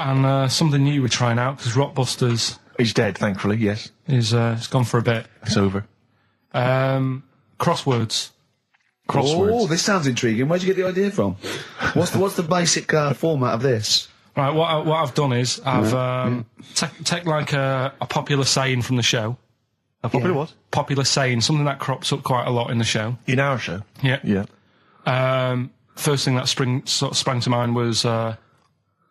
And something new we're trying out, because Rockbusters... He's dead, thankfully, yes. Is it's gone for a bit. It's over. Crosswords. Oh, this sounds intriguing. Where'd you get the idea from? What's the basic format of this? Right, what I've done is I've take like a popular saying from the show. A popular what? Popular saying, something that crops up quite a lot in the show. In our show? Yeah. Yeah. First thing that sprang to mind was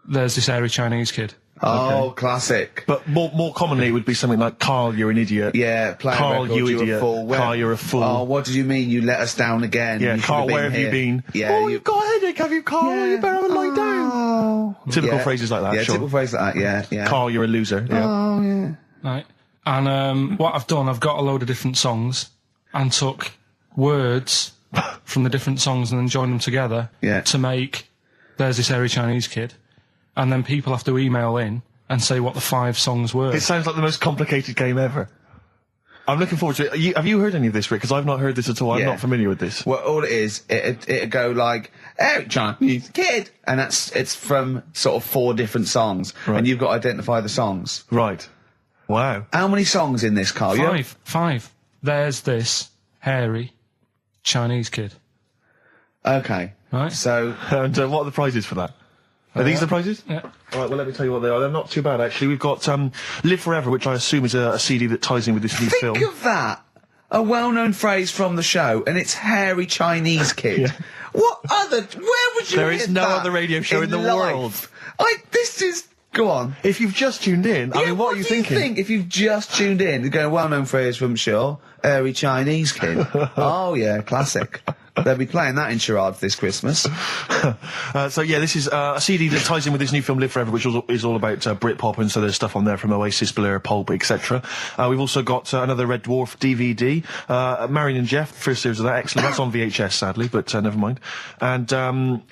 there's this hairy Chinese kid. Oh, okay. Classic. But more commonly, it would be something like, Carl, you're an idiot. Yeah, Carl, you idiot. You're a fool. Carl, you're a fool. Oh, what did you mean? You let us down again. Yeah, Carl, where have you been? Yeah, you've got a headache, have you, Carl? Yeah. You better lie down. Typical phrases like that, Yeah, sure. typical phrases like that, yeah. Carl, you're a loser. Yeah. Oh, yeah. Right. And what I've done, I've got a load of different songs and took words from the different songs and then joined them together to make There's This Hairy Chinese Kid. And then people have to email in and say what the 5 songs were. It sounds like the most complicated game ever. I'm looking forward to it. Have you heard any of this, Rick? Because I've not heard this at all. I'm not familiar with this. Well, all it is, it'd go like, Hairy Chinese Kid! And it's from sort of 4 different songs. Right. And you've got to identify the songs. Right. Wow. How many songs in this, Carl? 5. There's This Hairy Chinese Kid. Okay. Right. So... And what are the prizes for that? Are these the prizes? Yeah. All right, well, let me tell you what they are. They're not too bad, actually. We've got Live Forever, which I assume is a CD that ties in with this new film. Think of that! A well-known phrase from the show, and it's Hairy Chinese Kid. Yeah. What other... Where would you There hear is no that other radio show in the life? world. This is... Go on. If you've just tuned in, I mean, what are you thinking? Think if you've just tuned in? You're going, well-known phrase from Shaw, Hairy Chinese Kid. Oh, yeah, classic. They'll be playing that in charades this Christmas. So yeah, this is a CD that ties in with this new film Live Forever, which is all about Britpop, and so there's stuff on there from Oasis, Blur, Pulp, etc. We've also got another Red Dwarf DVD, Marion and Jeff, first series of that, excellent. That's on VHS, sadly, but never mind. And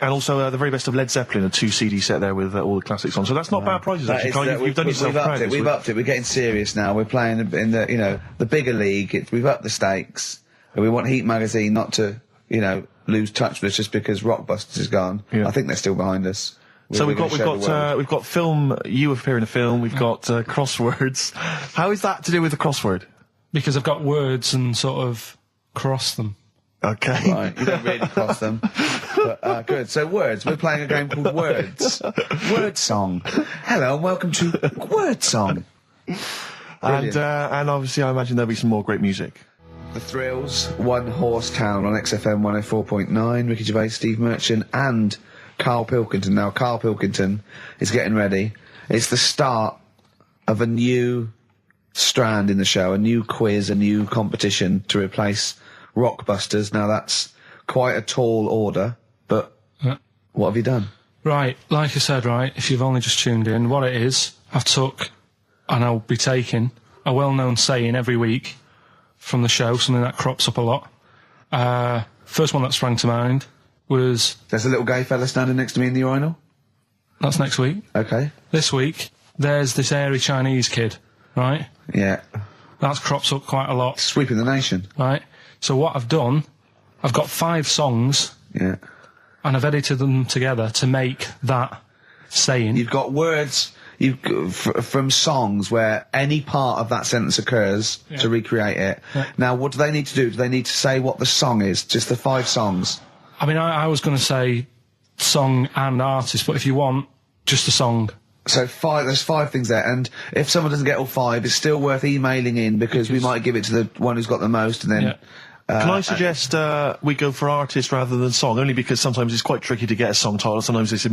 also the very best of Led Zeppelin, a 2 CD set there with all the classics on. So that's not bad prizes, actually. Carl, you've done yourself proud. We've upped it. We're getting serious now. We're playing in the the bigger league. We've upped the stakes. And we want Heat Magazine not to lose touch with us just because Rockbusters is gone. Yeah. I think they're still behind us. So we've got film. You appear in a film. We've got crosswords. How is that to do with the crossword? Because I've got words and sort of cross them. Okay. Right, you don't really cross them. But, good. So words. We're playing a game called Words. Word Song. Hello and welcome to Word Song. And obviously I imagine there'll be some more great music. The Thrills, One Horse Town on XFM 104.9, Ricky Gervais, Steve Merchant and Karl Pilkington. Now, Karl Pilkington is getting ready. It's the start of a new strand in the show, a new quiz, a new competition to replace Rockbusters. Now, that's quite a tall order, but what have you done? Right, like I said, right, if you've only just tuned in, what it is, I've took, and I'll be taking, a well-known saying every week from the show, something that crops up a lot. First one that sprang to mind was... There's a little gay fella standing next to me in the urinal? That's next week. Okay. This week, there's this hairy Chinese kid, right? Yeah. That crops up quite a lot. Sweeping the nation. Right. So what I've done, I've got 5 songs. Yeah. And I've edited them together to make that saying. You've got words... from songs where any part of that sentence occurs to recreate it. Yeah. Now, what do they need to do? Do they need to say what the song is? Just the 5 songs? I mean, I was going to say song and artist, but if you want, just a song. So there's 5 things there, and if someone doesn't get all 5, it's still worth emailing in because we might give it to the one who's got the most, and then... Yeah. Can I suggest we go for artist rather than song? Only because sometimes it's quite tricky to get a song title. Sometimes it's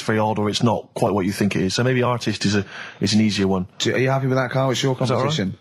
very odd, or it's not quite what you think it is. So maybe artist is an easier one. Are you happy with that, Carl? It's your competition.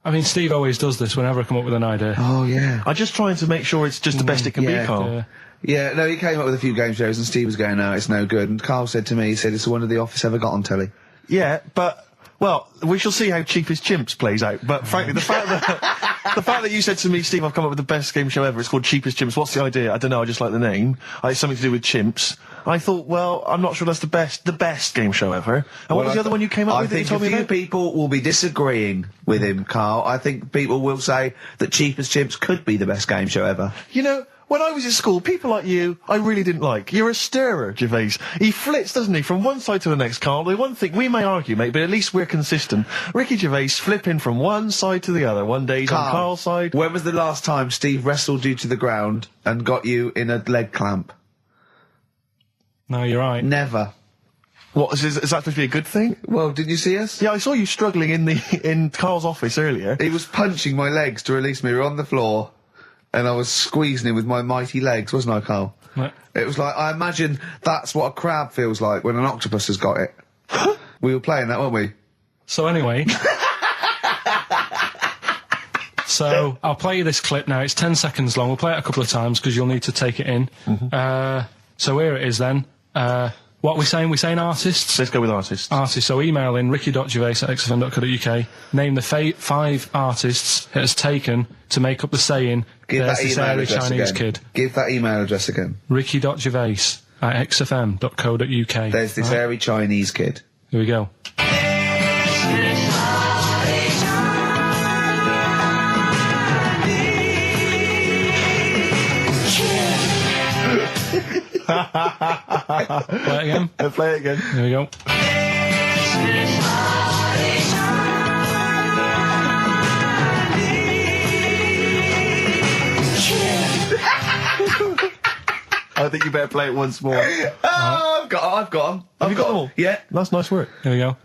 I mean, Steve always does this whenever I come up with an idea. Oh yeah. I'm just trying to make sure it's just the best it can be, Carl. Yeah, no, he came up with a few game shows, and Steve was going, "No, it's no good." And Carl said to me, he said, "It's the one of The Office ever got on telly." Yeah, but. Well, we shall see how Cheapest Chimps plays out, but frankly, the fact that you said to me, Steve, I've come up with the best game show ever, it's called Cheapest Chimps, what's the idea? I don't know, I just like the name. It's something to do with chimps. I thought, well, I'm not sure that's the best game show ever. And what was the other one you came up with that you told me about? I think a few people will be disagreeing with him, Carl. I think people will say that Cheapest Chimps could be the best game show ever. You know, when I was at school, people like you, I really didn't like. You're a stirrer, Gervais. He flits, doesn't he, from one side to the next, Karl. The one thing, we may argue, mate, but at least we're consistent. Ricky Gervais flipping from one side to the other. One day he's on Karl's side. When was the last time Steve wrestled you to the ground and got you in a leg clamp? No, you're right. Never. What, is that supposed to be a good thing? Well, did you see us? Yeah, I saw you struggling in Karl's office earlier. He was punching my legs to release me. We were on the floor, and I was squeezing him with my mighty legs, wasn't I, Karl? What? It was like, I imagine that's what a crab feels like when an octopus has got it. We were playing that, weren't we? So anyway... So, I'll play you this clip now. It's 10 seconds long. We'll play it a couple of times because you'll need to take it in. So here it is then. What are we saying? We're saying artists? Let's go with artists. Artists. So email in ricky.gervais@xfm.co.uk. Name the 5 artists it has taken to make up the saying, there's this hairy Chinese kid. Give that email address again. ricky.gervais@xfm.co.uk. There's this hairy Chinese kid. Here we go. Play it again. Play it again. Here we go. I think you better play it once more. Oh, I've got them. Have you got them all? Yeah. That's nice work. Here we go.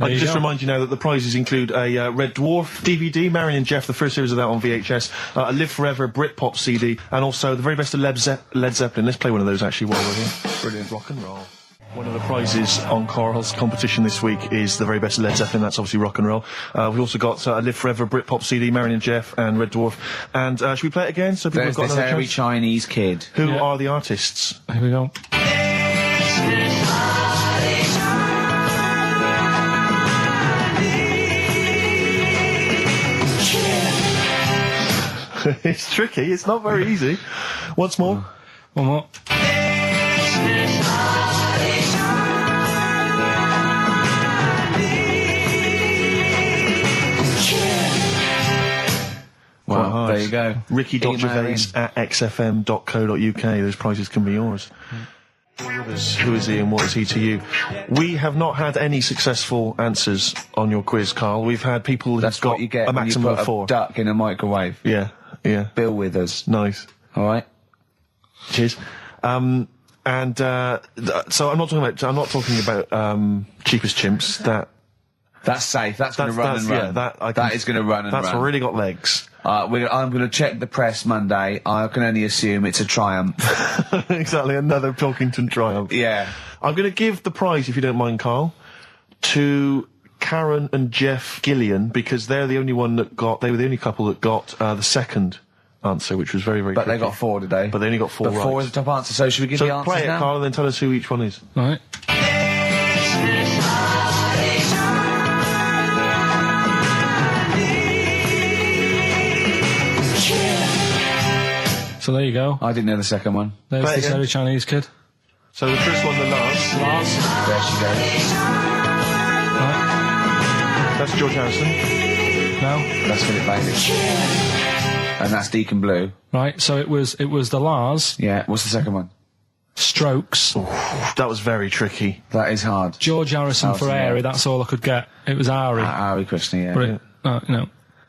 I just remind you now that the prizes include a Red Dwarf DVD, Marion and Jeff, the first series of that on VHS, a Live Forever Britpop CD, and also the very best of Led Zeppelin. Let's play one of those actually while we're here. Brilliant. Rock and roll. One of the prizes on Karl's competition this week is the very best of Led Zeppelin. That's obviously rock and roll. We've also got a Live Forever Britpop CD, Marion and Jeff, and Red Dwarf. And should we play it again? So people There's have got this another hairy chance? Chinese kid. Who are the artists? Here we go. It's tricky. It's not very easy. Once more. One more. Well, there you go. Ricky.gervais@xfm.co.uk. Those prizes can be yours. Who is he and what is he to you? We have not had any successful answers on your quiz, Karl. We've had people who've got what you get a when you maximum put of 4. a duck in a microwave. Yeah. Bill Withers. Nice. All right. Cheers. So I'm not talking about cheapest chimps. That's safe. That's going to run and run. Yeah, that is going to run and run. That's really got legs. I'm going to check the press Monday. I can only assume it's a Triumph. Exactly, another Pilkington Triumph. Yeah. I'm going to give the prize, if you don't mind, Karl, to Karen and Jeff Gillian, because they were the only couple that got the second answer, which was very, very But tricky. they got 4 today. But they only got 4 right. 4 is the top answer, so should we give the answers play it, now? Karl, and then tell us who each one is. All right. So there you go. I didn't know the second one. There's Play this again. hairy Chinese kid. So the first one, the Lars. There she goes. Right. That's George Harrison. No. That's Philip Bailey. And that's Deacon Blue. Right. So it was the Lars. Yeah. What's the second one? Strokes. That was very tricky. That is hard. George Harrison for yeah. Airy. That's all I could get. It was Ari. Ari Christie, yeah.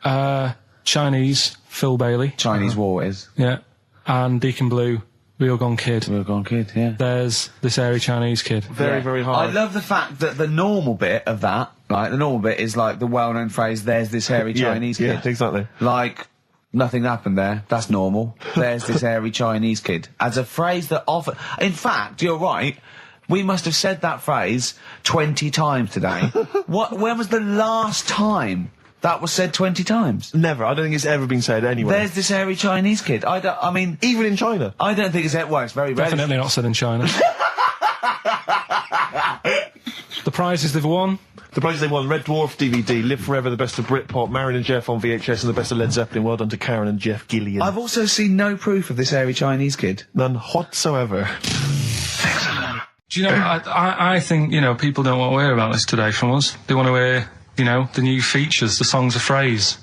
But Chinese, Phil Bailey. Chinese War is. Yeah. And Deacon Blue, Real Gone Kid. Real Gone Kid, yeah. There's this hairy Chinese kid. Very, very hard. I love the fact that the normal bit of that, like, the normal bit is like the well-known phrase, there's this hairy Chinese kid. Yeah, exactly. Like, nothing happened there. That's normal. There's this hairy Chinese kid. As a phrase that often... In fact, you're right. We must have said that phrase 20 times today. When was the last time that was said 20 times? Never. I don't think it's ever been said anywhere. There's this hairy Chinese kid. I mean... Even in China. I don't think it's... Well, it's very rare. Definitely not said in China. The prizes they've won. The prizes they won: Red Dwarf DVD, Live Forever, the best of Britpop, Marion and Jeff on VHS, and the best of Led Zeppelin. Well done to Karen and Jeff Gillian. I've also seen no proof of this hairy Chinese kid. None whatsoever. Do you know, I think, people don't want to hear about this today from us. They want to hear, the new features, the songs of phrase.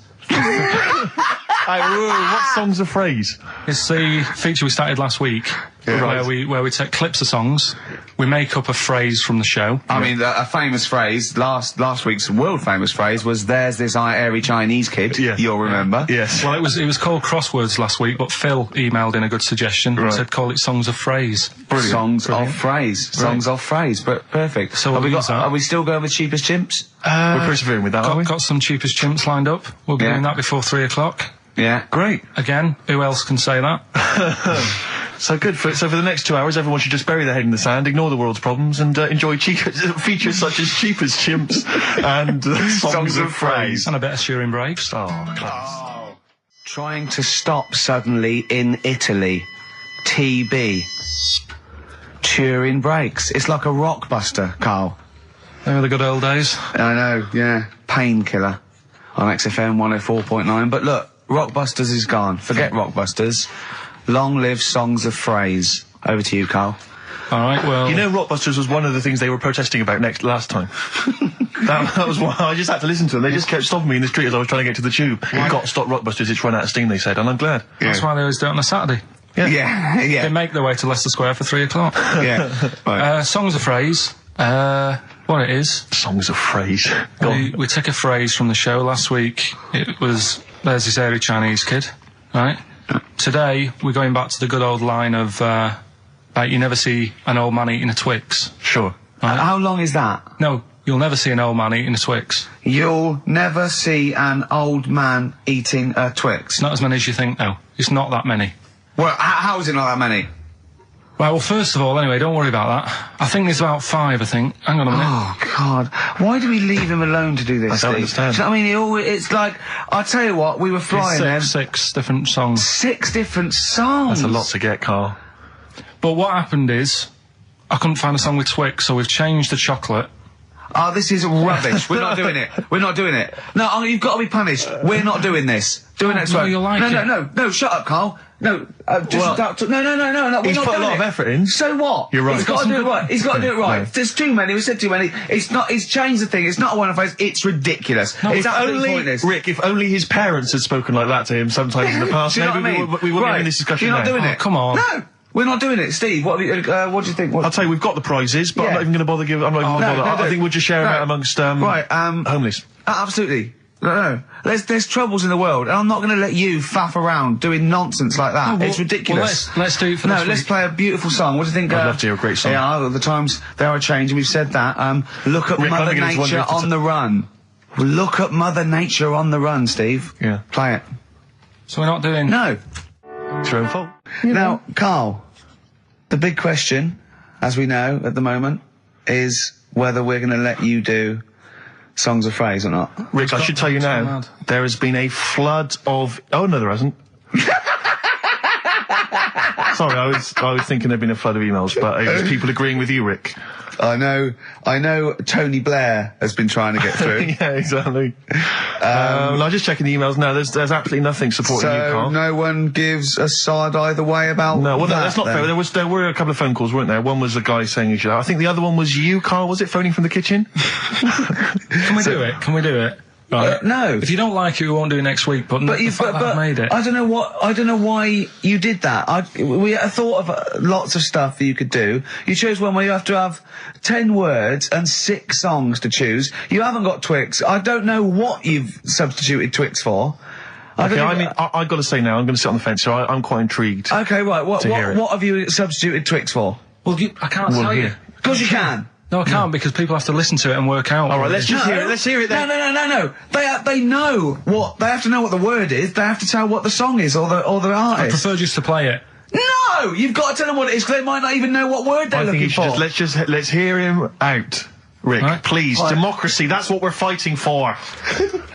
What songs of phrase? It's the feature we started last week, where we take clips of songs, we make up a phrase from the show. I mean, a famous phrase, last week's world famous phrase was, "There's this airy Chinese kid." Yeah. You'll remember. Yes. Well, it was called Crosswords last week, but Phil emailed in a good suggestion and said call it Songs of Phrase. Brilliant. Songs of phrase, but perfect. So are we still going with Cheapest Chimps? We're persevering with that, aren't we? Got some Cheapest Chimps lined up. We'll be doing that before 3 o'clock. Yeah. Great. Again, who else can say that? So good. So for the next 2 hours, everyone should just bury their head in the sand, ignore the world's problems, and enjoy features such as Cheapest Chimps and songs of phrase. And a bit of Shearing Breaks. Oh, class. Trying to stop suddenly in Italy. TB. Cheering Breaks. It's like a rockbuster, Carl. They were the good old days. I know, yeah. Painkiller on XFM 104.9. But look, Rockbusters is gone. Forget Rockbusters. Long live Songs of Phrase. Over to you, Carl. All right, well... Rockbusters was one of the things they were protesting about last time. that was why I just had to listen to them. They just kept stopping me in the street as I was trying to get to the tube. You've got to stop Rockbusters, it's run out of steam, they said, and I'm glad. Yeah. That's why they always do it on a Saturday. Yeah. They make their way to Leicester Square for 3 o'clock. Yeah. Right. Songs of Phrase. What it is... Songs of Phrase. We took a phrase from the show last week. It was, "There's this airy Chinese kid," right? Today, we're going back to the good old line of, you never see an old man eating a Twix. Sure. Right? How long is that? No, you'll never see an old man eating a Twix. You'll never see an old man eating a Twix. It's not as many as you think, though. It's not that many. Well, how is it not that many? Right, well, first of all, anyway, don't worry about that. I think there's about 5, I think. Hang on a minute. Oh, God. Why do we leave him alone to do this, I don't understand. I mean, it's like, I'll tell you what, we were flying there. 6 different songs. 6 different songs? That's a lot to get, Carl. But what happened is, I couldn't find a song with Twix, so we've changed the chocolate. Oh, this is rubbish. We're not doing it. We're not doing it. No, you've got to be punished. We're not doing this. Do it next week. You'll like it. No, shut up, Carl. No, just no. We're he's not put a doing lot of effort in. So what? You're right. He's got to do it right. He's got to do it right. No. There's too many. We said too many. He's changed the thing. It's not a one-off phrase. It's ridiculous. No, it's absolutely pointless. Rick, if only his parents had spoken like that to him sometimes in the past, do you know maybe what I mean? we wouldn't be in this discussion You're now. not doing it. Come on. No. We're not doing it, Steve. What do you think? I'll tell you, we've got the prizes, but I'm not even going to bother giving. I'm not even going to bother. I think we'll just share them out amongst homeless. Absolutely. No. There's troubles in the world, and I'm not going to let you faff around doing nonsense like that. It's ridiculous. Well, let's do it for this week. Let's play a beautiful song. What do you think? I'd love to hear a great song. Yeah, the times they are changing. We've said that. Look at Mother Nature on the run. Look at Mother Nature on the run, Steve. Yeah. Play it. So we're not doing... No. It's your own fault. Now, Carl, the big question, as we know at the moment, is whether we're going to let you do Songs of Phrase or not. Rick, I should tell you now, there has been a flood of... Oh, no, there hasn't. Sorry, I was thinking there'd been a flood of emails, but it was people agreeing with you, Rick. I know Tony Blair has been trying to get through. Yeah, exactly. I'm just checking the emails now. There's absolutely nothing supporting you, Carl. So no one gives a side either way about that's not fair. There were a couple of phone calls, weren't there? One was a guy saying you should. I think the other one was you, Carl. Was it phoning from the kitchen? Can we do it? Right. No. If you don't like it, we won't do it next week. But I've made it. I don't know why you did that. We thought of lots of stuff that you could do. You chose one where you have to have 10 words and 6 songs to choose. You haven't got Twix. I don't know what you've substituted Twix for. Okay, I've got to say now, I'm going to sit on the fence, so I'm quite intrigued. Okay, right. What have you substituted Twix for? Well, I can't tell you. Of course you can. No, I can't because people have to listen to it and work out. All right, let's just hear it. Let's hear it then. No. They know what they have to know what the word is. They have to tell what the song is or the artist. I prefer just to play it. No, you've got to tell them what it is because they might not even know what word they're looking for. Let's hear him out, Rick. Right. Please, democracy. That's what we're fighting for.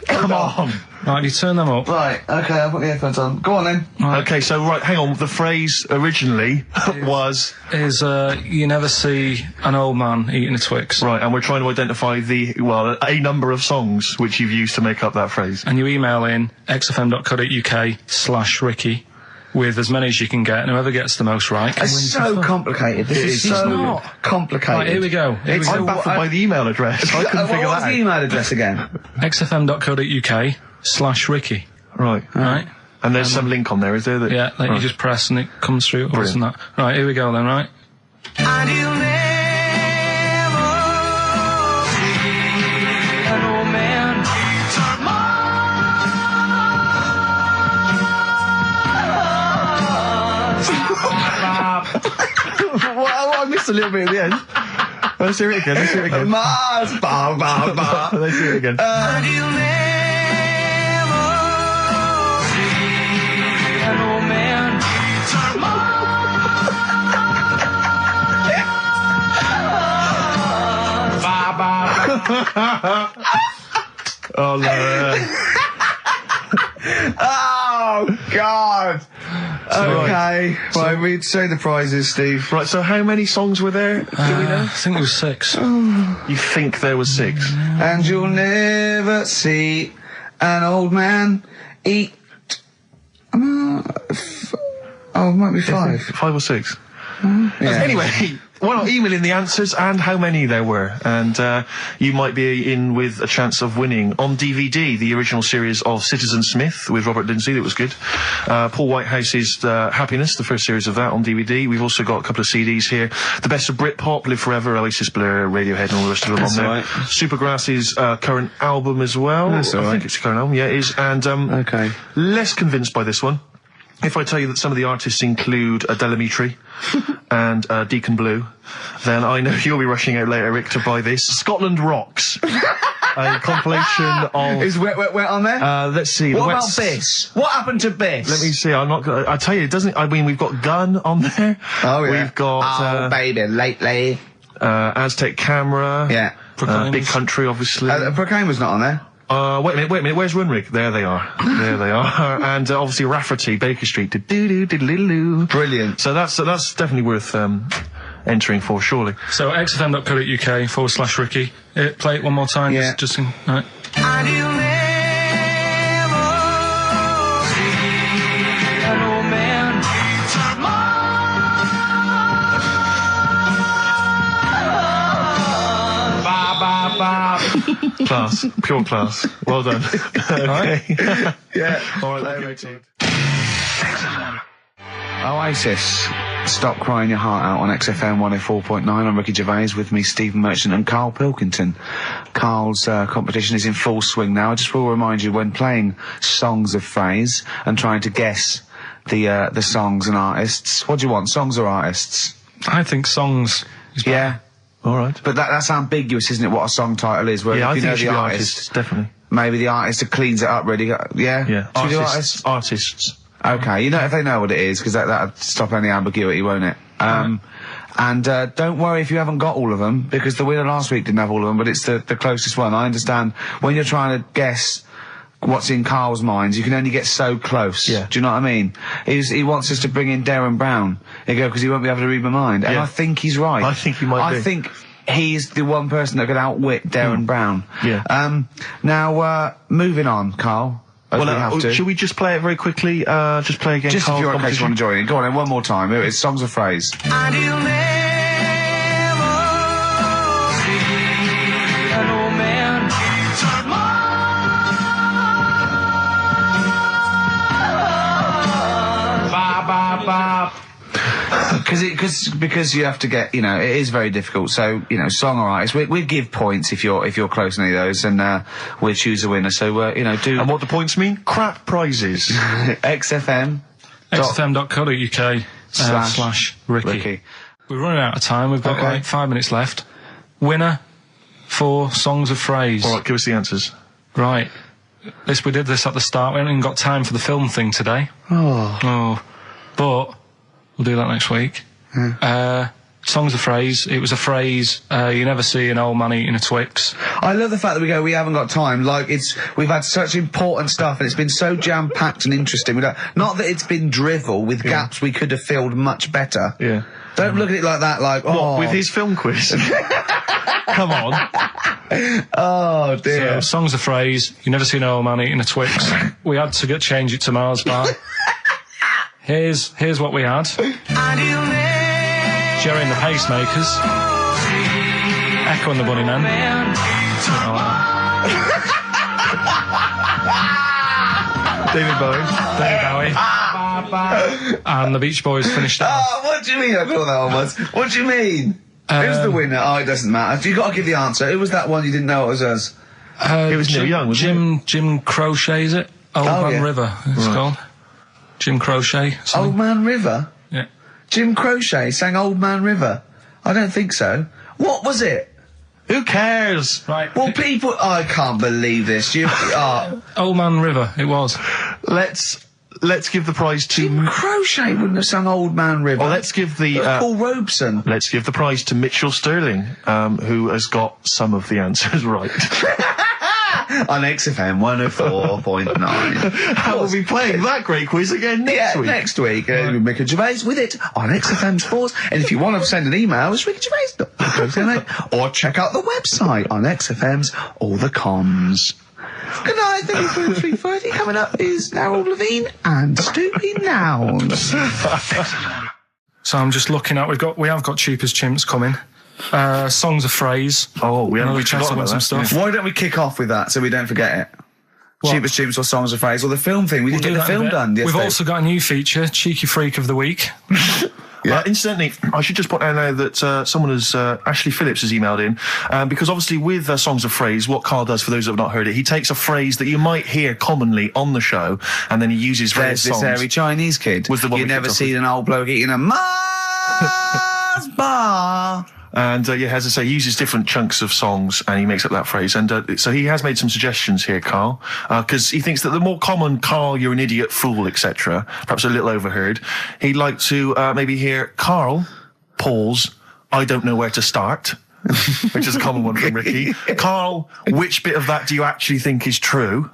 Come on. Right, you turn them up. Right, okay, I've got the earphones on. Go on then. Right. Okay, so hang on. The phrase originally was... you never see an old man eating a Twix. Right, and we're trying to identify a number of songs which you've used to make up that phrase. And you email in xfm.co.uk/Ricky with as many as you can get, and whoever gets the most right can win. It's so complicated. This is so not complicated. Right, here we go. I'm baffled by the email address. I couldn't figure that out. What's the email address again? xfm.co.uk/Ricky. Right. Right. And there's some link on there, is there? Yeah, that you just press and it comes through. Brilliant. That. Right, here we go then, right? And you'll never see an old man turn Well, I missed a little bit at the end. Let's hear it again. Mars, ba ba ba. Let's hear it again. and you'll never see an old man turn Oh, no. Oh, God. Okay. Right, we'd say the prizes, Steve. Right, so how many songs were there? Do we know? I think it was 6. You think there was 6? And you'll never see an old man eat. It might be 5. 5 or 6? Yeah. Anyway, why not email in the answers and how many there were, and you might be in with a chance of winning on DVD the original series of Citizen Smith with Robert Lindsay. That was good. Paul Whitehouse's Happiness, the first series of that on DVD. We've also got a couple of CDs here. The Best of Britpop, Live Forever, Oasis, Blur, Radiohead, and all the rest of them on there. Right. Supergrass's current album as well. That's all I right. think it's a current album. Yeah, it is. And Okay. less convinced by this one. If I tell you that some of the artists include Delamitri and Deacon Blue, then I know you'll be rushing out later, Rick, to buy this. Scotland Rocks. A compilation of... Is Wet on there? Let's see. What the about Wets- Biss? What happened to Biss? Let me see. I'm not gonna... I tell you, it doesn't... I mean, we've got Gun on there. Oh, yeah. We've got... baby, lately. Aztec Camera. Yeah. Big Country, obviously. Proclaimer's not on there. Wait a minute, where's Runrig? There they are. And obviously Rafferty, Baker Street. Do-do-do-do-do-do. Brilliant. So that's definitely worth entering for, surely. So xfm.co.uk/Ricky. Play it one more time. Yeah. Just in, right. and you'll never see an old man turn Class. Pure class. Well done. Okay. Yeah. All right, later. Oasis. Stop Crying Your Heart Out on XFM 104.9. I'm Ricky Gervais, with me Stephen Merchant and Karl Pilkington. Karl's competition is in full swing now. I just will remind you, when playing songs of phrase and trying to guess the songs and artists, what do you want, songs or artists? I think songs is better. Yeah. All right. But that's ambiguous, isn't it, what a song title is? Where Yeah, if I you think know it should the be artist, artists, definitely. maybe the artist that cleans it up really. Yeah? Yeah. Should we do Artists. Okay, you know, if they know what it is, because that'll stop any ambiguity, won't it? And don't worry if you haven't got all of them, because the winner last week didn't have all of them, but it's the closest one. I understand when you're trying to guess what's in Karl's mind, you can only get so close. Yeah. Do you know what I mean? He wants us to bring in Darren Brown. Because he won't be able to read my mind. And Yeah. I think he's right. I think he might be. I think he's the one person that could outwit Darren Brown. Yeah. Now, moving on, Karl. As we have to. Should we just play it very quickly? Just play again. Just if Karl's you're in case you want to competition? join in. Go on then, one more time. Here it is, songs of phrase. and you'll never see an old man turn Because you have to get, you know, it is very difficult. So, you know, song or artist, we'd give points if you're close to any of those, and we'll choose a winner. So, you know, do And what the points mean? Crap prizes. XFM. xfm.co.uk slash Ricky. We're running out of time. We've got Okay. like 5 minutes left. Winner for songs of phrase. All right, give us the answers. Right. We did this at the start. We haven't even got time for the film thing today. Oh. But we'll do that next week. Songs of phrase. It was a phrase, you never see an old man eating a Twix. I love the fact that we haven't got time. Like, we've had such important stuff, and it's been so jam-packed and interesting. Not that it's been drivel with gaps we could have filled much better. Yeah. Don't look at it like that, like, What, with his film quiz? Come on. Oh, dear. So, songs of phrase, you never see an old man eating a Twix. We had to change it to Mars bar. Here's what we had. Jerry and the Pacemakers. Echo and the Bunnymen. David Bowie. And the Beach Boys finished it. Oh, what do you mean? I thought that one was. What do you mean? Who's the winner? Oh, it doesn't matter. You got to give the answer. Who was that one you didn't know it was us? It was Neil Young, wasn't it? Jim Crochet, is it? Old Man River, it's called. Jim Crochet. Old Man River? Yeah. Jim Crochet sang Old Man River? I don't think so. What was it? Who cares? Right. Well, people... I can't believe this. Old Man River, it was. Let's give the prize to... Jim Crochet wouldn't have sung Old Man River. Well, let's give the... Paul Robeson. Let's give the prize to Mitchell Sterling, who has got some of the answers right. On XFM 104.9. How will we be playing that great quiz again next week? Next week. Ricky Gervais with it on XFM Sports. And if you want to send an email, it's rickygervais.co.uk or check out the website on XFM's All the Cons. Good night, 3:30. Coming up is Narrow Levine and Stoopy Nouns. So I'm just looking at, we have got Cheap as Chimps coming. Songs of Phrase. Oh, we haven't forgotten about some stuff. Why don't we kick off with that so we don't forget it? Cheapest Chimps or Songs of Phrase or the film thing. We didn't get the film done yesterday. We've also got a new feature, Cheeky Freak of the Week. Incidentally, I should just point out now that someone has, Ashley Phillips has emailed in, because obviously with Songs of Phrase, what Carl does, for those that have not heard it, he takes a phrase that you might hear commonly on the show, and then he uses various songs. There's this hairy Chinese kid. Was the one you never seen an old bloke eating a Mars bar. And, as I say, he uses different chunks of songs and he makes up that phrase. And so he has made some suggestions here, Carl, because he thinks that the more common Carl, you're an idiot, fool, etc., perhaps a little overheard, he'd like to maybe hear Carl, pause, I don't know where to start, which is a common one from Ricky. Carl, which bit of that do you actually think is true?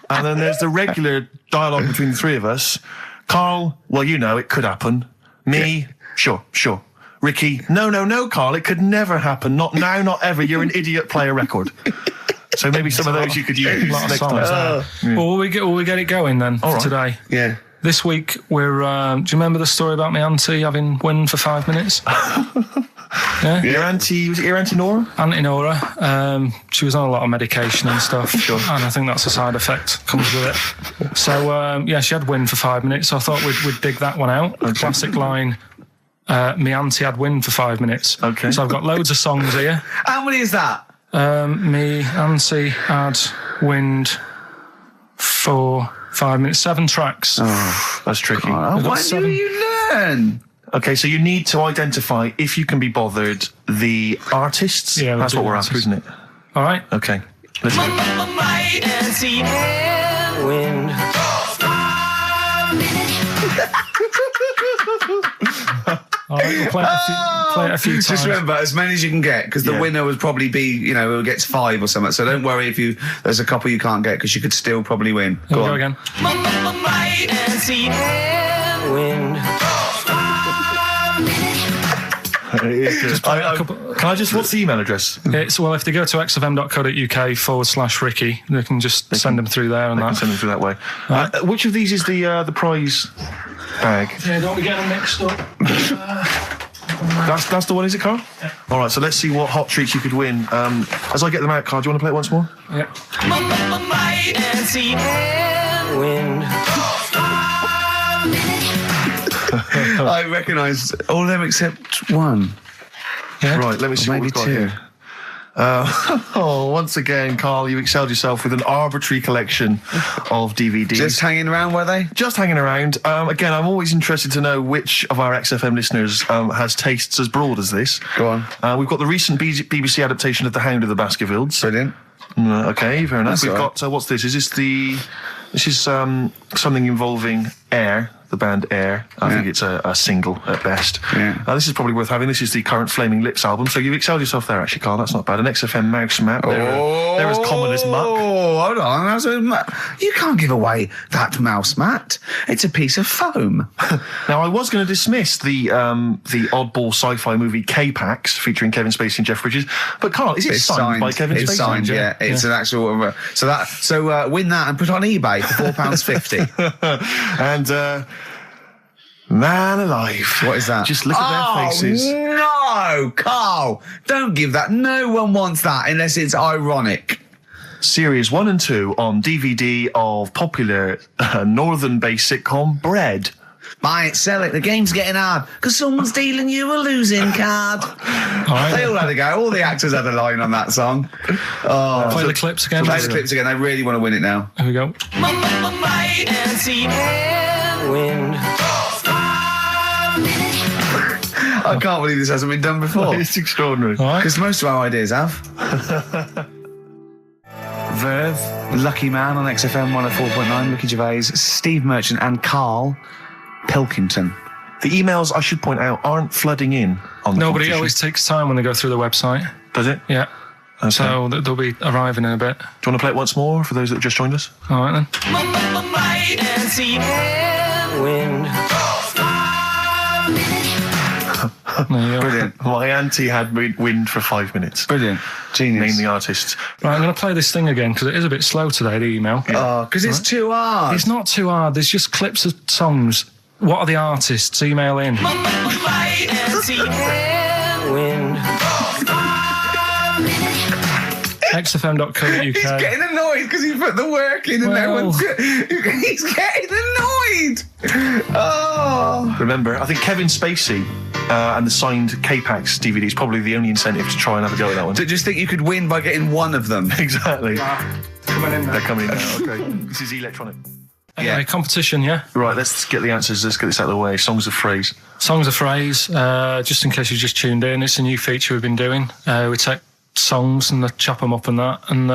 And then there's the regular dialogue between the three of us. Carl, well, you know, it could happen. Me, sure. Ricky, no, Carl, it could never happen. Not now, not ever. You're an idiot, play a record. So maybe some of those you could use next time. Well, will we get it going then for today? Yeah. This week we're, do you remember the story about my auntie having wind for 5 minutes? Yeah? Your auntie, was it your auntie Nora? Auntie Nora. She was on a lot of medication and stuff. Sure. And I think that's a side effect comes with it. So, she had wind for 5 minutes. So I thought we'd dig that one out. Okay. Classic line. Me auntie had wind for 5 minutes. Okay. So I've got loads of songs here. How many is that? Me auntie had wind for 5 minutes. 7 tracks. Oh, that's tricky. Why do you learn? Okay, so you need to identify, if you can be bothered, the artists. Yeah, that's what we're after, isn't it? All right. Okay. Let's go. Wind. All right, we'll play it a few times. Just remember, as many as you can get, because the winner would probably be, who gets 5 or something. So don't worry if there's a couple you can't get, because you could still probably win. Go on. Again. Wind. Can I just, what's the email address? It's, if they go to xfm.co.uk/Ricky, they can just send them through there and that. Send them through that way. Which of these is the prize bag? Yeah, don't we get them mixed up? That's the one, is it, Carl? Yeah. All right, so let's see what hot treats you could win. As I get them out, Carl, do you want to play it once more? Yeah. Wind. I recognise all of them except one. Yeah. Right, let me see what we've got here. Once again, Carl, you excelled yourself with an arbitrary collection of DVDs. Just hanging around, were they? Just hanging around. Again, I'm always interested to know which of our XFM listeners has tastes as broad as this. Go on. We've got the recent BBC adaptation of The Hound of the Baskervilles. Brilliant. Okay, fair enough. That's We've all right. got, what's this? Is this something involving air, the band Air. I think it's a single at best. Yeah. This is probably worth having. This is the current Flaming Lips album, so you've excelled yourself there, actually, Carl. That's not bad. An XFM mouse map. They're as common as muck. Oh, hold on. You can't give away that mouse mat. It's a piece of foam. Now, I was going to dismiss the oddball sci-fi movie K-Pax featuring Kevin Spacey and Jeff Bridges, but Carl, is it signed by Kevin Spacey? It's signed, yeah. It's an actual. So win that and put it on eBay for £4.50. And man alive, what is that? Just look at their faces. No, Carl, don't give that. No one wants that unless it's ironic. Series 1 and 2 on DVD of popular northern-based sitcom Bread. Buy it, sell it. The game's getting hard because someone's dealing you a losing card. They all had a go. All the actors had a line on that song. Play the clips again. Play the clips again. They really want to win it now. Here we go. I can't believe this hasn't been done before. It's extraordinary. Because most of our ideas have. Verve, Lucky Man on XFM 104.9, Ricky Gervais, Steve Merchant and Karl Pilkington. The emails, I should point out, aren't flooding in on the No, but it competition. always takes time when they go through the website. Does it? Yeah. Okay. So they'll be arriving in a bit. Do you want to play it once more for those that have just joined us? All right, then. Brilliant. My auntie had wind for 5 minutes. Brilliant. Genius. Name the artists. Right, I'm going to play this thing again because it is a bit slow today, the email. Oh, because it's too hard. It's not too hard. There's just clips of songs. What are the artists? Email in. XFM.co.uk. He's getting annoyed because he put the work in and no one's... He's getting annoyed. Oh. Remember, I think Kevin Spacey and the signed K-Pax DVD is probably the only incentive to try and have a go at that one. Do you just think you could win by getting one of them? Exactly. Coming in They're coming in now, okay. This is electronic. Anyway, competition, yeah? Right, let's get the answers. Let's get this out of the way. Songs of phrase. Songs of phrase. Just in case you just tuned in, it's a new feature we've been doing. We take songs and chop them up and that, and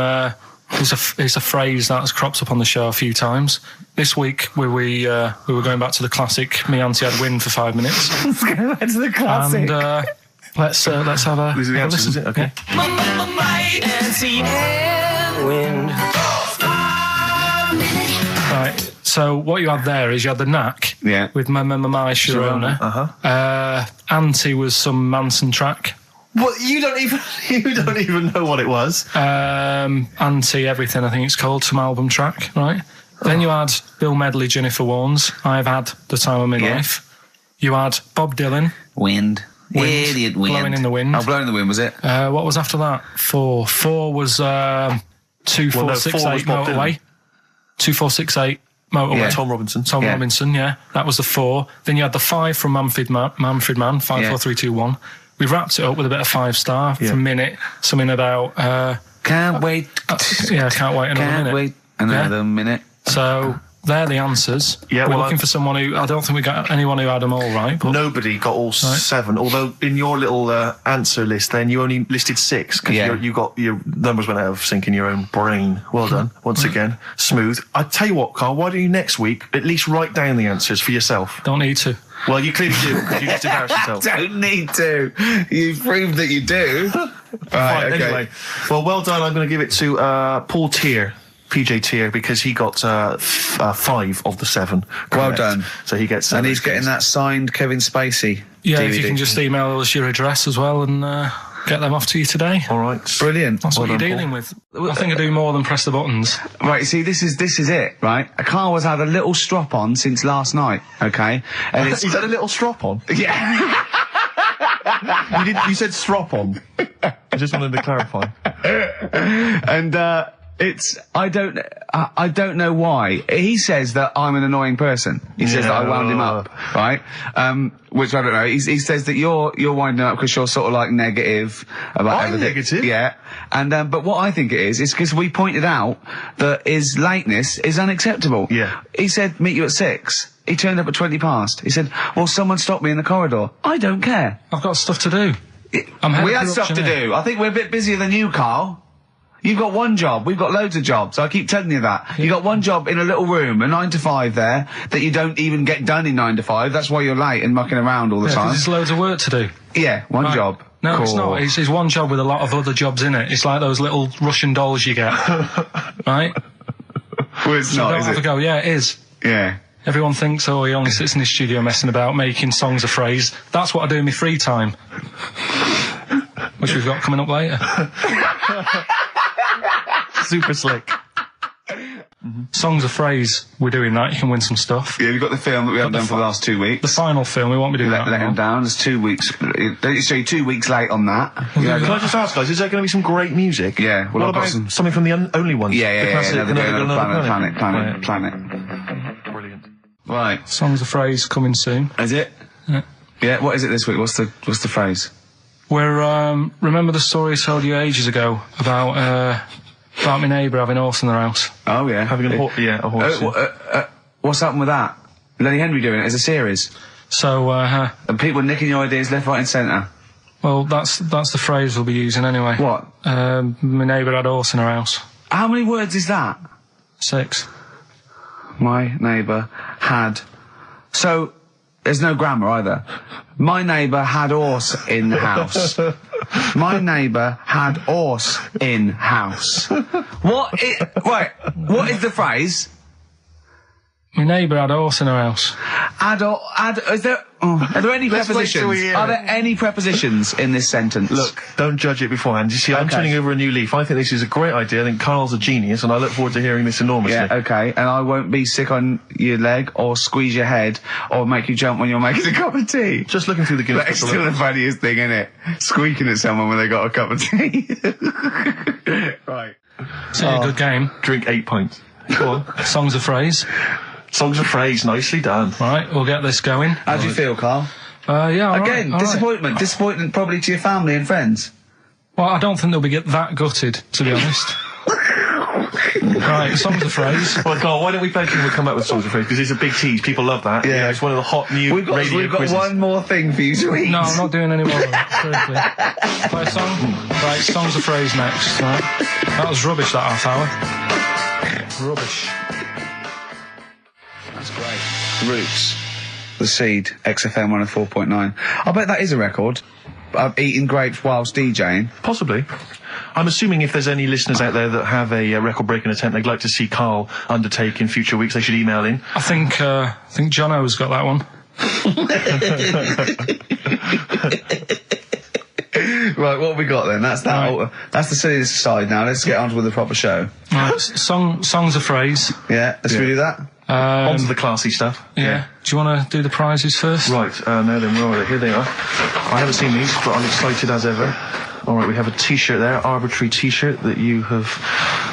it's a phrase that's cropped up on the show a few times. This week we were going back to the classic "Me Auntie Had Wind" for 5 minutes. Let's go back to the classic. And let's have a. These are the answers, is it? Okay. Right. So what you had there is you had the knack. Yeah. With my Sharona. Auntie was some Manson track. What, you don't even know what it was. Auntie Everything, I think it's called, some album track, right? Then you had Bill Medley, Jennifer Warnes, I've Had the Time of My Life. You had Bob Dylan. Wind. Idiot wind. Blowing in the Wind. Oh, Blowing in the Wind, was it? What was after that? 4 was 2468 Motorway. 2468 Motorway. Yeah. Tom Robinson. Tom Robinson, yeah. That was the 4. Then you had the 5 from Manfred Mann, 54321. We wrapped it up with a bit of 5-star for a minute. Something about... Can't wait. Can't wait another minute. Minute. So they're the answers. Yeah, we're looking for someone who... I don't think we got anyone who had them all right. But nobody got all 7, although in your little answer list then you only listed 6 because you got your numbers went out of sync in your own brain. Well done. Once again, smooth. I tell you what, Carl, why don't you next week at least write down the answers for yourself? Don't need to. Well, you clearly do because you just embarrassed yourself. Don't need to. You've proved that you do. Right, okay. Anyway, well done. I'm going to give it to Paul Tier. PJ Tier, because he got 5 of the 7 correct. Well done. So he gets... and he's getting that signed Kevin Spacey Yeah, DVD. if you can just email us your address as well and get them off to you today. All right. Brilliant. That's what you're dealing with. I think I do more than press the buttons. Right, see, this is it, right? Carl has had a little strop on since last night, okay? And it's... He's had a little strop on? Yeah. You said strop on. I just wanted to clarify. And, I don't know why. He says that I'm an annoying person. He says that I wound him up, right? Which I don't know. He says that you're winding up because you're sort of like negative about everything. Negative? Yeah. And, but what I think it is because we pointed out that his lateness is unacceptable. Yeah. He said, meet you at 6. He turned up at 20 past. He said, well, someone stopped me in the corridor. I don't care. I've got stuff to do. We had stuff to do. I think we're a bit busier than you, Carl. You've got one job. We've got loads of jobs. I keep telling you that. You've got one job in a little room, a 9 to 5 there, that you don't even get done in 9 to 5. That's why you're late and mucking around all the time. There's loads of work to do. Yeah, one job. No, cool. it's not. It's one job with a lot of other jobs in it. It's like those little Russian dolls you get. Right? Well, it's So not, don't is have it? to go, yeah, it is. Yeah. Everyone thinks, oh, he only sits in his studio messing about, making songs a phrase. That's what I do in my free time. Which we've got coming up later. Super slick. Songs a phrase, we're doing that, you can win some stuff. Yeah, we've got the film that we haven't done for the last 2 weeks. The final film, we won't be doing that. Let him down. It's 2 weeks. So you're 2 weeks late on that. Can I just ask, guys, is there going to be some great music? Yeah, well, what I've got about something from the only ones? Yeah, The classic, Another planet. Brilliant. Right. Songs a phrase coming soon. Is it? Yeah. Yeah, what is it this week? What's the phrase? We're, remember the story I told you ages ago about my neighbour having a horse in their house? Oh, yeah. Having a horse. What's happened with that? Lenny Henry doing it as a series? So, And people nicking your ideas left, right and centre? well, that's the phrase we'll be using anyway. What? My neighbour had a horse in her house. How many words is that? 6. My neighbour had... So, there's no grammar either. My neighbour had horse in the house. My neighbour had horse in house. What is the phrase? My neighbour had a horse in her house. Are there any prepositions? Are there any prepositions in this sentence? Look, don't judge it beforehand. You see, I'm turning over a new leaf. I think this is a great idea. I think Carl's a genius, and I look forward to hearing this enormously. Yeah, okay. And I won't be sick on your leg, or squeeze your head, or make you jump when you're making a cup of tea. Just looking through the Guinness But it's still the funniest thing, isn't it? Squeaking at someone when they got a cup of tea. Right. It's a good game. Drink 8 pints. Go on. Songs a phrase. Songs of phrase, nicely done. Right, we'll get this going. How do you feel, Carl? Yeah, all Again, right, all disappointment. Right. Disappointment probably to your family and friends. Well, I don't think they'll be that gutted, to be honest. Right, songs a phrase. Well, Carl, why don't we both come up with songs of phrase? Because it's a big tease. People love that. Yeah. It's one of the hot new We've got quizzes. one more thing for you to eat. No, I'm not doing any more of that. Seriously. Play a song? Right, songs a phrase next. Right. That was rubbish, that half hour. Rubbish. That's great. Roots. The Seed, XFM 104.9. I bet that is a record. Eating grapes whilst DJing. Possibly. I'm assuming if there's any listeners out there that have a record-breaking attempt they'd like to see Carl undertake in future weeks, they should email in. I think Jono's got that one. Right, what have we got then? That's that. Right. That's the silliness aside now. Let's get on with the proper show. Right, songs a phrase. Yeah, let's do that. On to the classy stuff. Yeah. Do you want to do the prizes first? Right, now then, where are they? Here they are. I haven't seen these, but I'm excited as ever. All right, we have a T-shirt there, arbitrary T-shirt that you have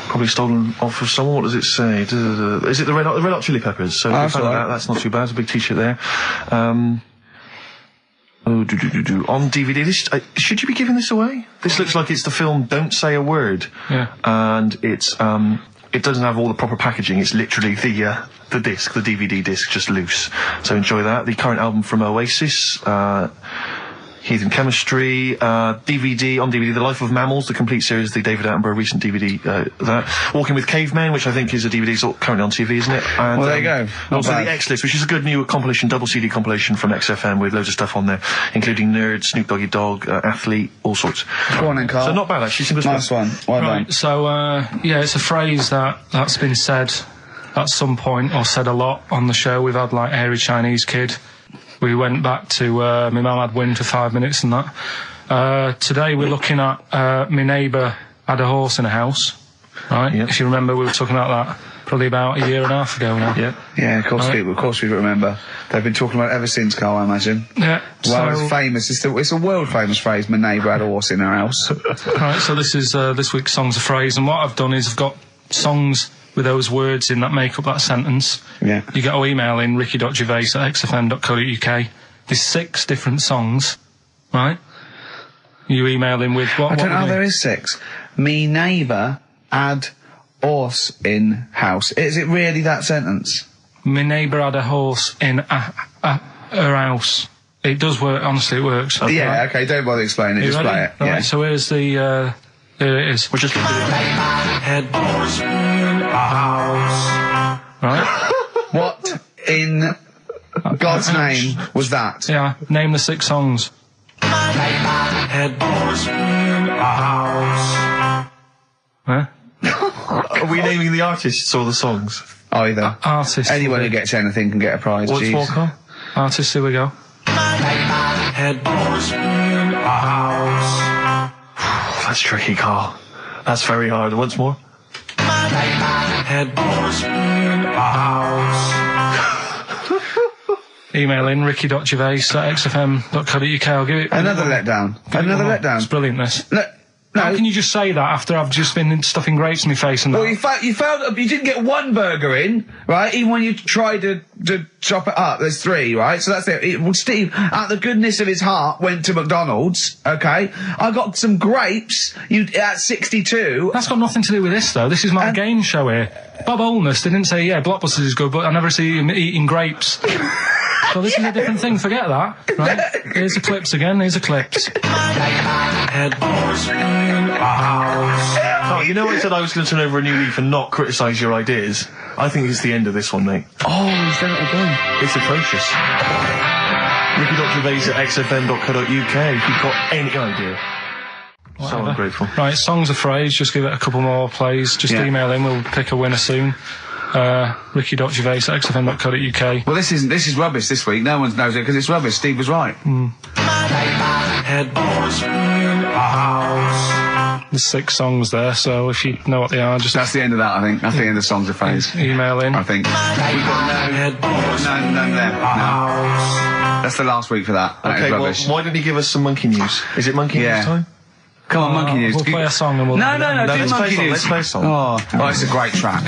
probably stolen off of someone. What does it say? Is it the Red Hot Chili Peppers? So that's right. that's not too bad. It's a big T-shirt there. On DVD. This should you be giving this away? This looks like it's the film Don't Say a Word. Yeah. And it's it doesn't have all the proper packaging. It's literally the disc, the DVD disc, just loose. So enjoy that. The current album from Oasis, Heathen Chemistry, DVD, on DVD, The Life of Mammals, the complete series, the David Attenborough recent DVD, that. Walking with Cavemen, which I think is a DVD, it's currently on TV, isn't it? And, Well, there you go. And also the X-List, which is a good new compilation, double CD compilation from XFM with loads of stuff on there, including Nerd, Snoop Doggy Dogg, Athlete, all sorts. Go on then, Carl. So not bad, actually. Simple Nice one. Well done. Right, so, yeah, it's a phrase that's been said at some point, or said a lot on the show. We've had, like, Hairy Chinese Kid. We went back to, my mum had wind for 5 minutes and that. Today we're looking at, my neighbour had a horse in a house, right? Yep. If you remember, we were talking about that probably about a year and a half ago now. Yeah. Yeah, of course we remember. They've been talking about it ever since, Carl, I imagine. Yeah. Well, it's famous. It's a world famous phrase. My neighbour had a horse in her house. Right, so this is, this week's Songs of Phrase, and what I've done is I've got songs with those words in that make up that sentence. Yeah. You get to email in ricky.gervais@xfm.co.uk. There's 6 different songs, right? You email in with what? I don't what know, would there it- is 6. Me neighbour had horse in house. Is it really that sentence? My neighbour had a horse in her house. It does work, honestly, it works. Yeah, okay, don't bother explaining it, You just ready? play it. Right, Yeah. so here's the Here it is. We're just going to do it. Headboards in a house. Right? What in God's name was that? Yeah, name the 6 songs. Headboards in a house. Huh? Are we naming the artists or the songs? Either. Artists. Anyone who gets anything can get a prize. What's Jeez. more, Carl? Artists, here we go. Headboards in a house. That's tricky, Carl. That's very hard. Once more. Headboards in a house. Email in ricky.gervais@xfm.co.uk. I'll give it Another letdown. Another letdown. It's brilliant, this. No. How can you just say that after I've just been stuffing grapes in my face and that? Well, you failed. You didn't get one burger in, right? Even when you tried to chop it up, there's 3, right? So that's it. Well, Steve, out the goodness of his heart, went to McDonald's. Okay, I got some grapes. At 62. That's got nothing to do with this, though. This is my game show here. Bob Holness didn't say, yeah, Blockbusters is good, but I never see him eating grapes. So this is a different thing. Forget that. Right? Here's the clips again. Here's the clips. Headboards in a house. Oh, you know I said I was going to turn over a new leaf and not criticise your ideas? I think it's the end of this one, mate. Oh, he's done it again. It's atrocious. Ricky.gervais@xfm.co.uk if you've got any idea. So Whatever. ungrateful. Right, songs of phrase. Just give it a couple more plays. Just email in. We'll pick a winner soon. Ricky.gervais@xfm.co.uk. Well, this is rubbish this week. No one knows it because it's rubbish. Steve was right. Headboards in a house. There's 6 songs there, so if you know what they are, just That's the end of that, I think. That's the end of songs of phrase. email in. I think. We've got Headboards none there. No. house. That's the last week for that. That Okay, is well, rubbish. why don't you give us some monkey news? Is it monkey Yeah. news time? Come on, Monkey News. We'll play a song and we'll... No, No, do let's play a Monkey song, News. let's play a song. Oh, it's a great track.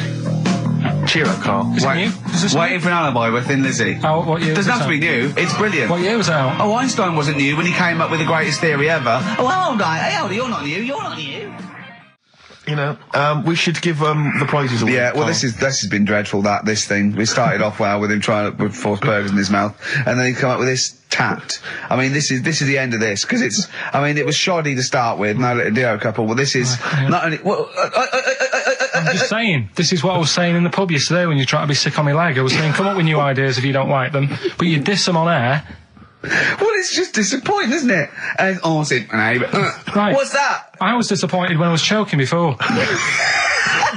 Cheer up, Carl. Is it new? Is this Waiting for an Alibi with Thin Lizzy. Oh, what year was Doesn't it have to be out? new. It's brilliant. What year was it out? Oh, Einstein wasn't new when he came up with the greatest theory ever. Oh, hold on. Hey, hold on. You're not new. You're not new. You know, we should give the prizes away. Yeah, well, Carl. this has been dreadful. This thing. We started off well with him trying to force burgers in his mouth, and then he come up with this tapped. I mean, this is the end of this because it's. I mean, it was shoddy to start with. No little Dio couple. Well, this is not only. Well, I'm just saying, this is what I was saying in the pub yesterday when you try to be sick on my leg. I was saying, come up with new ideas if you don't like them, but you diss them on air. well, it's just disappointing, isn't it? And Right. What's that? I was disappointed when I was choking before.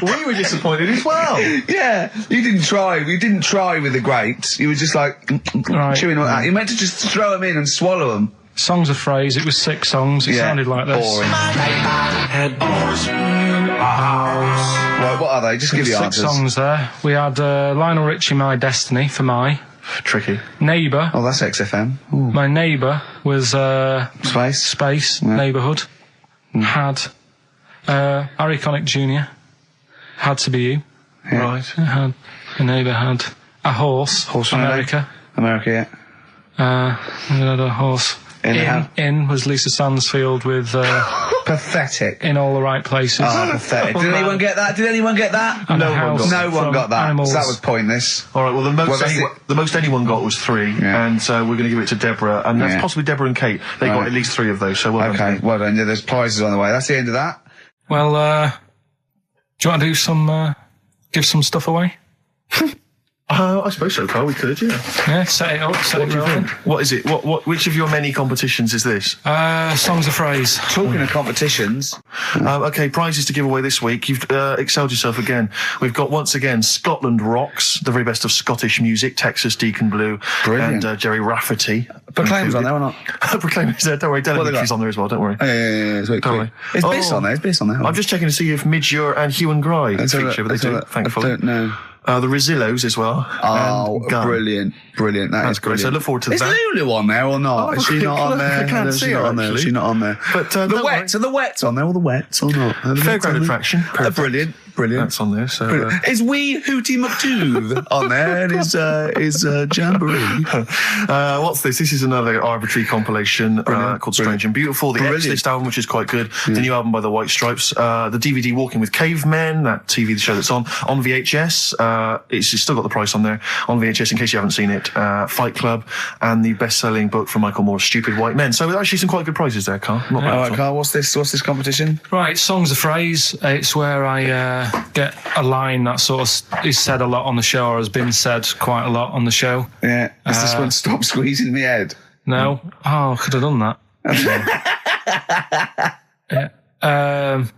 We were disappointed as well. Yeah, you didn't try. You didn't try with the grapes. You were just like Right. chewing on that. You meant to just throw them in and swallow them. Songs of phrase, it was 6 songs, it sounded like this. Boring. Headboards in a house. Right, what are they? Just give There the were 6 answers. songs there. We had Lionel Richie, My Destiny, for my. Tricky. Neighbour, Oh, that's XFM. Ooh. my neighbour was Space. Space, Yeah. Neighbourhood. Had Harry Connick Jr. Had to be you. Right. Had a neighbour had a horse. Horse from America. America, yeah. We had a horse. In was Lisa Stansfield with Pathetic. In All the Right Places. Oh, pathetic. Did anyone get that? Did anyone get that? And no a one house got No one from got that. Animals. So that was pointless. All right. Well, the that's most anyone got was 3, Yeah. and so we're going to give it to Deborah, and that's Yeah. possibly Deborah and Kate. They got Right. at least 3 of those. So well done. Okay, well done. Yeah, there's prizes on the way. That's the end of that. Well, do you want to do some, give some stuff away? I suppose so, Carl. We could, yeah. Yeah, set it up, set What it do you rolling. think? What is it? Which of your many competitions is this? Songs of phrase. Talking of competitions, Okay, prizes to give away this week. You've excelled yourself again. We've got, once again, Scotland Rocks, the very best of Scottish music, Texas Deacon Blue, Brilliant. and Jerry Rafferty. Proclaim's on there or not? Proclaim's there, don't worry. Delegate's on there as well, don't worry. Yeah. It's Don't worry. It's Biss on there. It's Biss on there. I'm just checking to see if Midge and Hugh and Gry feature, but they do, thankfully. I don't know. The Rosillos as well. Oh, and Gun. brilliant. That's That's great. So I look forward to Is that. Lulu on there or not? Oh, Is she not on there? I can't No, see she's her, not on there. actually. She's not on there. But, the don't Wets, are the Wets on there? All the Wets or not? Are the Wets Fairground on there? attraction. Perfect. Brilliant. That's on there. So Brilliant. Is Wee Hootie McTooth on there? And is Jamboree? what's this? This is another arbitrary compilation called Strange and Beautiful. The Brilliant. X-List album, which is quite good. The new album by the White Stripes. The DVD Walking with Cavemen, that TV show that's on VHS. it's still got the price on there on VHS in case you haven't seen it. Fight Club and the best-selling book from Michael Moore's Stupid White Men. So actually some quite good prizes there, Carl. Not bad. All right, Carl, what's this competition? Right, Song's a Phrase. It's where I get a line that sort of is said a lot on the show or has been said quite a lot on the show. Yeah. Is this one Stop Squeezing Me Head? No. Oh, I could have done that. Yeah.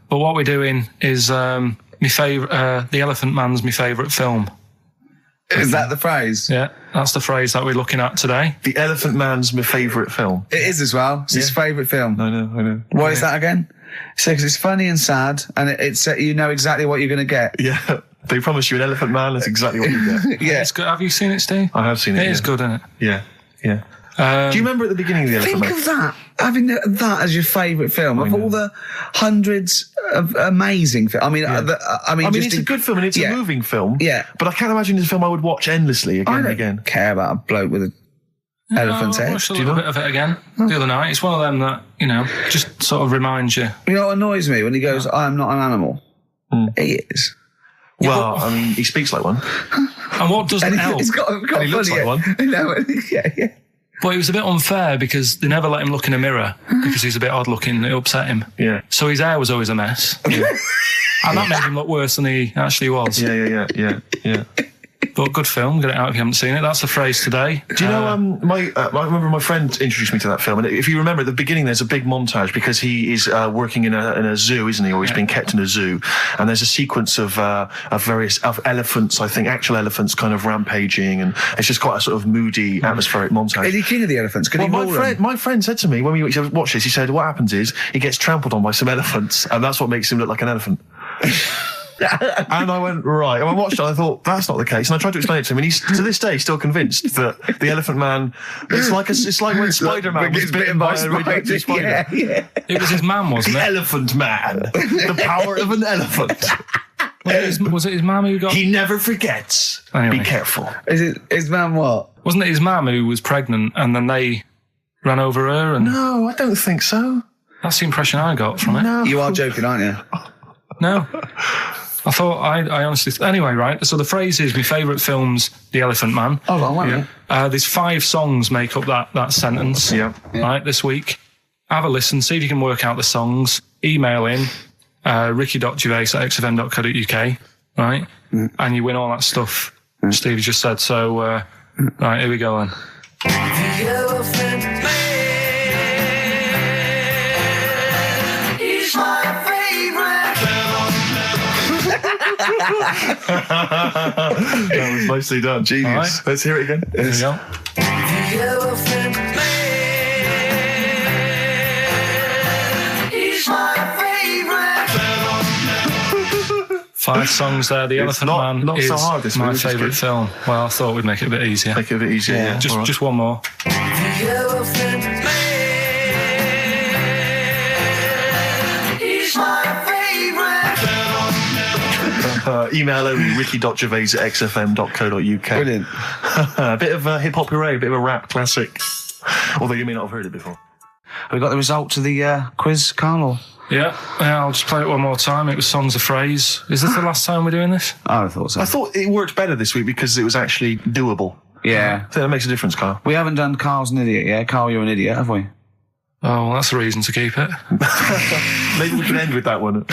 But what we're doing is my favourite. The Elephant Man's my favourite film. Is that the phrase? Yeah, that's the phrase that we're looking at today. The Elephant Man's my favourite film. It is as well. It's his favourite film. I know. What is that again? So, 'cause it's funny and sad, and it's you know exactly what you're going to get. Yeah. They promise you an Elephant Man, that's exactly what you get. Yeah. It's good. Have you seen it, Steve? I have seen it. It is good, isn't it? Yeah. Do you remember at the beginning of the Elephant Think Man? of that. Having that as your favourite film of all the hundreds of amazing films. I mean, It's a good film and it's a moving film. Yeah. But I can't imagine it's a film I would watch endlessly again and again. Care about a bloke with an elephant's I head. watched a little bit of it again the other night. It's one of them that, just sort of reminds you. You know what annoys me when he goes, "I am not an animal." He is. Well, I mean, he speaks like one. And what doesn't help? He's got And he looks like one. No, yeah. But it was a bit unfair because they never let him look in a mirror because he's a bit odd looking. It upset him. Yeah. So his hair was always a mess. And that made him look worse than he actually was. Yeah. But good film. Get it out if you haven't seen it. That's the phrase today. Do you know, I remember my friend introduced me to that film, and if you remember at the beginning there's a big montage because he is working in a zoo, isn't he, or he's being kept in a zoo, and there's a sequence of various elephants, I think, actual elephants kind of rampaging, and it's just quite a sort of moody, atmospheric montage. Is he king of the elephants? Can he maul them? My friend said to me when we watched this, he said, what happens is he gets trampled on by some elephants, and that's what makes him look like an elephant. And I went, right. And I watched it and I thought, that's not the case. And I tried to explain it to him, and he's, to this day, still convinced that the Elephant Man, it's like when Spider-Man was bitten by a radioactive spider. Yeah. It was his mum, wasn't The it? Elephant Man. The power of an elephant. Was it his mum who got... He never forgets. Anyway. Be careful. Is it his man what? Wasn't it his mum who was pregnant and then they ran over her? And No, I don't think so. that's the impression I got from it. No. You are joking, aren't you? No. I thought, I honestly... Anyway, right, so the phrase is, my favourite film's The Elephant Man. Oh, well, wait a minute. There's 5 songs make up that sentence. Yeah. Right, this week. Have a listen, see if you can work out the songs. Email in, ricky.gervais@xfm.co.uk, right? And you win all that stuff Steve just said. So, right, here we go then. The Elephant Man. He's my That was nicely done. Genius. All right. Let's hear it again. Here we go. The Elephant Man. He's my favorite. 5 songs there. The Elephant Man not is so hard this my week, which is favourite good. film. Well, I thought we'd make it a bit easier. Make it a bit easier. Yeah. All right. Just one more. The Elephant Man. He's my favorite. Email only ricky.gervais@xfm.co.uk. Brilliant. A bit of hip hop hooray, a bit of a rap classic. Although you may not have heard it before. Have we got the results of the quiz, Carl? Or? Yeah, I'll just play it one more time. It was Songs of Phrase. Is this the last time we're doing this? I thought so. I thought it worked better this week because it was actually doable. Yeah. I think that makes a difference, Carl. We haven't done Carl's an idiot, yeah? Carl, you're an idiot, have we? Oh, well, that's a reason to keep it. Maybe we can end with that one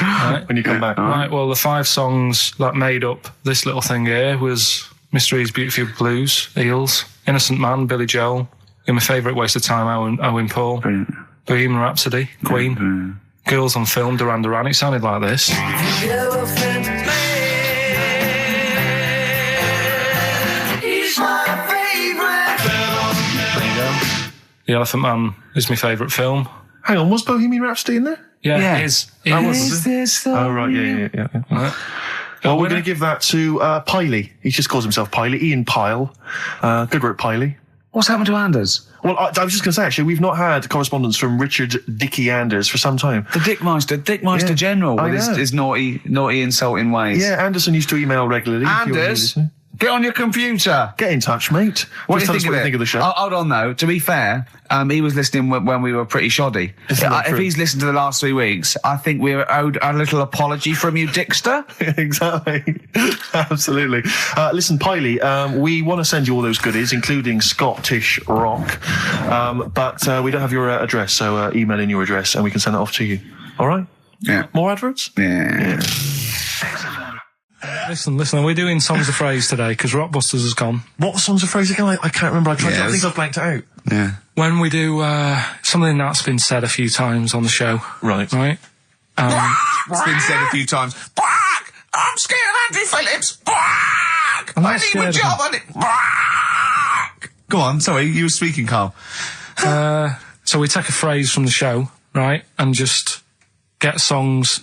when you come back. Right, well, the 5 songs that made up this little thing here was Mystery's Beautiful Blues, Eels, Innocent Man, Billy Joel, and my favourite Waste of Time, Owen Paul, Brilliant. Bohemian Rhapsody, Queen, Girls on Film, Duran Duran. It sounded like this. The Elephant Man. He's my favorite. There you go. The Elephant Man is my favourite film. Hang on, was Bohemian Rhapsody in there? Yeah, it is. Is this the... Oh, right, yeah. Right. Well, we're winner? going to give that to Piley. He just calls himself Piley. Ian Pyle. Good work, Piley. What's happened to Anders? Well, I was just going to say, actually, we've not had correspondence from Richard Dickie Anders for some time. The Dickmeister General I with know. his naughty, insulting ways. Yeah, Anderson used to email regularly. if you're Anders, Get on your computer. Get in touch, mate. What Just do tell us what you think of the show. Hold on, though. To be fair, he was listening when we were pretty shoddy. If he's listened to the last 3 weeks, I think we're owed a little apology from you, Dickster. Exactly. Absolutely. Listen, Piley, we want to send you all those goodies, including Scottish rock, but we don't have your address, so email in your address and we can send that off to you. All right? Yeah. More adverts? Yeah. Listen, we're doing Songs of Phrase today because Rockbusters has gone. What songs of phrase again? I can't remember. I think I've blanked it out. Yeah. When we do something that's been said a few times on the show. Right. It's been said a few times. I'm scared of Andrew Phillips. I need my job on it. Go on, sorry, you were speaking, Carl. So we take a phrase from the show, right, and just get songs,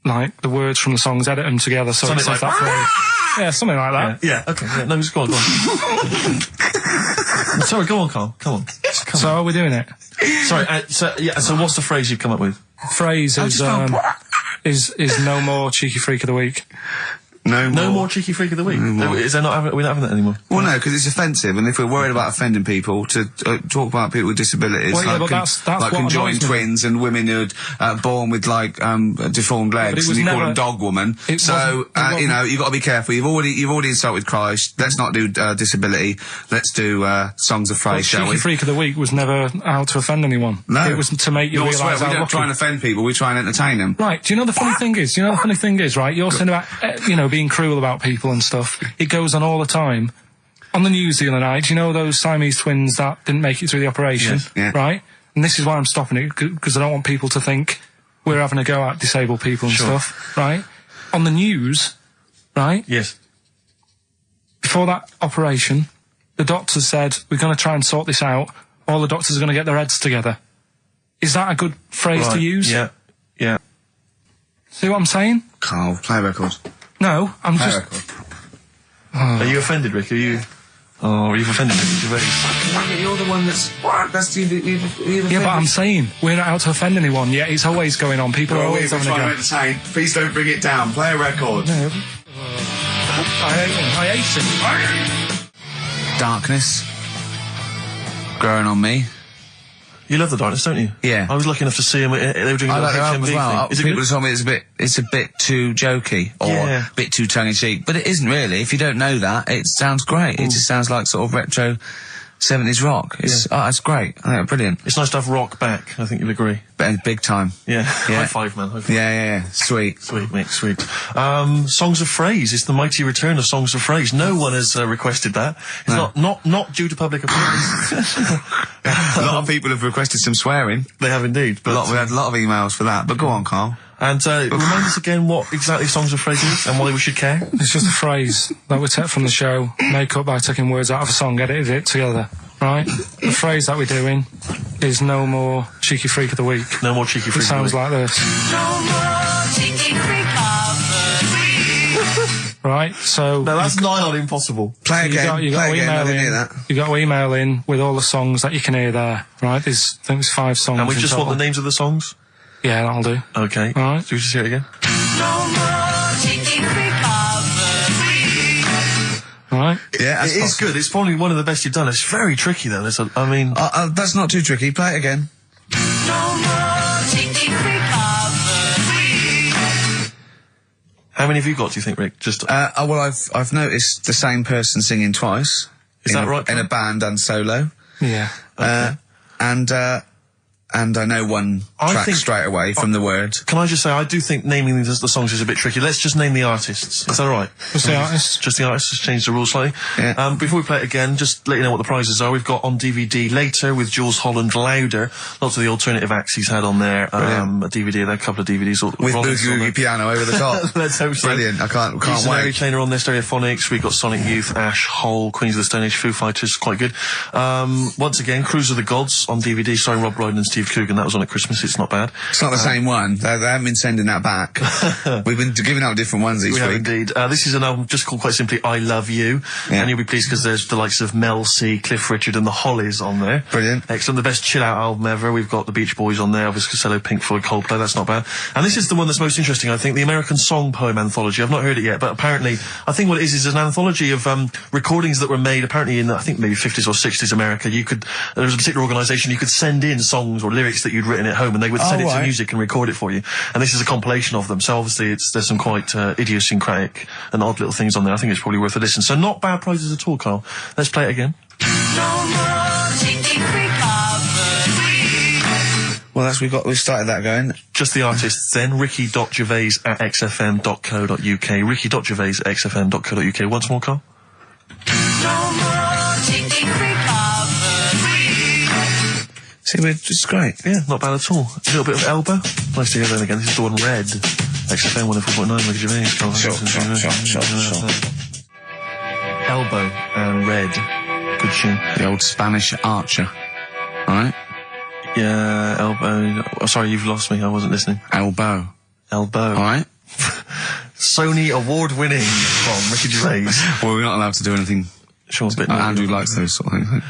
like the words from the songs, edit them together so Something it says like that phrase. Yeah, something like that. Yeah, okay. Yeah, no, just go on. Sorry, go on, Carl. Come on. So are we doing it? Sorry, so what's the phrase you've come up with? Phrase is no more cheeky freak of the week. No more cheeky freak of the week. Is there not? We're not having that anymore. Well, no, because it's offensive, and if we're worried about offending people, to talk about people with disabilities, Well, yeah, like, but that's like what conjoined annoys me. twins and women who are born with like deformed legs, was and you call never- them dog woman. It So wasn't- it wasn't- you know, you've got to be careful. You've already insulted Christ. Let's not do disability. Let's do songs of phrase, shall we? Cheeky freak of the week was never out to offend anyone. No, it was to make you No, I realise swear, how we don't lucky. try and offend people. We try and entertain them. Right, do you know the funny thing is? Right, you're saying about, being cruel about people and stuff. It goes on all the time. On the news the other night, you know those Siamese twins that didn't make it through the operation? Yes, yeah. Right? And this is why I'm stopping it, because I don't want people to think we're having a go at disabled people and stuff, right? On the news, right? Yes. Before that operation, the doctors said, we're going to try and sort this out. All the doctors are going to get their heads together. Is that a good phrase to use? Yeah. Yeah. See what I'm saying? Carl, play a record. No, I'm Play a just... record. Are you offended, Rick? Are you? Oh, you've offended me. You're the one that's you've Yeah, but I'm saying, we're not out to offend anyone, yet it's always going on. People are always having a go. entertain. Please don't bring it down. Play a record. No. I hate it. Darkness. Growing on me. You love the darkness, don't you? Yeah. I was lucky enough to see them. They were doing a I little like the album HMV as well. thing. Is it People good? have told me it's a bit too jokey or Yeah. a bit too tongue-in-cheek, but it isn't really. If you don't know that, it sounds great. It just sounds like sort of retro 70s rock. It's great. I think it's brilliant. It's nice to have rock back. I think you'll agree. Big time. Yeah. Yeah. High five, man. High five. Yeah. Sweet. Sweet, mate, sweet. Songs of Phrase. It's the mighty return of Songs of Phrase. No one has requested that. It's not due to public appearance. A lot of people have requested some swearing. They have indeed. We had a lot of emails for that. But go on, Carl. And remind us again what exactly Songs of Phrase is and why we should care. It's just a phrase that we take from the show, make up by taking words out of a song, edited it together, right? The phrase that we're doing is no more cheeky freak of the week. No more cheeky freak. It sounds like this. No more cheeky freak of the week. Right, so... No, that's nigh on impossible. Play again. You got Play to again. I email didn't hear in. that. You got to email in with all the songs that you can hear there, right? I think there's 5 songs. And we in just total. want the names of the songs? Yeah, that'll do. Okay. All right. So we just hear it again? No more cheeky freak of the week. All right. Yeah, that's It is good. It's probably one of the best you've done. It's very tricky, though. That's not too tricky. Play it again. No more cheeky freak of the week. How many have you got, do you think, Rick? Just Well, I've noticed the same person singing twice. Is that right, In a Tom? band and solo. Yeah. And I know one I track think- straight away from the word. Can I just say, I do think naming the songs is a bit tricky. Let's just name the artists. Is that all right? What's the artist? Just the artists. Just change the rules slightly. Yeah. Before we play it again, just let you know what the prizes are. We've got on DVD Later with Jules Holland Louder. Lots of the alternative acts he's had on there. A DVD, there, a couple of DVDs. With Rollins Boogie on there. Woogie Piano over the top. Let's hope so. Brilliant. I can't Mary wait. Chain are on there, Stereophonics. We've got Sonic Youth, Ash, Hole, Queens of the Stone Age, Foo Fighters, quite good. Once again, Cruise of the Gods on DVD, starring Rob Brydon and Steve Steve Coogan. That was on at Christmas. It's not bad. It's not the same one. They haven't been sending that back. We've been giving out different ones each We week. have indeed. This is an album just called quite simply I Love You. Yeah. And you'll be pleased because there's the likes of Mel C, Cliff Richard and the Hollies on there. Brilliant. Excellent. The best chill-out album ever. We've got the Beach Boys on there, Elvis Costello, Pink Floyd, Coldplay. That's not bad. And this is the one that's most interesting, I think, the American Song Poem Anthology. I've not heard it yet, but apparently, I think what it is an anthology of recordings that were made apparently in, I think, maybe 50s or 60s America. There was a particular organisation, you could send in songs or lyrics that you'd written at home and they would set it to music and record it for you. And this is a compilation of them. So obviously there's some quite idiosyncratic and odd little things on there. I think it's probably worth a listen. So not bad prizes at all, Carl. Let's play it again. No more taking free cover. Well, we've started that going. Just the artists then. ricky.gervais@xfm.co.uk. ricky.gervais@xfm.co.uk. Once more, Carl. No more taking free cover. See, it's great. Yeah, not bad at all. A little bit of Elbow. Nice to hear that again. This is the one Red. XFM 104.9, Ricky Gervais. Sure. Elbow and Red. Good tune. The old Spanish archer. Alright? Yeah, Elbow. Oh, sorry, you've lost me. I wasn't listening. Elbow. Alright. Sony award-winning from Ricky Gervais. Well, we're not allowed to do anything. Sure, a bit. Andrew likes those sort of things.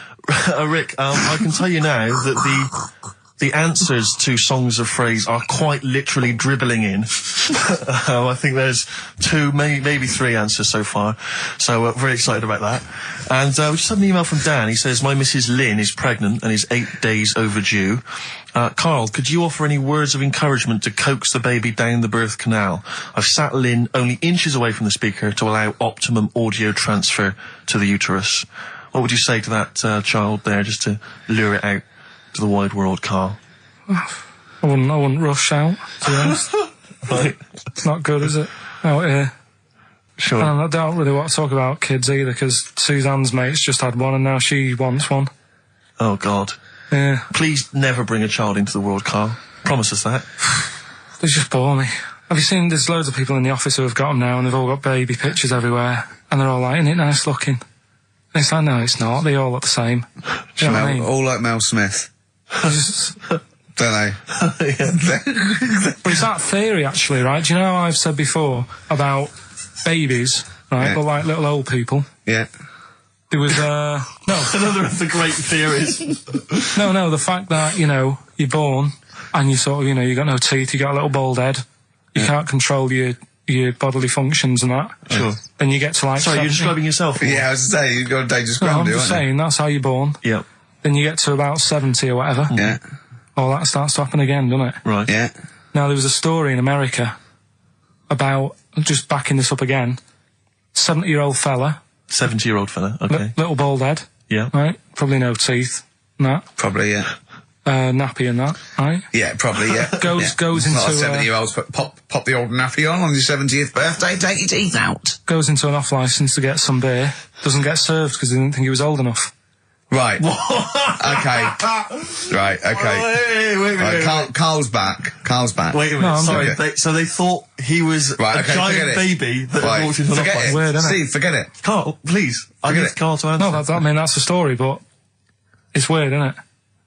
Rick, I can tell you now that the answers to songs of phrase are quite literally dribbling in. I think there's 2, maybe 3 answers so far. So very excited about that. And we just had an email from Dan. He says, my Mrs. Lynn is pregnant and is 8 days overdue. Carl, could you offer any words of encouragement to coax the baby down the birth canal? I've sat Lynn only inches away from the speaker to allow optimum audio transfer to the uterus. What would you say to that child there, just to lure it out to the wide world, Carl? I wouldn't rush out, to be honest. Right. It's not good, is it? Out here. Sure. And I don't really want to talk about kids either, because Suzanne's mate's just had one and now she wants one. Oh, God. Yeah. Please never bring a child into the world, Carl. Promise us that. They just bore me. Have you seen, there's loads of people in the office who have got them now and they've all got baby pictures everywhere. And they're all like, isn't it nice looking? And it's like, no, it's not. They all look the same. Do you know what I mean? All like Mel Smith. Don't they? But it's that theory, actually, right? Do you know how I've said before about babies, right, Yeah. but like little old people? Yeah. There was, no. Another of the great theories. No, the fact that, you're born and you sort of, you got no teeth, you got a little bald head, you can't control your bodily functions and that. Sure. Then you get to like... Sorry, 70. you're describing yourself? Yeah, I was to say, you've got a dangerous No, ground, I'm aren't just you? saying, that's how you're born. Yep. Then you get to about 70 or whatever. Yeah. All that starts to happen again, doesn't it? Right. Yeah. Now, there was a story in America about, just backing this up again, 70-year-old fella, 70-year-old fella, okay. little bald head, Yeah. right? Probably no teeth, and that, Probably, yeah. nappy and that, right? Yeah, probably, yeah. Goes into, A lot of 70-year-olds pop the old nappy on your 70th birthday, take your teeth out. Goes into an off-licence to get some beer, doesn't get served because they didn't think he was old enough. Right. Okay. Right, okay. Wait. Carl's back. Wait a minute, No, sorry. okay. So they thought he was a giant baby that had walked into an Forget office. it. Weird, isn't it? Steve, forget it. Carl, please. I Forget need it. Carl to answer. No, that's the story, but it's weird, isn't it?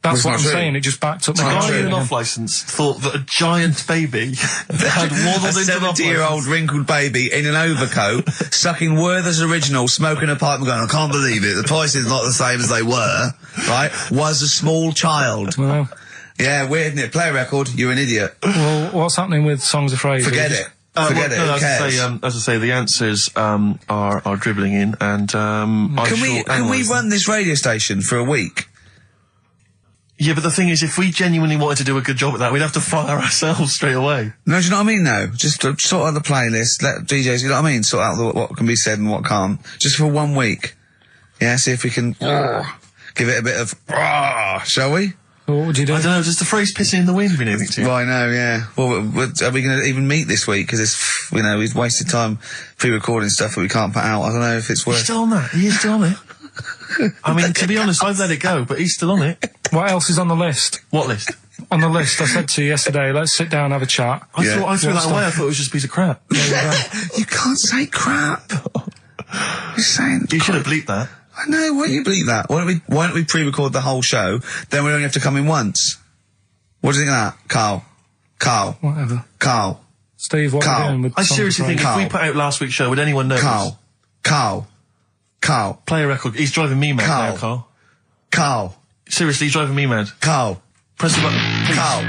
That's Well, what it's I'm not true. saying, it just backed up The my guy theory in an again. off-licence thought that a giant baby had waddled A into an 70-year-old off-licence. wrinkled baby in an overcoat, sucking Werther's Original, smoking a pipe and going, I can't believe it, the price is not the same as they were, right, was a small child. Well, Yeah, weird, isn't it? Play a record, you're an idiot. well, what's happening with Songs of Phrase? Forget it. Forget it, No, who as cares? I say, the answers are dribbling in, and Can we run this radio station for a week? Yeah, but the thing is, if we genuinely wanted to do a good job at that, we'd have to fire ourselves straight away. No, do you know what I mean, though? Just to sort out the playlist, let DJs, you know what I mean? Sort out what can be said and what can't. Just for 1 week. Yeah, see if we can give it a bit of, shall we? What would you do? I don't know, does the phrase pissing in the wind mean anything to you? Well, I know, yeah. Well, are we going to even meet this week? Because it's, we've wasted time pre-recording stuff that we can't put out. I don't know if it's He's worth... still on that. He is still on it. I mean, to be honest, I've let it go, but he's still on it. What else is on the list? What list? On the list, I said to you yesterday, let's sit down and have a chat. I threw that away. I thought it was just a piece of crap. You can't say crap. You're saying... You should have bleeped that. I know, why don't you believe that? Why don't we pre-record the whole show, then we only have to come in once? What do you think of that? Carl. Whatever. Carl. Steve, what are you doing with I songs seriously of think praise? if we put out last week's show, would anyone know? Carl. Play a record. He's driving me mad now, Carl. Carl. Seriously, he's driving me mad. Carl. Press the button, please. Carl.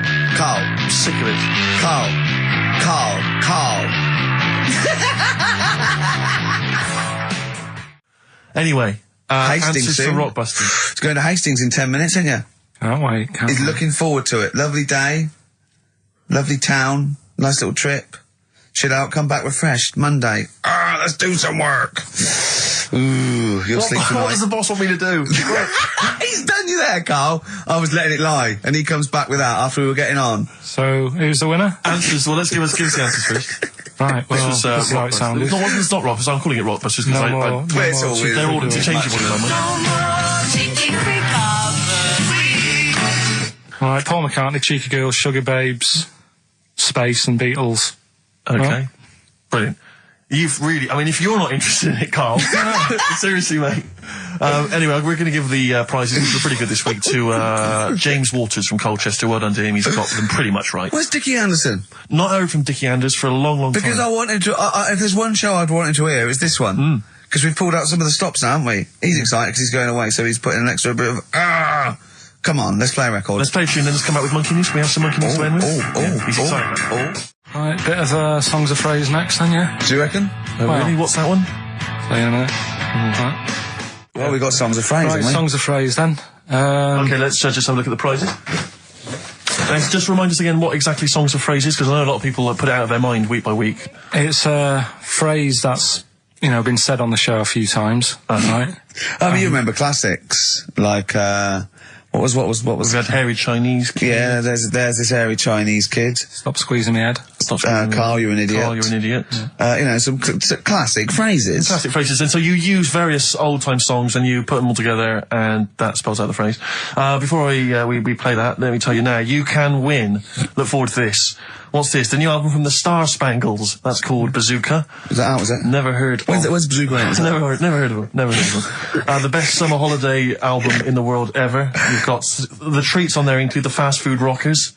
I'm sick of it. Carl. Anyway, Hastings answers to soon. Rockbusters. It's going to Hastings in 10 minutes, isn't you? Can't wait. He's looking forward to it. Lovely day. Lovely town. Nice little trip. Chill out, come back refreshed. Monday. Let's do some work. Ooh, you'll sleep tonight. What does the boss want me to do? He's done you there, Carl. I was letting it lie, and he comes back with that after we were getting on. So, who's the winner? Answers. Well, let's give us the answers first. Right, well, This was this is how it sounded. No, it's not Rockbusters. I'm calling it Rockbusters because No more, It's all weird. they're all interchangeable in my mind. No more cheeky freak of the week. Right, Paul McCartney, Cheeky Girls, Sugar Babes, Space and Beatles. Okay. Well. Brilliant. You've really, I mean, if you're not interested in it, Carl, seriously, mate. Anyway, we're going to give the prizes, which were pretty good this week, to James Waters from Colchester. Well done to him. He's got them pretty much right. Where's Dickie Anderson? Not heard from Dickie Anders for a long, long Because time. I wanted to, if there's one show I'd wanted to hear, it's this one. Because we've pulled out some of the stops now, haven't we? He's excited because he's going away, so he's putting an extra bit of, Come on, let's play a record. Let's play a tune, then let's come back with Monkey News. We have some Monkey News to end with. He's excited. Right, bit of Songs of Phrase next then, yeah? Do you reckon? Really? What's that one? See you in a minute. Right. Well, we got songs of phrase, Right, haven't we? Songs of Phrase then. Okay, let's just have a look at the prizes. Just remind us again what exactly Songs of Phrase is, because I know a lot of people put it out of their mind week by week. It's a phrase that's, been said on the show a few times, right? You remember classics, like, what was? We've had Hairy Chinese Kid. Yeah, there's this hairy Chinese kid. Stop squeezing my head. Carl, you're an idiot. Carl, you're an idiot. Some classic phrases. Classic phrases. And so you use various old-time songs and you put them all together and that spells out the phrase. Before we play that, let me tell you now, you can win. Look forward to this. What's this? The new album from the Star Spangles. That's called Bazooka. Is that out, is it? Never heard. When's Bazooka out? Never heard of them. The best summer holiday album in the world ever. You've got the treats on there include the Fast Food Rockers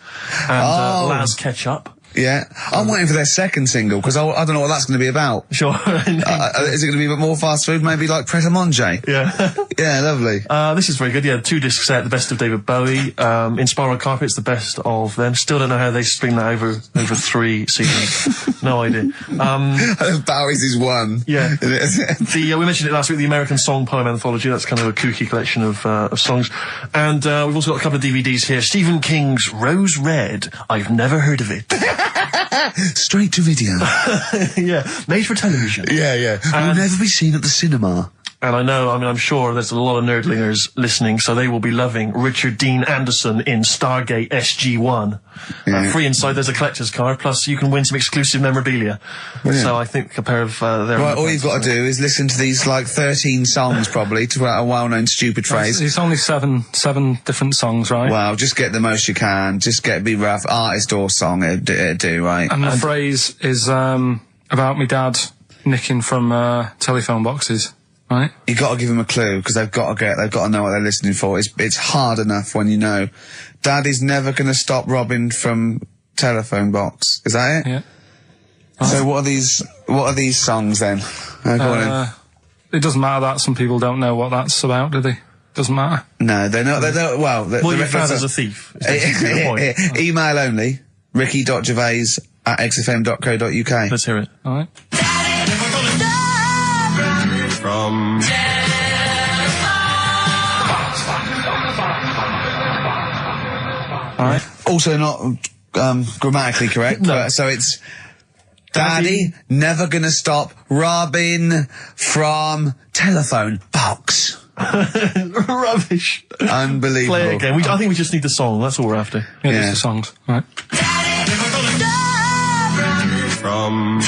and Laz Ketchup. Yeah. I'm waiting for their second single, because I don't know what that's going to be about. Sure. Is it going to be a bit more fast food? Maybe like Pret a Manger? Yeah. Yeah, lovely. This is very good. Yeah, 2 disc set, the best of David Bowie. Inspiral Carpets, the best of them. Still don't know how they string that over 3 seasons. No idea. Bowie's is one. Yeah. We mentioned it last week, the American Song Poem Anthology. That's kind of a kooky collection of songs. And we've also got a couple of DVDs here. Stephen King's Rose Red. I've never heard of it. Straight to video. Yeah, made for television. Yeah. Will never be seen at the cinema. And I'm sure there's a lot of nerdlingers listening, so they will be loving Richard Dean Anderson in Stargate SG-1. Free inside, there's a collector's card, plus you can win some exclusive memorabilia. Brilliant. So I think a pair of their... Right, all you've got to do is listen to these, 13 songs, probably, to a well-known stupid phrase. It's only seven different songs, right? Well, just get the most you can. Just be rough. Artist or song, it'd do, right? And the phrase is about me dad nicking from telephone boxes. Right. You got to give them a clue, because they've got to know what they're listening for. It's hard enough when you know. Daddy's never going to stop robbing from telephone box. Is that it? Yeah. So what are these songs then? Go on in. It doesn't matter that some people don't know what that's about, do they? Doesn't matter. No, they're not. Well, your father's a thief. Is basically the point. Email only. ricky.gervais@xfm.co.uk. Let's hear it. All right. All right. Also not grammatically correct. No. But, so it's Daddy never gonna stop robbing from telephone box. Rubbish. Unbelievable. Play it again. I think we just need the song. That's all we're after. Yeah, just the songs. All right. From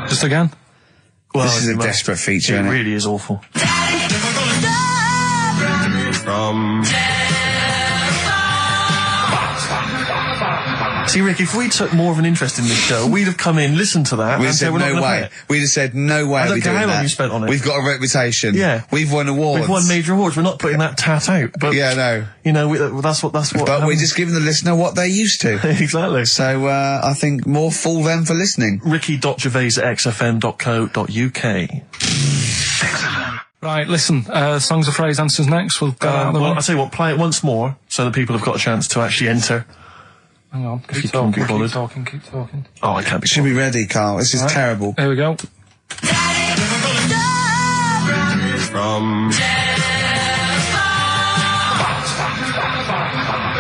Just again. Well, This is a desperate feature, It isn't it? really is awful. from See, See, Rick, if we took more of an interest in this show, we'd have come in, listened to that, We'd and have said said we're not no going to play way. it. We'd have said no way. I don't we care doing how long that. you spent on it. We've got a reputation. Yeah. We've won awards. We've won major awards. We're not putting that tat out. But, Yeah, no. You know, that's what... But we're just giving the listener what they're used to. Exactly. So, I think more fool them for listening. Ricky.gervais@xfm.co.uk. Right, listen, songs of phrase answers next. We'll go out of the Well, way. I'll tell you what, play it once more so the people have got a chance to actually enter. Hang on, you keep can't be talking, bothered. keep talking. Oh, I can't be Should be ready, Carl. This is terrible. Here we go. From...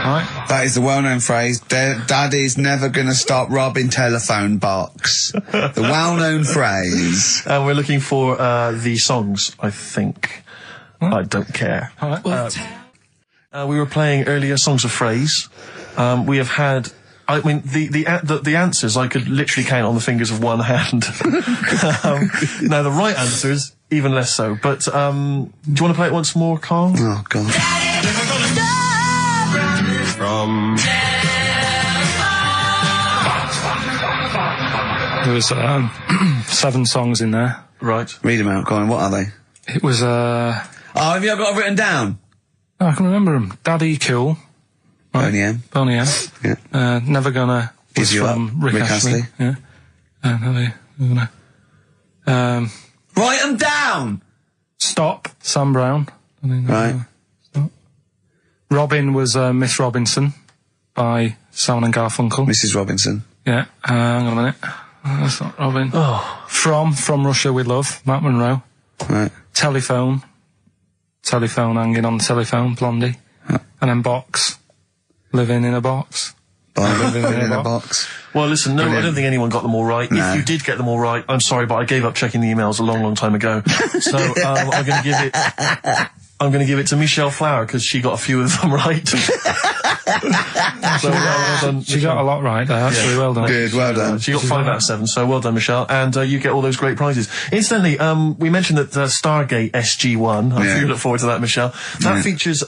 Right. That is the well-known phrase, Daddy's never gonna stop robbing telephone box. The well-known phrase. And we're looking for the songs, I think. I don't care. All right. We were playing earlier songs of phrase. We have had... I mean, the answers I could literally count on the fingers of one hand. Now, the right answers, even less so. But, do you want to play it once more, Carl? Oh, God. From... There was 7 songs in there. Right. Read them out, go on. What are they? It was, Oh, have you got it written down? I can remember them. Daddy Cool. Boney M. Boney M. Yeah. Never Gonna was You from Up, Rick Astley. Yeah. Never Gonna. Write them down! Stop, Sam Brown. Right. Stop. Robin was Miss Robinson by Simon and Garfunkel. Mrs. Robinson. Yeah. Hang on a minute. That's not Robin. Oh. From Russia With Love, Matt Monro. Right. Telephone hanging on the telephone, Blondie. And then Box, Living in a Box. Living in a box. Well, listen, no, I don't think anyone got them all right. No. If you did get them all right, I'm sorry, but I gave up checking the emails a long, long time ago. So I'm going to give it to Michelle Flower because she got a few of them right. So well done, She got a lot right there, actually, well done. Good, well done. She got 5 out of 7, so well done, Michelle. And you get all those great prizes. Incidentally, we mentioned that Stargate SG-1, I'm sure you look forward to that, Michelle. That features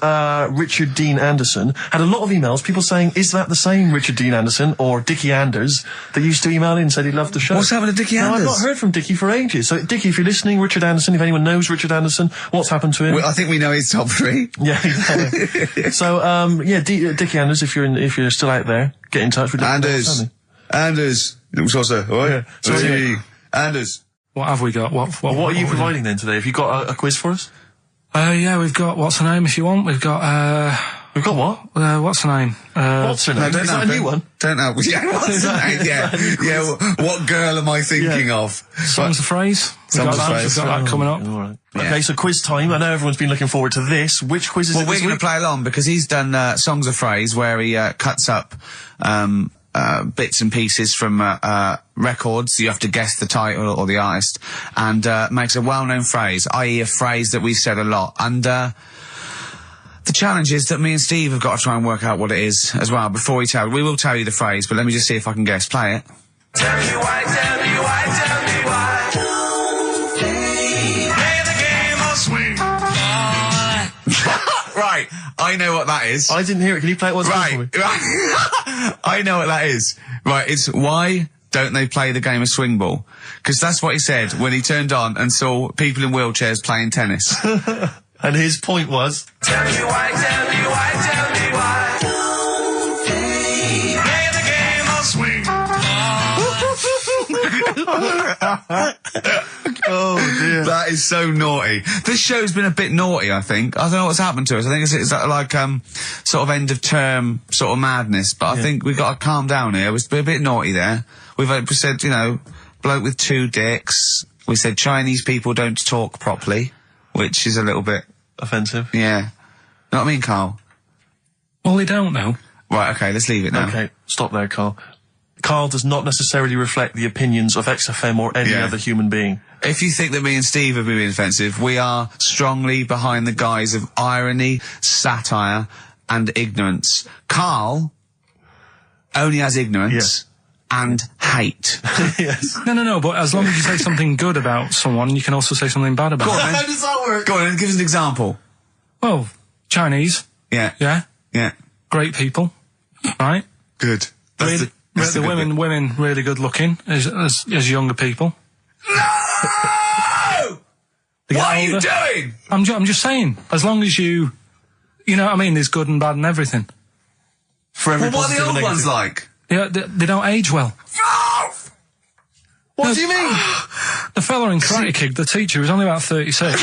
Richard Dean Anderson. Had a lot of emails, people saying, is that the same Richard Dean Anderson or Dickie Anders that used to email in and said he loved the show? What's happened to Dickie No, Anders? I've not heard from Dickie for ages. So, Dickie, if you're listening, Richard Anderson, if anyone knows Richard Anderson, what's happened to him? Well, I think we know his top 3. Yeah, exactly. So, Dickie Anders, if you're still out there, get in touch with Anders. Little saucer. Oi. Yeah. So anyway. Anders. What have we got? What What are you providing then today? Have you got a quiz for us? Yeah, we've got, what's her name if you want? We've got, We've got what? what's her name? What's her name? No, Is that a new one? Don't know. Yeah, what's the name? Yeah. What girl am I thinking of? Songs of phrase? We've Songs got of that, phrase. we've got that coming up. All right. Yeah. Okay, so quiz time. I know everyone's been looking forward to this. Which quiz is Well, it we're this going to week? play along because he's done Songs of Phrase where he cuts up bits and pieces from records. You have to guess the title or the artist and makes a well-known phrase, i.e. a phrase that we've said a lot. And the challenge is that me and Steve have got to try and work out what it is as well before we will tell you the phrase, but let me just see if I can guess. Play it. Tell me why, tell me why, tell me why. Play the game of swing. Right, I know what that is. I didn't hear it. Can you play it once more for me? Right. I know what that is. Right, it's why don't they play the game of swing ball? Because that's what he said when he turned on and saw people in wheelchairs playing tennis. And his point was... Tell me why, tell me why, tell me why. Play the game of swing. Oh, dear. That is so naughty. This show's been a bit naughty, I think. I don't know what's happened to us. I think it's like sort of end of term sort of madness, but I think we've got to calm down here. We've been a bit naughty there. We said, bloke with 2 dicks. We said Chinese people don't talk properly, which is a little bit... Offensive. Yeah. Know what I mean, Carl? Well, they don't know. Right, okay, let's leave it now. Okay, stop there, Carl. Carl does not necessarily reflect the opinions of XFM or any other human being. If you think that me and Steve have been being offensive, we are strongly behind the guise of irony, satire, and ignorance. Carl only has ignorance and hate. Yes. No, but as long as you say something good about someone, you can also say something bad about Go on, them. then. How does that work? Go on, then, give us an example. Well, Chinese, Yeah. yeah, Yeah. great people, right? Good. That's Really, the... The women really good looking as younger people. No! What are you doing? I'm just saying, as long as you know what I mean, there's good and bad and everything. For every What are the positive and old ones negative. like? Yeah, they don't age well. What do you mean? The fella in Karate Kid, the teacher, was only about 36.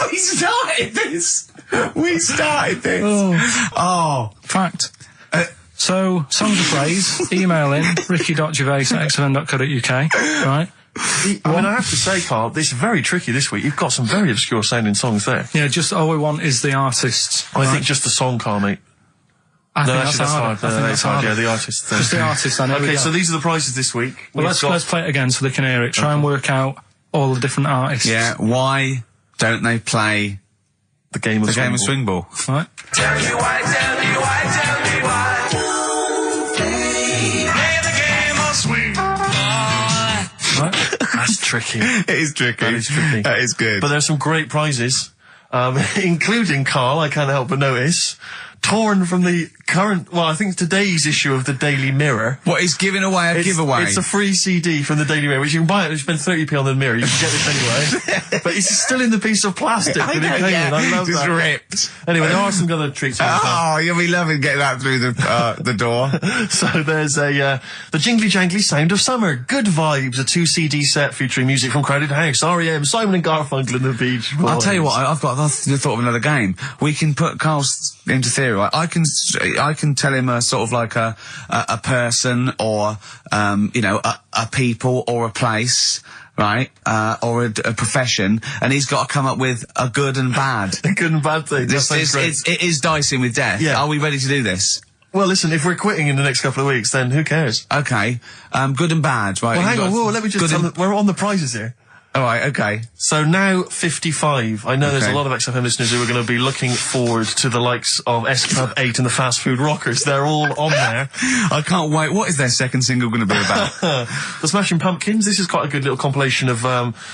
We started this. Oh. Fact. So, songs of praise, email in, ricky.gervais@xfm.co.uk, right? I mean, I have to say, Carl, this is very tricky this week. You've got some very obscure sounding songs there. Yeah, just all we want is the artists. I think just the song, Carl, mate. I think actually, that's hard. No, that's hard. Yeah, the artist. Just the artists, then. Okay, so these are the prizes this week. Well, let's play it again so they can hear it. Try and work out all the different artists. Yeah, why don't they play the game of swing ball? Right. Tell me why, tell me why, tell me why. Play the game of swing ball. Right. That's tricky. It is tricky. That is tricky. That is good. But there's some great prizes, including, Carl, I can't help but notice, torn from the current, well, I think today's issue of the Daily Mirror. What, he's giving away a giveaway? It's a free CD from the Daily Mirror, which you can buy it, you spend 30p on the Mirror, you can get this anyway. But it's still in the piece of plastic that it came in. I love just that. ripped. Anyway, there are some other treats. Oh, you'll be loving getting that through the door. So there's the Jingly Jangly Sound of Summer, Good Vibes, a 2 CD set featuring music from Crowded House, R.E.M., Simon and Garfunkel and the Beach Boys. I'll tell you what, I've thought of another game. We can put Carl's into theory, right? I can tell him a sort of like a person or, a people or a place, right? Or a profession, and he's got to come up with a good and bad. A good and bad thing. It is dicing with death. Yeah. Are we ready to do this? Well, listen, if we're quitting in the next couple of weeks, then who cares? Okay. Good and bad, right? Well, hang on, let me just tell them, we're on the prizes here. Alright, okay. So now 55. I know there's a lot of XFM listeners who are going to be looking forward to the likes of S Club 8 and the Fast Food Rockers. They're all on there. I can't wait. What is their second single going to be about? The Smashing Pumpkins. This is quite a good little compilation of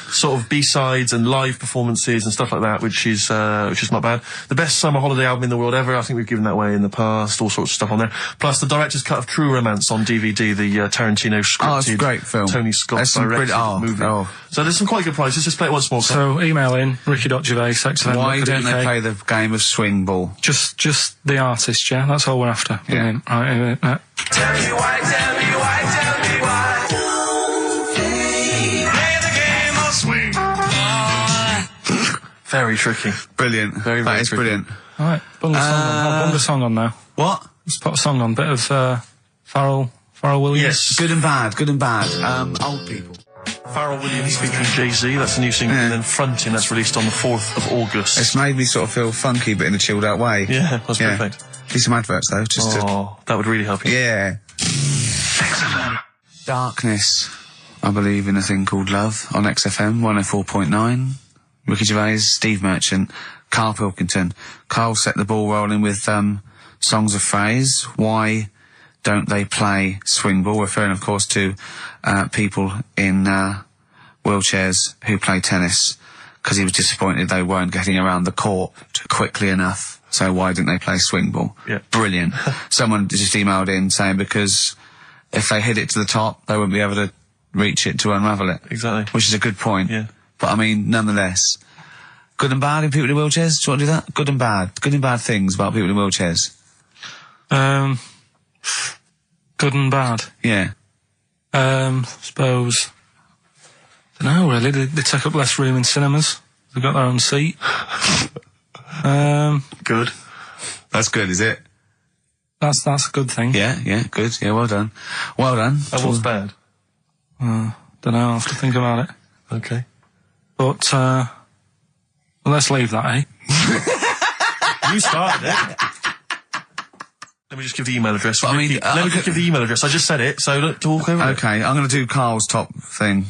sort of B-sides and live performances and stuff like that, which is not bad. The best summer holiday album in the world ever. I think we've given that away in the past. All sorts of stuff on there. Plus the director's cut of True Romance on DVD, the Tarantino scripted. Oh, it's a great film. Tony Scott directed movie. So there's some quite good prizes. Just play it once more. So email in ricky.gervais@xfm.co.uk. Why don't they play the game of swing ball? Just the artist, yeah. That's all we're after. Yeah. Tell me why, tell me why, tell me why. Play the game of swing ball. Very tricky. Brilliant. Very That is tricky. brilliant. All right, bung the song on. I'll bung the song on now. What? Let's put a song on. Bit of Pharrell Williams. Yes. Good and bad. Good and bad. Old people. Pharrell Williams featuring Jay-Z, that's a new single, and then Frontin', that's released on the 4th of August. It's made me sort of feel funky, but in a chilled out way. Yeah, that's perfect. Do some adverts though, just to... That would really help you. Yeah. Darkness. I believe in a thing called love on XFM 104.9. Ricky Gervais, Steve Merchant, Karl Pilkington. Karl set the ball rolling with songs of phrase. Why don't they play swing ball? Referring, of course, to people in wheelchairs who play tennis, because he was disappointed they weren't getting around the court quickly enough. So why didn't they play swing ball? Yeah. Brilliant. Someone just emailed in saying because if they hit it to the top, they wouldn't be able to reach it to unravel it. Exactly. Which is a good point. Yeah. But I mean, nonetheless, good and bad in people in wheelchairs? Do you want to do that? Good and bad. Good and bad things about people in wheelchairs. Good and bad. Yeah. Suppose. Don't know really. They take up less room in cinemas. They've got their own seat. Good. That's good, is it? That's a good thing. Yeah, good. Yeah, well done. Well done. And what's bad? Don't know. I'll have to think about it. Okay. But well, let's leave that, eh? You started it. Let me just give the email address. But, I mean, let me just give the email address. I just said it, so look, talk over it. Okay, I'm going to do Carl's top thing.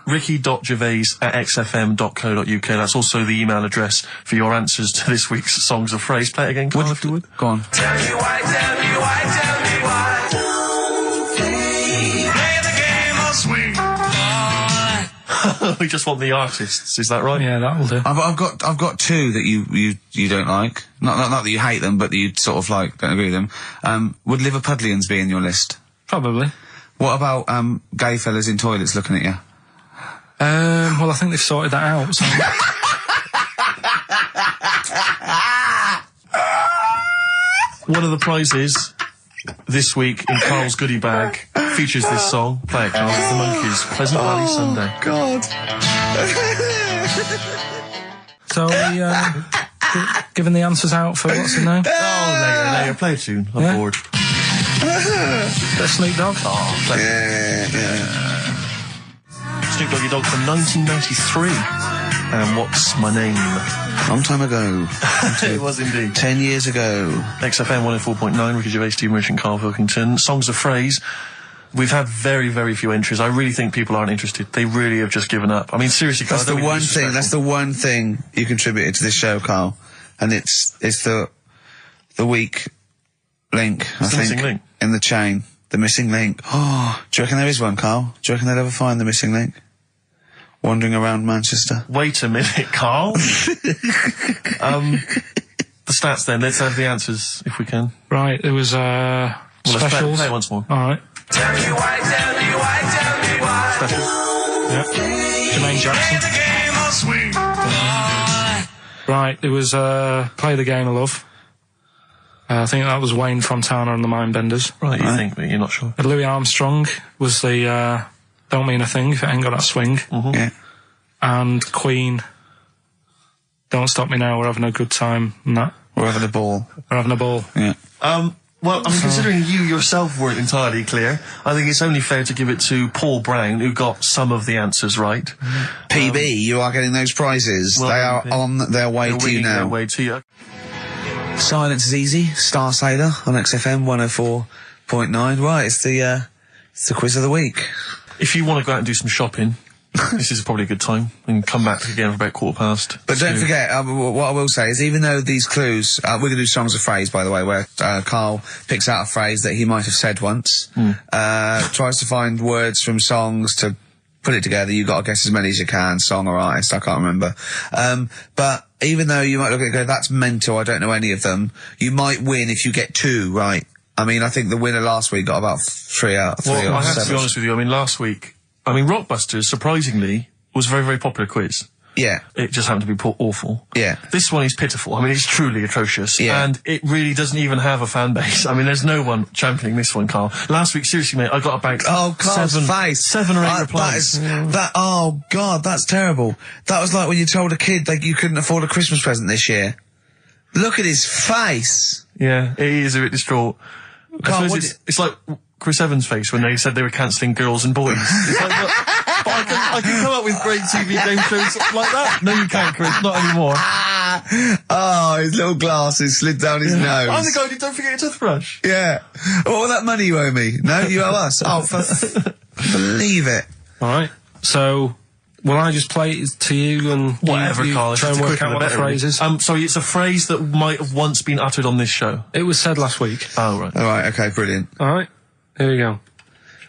Ricky.gervais@xfm.co.uk. That's also the email address for your answers to this week's Songs of Phrase. Play it again, Carl, if you would. Go on. Tell me why, tell me why, tell me why. Play the game of swing ball. We just want the artists, is that right? Yeah, that'll do. I've got two that you don't like. Not that you hate them, but that you sort of like, don't agree with them. Would Liverpudlians be in your list? Probably. What about gay fellas in toilets looking at you? Well, I think they've sorted that out. So. One of the prizes this week in Carl's goodie bag features this song. Play it, Carl. It's the Monkeys. Pleasant Valley Sunday. God. So we giving the answers out for what's the name? Oh, there you play a tune. I'm bored. Bit of Snoop Dogg. Oh, play Snoop Doggy Dogg from 1993. And What's My Name? Long time ago. It was indeed. 10 years ago. XFM 104.9, Ricky Gervais, Steve Merchant, Karl Pilkington. Songs of Phrase. We've had very, very few entries. I really think people aren't interested. They really have just given up. I mean, seriously, Karl. That's the one thing you contributed to this show, Karl. And it's the weak link, I think. Missing link. In the chain. The missing link. Oh, do you reckon there is one, Karl? Do you reckon they'll ever find the missing link? Wandering around Manchester. Wait a minute, Karl. The stats then. Let's have the answers, if we can. Right, there was Let's specials. play it once more. Alright. Tell me why, tell me why, tell me why. Special. Yep. Jermaine Jackson. The game of swing. Right, there was Play the Game of Love. I think that was Wayne Fontana and the Mindbenders. Right, you think, but you're not sure. Louis Armstrong was the Don't Mean a Thing if it ain't got that swing. Yeah. And Queen, Don't Stop Me Now, We're Having a Good Time, and that. We're having a ball. We're having a ball. Yeah. Well, I mean, considering you yourself weren't entirely clear, I think it's only fair to give it to Paul Brown, who got some of the answers right. PB, you are getting those prizes. Well, they are on their way They're to you winging their now. way to you. Silence is Easy, Star Sailor on XFM 104.9. Right, it's the quiz of the week. If you want to go out and do some shopping, this is probably a good time. And come back again for about 1:15. But don't forget, what I will say is, even though these clues, we're going to do songs of phrase, by the way, where Karl picks out a phrase that he might have said once, tries to find words from songs to put it together. You've got to guess as many as you can, song or artist, I can't remember. But even though you might look at it and go, that's mental, I don't know any of them, you might win if you get 2 right. I mean, I think the winner last week got about 3 out of 3 Well, or I have 7. to be honest with you. I mean, last week, Rockbusters, surprisingly, was a very, very popular quiz. Yeah. It just happened to be awful. Yeah. This one is pitiful. I mean, it's truly atrocious. Yeah. And it really doesn't even have a fan base. I mean, there's no one championing this one, Karl. Last week, seriously, mate, I got about Karl's face. 7 or 8 replies. Oh, God, that's terrible. That was like when you told a kid that you couldn't afford a Christmas present this year. Look at his face. Yeah, he is a bit distraught. Karl, I suppose it's like Chris Evans' face when they said they were cancelling Girls and Boys. It's like, but I can come up with great TV game shows like that. No, you can't, Chris. Not anymore. Oh, his little glasses slid down his nose. I'm the guy who don't forget your toothbrush. Yeah. What was that money you owe me? No, you owe us. Oh, believe it. Alright, so will I just play it to you and Whatever, you Karl. try and work out what the phrase is? Sorry, it's a phrase that might have once been uttered on this show. It was said last week. Oh, right. All right, okay, brilliant. Alright, here we go.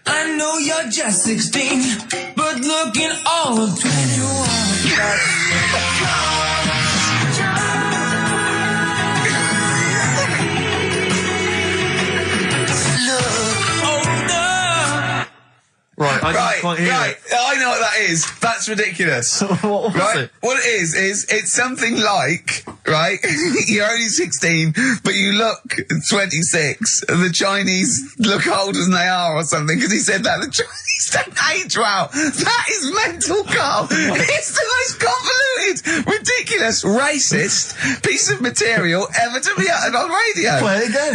I know you're just 16, but looking all of 21. Right, I didn't quite hear it. I know what that is. That's ridiculous. What was it? What it is it's something like, right, you're only 16, but you look 26, and the Chinese look older than they are or something, because he said that the Chinese don't age well. That is mental, Karl. It's the most convoluted, ridiculous, racist piece of material ever to be uttered on radio. Play it again.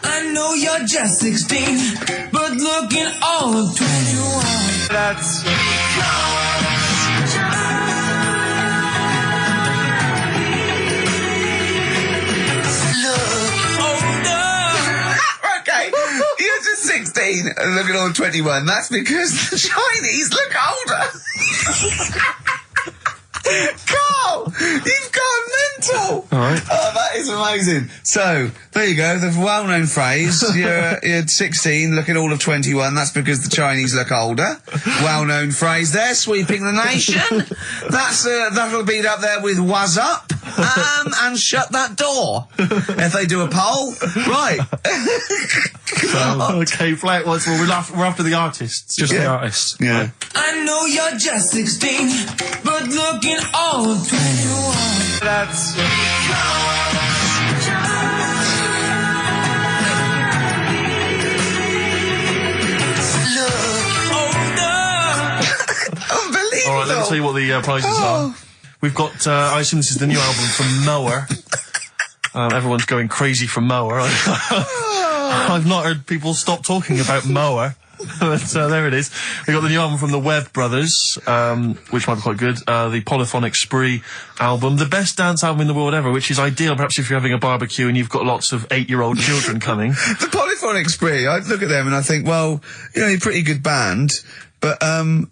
I know you're just 16, but looking all of 21. That's... Okay, you're just 16 and looking all 21. That's because the Chinese look older. Carl, you've gone mental. All right. Oh, that is amazing. So, there you go, the well-known phrase, you're 16, looking all of 21, that's because the Chinese look older. Well-known phrase there, sweeping the nation. That'll be up there with "was up." And shut that door. If they do a poll, right. Okay, Flat once more. We're after the artists. Just the artists. Yeah. I know you're just 16, but looking all of 21. That's... Unbelievable. All right, let me tell you what the prizes are. We've got, I assume this is the new album from Mower. Everyone's going crazy for Mower. I've not heard people stop talking about Mower. But there it is. We got the new album from the Webb Brothers, which might be quite good. The Polyphonic Spree album, the best dance album in the world ever, which is ideal perhaps if you're having a barbecue and you've got lots of 8-year-old children coming. The Polyphonic Spree, I look at them and I think, well, you know, you're a pretty good band, but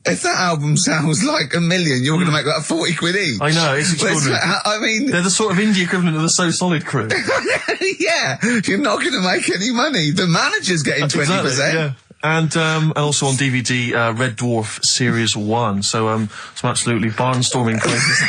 if that album sounds like $1 million, you're going to make that 40 quid each. I know, it's extraordinary. I mean... They're the sort of indie equivalent of the So Solid crew. Yeah, you're not going to make any money. The manager's getting 20%. Exactly, yeah. And also on DVD, Red Dwarf Series 1. So, some absolutely barnstorming places.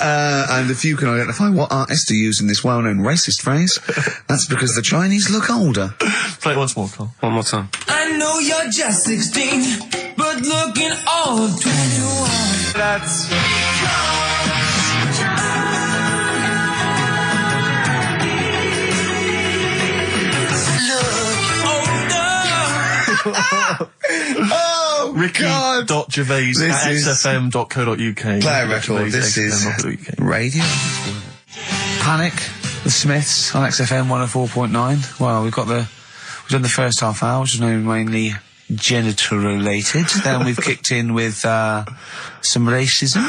And if you can identify what artist to use in this well-known racist phrase, that's because the Chinese look older. Play it once more, Carl. One more time. I know you're just 16, but looking all of 21. That's... Oh, Ricky.Gervais at xfm.co.uk. Play a record. This is radio. Panic, the Smiths on XFM 104.9. Well, we've done the first half hour, which is mainly genital related. Then we've kicked in with some racism.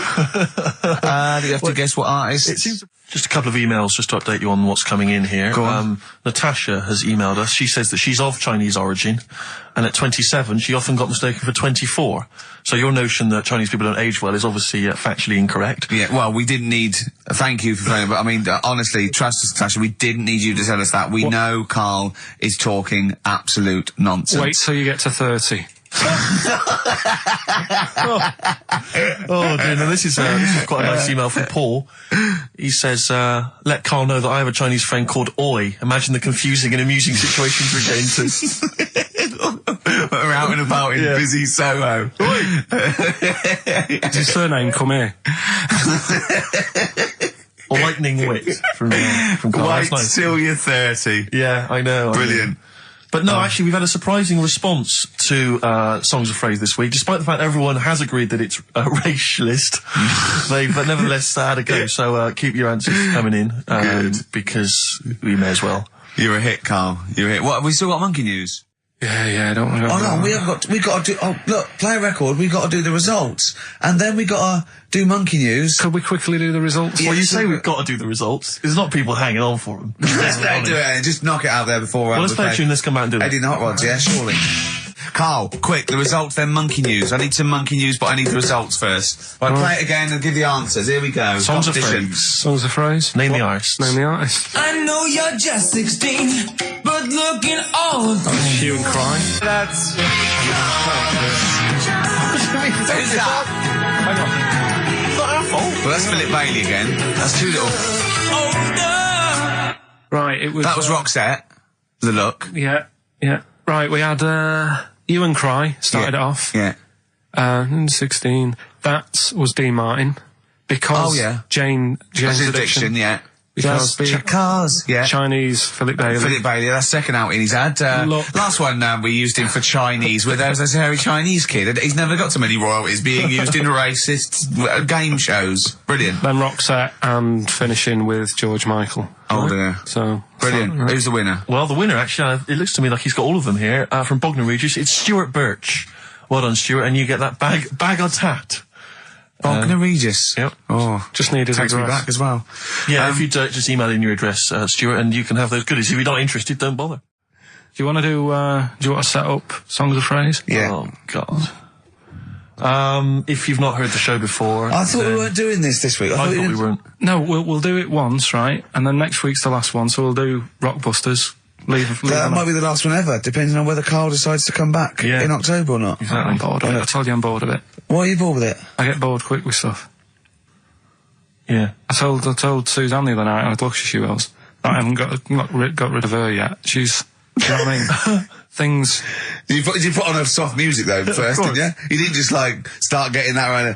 You have to guess what artist. It seems just a couple of emails just to update you on what's coming in here. Go on. Natasha has emailed us. She says that she's of Chinese origin, and at 27 she often got mistaken for 24. So your notion that Chinese people don't age well is obviously factually incorrect. Yeah, well, we didn't need... Thank you for phoning, but I mean, honestly, trust us, Natasha, we didn't need you to tell us that. We know Carl is talking absolute nonsense. Wait till you get to 30. Oh dear, no, this is quite a nice email from Paul. He says, let Carl know that I have a Chinese friend called Oi. Imagine the confusing and amusing situations we get into. We're out and about in busy Soho. Does his surname come here? Or lightning wit from Carl. Wait That's nice. till you're 30. Yeah, I know. Brilliant. But no, actually, we've had a surprising response to Songs of Phrase this week, despite the fact everyone has agreed that it's racialist. They've nevertheless had a go. So keep your answers coming in, because we may as well. You're a hit, Carl. You're a hit. What, have we still got monkey news? Yeah, I don't want to go. Oh no, we got to do, oh look, play a record, we got to do the results. And then we got to do monkey news. Could we quickly do the results? Well, you say we've got to do the results. There's not people hanging on for them. Let's do it and just knock it out there before well, let's play a tune, let's come out and do it. Eddie Hot Rods, yeah, surely. Carl, quick, the results, then monkey news. I need some monkey news, but I need the results first. Right, play it again and give the answers. Here we go. Songs of Phrase. Songs of Phrase. Name the artist. Name the artist. I know you're just 16, but looking all of 21. Hue and Cry. That's... Who's that? Hang on. It's not our fault. Well, that's Philip Bailey again. That's too little. Right, it was... That was Roxette. The Look. Yeah. Right, we had, Hue and Cry started it off. Yeah. 16. That was Dean Martin. Because Jane's Addiction. Yeah. Because Cars. Yeah. Chinese Philip Bailey. Philip Bailey, that's second outing he's had. Last one we used him for Chinese, where there was a hairy Chinese kid. He's never got so many royalties being used in racist game shows. Brilliant. Then Roxette and finishing with George Michael. Oh dear. So brilliant. Right. Who's the winner? Well, the winner, actually, it looks to me like he's got all of them here, from Bognor Regis. It's Stuart Birch. Well done, Stuart, and you get that bag of tat. Bognor Regis. Yep. Oh, just need his takes address. me back as well. Yeah, if you just email in your address, Stuart, and you can have those goodies. If you're not interested, don't bother. Do you want to do you want to set up Songs of Phrase? Yeah. Oh, God. If you've not heard the show before... I thought we weren't doing this week. I thought we weren't. No, we'll do it once, right? And then next week's the last one, so we'll do Rockbusters. That might be the last one ever, depending on whether Carl decides to come back in October or not. I'm bored of it. I told you I'm bored of it. Why are you bored with it? I get bored quick with stuff. Yeah. I told Suzanne the other night, how lucky she was, that I haven't got rid of her yet. She's, you know what I mean? Things... Did you put on a soft music though first, didn't you? You didn't just like start getting that right.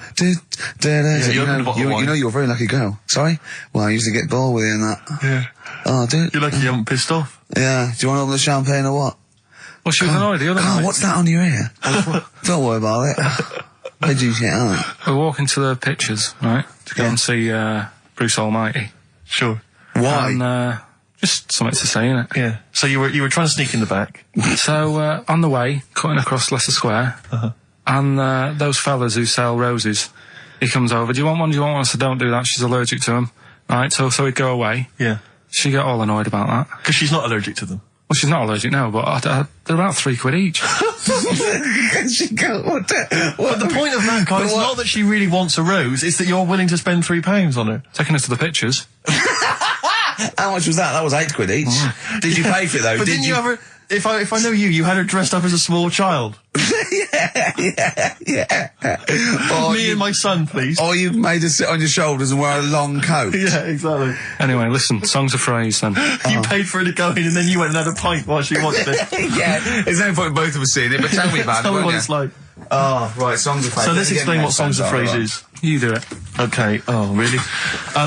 You know you're a very lucky girl. Sorry? Well, I used to get bored with you and that. Yeah. Oh, dude. You're lucky you haven't pissed off. Yeah. Do you want to open the champagne or what? Well, she was annoyed the other night. What's that on your ear? Don't worry about it. Where'd you get out? We're walking to the pictures, right? To go and see Bruce Almighty. Sure. Why? And just something to say, innit? Yeah. So you were trying to sneak in the back. So on the way, cutting across Leicester Square, and those fellas who sell roses, he comes over. Do you want one? Do you want one? I said, don't do that. She's allergic to them. Right. So he'd go away. Yeah. She got all annoyed about that. Because she's not allergic to them. Well, she's not allergic now, but they're about £3 each. She go, what But the point of that, Carl, is not that she really wants a rose, it's that you're willing to spend £3 on her. Taking us to the pictures. How much was that? That was £8 each. Did you pay for it though? But didn't you ever... If I know you had her dressed up as a small child. Yeah. Me and my son, please. Or you made her sit on your shoulders and wear a long coat. Yeah, exactly. Anyway, listen, songs of phrase then. You paid for her to go in and then you went and had a pint while she watched it. Yeah, there's no point in both of us seeing it, but tell me about it. Tell me what it's like. Oh, right, songs of phrase. So let's explain what songs of phrase is. You do it. Okay. Oh, really?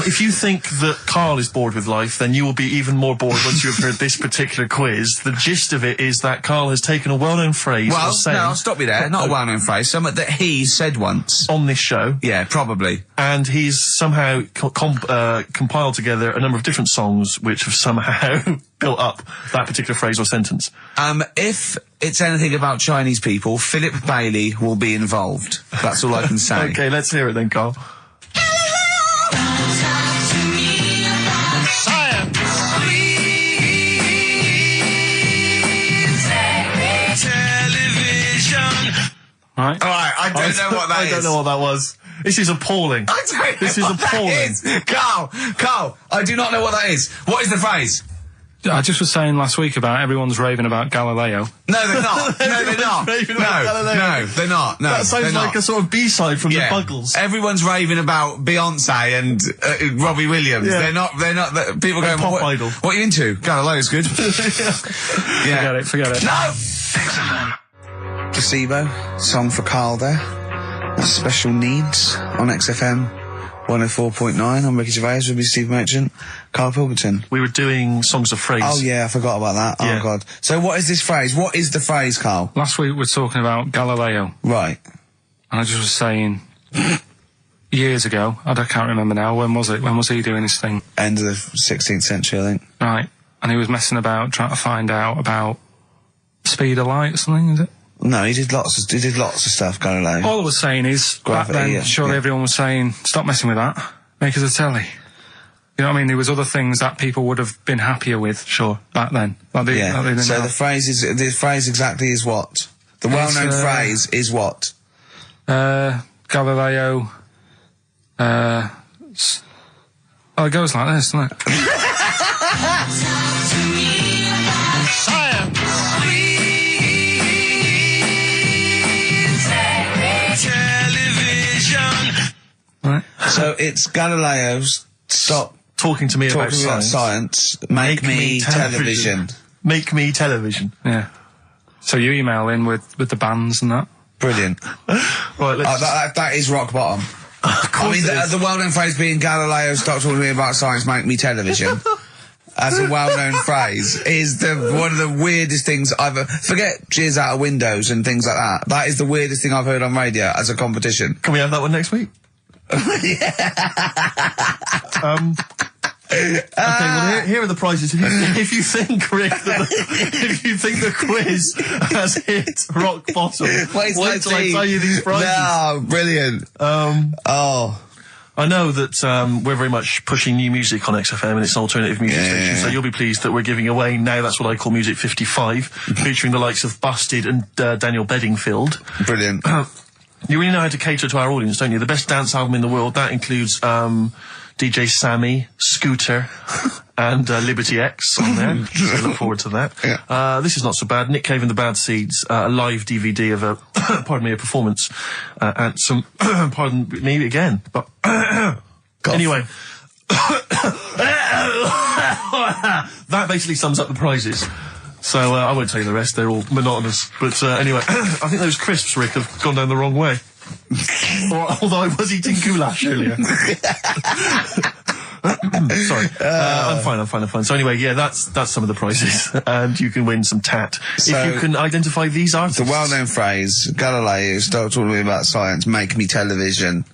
If you think that Carl is bored with life, then you will be even more bored once you have heard this particular quiz. The gist of it is that Carl has taken a well-known phrase Well, or saying... no, stop you there. Not a well-known phrase. Something that he said once. On this show. Yeah, probably. And he's somehow compiled together a number of different songs which have somehow built up that particular phrase or sentence. If it's anything about Chinese people, Philip Bailey will be involved. That's all I can say. Okay, let's hear it then, Carl. Right. Alright, I don't know what that is. I don't know what that was. This is appalling. I don't know This is what appalling. that is. Carl, I do not know what that is. What is the phrase? I just was saying last week about everyone's raving about Galileo. No, they're not. No, they're not. Raving about Galileo. No, they're not. No, That sounds they're like not. a sort of B-side from the Buggles. Everyone's raving about Beyonce and Robbie Williams. Yeah. They're not, people going, Pop what, idol. What are you into? Galileo's good. Yeah. Forget it. No! Placebo, song for Carl there. That's Special Needs on XFM 104.9. I'm Ricky Gervais with me, Steve Merchant, Karl Pilkington. We were doing songs of phrase. Oh yeah, I forgot about that. Yeah. Oh god. So what is this phrase? What is the phrase, Carl? Last week we were talking about Galileo. Right. And I just was saying, years ago, I can't remember now, when was it? When was he doing his thing? End of the 16th century, I think. Right. And he was messing about, trying to find out about speed of light or something, is it? No, he did lots of stuff, Galileo. All I was saying is, Gravity, back then, yeah, surely yeah. everyone was saying, stop messing with that, make us a telly. You know what I mean? There was other things that people would have been happier with. Sure. Back then. Like they didn't So have. the phrase exactly is what? The well-known phrase is what? Galileo, oh, it goes like this, doesn't it? Right. So it's Galileo's stop Talking to me about talking about science. science, make me television. Make me television. Yeah. So you email in with the bands and that. Brilliant. Right, let's... That is rock bottom. I mean, the well-known phrase being Galileo, stop talking to me about science, make me television. As a well-known phrase is one of the weirdest things I've forget jizz out of windows and things like that. That is the weirdest thing I've heard on radio as a competition. Can we have that one next week? Okay, well, here are the prizes. If you think, Rick, if you think the quiz has hit rock bottom, wait till I tell you these prizes. No, brilliant. I know that we're very much pushing new music on XFM, and it's an alternative music station, so you'll be pleased that we're giving away now, that's what I call Music 55, featuring the likes of Busted and Daniel Bedingfield. Brilliant. You really know how to cater to our audience, don't you? The best dance album in the world, that includes DJ Sammy, Scooter, and Liberty X on there. So I look forward to that. Yeah. This is not so bad. Nick Cave and the Bad Seeds, a live DVD of a, a performance, and some, pardon me again, but Anyway. That basically sums up the prizes. So, I won't tell you the rest, they're all monotonous. But, anyway, I think those crisps, Rick, have gone down the wrong way. Although I was eating goulash earlier. Sorry. I'm fine. So anyway, yeah, that's some of the prizes. And you can win some tat. So, if you can identify these artists. The well-known phrase, Galileo, stop talking to me about science, make me television.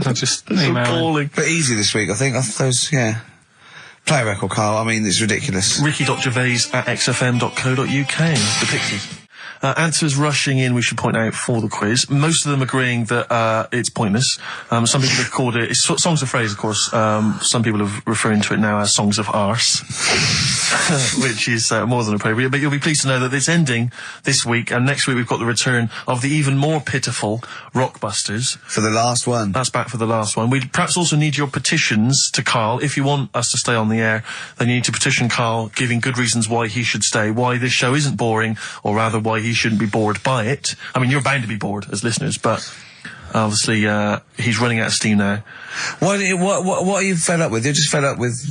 I just email. But easy this week, I think. Play a record, Carl. I mean, it's ridiculous. Ricky.gervais@xfm.co.uk. The Pixies. Answers rushing in, we should point out, for the quiz. Most of them agreeing that it's pointless. Some people have called it... It's songs of phrase, of course. Some people are referring to it now as songs of arse. Which is more than appropriate. But you'll be pleased to know that it's ending this week. And next week we've got the return of the even more pitiful Rockbusters. For the last one. That's back for the last one. We perhaps also need your petitions to Carl. If you want us to stay on the air, then you need to petition Carl, giving good reasons why he should stay, why this show isn't boring, or rather why he shouldn't be bored by it. I mean, you're bound to be bored as listeners, but obviously he's running out of steam now. What are you fed up with? You're just fed up with,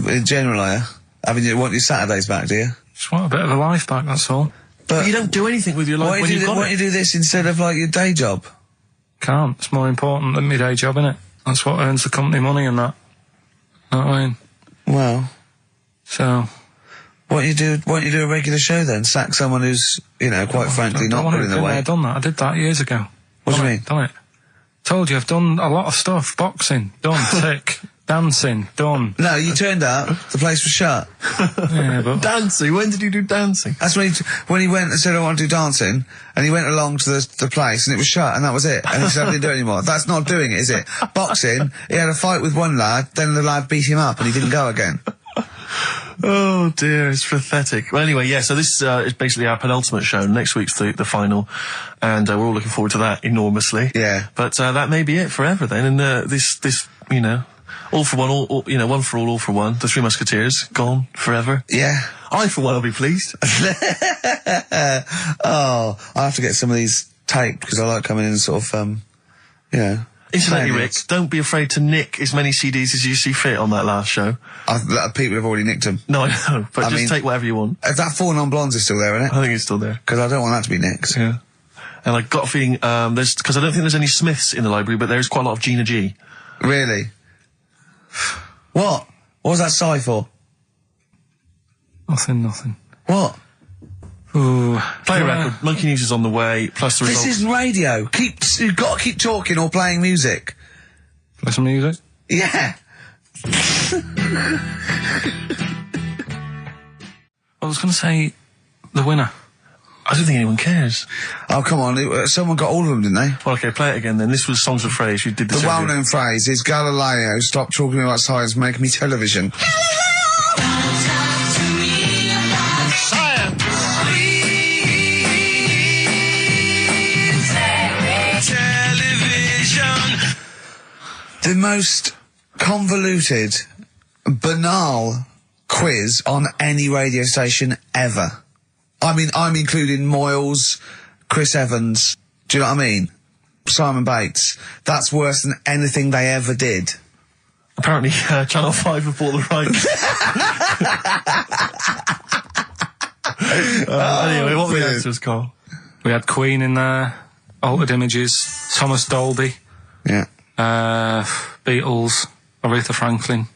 in general, are you? I mean, you want your Saturdays back, do you? Just want a bit of a life back, that's all. But you don't do anything with your life when you've got it. Why don't you do this instead of, like, your day job? Can't. It's more important than my day job, innit? That's what earns the company money and that. Know what I mean? Well. So... Why don't you do a regular show then? Sack someone who's, quite frankly, not putting the weight. I've done that. I did that years ago. What do you mean? Done it. Told you, I've done a lot of stuff. Boxing, done. Tick. Dancing, done. No, you turned up, the place was shut. Yeah, but... Dancing? When did you do dancing? That's when he went and said, I want to do dancing, and he went along to the place, and it was shut, and that was it. And he said, I didn't do it anymore. That's not doing it, is it? Boxing, he had a fight with one lad, then the lad beat him up, and he didn't go again. Oh dear, it's pathetic. Well, anyway, yeah, so this is basically our penultimate show. Next week's the final, and we're all looking forward to that enormously. Yeah. But that may be it forever then, and this all for one, one for all for one. The Three Musketeers, gone forever. Yeah. I, for one, will be pleased. Oh, I have to get some of these taped, because I like coming in and sort of, Incidentally, Rick, don't be afraid to nick as many CDs as you see fit on that last show. People have already nicked them. No, I know, but just take whatever you want. If that 4 Non-Blondes is still there, isn't it? I think it's still there. Because I don't want that to be nicked. Yeah. And I got a feeling, because I don't think there's any Smiths in the library, but there's quite a lot of Gina G. Really? What? What was that sigh for? Nothing. What? Ooh. Play a record. Monkey News is on the way, plus the results. This isn't radio. You've got to keep talking or playing music. Play some music? Yeah. I was going to say the winner. I don't think anyone cares. Oh, come on. Someone got all of them, didn't they? Well, okay, play it again then. This was Songs of Phrase. You did this. The well-known phrase is Galileo, stop talking about science, make me television. The most convoluted, banal quiz on any radio station ever. I mean, I'm including Moyles, Chris Evans, do you know what I mean? Simon Bates. That's worse than anything they ever did. Apparently, Channel 5 have bought the rights. Anyway, what were the answers, Carl? We had Queen in there, Altered Images, Thomas Dolby. Yeah. Beatles, Aretha Franklin,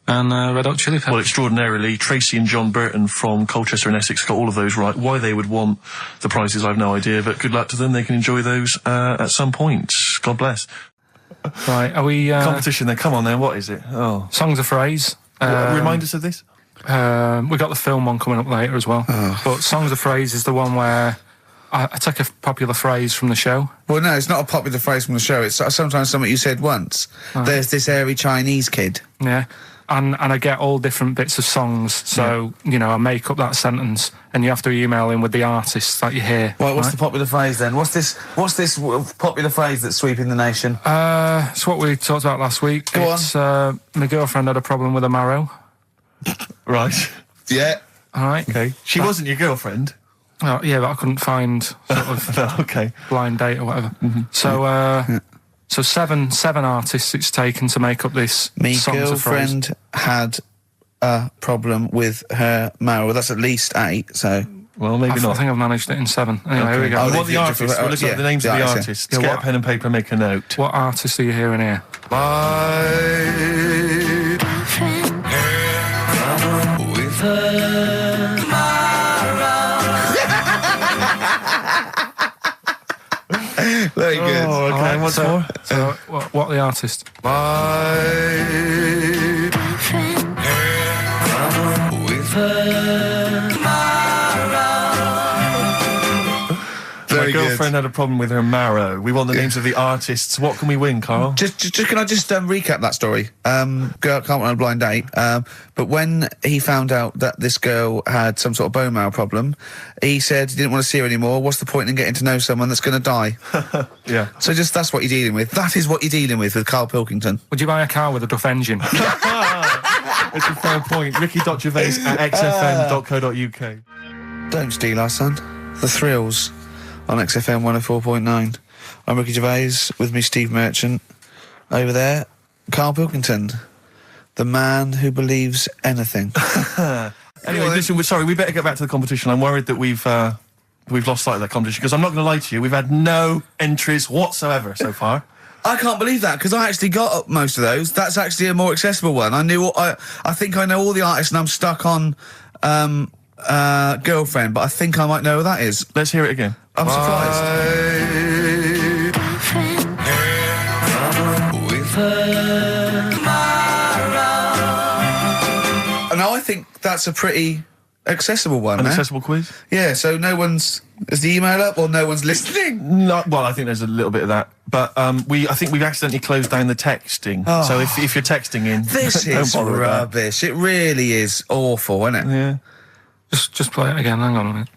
and Red Hot Chili Peppers. Well, extraordinarily, Tracy and John Burton from Colchester and Essex got all of those right. Why they would want the prizes, I've no idea, but good luck to them. They can enjoy those at some point. God bless. Right, are we... Competition then, come on then, what is it? Oh. Songs of Phrase. Remind us of this? We got the film one coming up later as well. Oh. But Songs of Phrase is the one where I take a popular phrase from the show. Well, no, it's not a popular phrase from the show. It's sometimes something you said once. There's this airy Chinese kid. Yeah. And I get all different bits of songs, so, I make up that sentence, and you have to email in with the artists that you hear. Well, what's the popular phrase then? What's this popular phrase that's sweeping the nation? It's what we talked about last week. Go on. My girlfriend had a problem with a marrow. Right. Yeah. All right. Okay. She wasn't your girlfriend. Oh, yeah, but I couldn't find sort of No, okay. blind date or whatever. So seven artists it's taken to make up this Me Songs of Phrase. girlfriend had a problem with her marrow. That's at least 8, so... Well, maybe I not. think I've managed it in 7. Anyway, here we go. Oh, What the artists? We're looking at the names of the artists. Yeah, Get what- a pen and paper and make a note. What artists are you hearing here? With her. Very good. Oh, okay. All right, What's so, more? So, what are the artists? With her. My Very girlfriend good. had a problem with her marrow. We want the names of the artists. What can we win, Carl? Just can I just recap that story? Girl can't run a blind date. But when he found out that this girl had some sort of bone marrow problem, he said he didn't want to see her anymore. What's the point in getting to know someone that's going to die? Yeah. So that's what you're dealing with. That is what you're dealing with Karl Pilkington. Would you buy a car with a Duff engine? It's a fair point. Ricky.Gervais at xfm.co.uk. Don't steal our son. The Thrills on XFM 104.9. I'm Ricky Gervais, with me Steve Merchant. Over there, Karl Pilkington, the man who believes anything. Anyway, listen, we're sorry. We better get back to the competition. I'm worried that we've lost sight of that competition because I'm not going to lie to you. We've had no entries whatsoever so far. I can't believe that, because I actually got up most of those. That's actually a more accessible one. I think I know all the artists, and I'm stuck on Girlfriend, but I think I might know who that is. Let's hear it again. I'm surprised. Now I think that's a pretty accessible one. An eh? accessible quiz? Yeah, so no one's... Is the email up or no one's listening? No, well, I think there's a little bit of that. But I think we've accidentally closed down the texting. Oh. So if you're texting in, This don't is bother with that. rubbish. It really is awful, isn't it? Yeah. just play it again. Hang on a minute.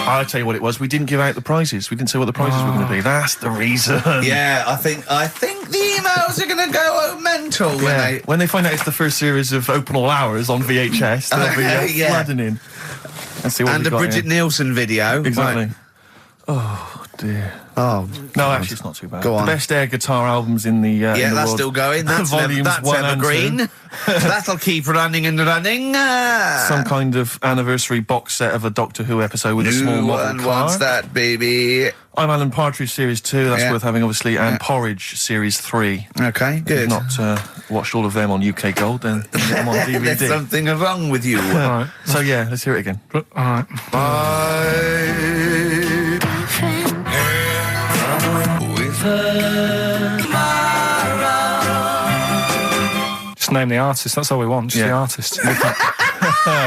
I'll tell you what it was. We didn't give out the prizes. We didn't say what the prizes were going to be. That's the reason. Yeah, I think the emails are going to go mental When they find out it's the first series of Open All Hours on VHS, they'll be Yeah. flooding in. Let's see what And we a got Bridget here. Nielsen video. Exactly. Right. Oh, dear. Oh, No, actually, it's not too bad. Go on. The best air guitar albums in the yeah, in the that's world. still going. That's Volumes that's 1 and evergreen. 2. That'll keep running and running. Some kind of anniversary box set of a Doctor Who episode with a small New model one car. wants that, baby. I'm Alan Partridge Series 2, that's Yeah. worth having, obviously, and Porridge Series 3. Okay, If good. you've not watched all of them on UK Gold, then get them on DVD. There's something wrong with you. All right. So, yeah, let's hear it again. All right. Just name the artist. That's all we want. Just Yeah. the artist.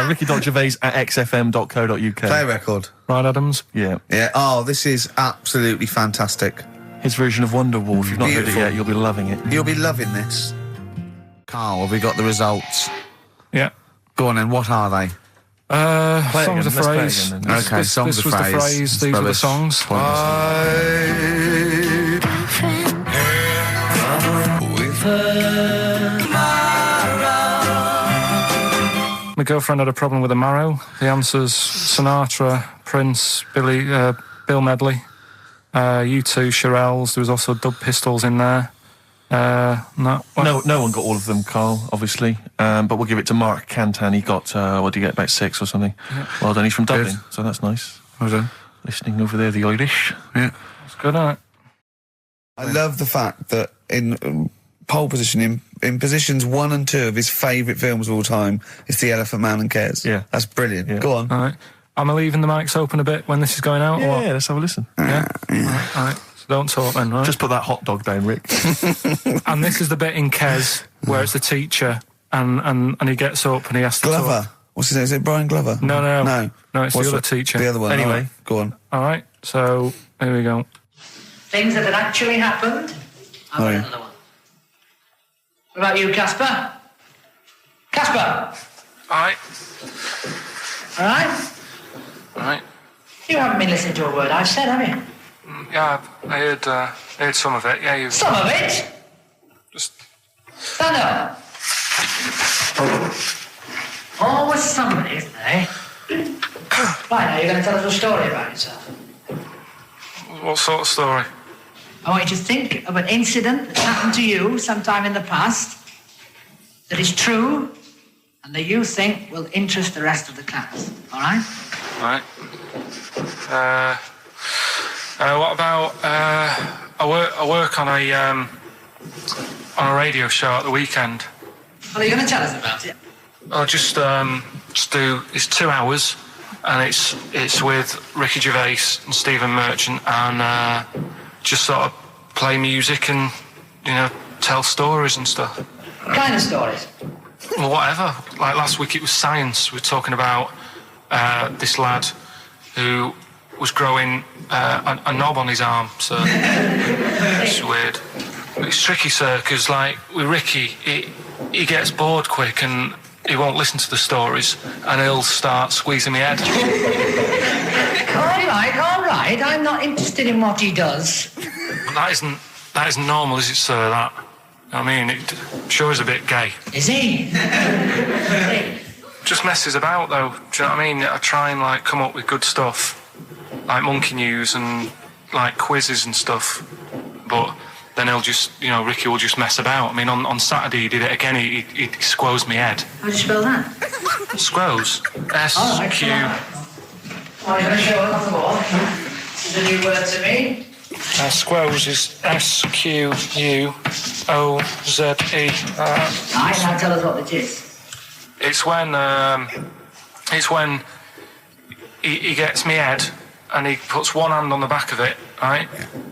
Ricky.Gervais at xfm.co.uk. Play record. Right, Adams. Yeah. Yeah. Oh, this is absolutely fantastic. His version of Wonderwall. If you've not heard it Beautiful. yet, you'll be loving it. You'll be loving this. Carl, have we got the results? Yeah. Go on then. What are they? Play it Songs again. of Let's play it Phrase. again then. Okay, This songs was of the phrase. phrase. It's These were the rubbish. songs. My girlfriend had a problem with a marrow. The answer's Sinatra, Prince, Bill Medley, U2, Shirelles. There was also Dub Pistols in there. No one got all of them, Carl, obviously. But we'll give it to Mark Cantan. He got, what did he get, about 6 or something? Yeah. Well done, he's from Dublin, so that's nice. Well done. Listening over there, the Irish. Yeah. It's good, isn't it? I love the fact that in pole position, in positions 1 and 2 of his favourite films of all time, is The Elephant Man and Cares. Yeah. That's brilliant. Yeah. Go on. All right. Am I leaving the mics open a bit when this is going out? Or what? Yeah, let's have a listen. Yeah. All right. So don't talk then, right? Just put that hot dog down, Rick. And this is the bit in Kes where it's the teacher and he gets up and he has to Glover. talk. What's his name? Is it Brian Glover? No. No, It's What's the other teacher. The other one. Anyway. All right, go on. All right. So here we go. Things that had actually happened. I've got yeah. another one. What about you, Casper? Casper! All right. All right? All right. You haven't been listening to a word I've said, have you? Yeah, I heard some of it. Yeah, you... Some of it? Just... Stand up. Always somebody, isn't there? Right, now you're going to tell us a story about yourself. What sort of story? I want you to think of an incident that happened to you sometime in the past that is true and that you think will interest the rest of the class. All right? Right. What about I work on a radio show at the weekend. Well, are you going to tell us about it? I'll just do. It's 2 hours, and it's with Ricky Gervais and Stephen Merchant, and just sort of play music and tell stories and stuff. What kind of stories? Well, whatever. Like last week, it was science. We were talking about this lad who was growing a knob on his arm. So it's weird. It's tricky, sir, because like with Ricky, he gets bored quick and he won't listen to the stories, and he'll start squeezing my head. All right. I'm not interested in what he does. That isn't normal, is it, sir? That. I mean, it sure is a bit gay. Is he? Just messes about, though. Do you know what I mean? I try and like come up with good stuff, like monkey news and like quizzes and stuff, but then he'll just, Ricky will just mess about. I mean, on Saturday he did it again. He squoze me head. How do you spell that? Squoze. S-Q... Oh, you're going to show it off the wall? This is a new word to me. Squoze is S-Q-U-O-Z-E. Right, now tell us what it is. It's when he gets me head and he puts one hand on the back of it, right?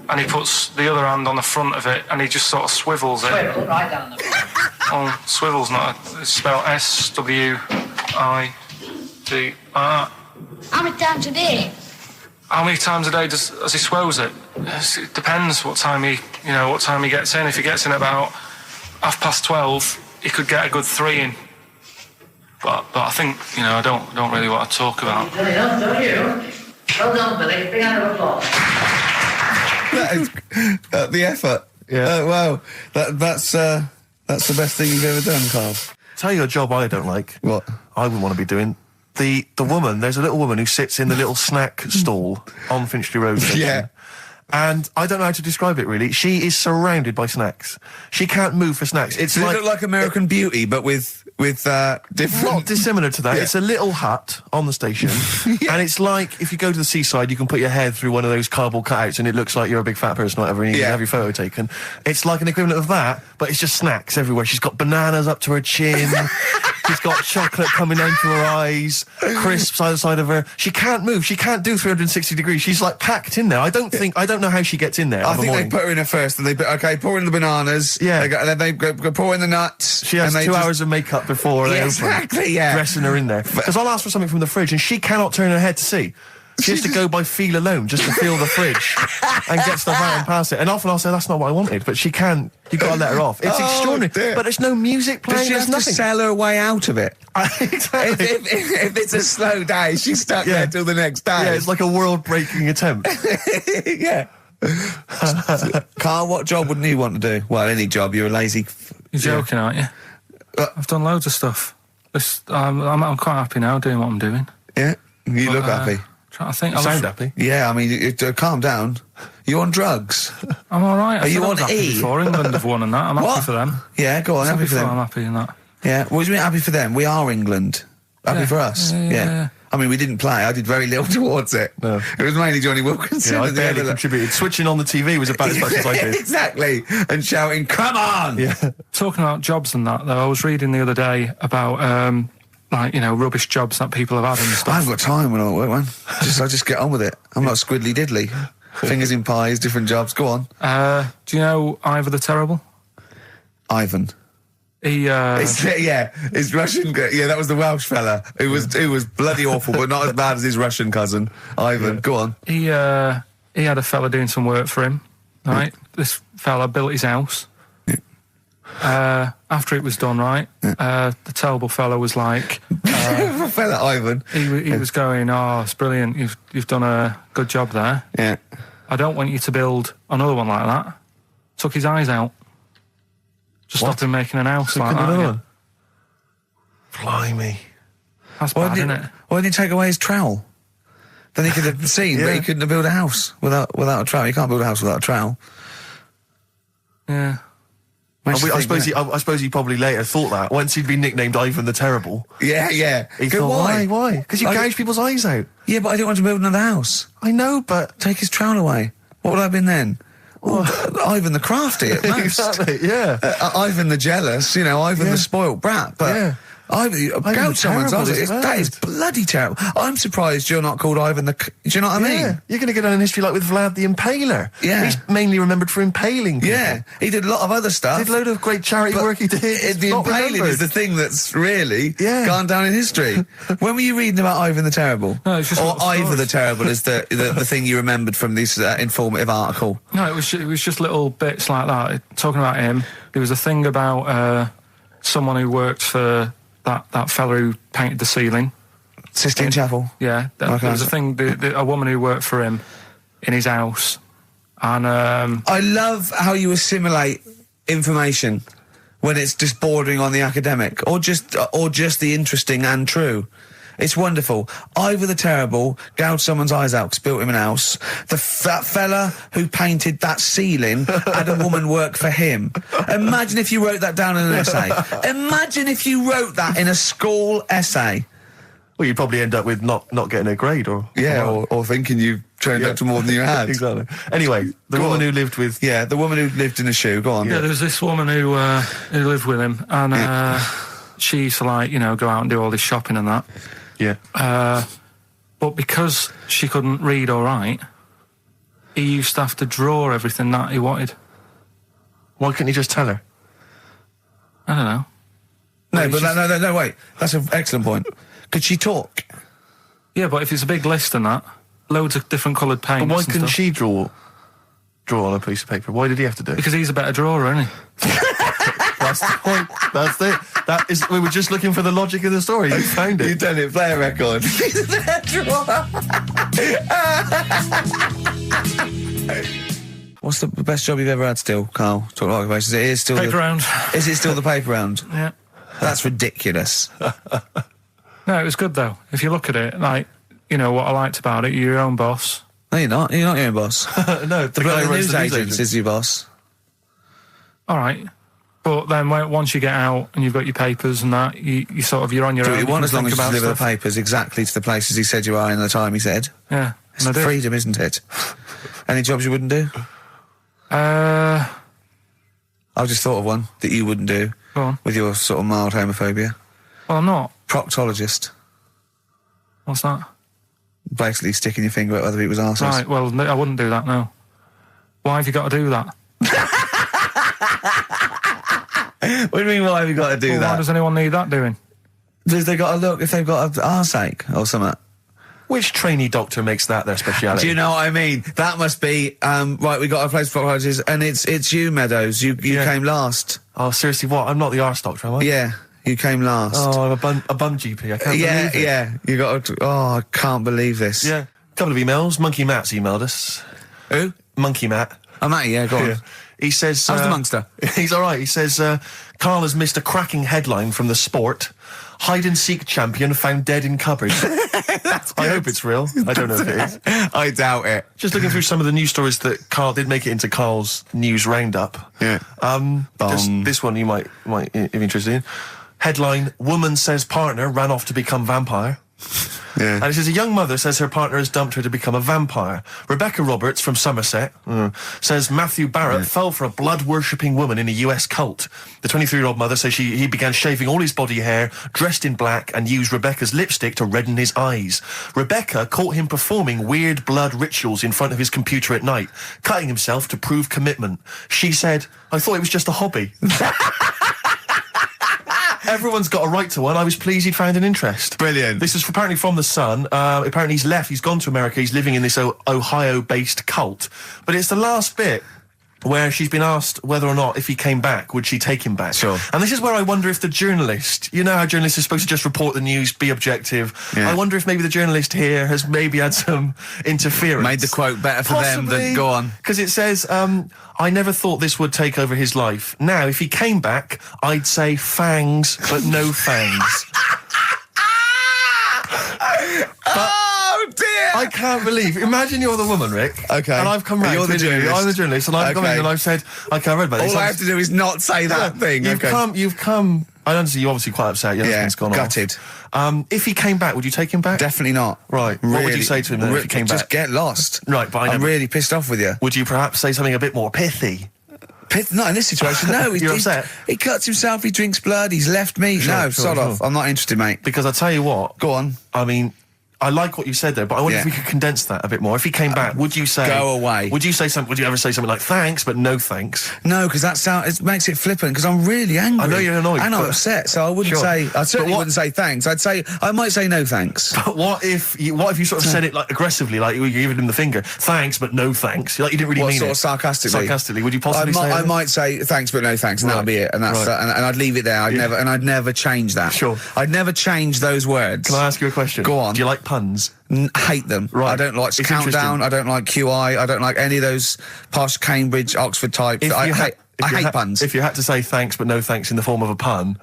And he puts the other hand on the front of it and he just sort of swivels it. Swivel, right down the back. Oh, swivel's not it's spelled S-W-I-D-R. How many times a day? How many times a day does he swells it? It depends what time he gets in. If he gets in about 12:30, he could get a good 3 in. But I think, I don't really want to talk about. Don't you? Well done, Billy. Big round of applause. That is the effort. Yeah. Wow. That's the best thing you've ever done, Carl. Tell you a job I don't like. What? I wouldn't want to be doing. The woman, there's a little woman who sits in the little snack stall on Finchley Road station. Yeah. And I don't know how to describe it, really. She is surrounded by snacks. She can't move for snacks. It's Does it look like American Beauty, but with different... Not dissimilar to that. Yeah. It's a little hut on the station. Yeah. And it's like, if you go to the seaside, you can put your head through one of those cardboard cutouts and it looks like you're a big fat person or whatever, and you can have your photo taken. It's like an equivalent of that, but it's just snacks everywhere. She's got bananas up to her chin. She's got chocolate coming down to her eyes, crisps either side of her. She can't move. She can't do 360 degrees. She's like packed in there. I don't know how she gets in there. I think they put her in her first, and pour in the bananas. Yeah. Then they go pour in the nuts. She has 2 hours of makeup before they open. Exactly, yeah. Dressing her in there. Because I'll ask for something from the fridge, and she cannot turn her head to see. She has to go by feel alone, just to feel the fridge and get stuff out and pass it. And often I'll say, that's not what I wanted, but she can't. You've got to let her off. It's extraordinary. Dear. But there's no music playing. Does she have nothing. to sell her way out of it? Exactly. If it's a slow day, she's stuck there till the next day. Yeah, it's like a world-breaking attempt. Yeah. Carl, what job wouldn't you want to do? Well, any job. You're a lazy... You're joking, aren't you? I've done loads of stuff. I'm quite happy now doing what I'm doing. Yeah? You look happy. Trying to think. You sound happy. Yeah, I mean, calm down. You on drugs? I'm all right. Are you on happy E? before England have won and that. I'm happy for them. Yeah, go on, happy for them. I'm happy in that. Yeah, what do you mean happy for them? We are England. Happy for us. Yeah. I mean, we didn't play. I did very little towards it. No. It was mainly Johnny Wilkinson. Yeah, I barely contributed. Switching on the TV was about as much as I did. Exactly. And shouting, come on! Yeah. Talking about jobs and that, though, I was reading the other day about, rubbish jobs that people have had and stuff. I haven't got time when I'm at work, man. I just get on with it. I'm not squiddly diddly. Fingers in pies, different jobs. Go on. Do you know Ivor the Terrible? Ivan. He, his Russian, that was the Welsh fella. Who was bloody awful, but not as bad as his Russian cousin, Ivan. Yeah. Go on. He had a fella doing some work for him, right? Yeah. This fella built his house. Yeah. After it was done, right, the terrible fella was like... fella Ivan. He was going, oh, it's brilliant, you've done a good job there. Yeah. I don't want you to build another one like that. Took his eyes out. Just stopped him making an house like that. One? Blimey. That's bad, isn't it? Why didn't he take away his trowel? Then he could have seen, but he couldn't have built a house without a trowel. You can't build a house without a trowel. Yeah. I suppose he probably later thought that once he'd been nicknamed Ivan the Terrible. Yeah. He thought, why? Because you gouge people's eyes out. Yeah, but I didn't want to build another house. I know, but Take his trowel away. What would I have been then? Ivan the Crafty at most. Exactly, yeah. Ivan the Jealous, Ivan the spoilt brat. But Yeah. Gouge someone's terrible eyes. is That bad. is bloody terrible. I'm surprised you're not called Ivan the... Do you know what I mean? Yeah, you're going to go down in history like with Vlad the Impaler. Yeah. He's mainly remembered for impaling people. Yeah, he did a lot of other stuff. Did a load of great charity work he did. The impaling is the thing that's really gone down in history. When were you reading about Ivan the Terrible? No, it's just or little stories. Ivan the Terrible is the thing you remembered from this informative article. No, it was just little bits like that. Talking about him, there was a thing about someone who worked for that fella who painted the ceiling. Sistine Chapel. Yeah, there was a thing. A woman who worked for him in his house, and I love how you assimilate information when it's just bordering on the academic, or just the interesting and true. It's wonderful. Ivan the Terrible gouged someone's eyes out 'cause built him an house. That fella who painted that ceiling had a woman work for him. Imagine if you wrote that down in an essay. Imagine if you wrote that in a school essay. Well, you'd probably end up with not getting a grade or... Yeah, or thinking you turned up to more than you had. Exactly. Anyway, the woman who lived with... Yeah, the woman who lived in a shoe. Go on. yeah, there was this woman who lived with him, and she used to go out and do all this shopping and that. Yeah. But because she couldn't read or write, he used to have to draw everything that he wanted. Why couldn't you just tell her? I don't know. No, wait. That's an excellent point. Could she talk? Yeah, but if it's a big list and that, loads of different coloured paints. But why and couldn't stuff. she draw on a piece of paper? Why did he have to do it? Because he's a better drawer, isn't he? That's the point. That's it. That is. We were just looking for the logic of the story. You found it. You've done it. Play a record. What's the best job you've ever had still, Carl? Talk like occupations. It is still Paper round. Is it still the paper round? Yeah. That's ridiculous. No, it was good though. If you look at it, what I liked about it, you're your own boss. No, you're not. You're not your own boss. No, The guy who runs news the agent agent. is your boss. All right. But then once you get out and you've got your papers and that, you're on your Do own. what you want can as long think as you about deliver the stuff. papers exactly to the places he said you are in the time he said. Yeah. It's and I do. freedom, isn't it? Any jobs you wouldn't do? Go I've just thought of one that you wouldn't do on. with your sort of mild homophobia. Well, I'm not. Proctologist. What's that? Basically sticking your finger at other people's arses. Right, well, no, I wouldn't do that, no. Why have you got to do that? What do you mean, why have you got to do Well, why that? does anyone need that doing? Because they got to look if they've got an arseache or something. Which trainee doctor makes that their speciality? Do you know what I mean? That must be, right, we got a place for proctologists, and it's you, Meadows. You came last. Oh, seriously, what? I'm not the arse doctor, am I? Yeah, you came last. Oh, I'm a bum GP. I can't yeah, believe it. yeah. You got to, I can't believe this. Yeah. Couple of emails. Monkey Matt's emailed us. Who? Monkey Matt. Oh, Matty, yeah, go on. Yeah. He says... How's the Monster? He's all right. He says, Carl has missed a cracking headline from the Sport. Hide-and-seek champion found dead in cupboard. I hope it's real. I don't know if it is. I doubt it. Just looking through some of the news stories that Carl did make it into Carl's news roundup. Yeah. Just this one you might be interested in. Headline, woman says partner ran off to become vampire. Yeah. And it says a young mother says her partner has dumped her to become a vampire. Rebecca Roberts from Somerset says Matthew Barrett fell for a blood-worshipping woman in a US cult. The 23-year-old mother says he began shaving all his body hair, dressed in black, and used Rebecca's lipstick to redden his eyes. Rebecca caught him performing weird blood rituals in front of his computer at night, cutting himself to prove commitment. She said, I thought it was just a hobby. Everyone's got a right to one. I was pleased he'd found an interest. Brilliant. This is apparently from The Sun. Apparently he's left. He's gone to America. He's living in this Ohio-based cult. But it's the last bit where she's been asked whether or not, if he came back, would she take him back? Sure. And this is where I wonder if the journalist, you know how journalists are supposed to just report the news, be objective. Yeah. I wonder if maybe the journalist here has maybe had some interference. Made the quote better for them than... Go on. Because it says, I never thought this would take over his life. Now, if he came back, I'd say fangs, but no fangs. Oh dear! I can't believe. Imagine you're the woman, Rick. Okay. And I've come round. You're the journalist. I'm the journalist, and I've come in Okay. and I've said, I can't read about this. All I have to do is not say that thing. You've come. I understand you're obviously quite upset. Your husband's gone gutted. off. If he came back, would you take him back? Definitely not. Right. What would you say to him then if he came Just back? get lost. Right, but I'm really pissed off with you. Would you perhaps say something a bit more pithy? Not in this situation, no. You're upset? He cuts himself, he drinks blood, he's left me. Sure, Sod off. I'm not interested, mate. Because I tell you what. Go on. I mean, I like what you said there, but I wonder if we could condense that a bit more. If he came back, would you say... Go away. Would you ever say something like, thanks, but no thanks? No, because it makes it flippant, because I'm really angry. I know you're annoyed. And I'm upset, so I wouldn't say... I certainly wouldn't say thanks. I might say no thanks. But what if you sort of said it like aggressively, like you're giving him the finger, thanks, but no thanks? Like you didn't really mean sort it. of sarcastically? Sarcastically, would you possibly say I that? might say thanks, but no thanks, and that'll be it. And that's Right. and I'd leave it there. I'd never change that. Sure. I'd never change those words. Can I ask you a question? Go on. Do you like puns? Hate them. Right. I don't like It's Countdown. interesting. I don't like QI. I don't like any of those posh Cambridge, Oxford types. I hate puns. If you had to say thanks, but no thanks in the form of a pun,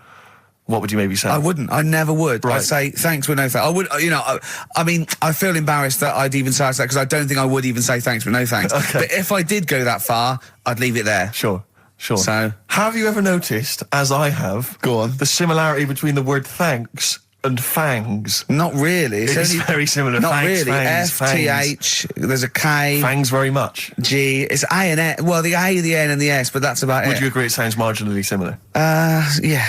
what would you maybe say? I wouldn't. I never would. Right. I'd say thanks, but no thanks. I would. I mean, I feel embarrassed that I'd even say that because I don't think I would even say thanks, but no thanks. Okay. But if I did go that far, I'd leave it there. Sure. So, have you ever noticed, as I have, Go on. the similarity between the word thanks and fangs? not really. It's very similar. Not Thanks, really. fangs, FTH. There's a K. Fangs very much. G. It's A and N. Well, the A, the N, and the S, but that's about Would it. you agree it sounds marginally similar? Yeah.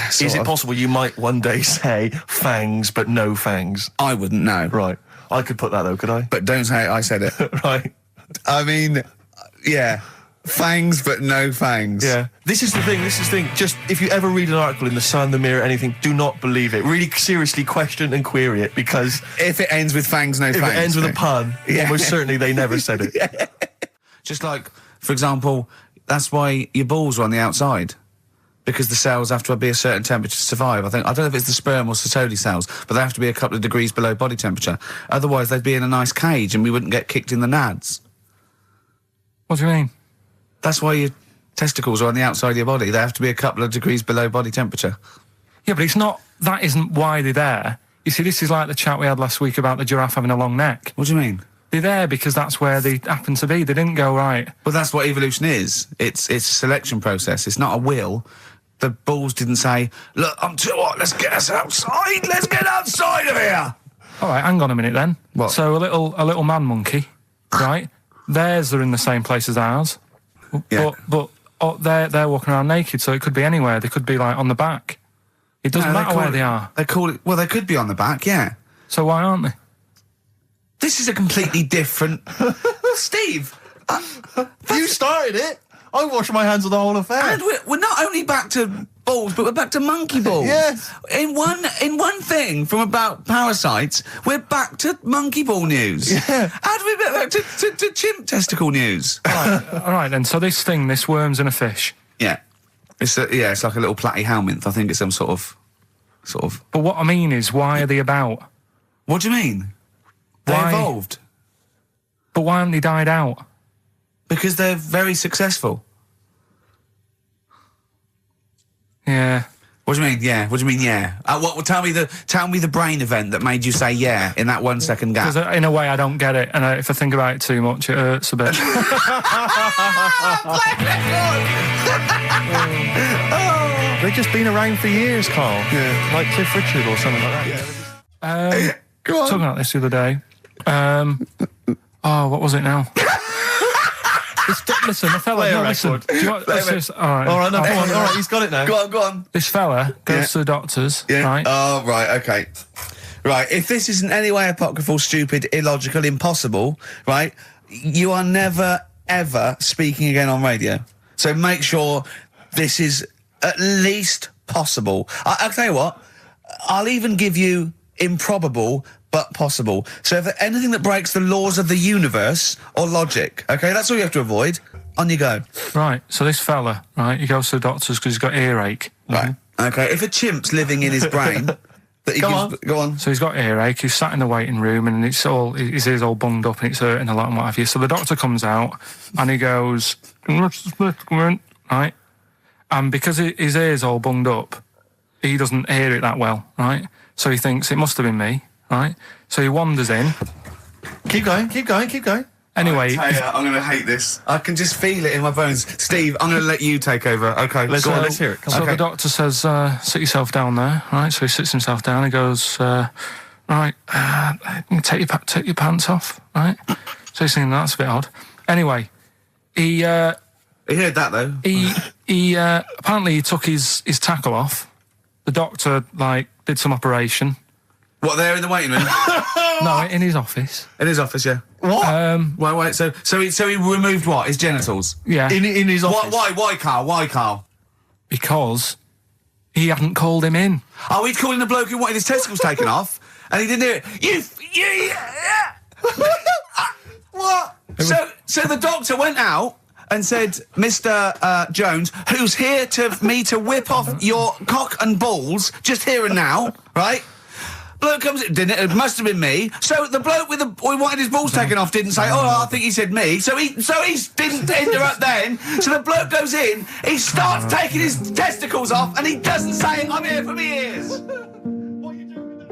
Is sort it of. possible you might one day say fangs but no fangs? I wouldn't know. Right. I could put that though, could I? But don't say I said it. Right. I mean, yeah. Fangs, but no fangs. Yeah. This is the thing. Just, if you ever read an article in The Sun, The Mirror, anything, do not believe it. Really seriously question and query it, because... If it ends with fangs, no fangs. If it ends with a pun, almost certainly they never said it. Just like, for example, that's why your balls are on the outside. Because the cells have to be a certain temperature to survive. I don't know if it's the sperm or Sertoli cells, but they have to be a couple of degrees below body temperature. Otherwise, they'd be in a nice cage and we wouldn't get kicked in the nads. What do you mean? That's why your testicles are on the outside of your body. They have to be a couple of degrees below body temperature. Yeah, but it's not... That isn't why they're there. You see, this is like the chat we had last week about the giraffe having a long neck. What do you mean? They're there because that's where they happen to be. They didn't go, right... Well, that's what evolution is. It's a selection process. It's not a will. The balls didn't say, look, I'm too hot, let's get us outside, let's get outside of here! All right, hang on a minute then. What? So a little man monkey, right? Theirs are in the same place as ours. Yeah. But they're walking around naked, so it could be anywhere. They could be, like, on the back. It doesn't matter where they are. They call it... Well, they could be on the back, yeah. So why aren't they? This is a completely different... Steve! You started it! I wash my hands of the whole affair. And we're not only back to balls, but we're back to monkey balls. Yes. In one thing from about parasites, we're back to monkey ball news. Yeah. How do we get back to chimp testicle news? All right, then. So this worm's in a fish. Yeah. It's like a little platyhelminth. I think it's some sort of... But what I mean is, why are they about? What do you mean? They Why? evolved. But why haven't they died out? Because they're very successful. Yeah. What do you mean, yeah? What do you mean, yeah? Tell me the brain event that made you say yeah in that 1 second gap. Because in a way I don't get it, and if I think about it too much, it hurts a bit. They've just been around for years, Carl. Yeah. Like Cliff Richard or something like that. Go on. Talking about this the other day. What was it now? Listen, the fella... Play a No, listen. record. Do you want, let's just, all right. All right, no, come on. All right, he's got it now. Go on. This fella goes to the doctors, right? Oh, right, okay. Right, if this is in any way apocryphal, stupid, illogical, impossible, right, you are never, ever speaking again on radio. So make sure this is at least possible. I'll tell you what, I'll even give you improbable but possible. So if anything that breaks the laws of the universe or logic, okay, that's all you have to avoid. On you go. Right, so this fella, right, he goes to the doctors because he's got earache. Right. Okay, if a chimp's living in his brain... that he go on. So he's got earache, he's sat in the waiting room and his ear's all bunged up and it's hurting a lot and what have you. So the doctor comes out and he goes, right? And because his ear's all bunged up, he doesn't hear it that well, right? So he thinks it must have been me, right? So he wanders in. Keep going. Anyway, I'm going to hate this. I can just feel it in my bones. Steve, I'm going to let you take over. Okay, let's hear it. So the doctor says, sit yourself down there, right? So he sits himself down. He goes, right, take your pants off, right? So he's thinking that's a bit odd. Anyway, he heard that though. He apparently he took his tackle off. The doctor did some operation. What, there in the waiting room? No, in his office. In his office, yeah. What? Wait. So he removed what? His genitals? Yeah. In his office. Why, Carl? Because he hadn't called him in. Oh, he'd called in the bloke who wanted his testicles taken off, and he didn't hear it. What? So the doctor went out and said, Mr. Jones, who's here to whip off your cock and balls just here and now, right? Bloke comes in, didn't it? It must have been me. So the bloke who wanted his balls taken off didn't say, I think he said me. So he didn't interrupt then. So the bloke goes in, he starts taking his testicles off, and he doesn't say, I'm here for me ears. What are you doing?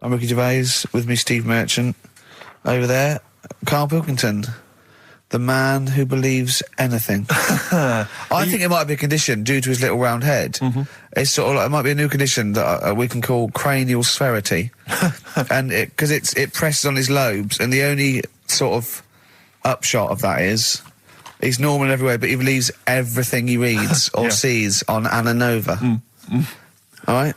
I'm Ricky Gervais, with me Steve Merchant. Over there, Karl Pilkington. The man who believes anything. I think it might be a condition due to his little round head. Mm-hmm. It's sort of it might be a new condition that we can call cranial sphericity, and because it presses on his lobes, and the only sort of upshot of that is he's normal everywhere, but he believes everything he reads or sees on Anna Nova. All right.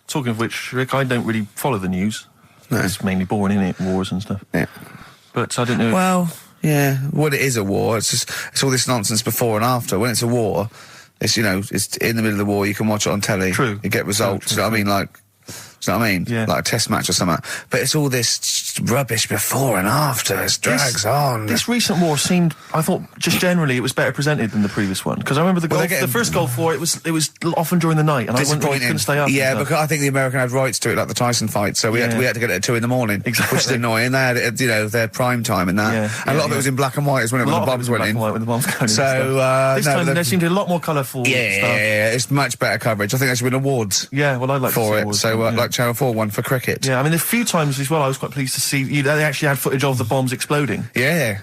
Talking of which, Rick, I don't really follow the news. No. It's mainly boring, isn't it? Wars and stuff. Yeah. But I don't know. Well. Yeah, well, it is a war. It's all this nonsense before and after. When it's a war, it's it's in the middle of the war. You can watch it on telly. True. You get results. True. You know what I mean? You know what I mean? Yeah. Like a test match or something. But it's all this rubbish before and after. It drags on. This recent war seemed, I thought, just generally, it was better presented than the previous one. Because I remember the first Gulf War, it was often during the night, and I couldn't stay up. Yeah, because I think the American had rights to it, like the Tyson fight, so we had to get it at 2 a.m. Exactly. Which is annoying. They had it at, their prime time and that. Yeah, and a lot of it was in black and white, when the bombs went in. When the bombs going in. So, this time there seemed a lot more colourful stuff. Yeah, it's much better coverage. I think they should win awards. Yeah, well, I'd like for to see it. awards. So, like Channel 4 won for cricket. Yeah, I mean, a few times as well, I was quite pleased to see they actually had footage of the bombs exploding. Yeah.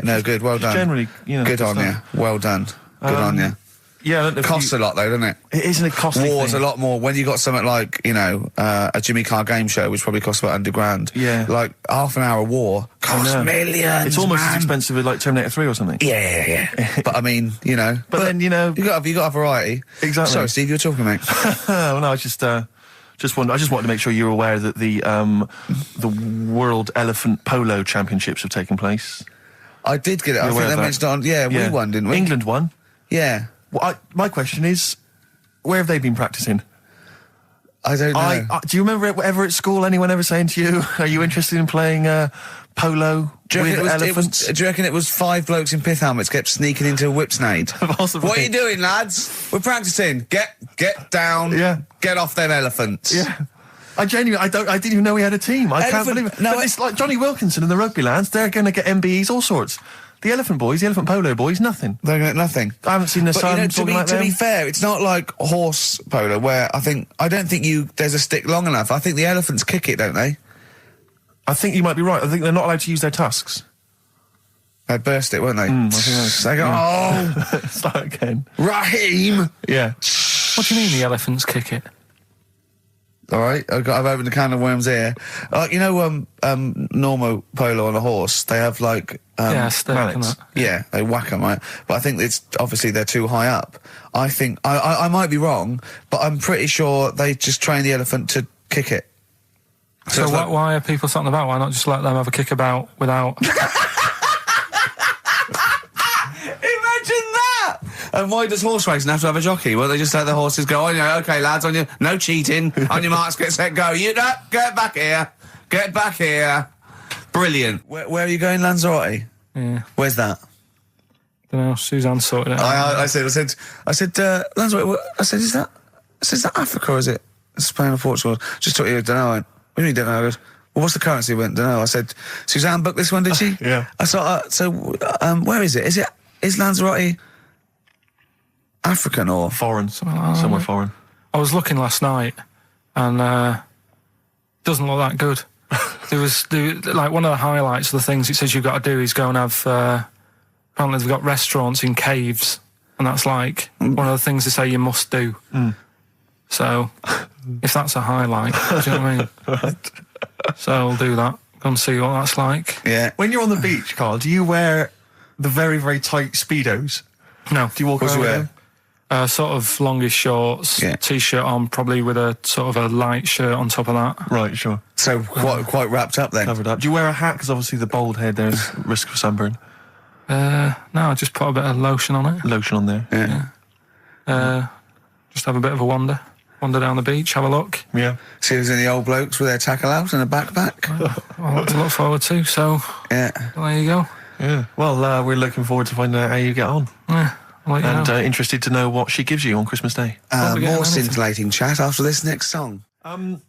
No, good. Well done. Generally, good on you. Well done. Good on you. Yeah, it costs a lot though, doesn't it? It isn't a costly War's thing. a lot more. When you got something like a Jimmy Carr game show, which probably costs about $100,000. Yeah, like half an hour war costs millions. It's almost as expensive as like Terminator 3 or something. Yeah. But I mean, But then you got a variety. Exactly. Sorry, Steve, you were talking, mate. Well, no, I just wanted to make sure you're aware that the World Elephant Polo Championships have taken place. I did get it. I think they mentioned on. Yeah, we won, didn't we? England won. Yeah. Well, my question is, where have they been practicing? I don't know. Do you remember ever at school anyone ever saying to you, "Are you interested in playing polo with elephants?" Do you reckon it was 5 blokes in pith helmets kept sneaking into a whipsnade? Possibly. What are you doing, lads? We're practicing. Get down. Yeah. Get off them elephants. Yeah. I didn't even know we had a team. I can't believe it. No, but it's like Johnny Wilkinson and the rugby lads. They're going to get MBEs, all sorts. The elephant boys, the elephant polo boys, nothing. They're going to get nothing. I haven't seen the sun talking like them. To be fair, it's not like horse polo where I don't think there's a stick long enough. I think the elephants kick it, don't they? I think you might be right. I think they're not allowed to use their tusks. They'd burst it, weren't they? I think they go, start again. Raheem! Yeah. What do you mean the elephants kick it? All right, I've opened a can of worms here. Normal polo on a horse, they have like... stick and that. Yeah, they whack them, right? But I think it's obviously they're too high up. I think, I might be wrong, but I'm pretty sure they just train the elephant to kick it. So why are people something about? Why not just let them have a kick about without... Imagine that! And why does horse racing have to have a jockey? Well, they just let the horses go, okay, lads, on your... No cheating. On your marks, get set, go. Get back here. Get back here. Brilliant. Where are you going, Lanzarote? Yeah. Where's that? Don't know. Suzanne sorted it out. I said, Lanzarote, I said, is that Africa or is it Spain or Portugal? Just took you, don't know. I went, what do you mean, don't know? I goes, well, what's the currency? I went, don't know. I said, Suzanne booked this one, did she? Yeah. I thought, where is it? Is Lanzarote African or? Foreign. Somewhere foreign. I was looking last night, and doesn't look that good. Like one of the highlights of the things it says you've got to do is go and have. Apparently they've got restaurants in caves, and that's like one of the things they say you must do. So, if that's a highlight, do you know what I mean? Right. So I'll do that. Go and see what that's like. Yeah. When you're on the beach, Carl, do you wear the very, very tight Speedos? No. Do you walk around with them? Sort of longish shorts, t-shirt on, probably with a sort of a light shirt on top of that. Right, sure. So quite wrapped up then. Covered up. Do you wear a hat? Because obviously the bald head, there's risk of sunburn. No, I just put a bit of lotion on it. Lotion on there. Yeah. Just have a bit of a wander down the beach, have a look. Yeah. See if there's any old blokes with their tackle out and a backpack. I'll have to look forward to, so Yeah. there you go. Yeah. Well, we're looking forward to finding out how you get on. Yeah, I'll let you And know. Interested to know what she gives you on Christmas Day. More scintillating chat after this next song.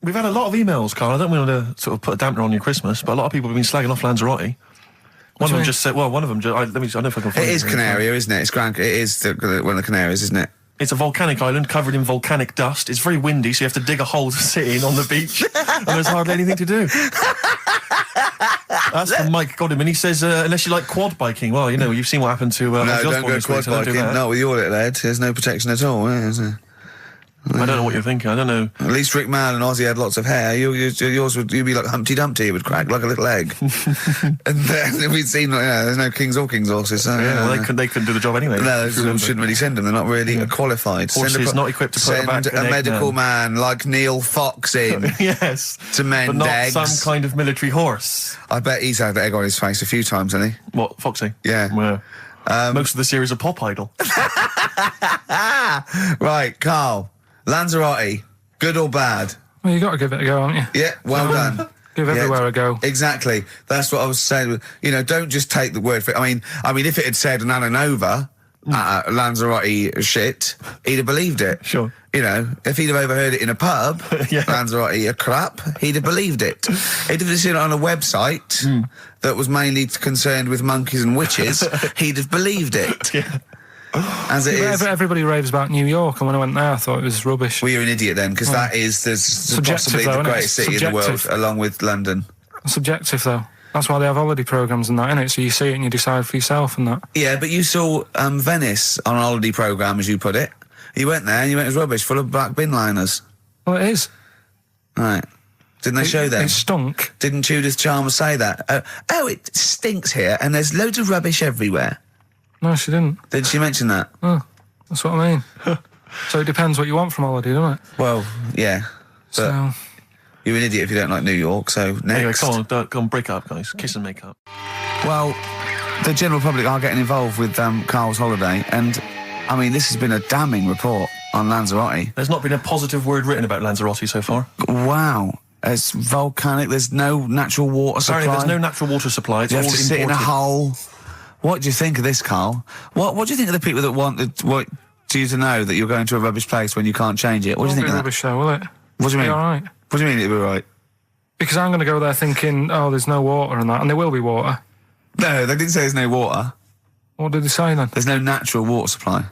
We've had a lot of emails, Carl. I don't want to sort of put a dampener on your Christmas, but a lot of people have been slagging off Lanzarote. One of them just said, well, one of them just, I don't know if I can find It is Canaria, isn't it? It's It is one of the Canaries, isn't it? It's a volcanic island covered in volcanic dust. It's very windy, so you have to dig a hole to sit in on the beach, and there's hardly anything to do. That's from Mike Godham, he says, unless you like quad biking. Well, you know, you've seen what happened to No, Ozzy don't Osbourne go this week, quad so don't do biking. that. Not with your little head. There's no protection at all, is there? I don't know what you're thinking. I don't know. At least Rick Mann and Ozzy had lots of hair. Yours would be like Humpty Dumpty. It would crack like a little egg. And then we'd seen, there's no kings or kings horses. So, Yeah, well, they couldn't do the job anyway. No, shouldn't really send them. They're not really qualified. Horses not equipped to put send back an a egg medical man. man like Neil Fox in Yes. to mend But not eggs. some kind of military horse. I bet he's had egg on his face a few times, hasn't he? What, Foxy? Yeah. Most of the series are Pop Idol. Right, Carl. Lanzarote, good or bad? Well, you got to give it a go, haven't you? Yeah, well done. Give everywhere a go. Exactly. That's what I was saying. You know, don't just take the word for it. I mean, if it had said an Alanova, Lanzarote shit, he'd have believed it. Sure. You know, if he'd have overheard it in a pub, Yeah. Lanzarote a crap, he'd have believed it. He'd have seen it on a website that was mainly concerned with monkeys and witches, he'd have believed it. Yeah. As it is. Everybody raves about New York, and when I went there, I thought it was rubbish. Well, you're an idiot then, because that is possibly though, the isn't it? greatest city in the world, Subjective. along with London. Subjective, though. That's why they have holiday programmes and that, innit? So you see it and you decide for yourself and that. Yeah, but you saw Venice on a holiday programme, as you put it. You went there and you went, it was rubbish, full of black bin liners. Well, it is. Right. Didn't they show them? It stunk. Didn't Judith Chalmers say that? Oh, it stinks here and there's loads of rubbish everywhere. No, she didn't. Did she mention that? Oh, that's what I mean. So it depends what you want from holiday, doesn't it? Well, yeah. But So, you're an idiot if you don't like New York, so next. Anyway, come on, break up, guys. Kiss and make up. Well, the general public are getting involved with Carl's holiday, and I mean, this has been a damning report on Lanzarote. There's not been a positive word written about Lanzarote so far. Wow. It's volcanic, there's no natural water supply. Apparently there's no natural water supply. It's You all have to sit in a imported. hole. What do you think of this, Carl? What do you think of the people that want you to know that you're going to a rubbish place when you can't change it? What do you think of that? rubbish though, will it? What do you mean? Be all right. What do you mean it'll be right? Because I'm going to go there thinking, oh, there's no water and that, and there will be water. No, they didn't say there's no water. What did they say then? There's no natural water supply.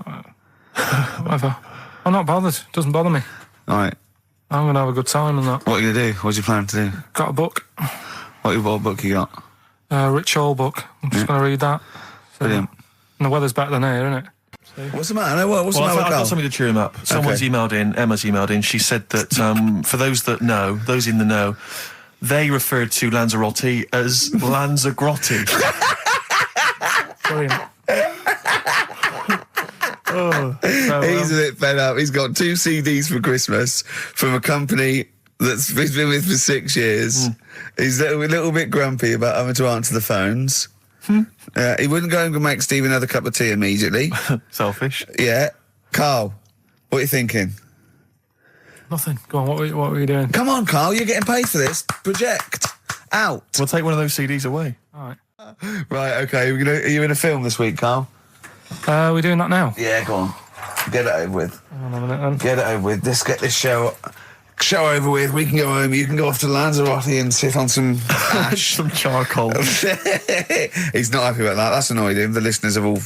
Whatever. I'm not bothered. Doesn't bother me. All right. I'm going to have a good time and that. What are you going to do? What's your plan to do? Got a book. What book you got? Rich Hall book. I'm just going to read that. So, Brilliant. and the weather's better than here, isn't it? What's the matter? What's the Well, matter with I've Carl? got something to cheer him up. Someone's emailed in, Emma's emailed in, she said that for those that know, those in the know, they referred to Lanzarote as Lanzagrotte. Brilliant. He's a bit fed up. He's got 2 CDs for Christmas from a company that's he's been with for 6 years. He's a little bit grumpy about having to answer the phones. He wouldn't go and make Steve another cup of tea immediately. Selfish. Yeah. Carl, what are you thinking? Nothing. Go on, what were you doing? Come on, Carl, you're getting paid for this. Project. Out. We'll take one of those CDs away. All right. Right, okay, are you in a film this week, Carl? We're doing that now. Yeah, go on. Get it over with. Hang on a minute then. Get it over with. Let's get this show over with. We can go home. You can go off to Lanzarote and sit on some ash. Some charcoal. He's not happy about that. That's annoyed him. The listeners have all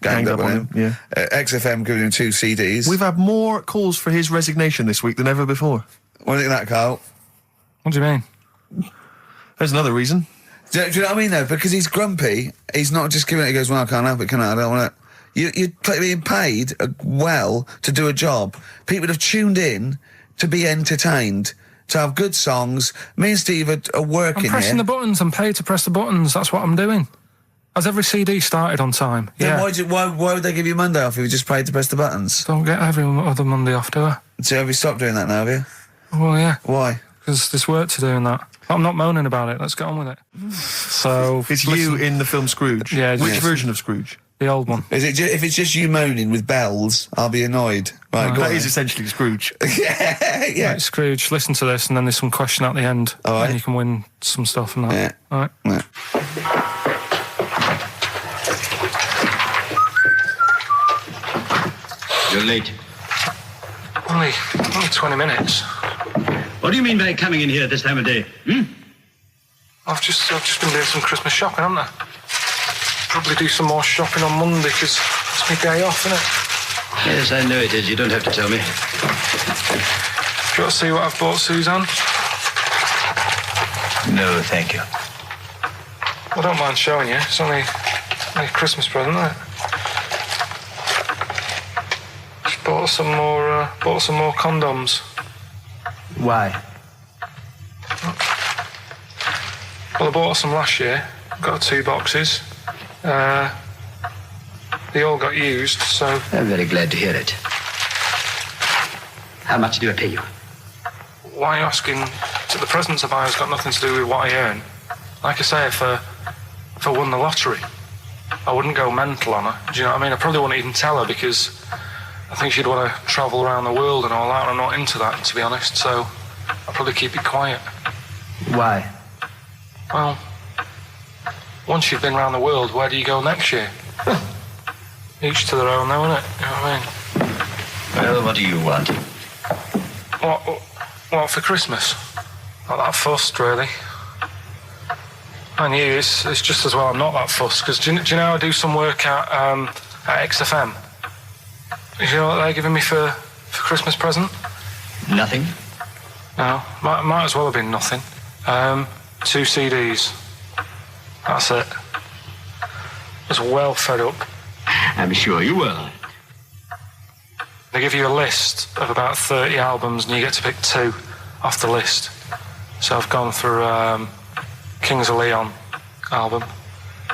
ganged up on him. Yeah. XFM giving him 2 CDs. We've had more calls for his resignation this week than ever before. What do you think of that, Carl? What do you mean? There's another reason. Do you know what I mean, though? Because he's grumpy. He's not just giving it. He goes, well, I can't help it, can I? I don't want it. You're being paid well to do a job. People have tuned in to be entertained, to have good songs. Me and Steve are working I'm pressing here. the buttons. I'm paid to press the buttons. That's what I'm doing. Has every CD started on time? Then Yeah. why would they give you Monday off if you just paid to press the buttons? Don't get every other Monday off, do I? So have you stopped doing that now, have you? Well, yeah. Why? Because there's work to do in that. I'm not moaning about it. Let's get on with it. So It's you in the film Scrooge. Yeah, Which yes. version of Scrooge? the old one. Is it if it's just you moaning with bells, I'll be annoyed. Right, go That on. is essentially Scrooge. yeah. Right, Scrooge, listen to this, and then there's some question at the end, All right. and you can win some stuff and that. Yeah. All right. Yeah. You're late. Only 20 minutes. What do you mean by coming in here at this time of day? I've just been doing some Christmas shopping, haven't I? Probably do some more shopping on Monday because it's my day off, isn't it? Yes, I know it is. You don't have to tell me. Do you want to see what I've bought, Suzanne? No, thank you. I don't mind showing you. It's only a Christmas present, isn't it? Just bought some more condoms. Why? Well, I bought some last year. Got 2 boxes. They all got used, so... I'm very glad to hear it. How much do I pay you? Why are you asking? The presents I buy has got nothing to do with what I earn. Like I say, if I won the lottery, I wouldn't go mental on her. Do you know what I mean? I probably wouldn't even tell her because I think she'd want to travel around the world and all that, and I'm not into that, to be honest, so I'll probably keep it quiet. Why? Well, once you've been around the world, where do you go next year? Each to their own, though, innit? You know what I mean? Well, what do you want? What for Christmas? Not that fussed, really. And you, it's just as well I'm not that fussed, because do you know I do some work at XFM? Do you know what they're giving me for Christmas present? Nothing. No, might as well have been nothing. 2 CDs. That's it. I was well fed up. I'm sure you will. They give you a list of about 30 albums and you get to pick 2 off the list. So I've gone through Kings of Leon album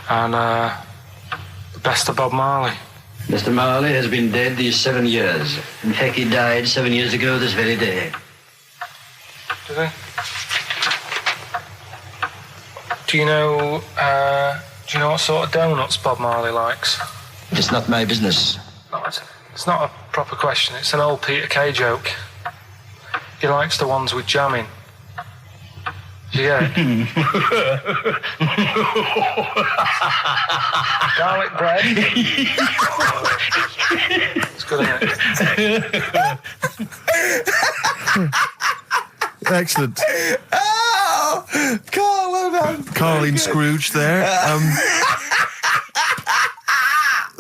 and the best of Bob Marley. Mr. Marley has been dead these 7 years. In fact, he died 7 years ago this very day. Did he? Do you know what sort of donuts Bob Marley likes? It's not my business. No, it's not a proper question. It's an old Peter Kay joke. He likes the ones with jam in. Do you get it? Garlic bread. It's good, isn't it? Excellent. Oh! Carl, well done. Carl in Scrooge there.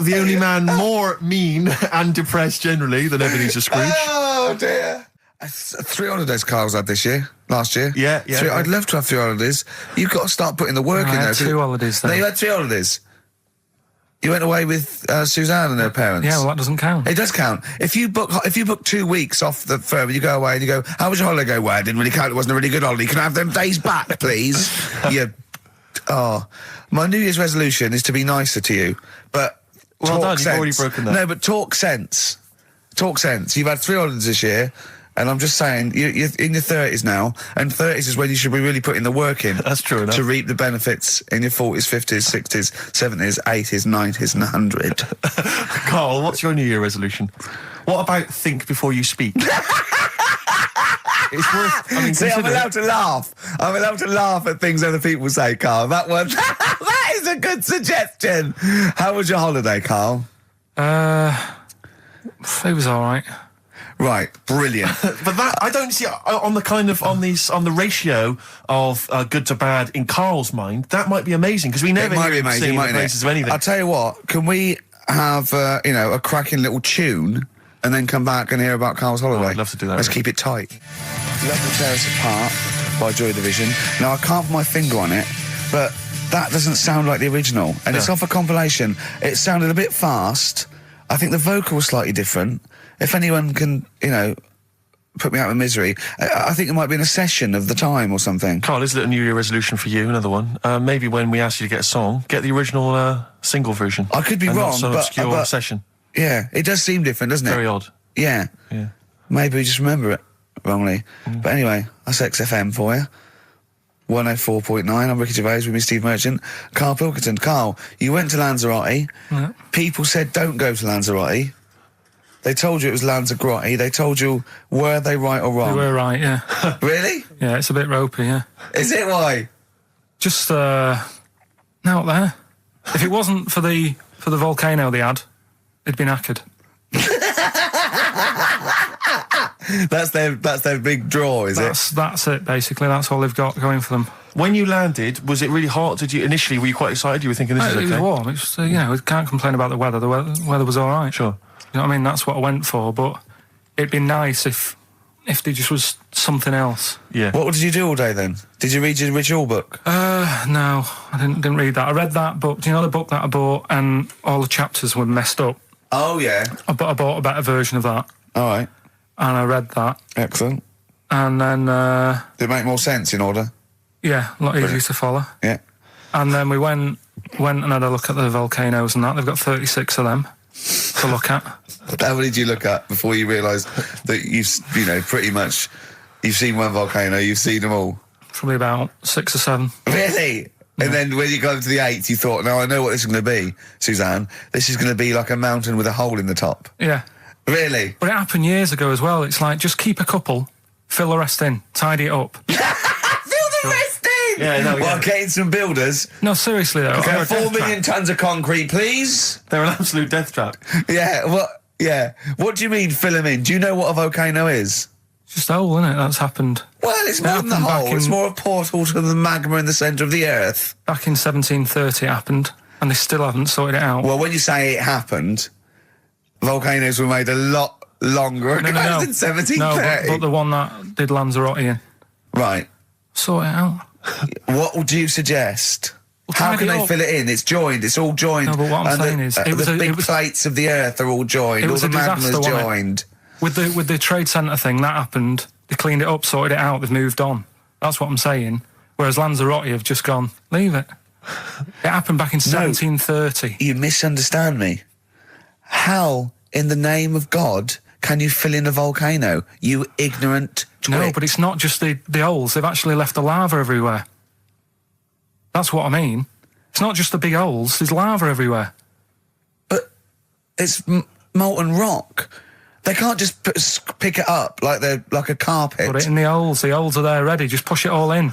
The only man more mean and depressed generally than Ebenezer Scrooge. Oh, dear. 3 holidays Carl's had this year. Last year. Yeah. I'd love to have 3 holidays. You've got to start putting the work in there. I had 2 holidays, though. No, you had 3 holidays. You went away with Suzanne and her parents. Yeah, well, that doesn't count. It does count. If you book 2 weeks off the firm and you go away and you go, how was your holiday go? Well, I didn't really count. It wasn't a really good holiday. Can I have them days back, please? My New Year's resolution is to be nicer to you, but Well talk done, sense. you've already broken that. No, but talk sense. Talk sense. You've had 3 holidays this year. And I'm just saying, you're in your 30s now, and 30s is when you should be really putting the work in. That's true enough. To reap the benefits in your 40s, 50s, 60s, 70s, 80s, 90s, and 100. Carl, what's your New Year resolution? What about think before you speak? it's worth. I mean, See, I'm consider it. allowed to laugh. I'm allowed to laugh at things other people say, Carl. That one, that is a good suggestion. How was your holiday, Carl? It was all right. Right, brilliant. But that I don't see on the ratio of good to bad in Carl's mind. That might be amazing because we never It might hear be him amazing, singing the mightn't praises it? of anything. I'll tell you what. Can we have a cracking little tune and then come back and hear about Carl's holiday? I'd love to do that, Let's really. keep it tight. Love to Tear Us Apart by Joy Division. Now I can't put my finger on it, but that doesn't sound like the original, and it's off a compilation. It sounded a bit fast. I think the vocal was slightly different. If anyone can, put me out of misery, I think it might be in a session of the time or something. Carl, here's a little New Year resolution for you. Another one. Maybe when we ask you to get a song, get the original single version. I could be and wrong, not some but- obscure but- session. Yeah, it does seem different, doesn't it? Very odd. Yeah. Yeah. Maybe we just remember it wrongly. But anyway, that's XFM for you. 104.9, I'm Ricky Gervais with me, Steve Merchant. Karl Pilkington. Carl, you went to Lanzarote. Yeah. People said don't go to Lanzarote. They told you it was Lanzarote. They told you, were they right or We wrong? were right, yeah. Really? Yeah, it's a bit ropey, yeah. Is it why? Just, out there. If it wasn't for the volcano they had, it'd been knackered. That's their big draw, is it? That's it, basically. That's all they've got going for them. When you landed, was it really hot? Were you quite excited? You were thinking this is It okay? was warm. It's we can't complain about the weather. The weather was all right. Sure. You know what I mean? That's what I went for, but it'd be nice if there just was something else. Yeah. What did you do all day then? Did you read your ritual book? No, I didn't read that. I read that book. Do you know the book that I bought and all the chapters were messed up? Oh, yeah. I bought a better version of that, All right. and I read that, Excellent. and then, Did it make more sense in order? yeah, a lot easier to follow. Yeah. And then we went and had a look at the volcanoes and that. They've got 36 of them to look at. How many did you look at before you realised that pretty much, you've seen one volcano, you've seen them all? Probably about 6 or 7. Really? And then when you got to the 8th, you thought, no, I know what this is going to be, Suzanne. This is going to be like a mountain with a hole in the top. Yeah. Really? But it happened years ago as well. It's like, just keep a couple, fill the rest in, tidy it up. Fill the rest in! Yeah, no, Well, yeah. getting some builders. No, seriously though. Okay, They're a 4 death million trap. tonnes of concrete, please. They're an absolute death trap. Yeah, what? Yeah. What do you mean fill them in? Do you know what a volcano is? It's just a hole, isn't it? That's happened. Well, it's more than the happened back hole. It's in- more a portal to the magma in the centre of the earth. Back in 1730 it happened, and they still haven't sorted it out. Well, when you say it happened, volcanoes were made a lot longer ago than 1730. No, but the one that did Lanzarote in. Right. Sort it out. What would you suggest? How tidy can they up. fill it in? It's joined. It's all joined. No, but what I'm And saying is, it was the big it was- plates of the earth are all joined. It All was the a magma's disaster, wasn't it? joined. With the trade centre thing, that happened. They cleaned it up, sorted it out, they've moved on. That's what I'm saying. Whereas Lanzarote have just gone, leave it. It happened back in 1730. You misunderstand me. How, in the name of God, can you fill in a volcano? You ignorant twit. No, but it's not just the holes. They've actually left the lava everywhere. That's what I mean. It's not just the big holes. There's lava everywhere. But it's molten rock. They can't just pick it up like they're like a carpet. Put it in the holes. The holes are there ready. Just push it all in.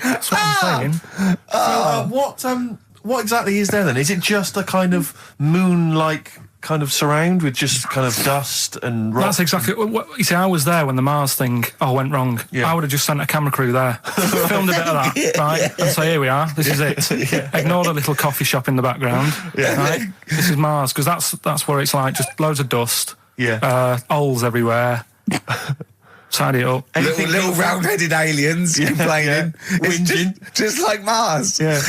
That's what I'm saying. What exactly is there then? Is it just a kind of moon-like kind of surround with just kind of dust and rock? That's exactly what you see. I was there when the Mars thing went wrong. Yeah. I would have just sent a camera crew there, filmed a bit of that, right, and say, "Here we are. This is it." Ignore the little coffee shop in the background. Right? This is Mars, because that's where it's like just loads of dust. Yeah. Holes everywhere. Tidy it up. Little round-headed aliens complaining. yeah. It's Whinging. just like Mars. Yeah.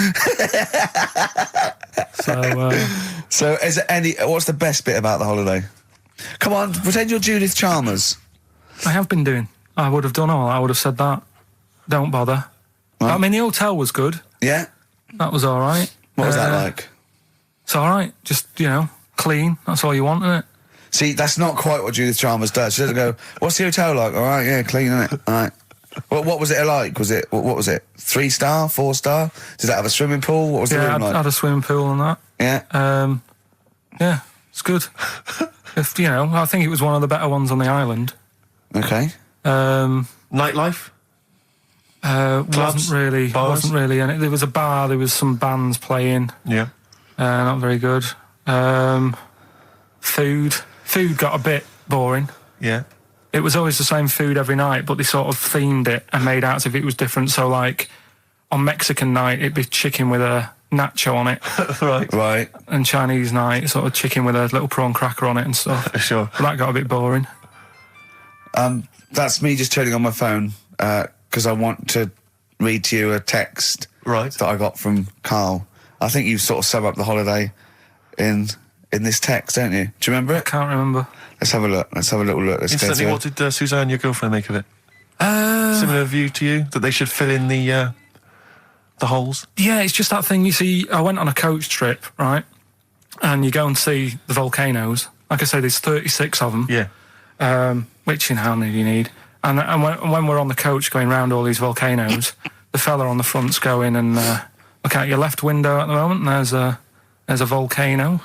So, is there what's the best bit about the holiday? Come on, pretend you're Judith Chalmers. I have been doing. I would have done all. I would have said that. Don't bother. Right. I mean, the hotel was good. Yeah? That was all right. What was that like? It's all right. Just, clean. That's all you want, isn't it? See, that's not quite what Judith Chalmers does. She doesn't go, what's the hotel like? All right, yeah, clean, innit? All right. What was it like? What was it? 3-star, 4-star? Did it have a swimming pool? What was the room like? I had a swimming pool and that. Yeah. Yeah, it's good. I think it was one of the better ones on the island. Okay. Nightlife? Wasn't really. And there was a bar. There was some bands playing. Yeah. Not very good. Food got a bit boring. Yeah. It was always the same food every night, but they sort of themed it and made out as if it was different. So, like, on Mexican night, it'd be chicken with a nacho on it. Right. And Chinese night, sort of chicken with a little prawn cracker on it and stuff. Sure. But that got a bit boring. That's me just turning on my phone, because I want to read to you a text that I got from Karl. I think you sort of sum up the holiday in this text, don't you? Do you remember it? I can't remember. Let's have a look. Let's have a little look. Instantly, what did Suzanne, your girlfriend, make of it? Similar view to you, that they should fill in the holes? Yeah, it's just that thing, you see, I went on a coach trip, right? And you go and see the volcanoes. Like I say, there's 36 of them. Yeah. Which, how many do you need? And when we're on the coach going round all these volcanoes, the fella on the front's going and look out your left window at the moment, and there's a volcano.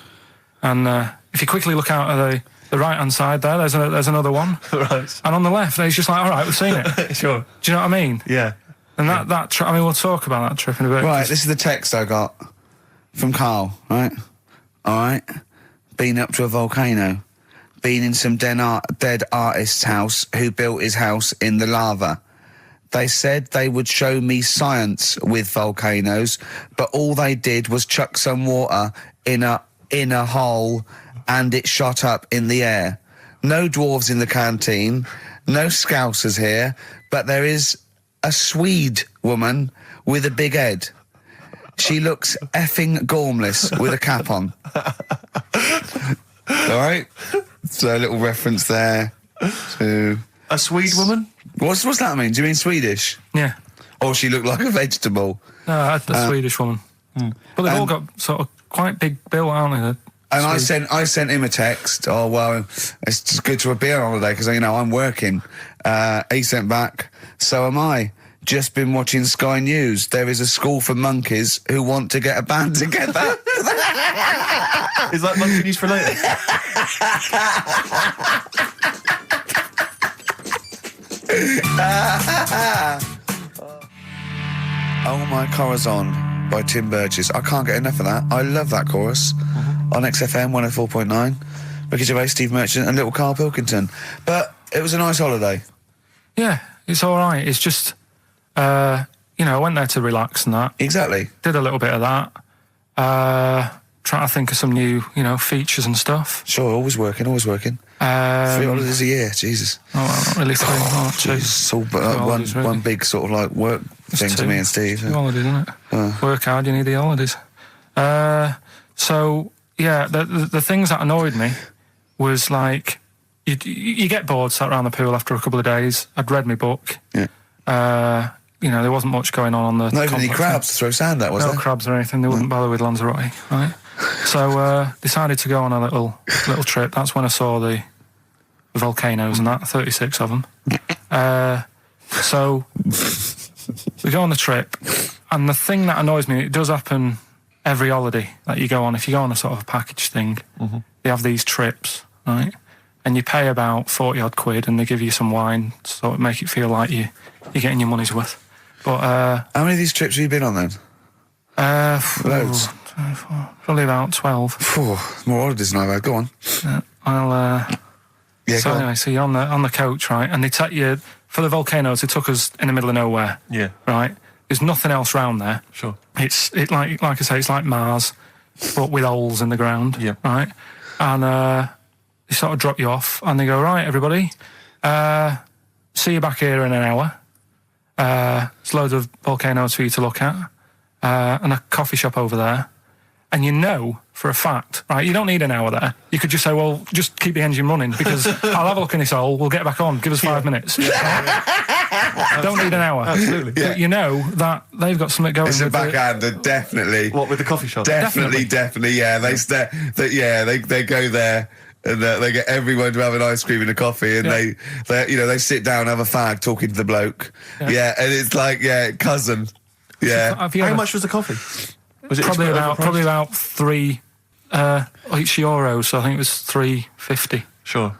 And if you quickly look out at the right-hand side there, there's another one. Right. And on the left, he's just like, all right, we've seen it. Sure. Do you know what I mean? Yeah. And that trip, we'll talk about that trip in a bit. Right, this is the text I got from Karl, right? All right. Been up to a volcano. Been in some dead artist's house who built his house in the lava. They said they would show me science with volcanoes, but all they did was chuck some water in a hole and it shot up in the air. No dwarves in the canteen, no scousers here, but there is a Swede woman with a big head. She looks effing gormless with a cap on. All right? So a little reference there to... A Swede woman? What's that mean? Do you mean Swedish? Yeah. Or she looked like a vegetable? No, the Swedish woman. But they've all got sort of quite big bill, aren't they? And I sent him a text. Oh, well, it's just good to be on holiday because, I'm working. He sent back, so am I. Just been watching Sky News. There is a school for monkeys who want to get a band together. Is that monkey news for later? Oh My Corazon by Tim Burgess. I can't get enough of that. I love that chorus. On XFM 104.9. Ricky Gervais, Steve Merchant and little Karl Pilkington. But it was a nice holiday. Yeah, it's all right. It's just, I went there to relax and that. Exactly. Did a little bit of that. Trying to think of some new, features and stuff. Sure, always working. 3 holidays a year, Jesus. Oh, well, not really 3. Two. It's all holidays, really. one big sort of like work thing to me and Steve. 2 holidays, isn't it? Work hard, you need the holidays. So, yeah, the things that annoyed me was like, you get bored sat around the pool after a couple of days. I'd read my book. Yeah. There wasn't much going on the... Not even any crabs to throw sand at, was there? No crabs or anything. They wouldn't bother with Lanzarote, right? So, decided to go on a little trip. That's when I saw the volcanoes and that, 36 of them. So, we go on the trip, and the thing that annoys me, it does happen every holiday that you go on. If you go on a sort of a package thing, they have these trips, right? And you pay about 40-odd quid, and they give you some wine, so it make it feel like you're getting your money's worth. But how many of these trips have you been on then? Loads. Probably about 12. More holidays than I've had. Go on. So anyway, so you're on the coach, right? And they take you for the volcanoes. They took us in the middle of nowhere. Yeah. Right. There's nothing else round there. Sure. It's like I say, it's like Mars, but with holes in the ground. Yeah. Right. And they sort of drop you off, and they go, right, everybody, see you back here in an hour. There's loads of volcanoes for you to look at, and a coffee shop over there. And for a fact, right, you don't need an hour there. You could just say, well, just keep the engine running, because I'll have a look in this hole, we'll get back on, give us 5 minutes. Don't need an hour. Absolutely. But that they've got something going. It's a backhander, definitely. What, with the coffee shop? Definitely, yeah. They go there. And they get everyone to have an ice cream and a coffee, and they sit down, have a fag, talking to the bloke. Yeah, and it's like, cousin. Yeah. How much was the coffee? Was it probably about 3 Each euro, so I think it was £3.50. Sure.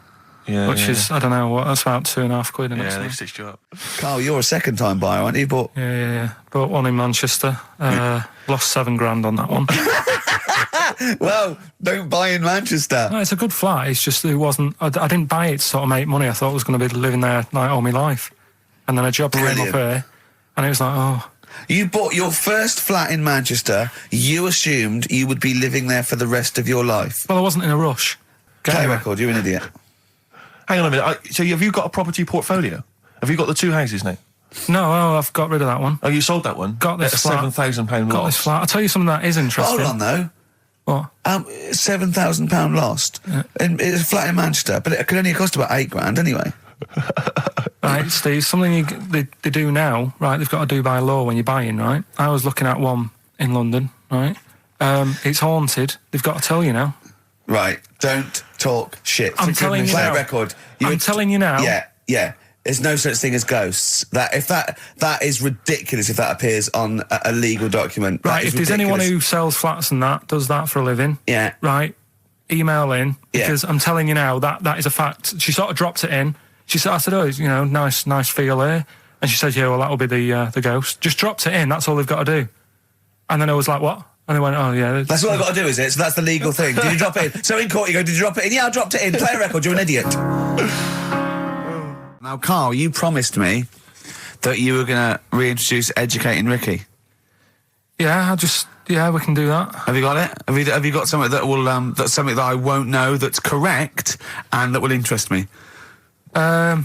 Yeah. Which is, I don't know, what, that's about £2.50, isn't it? Yeah, they've stitched you up. Carl, you're a second-time buyer, aren't you? But Yeah. Bought one in Manchester. Lost £7,000 on that one. well, don't buy in Manchester. No, it's a good flat. It's just it wasn't. I didn't buy it to sort of make money. I thought I was going to be living there like all my life, and then a job came up here, and it was like, oh. You bought your first flat in Manchester. You assumed you would be living there for the rest of your life. Well, I wasn't in a rush. Play record. You're an idiot. Hang on a minute. So have you got a property portfolio? Have you got the 2 houses now? No, I've got rid of that one. Oh, you sold that one? Got this at flat. £7,000 Got loss. this flat. I'll tell you something that is interesting. Hold on, though. What? £7,000 lost. Yeah. It's a flat in Manchester, but it could only cost about £8,000 anyway. Right, Steve, something they do now, right, they've got to do by law when you're buying, right? I was looking at one in London, right? It's haunted. They've got to tell you now. Right, don't talk shit. I'm telling you now. Play a record. I'm telling you now. Yeah. There's no such thing as ghosts. That is ridiculous if that appears on a legal document. Right, if there's anyone who sells flats and does that for a living, yeah, right, email in, because I'm telling you now, that is a fact. She sort of dropped it in. I said, oh, nice feel here. And she said, yeah, well, that'll be the ghost. Just dropped it in, that's all they've got to do. And then I was like, what? And they went, oh, yeah. That's what I've got to do, is it? So that's the legal thing. Did you drop it in? So in court you go, did you drop it in? Yeah, I dropped it in. Play a record, you're an idiot. Now, Carl, you promised me that you were going to reintroduce Educating Ricky. Yeah, we can do that. Have you got it? Have you got something that will, that's something that I won't know that's correct and that will interest me? Yeah,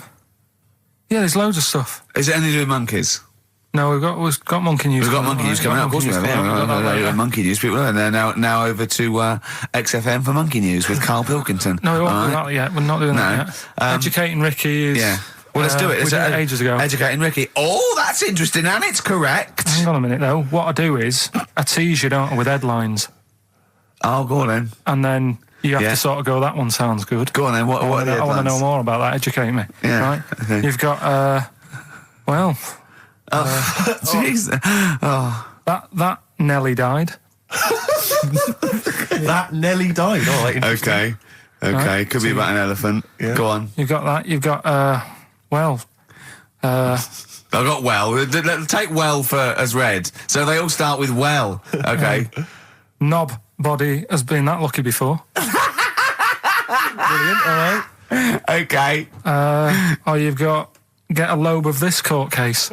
there's loads of stuff. Is it anything to do with monkeys? No, we've got monkey news. We've got monkey news coming out. Of course we have. Yeah, monkey news people, and they're now over to XFM for monkey news with Karl Pilkington. No, we won't do that yet. We're not doing that yet. Educating Ricky is. Yeah. Well, let's do it. We did it ages ago. Educating Ricky. Oh, that's interesting, and it's correct. Hang on a minute, though. What I do is I tease you, don't I, with headlines. Oh, go on then. And then you have to sort of go, that one sounds good. Go on then. What are the headlines? I want to know more about that. Educate me. Yeah. Right? Okay. You've got, jeez. That Nelly died. That Nelly died. Oh, right, okay. Right. Could be about an elephant. Yeah. Go on. You've got that. You've got, I got well. Take well as red. So they all start with well. Okay. Knob body has been that lucky before. Brilliant. All right. Okay. You've got get a lobe of this court case.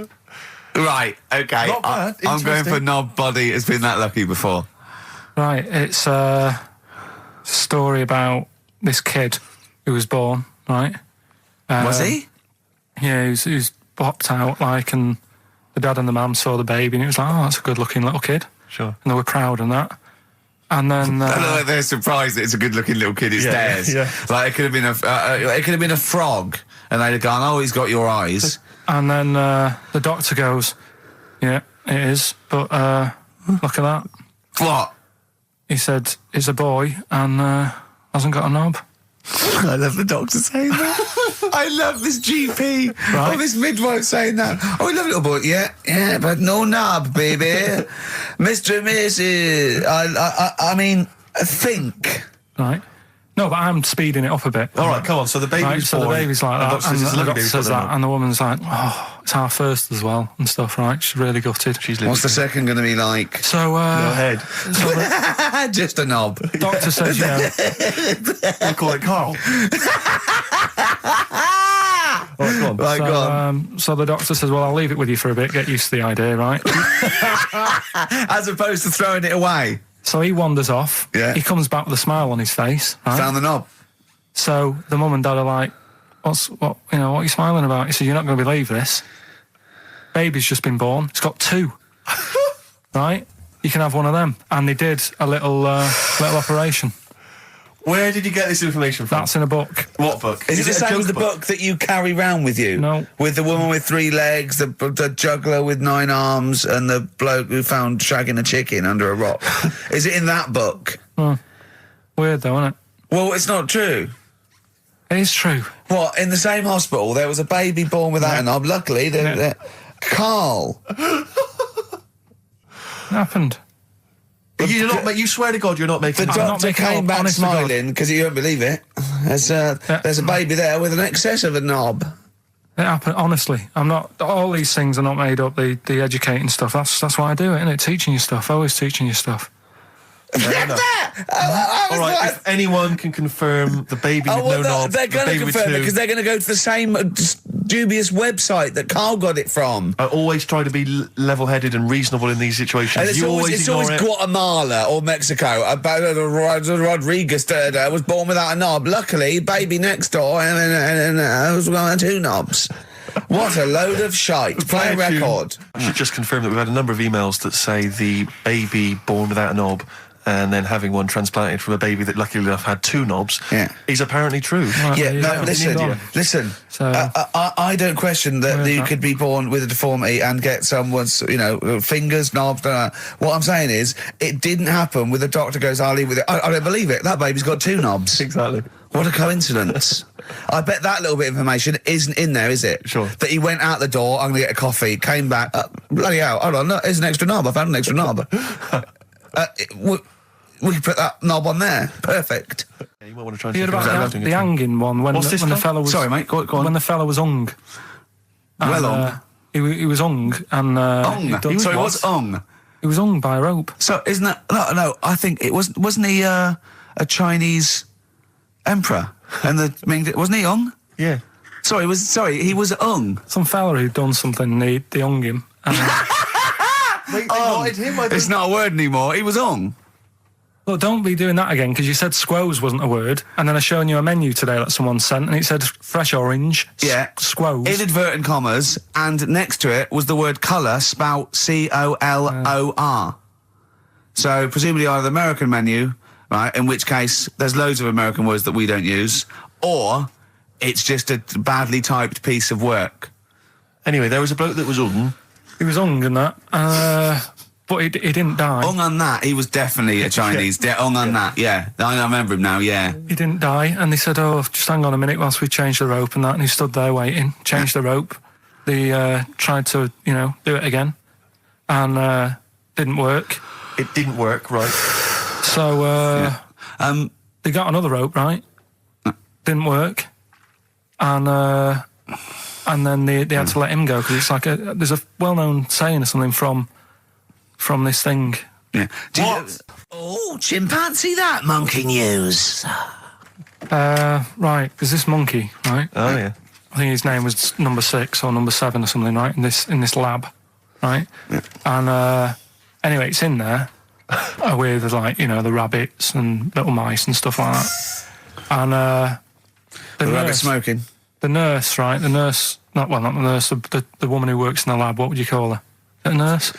Right. Okay. Not bad. I'm going for knob body has been that lucky before. Right. It's a story about this kid who was born. Right. Was he? Yeah, he was popped out, and the dad and the mum saw the baby, and it was like, oh, that's a good-looking little kid. Sure. And they were proud and that. And then they're surprised that it's a good-looking little kid. It's theirs. Yeah. Like it could have been a frog, and they'd have gone, "Oh, he's got your eyes." And then the doctor goes, "Yeah, it is, but look at that." What? He said, "It's a boy and hasn't got a knob." I love the doctor saying that. I love this GP. Right. Oh, this midwife saying that. Oh, I love little boy. Yeah, but no knob, baby. Mr. and Mrs. I mean, think. Right. No, but I'm speeding it up a bit. All right, come on. So the baby's born. So the baby's like that, and the doctor baby says that, and the woman's like, oh, it's our first as well, and stuff, right? She's really gutted. What's the second going to be like? So, Go ahead. So just a knob. Doctor says, We'll call it Carl. All right, go on. Right, go on. So the doctor says, well, I'll leave it with you for a bit, get used to the idea, right? As opposed to throwing it away. So he wanders off. Yeah. He comes back with a smile on his face. Right? Found the knob. So the mum and dad are like, what are you smiling about? He said, you're not going to believe this. Baby's just been born. It's got 2. Right? You can have one of them. And they did a little operation. Where did you get this information from? That's in a book. What book? Is it the same as the book that you carry round with you? No. With the woman with 3 legs, the juggler with 9 arms, and the bloke who found shagging a chicken under a rock. Is it in that book? Weird though, isn't it? Well, it's not true. It is true. What, in the same hospital, there was a baby born without a knob. Luckily, Carl. What happened? You swear to God you're not making The this up. doctor came back smiling, because you won't believe it. There's a baby there with an excess of a knob. It happened, honestly. I'm not, all these things are not made up, the educating stuff. That's why I do it, innit? Teaching you stuff, always teaching you stuff. All right, if anyone can confirm the baby with no knob, they're going to confirm it because they're going to go to the same dubious website that Carl got it from. I always try to be level-headed and reasonable in these situations. And it's always Guatemala or Mexico. Rodriguez was born without a knob. Luckily, baby next door and was on 2 knobs. What a load of shite. Play a record. I should just confirm that we've had a number of emails that say the baby born without a knob and then having one transplanted from a baby that luckily enough had 2 knobs is apparently true. Listen. So, I don't question that you could be born with a deformity and get someone's, fingers, knobs. What I'm saying is, it didn't happen with the doctor goes, I'll leave with it. I don't believe it. That baby's got 2 knobs. Exactly. What a coincidence. I bet that little bit of information isn't in there, is it? Sure. That he went out the door, I'm going to get a coffee, came back, bloody hell, hold on, no, here's an extra knob, I found an extra knob. We can put that knob on there. Perfect. Yeah, you might want to try and you heard about the hanging one when the fella was... Sorry, mate, go on. When the fella was hung. Well hung? He was hung and... hung? Sorry, what's hung? He was hung by a rope. So, isn't that... No, I think it wasn't he a Chinese emperor? And wasn't he hung? Yeah. He was hung. Some fella who'd done something, they hung him. And, They wanted him, it's not a word anymore, he was hung. Look, don't be doing that again, because you said squoze wasn't a word, and then I shown you a menu today that someone sent, and it said fresh orange, squoze. Inadvertent commas, and next to it was the word colour, spelt C-O-L-O-R. So, presumably either the American menu, right, in which case there's loads of American words that we don't use, or it's just a badly typed piece of work. Anyway, there was a bloke that was hung. He was hung and that, but he didn't die. Hung on that, he was definitely a Chinese. Hung on that, yeah. I remember him now, yeah. He didn't die, and they said, just hang on a minute whilst we change the rope and that, and he stood there waiting, changed the rope. They tried to, do it again, and didn't work. It didn't work, right. So, they got another rope, right? Didn't work. And then they had to let him go, because it's like there's a well-known saying or something from this thing. Yeah. Chimpanzee that monkey news. Right, there's this monkey, right? Oh, yeah. I think his name was number 6 or number 7 or something, right? In this lab, right? Yeah. And anyway, it's in there with the rabbits and little mice and stuff like that. And the rabbit smoking. The nurse, right? Not the nurse. The woman who works in the lab. What would you call her? A nurse?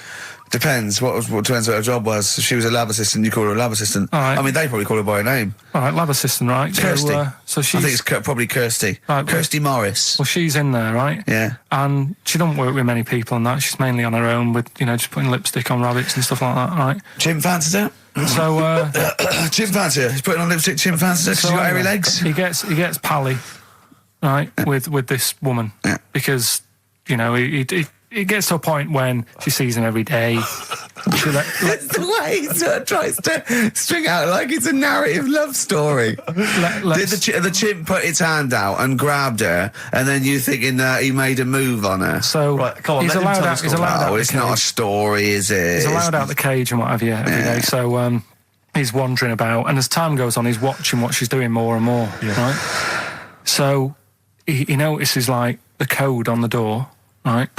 Depends. Depends what her job was. If she was a lab assistant, you call her a lab assistant. All right. I mean, they probably call her by her name. All right, lab assistant, right? Kirsty. So she's... I think it's probably Kirsty. Right, Kirsty Morris. Well, she's in there, right? Yeah. And she don't work with many people and that. She's mainly on her own with, just putting lipstick on rabbits and stuff like that, right? Chimp fancies her. So, Chimp fancies her. He's putting on lipstick, chimp fancies her. She's got hairy legs. He gets pally, right, with this woman. Yeah. Because, he gets to a point when she sees him every day. It's the way he sort of tries to string out like it's a narrative love story. Did the chimp put its hand out and grabbed her, and then you thinking that he made a move on her? So right, come on, he's allowed out. He's allowed out. It's not a story, is it? He's allowed out the cage and what have you every day. So he's wandering about, and as time goes on, he's watching what she's doing more and more. Yeah. Right. So he notices like the code on the door. Right.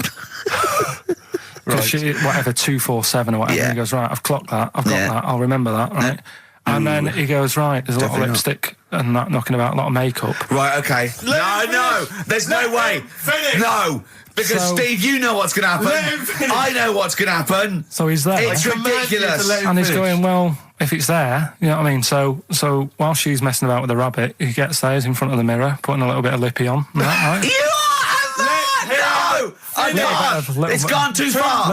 Right. Whatever, 247 or whatever. Yeah. He goes, right, I've clocked that, I've got that, I'll remember that, right? And then he goes, right, there's a lot of lipstick and that knocking about, a lot of makeup. Right, okay. No, there's no way. Finish. No, because Steve, you know what's going to happen. I know what's going to happen. So he's there. It's ridiculous. And he's going, well, if it's there, you know what I mean? So while she's messing about with the rabbit, he gets there, he's in front of the mirror, putting a little bit of lippy on. Right? It's gone too far.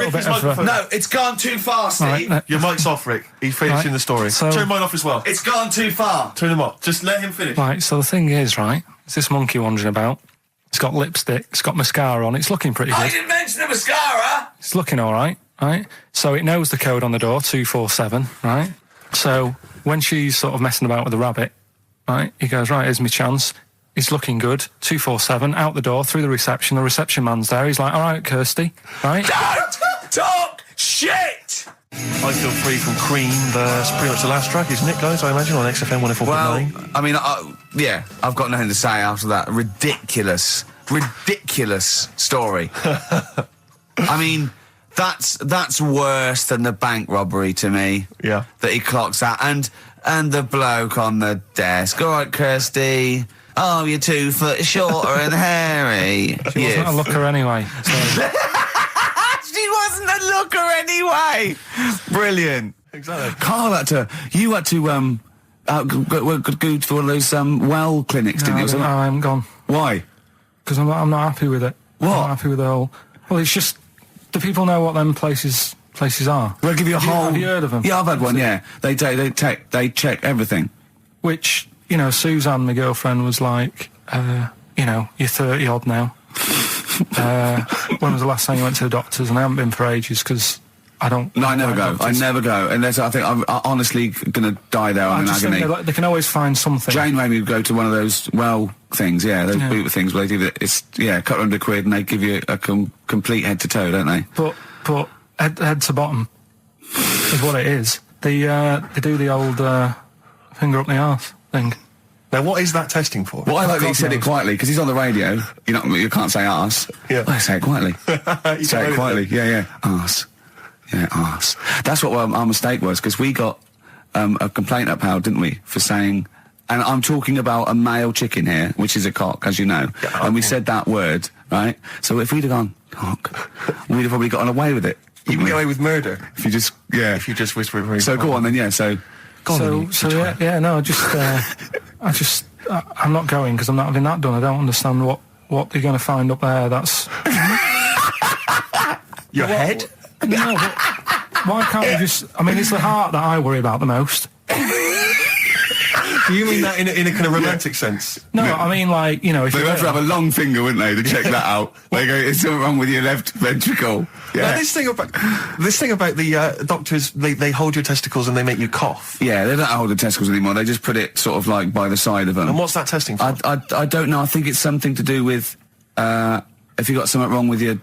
No, it's gone too far, Steve. Right, your mic's off, Rick. He's finishing the story. So, turn mine off as well. It's gone too far. Turn him off. Just let him finish. Right, so the thing is, right, it's this monkey wandering about. It's got lipstick, it's got mascara on, it's looking pretty good. I didn't mention the mascara! It's it's looking all right, right? So it knows the code on the door, 247, right? So when she's sort of messing about with the rabbit, right, he goes, right, here's my chance. He's looking good, 247, out the door, through the reception man's there. He's like, all right, Kirsty, right? Don't talk shit! I Feel Free from Cream, that's pretty much the last track, isn't it, guys? I imagine on XFM 104.9. Well, I mean, yeah, I've got nothing to say after that ridiculous story. I mean, that's worse than the bank robbery to me. Yeah. That he clocks out, and the bloke on the desk. All right, Kirsty. Oh, you're 2 foot shorter and hairy. She wasn't a looker anyway. So. She wasn't a looker anyway. Brilliant. Exactly. Carl you had to go to one of those well clinics, didn't you? No, I haven't gone. Why? Because I'm not happy with it. What? I'm not happy with the whole... Well, it's just... Do people know what them places are? We'll give you a whole... Have you heard of them? Yeah, I've had one, yeah. They check everything. Which, you know, Suzanne, my girlfriend, was like, you know, you're 30-odd now. When was the last time you went to the doctors? And I haven't been for ages, because I don't... No, I never go. Doctors. I never go. Unless I think I'm honestly going to die there on an agony. Think they can always find something. Jane made me go to one of those things, yeah, those boot things where they do it's, £200 and they give you a complete head to toe, don't they? But head to bottom is what it is. They do the old finger up the arse thing. Now, what is that testing for? Well, I like that he said it quietly, because he's on the radio. You can't say arse. Yeah. Well, say it quietly. Say it quietly. Yeah. Arse. Yeah, arse. That's what our mistake was, because we got a complaint upheld, didn't we, for saying... And I'm talking about a male chicken here, which is a cock, as you know. Yeah, and we said that word, right? So if we'd have gone, cock, we'd have probably gotten away with it. You can get away with murder. If you just, If you just whisper it very So go on then, So I'm not going, because I'm not having that done. I don't understand what they're going to find up there. That's... Your head? No, but why can't we just... I mean, it's the heart that I worry about the most. Do you mean that in a kind of romantic sense? No, I mean, like, you know... If they'd have to have a long finger, wouldn't they, to check that out? They go, it's something wrong with your left ventricle. Yeah. Now, this thing about the doctors, they hold your testicles and they make you cough. Yeah, they don't hold the testicles anymore. They just put it sort of like by the side of them. And what's that testing for? I don't know. I think it's something to do with if you got something wrong with your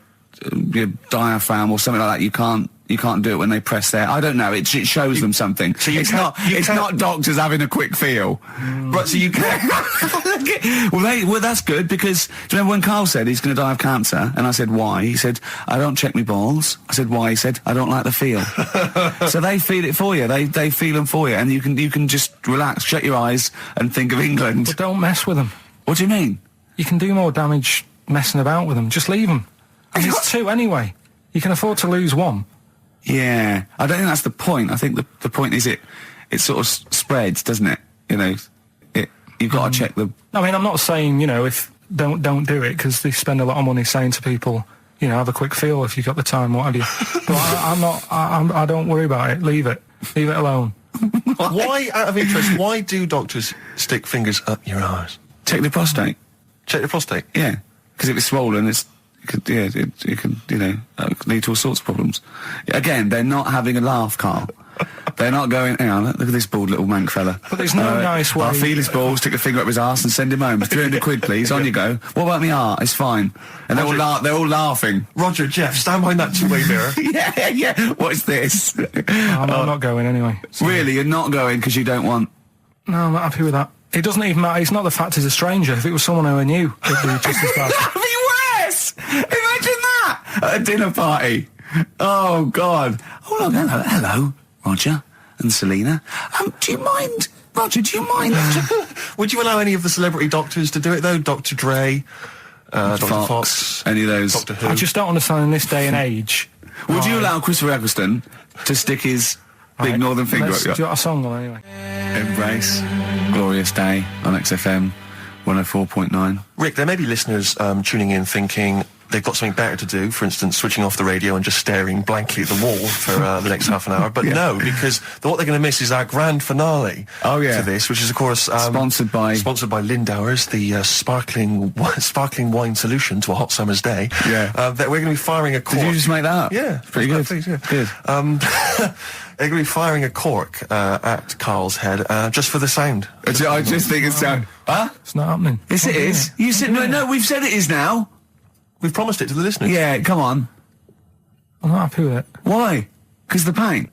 diaphragm or something like that. You can't do it when they press there. I don't know. It shows them something. So it's not doctors having a quick feel. Right, so you can't... well, that's good, because do you remember when Carl said he's going to die of cancer? And I said, why? He said, I don't check my balls. I said, why? He said, I don't like the feel. So they feel it for you. They feel them for you. And you can just relax, shut your eyes and think of England. But don't mess with them. What do you mean? You can do more damage messing about with them. Just leave them. And there's 2 anyway. You can afford to lose 1. Yeah, I don't think that's the point. I think the point is it sort of spreads, doesn't it? You know, you've got to check the... I mean, I'm not saying, you know, if don't do it, because they spend a lot of money saying to people, you know, have a quick feel if you've got the time, what have you. But I don't worry about it. Leave it alone. Why, out of interest, why do doctors stick fingers up your arse? Check the prostate. Check the prostate? Yeah, because if it's swollen, it could lead to all sorts of problems. Again, they're not having a laugh, Carl. They're not going, hang on, look at this bald little mank fella. But there's no nice way... I'll feel his balls, stick a finger up his arse and send him home. 300 quid, please, on you go. What about me art? It's fine. And they're all laughing. Roger, Jeff, stand behind that two-way mirror. yeah, what's this? I'm not going anyway. So. Really, you're not going because you don't want... No, I'm not happy with that. It doesn't even matter. It's not the fact he's a stranger. If it was someone who I knew, it'd be just as bad. That'd be worse! Imagine that! At a dinner party. Oh, God. Oh, look, hello, Roger and Selena. Do you mind, Roger, Would you allow any of the celebrity doctors to do it, though? Dr. Dre, Dr. Fox, any of those? Doctor Who? I just don't understand in this day and age. Would you allow Christopher Eccleston to stick his big northern finger up your... Do you want a song on anyway? Embrace. Glorious Day on XFM 104.9. Rick, there may be listeners tuning in thinking, they've got something better to do, for instance, switching off the radio and just staring blankly at the wall for the next half an hour. But no, because what they're going to miss is our grand finale to this, which is, of course, sponsored by Lindauer's, the sparkling wine solution to a hot summer's day. Yeah. That we're going to be firing a cork. Did you just make that up? Yeah. Pretty good. Pleased, yeah. Good. They're going to be firing a cork at Karl's head just for the sound. I just think it's sound. Huh? It's not happening. Yes, it is. You said no. We've said it is now. We've promised it to the listeners. Yeah, come on. I'm not happy with it. Why? Because the pain.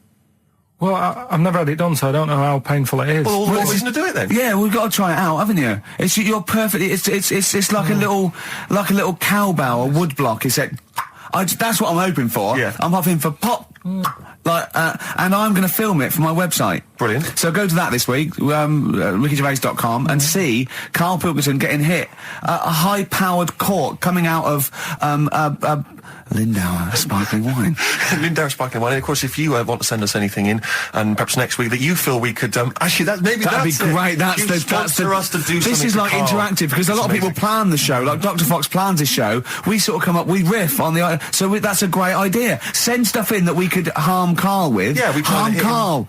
Well, I've never had it done, so I don't know how painful it is. Well, what reason to do it then? Yeah, we've got to try it out, haven't you? You're perfect. It's like a little cowbell, a wood block. That's what I'm hoping for. Yeah. I'm hoping for pop. And I'm going to film it for my website. Brilliant. So go to that this week, rickygervais.com, and see Karl Pilkington getting hit. A high-powered cork coming out of Lindauer sparkling wine. Lindauer sparkling wine. And of course, if you want to send us anything in, and perhaps next week that you feel we could actually that'd be great. That's us to do. This is like interactive because a lot of people plan the show. Like Dr. Fox plans his show. We sort of come up, we riff on the. So that's a great idea. Send stuff in that we could harm Karl with. Yeah, we harm Karl.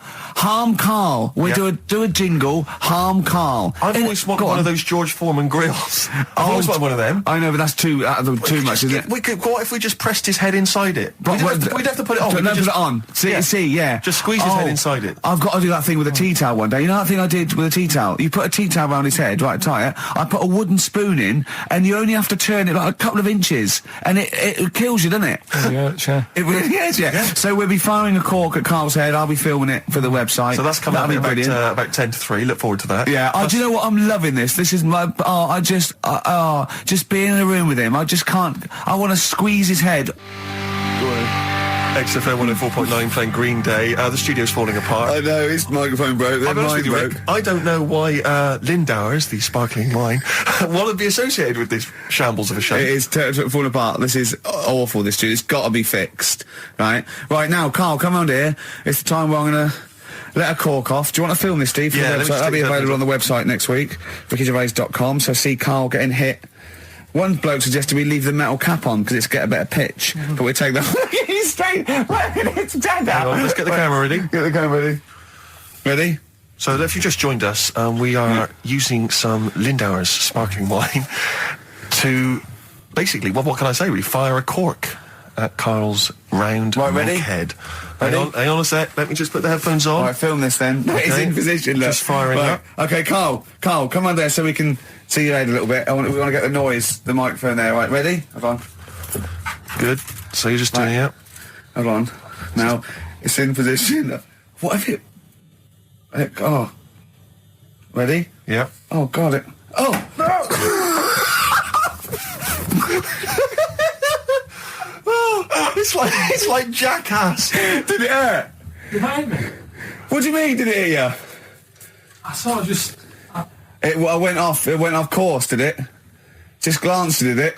We do a jingle. Harm Karl. I've always wanted one of those George Foreman grills. I've always wanted one of them. I know, but that's too much, isn't it? What if we just pressed his head inside it? We'd have to put it on. Put it on. See, yeah. Just squeeze his head inside it. I've got to do that thing with a tea towel one day. You know that thing I did with a tea towel? You put a tea towel around his head, right, tie it. I put a wooden spoon in, and you only have to turn it like a couple of inches, and it kills you, doesn't it? Yeah, sure. It really is, yeah. So we'll be firing a cork at Karl's head. I'll be filming it for the website. So that's coming up about 10 to 3. Look forward to that. Yeah. Do you know what? I'm loving this. This is my. Just being in a room with him. I just can't. I want to squeeze his head. XFM 104.9 playing Green Day. The studio's falling apart. I know, his microphone broke. I don't know why Lindauer's, the sparkling wine, want to be associated with this shambles of a show. It is falling apart. This is awful, this studio. It's got to be fixed. Right now, Karl, come on here. It's the time where I'm going to let a cork off. Do you want to film this, Steve? Yeah, that'll be available on the website next week, rickygervais.com. So see Karl getting hit. One bloke suggested we leave the metal cap on because it's get a better pitch, but we take that. He's straight. It's dead now. Let's get the camera ready. Get the camera ready. Ready? So if you just joined us, we are using some Lindauer's sparkling wine to basically, what can I say? We fire a cork at Karl's round head. Hang on a sec. Let me just put the headphones on. All right, film this then. Okay. It's in position. Look. Just firing up. Okay, Karl, come on there so we can see your head a little bit. We want to get the noise, the microphone there. Right, ready? Hold on. Good. So you're just doing it. Hold on. Now it's in position. What if it? Oh. Ready? Yeah. Oh God! Oh no! It's like Jackass. Did it hurt? It hurt me. What do you mean? Did it hit you? I sort of just. It went off. It went off course. Did it? Just glanced, did it?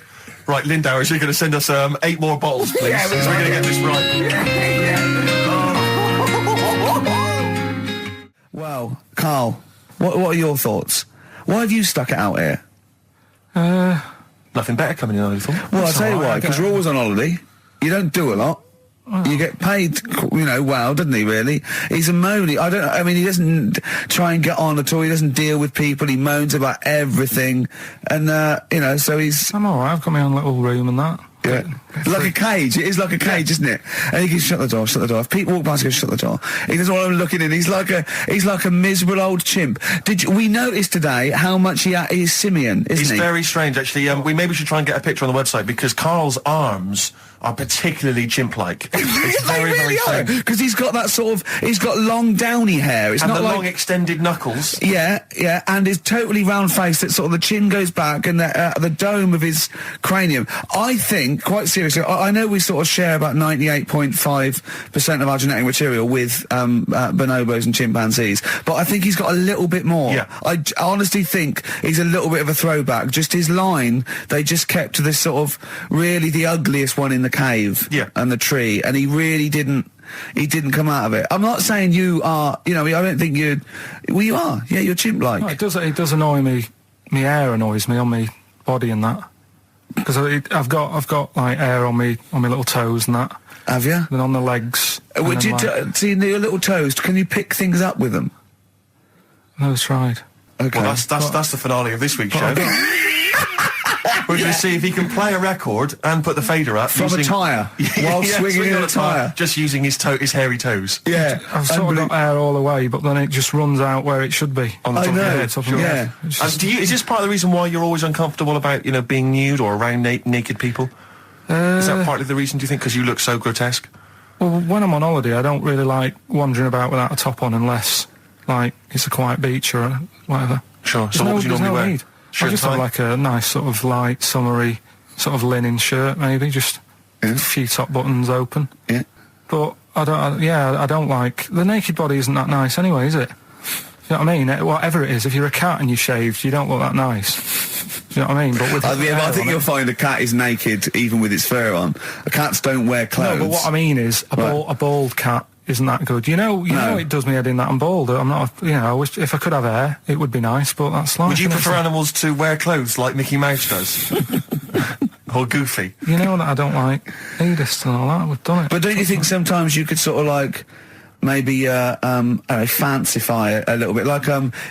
Right, Lindauer, you're going to send us 8 more bottles, please. Yeah, we're going to get this right. Well, Karl, what are your thoughts? Why have you stuck it out here? Nothing better coming in, I thought. Well, I'll tell you why, because you're always on holiday. You don't do a lot. You get paid, well, doesn't he, really? He's a moaner. He doesn't try and get on at all. He doesn't deal with people. He moans about everything. And, so he's... I'm alright. I've got my own little room and that. Yeah. Like a cage. It is like a cage, isn't it? And he can shut the door. If people walk past, he goes, shut the door. He doesn't want them looking in. He's like a miserable old chimp. We noticed today how much he's simian, isn't he? He's very strange, actually. We maybe should try and get a picture on the website because Karl's arms are particularly chimp-like. It's very, very strange. Because he's got that he's got long downy hair. It's and not the like long extended knuckles. Yeah, and his totally round face that sort of the chin goes back and the dome of his cranium. I think, quite seriously, I know we sort of share about 98.5% of our genetic material with bonobos and chimpanzees, but I think he's got a little bit more. Yeah. I honestly think he's a little bit of a throwback. Just his line, they just kept to this sort of really the ugliest one in the cave and the tree, and he really didn't come out of it. I'm not saying you are, I don't think you are. Yeah, you're chimp-like. No, it does annoy me. My hair annoys me on my body and that. Because I've got like hair on my little toes and that. Have you? Then on the legs. Would you see your little toes? Can you pick things up with them? Never tried. Okay. Well, that's the finale of this week's show. We're going to see if he can play a record and put the fader up From a tyre, while swinging in a tyre. Just using his hairy toes. Yeah. I've sort of got hair all the way, but then it just runs out where it should be. On the top of your head. Top of my head. And is this part of the reason why you're always uncomfortable about, being nude or around naked people? Is that partly the reason, do you think, because you look so grotesque? Well, when I'm on holiday, I don't really like wandering about without a top on unless, like, it's a quiet beach or whatever. Sure. So what would you normally wear? Need. I just have like a nice sort of light, summery, sort of linen shirt, maybe, just a few top buttons open. Yeah. But I don't like... The naked body isn't that nice anyway, is it? You know what I mean? Whatever it is, if you're a cat and you're shaved, you don't look that nice. You know what I mean? But with I think you'll find a cat is naked even with its fur on. Cats don't wear clothes. No, but what I mean is, a bald cat isn't that good. You know, it does me head in that I'm bald. I'm not, I wish if I could have hair, it would be nice, but that's life. Would you prefer animals to wear clothes like Mickey Mouse does? Or Goofy? You know that I don't like nudist and all that. We've done it. But don't you think sometimes you could sort of like maybe fancify a little bit, like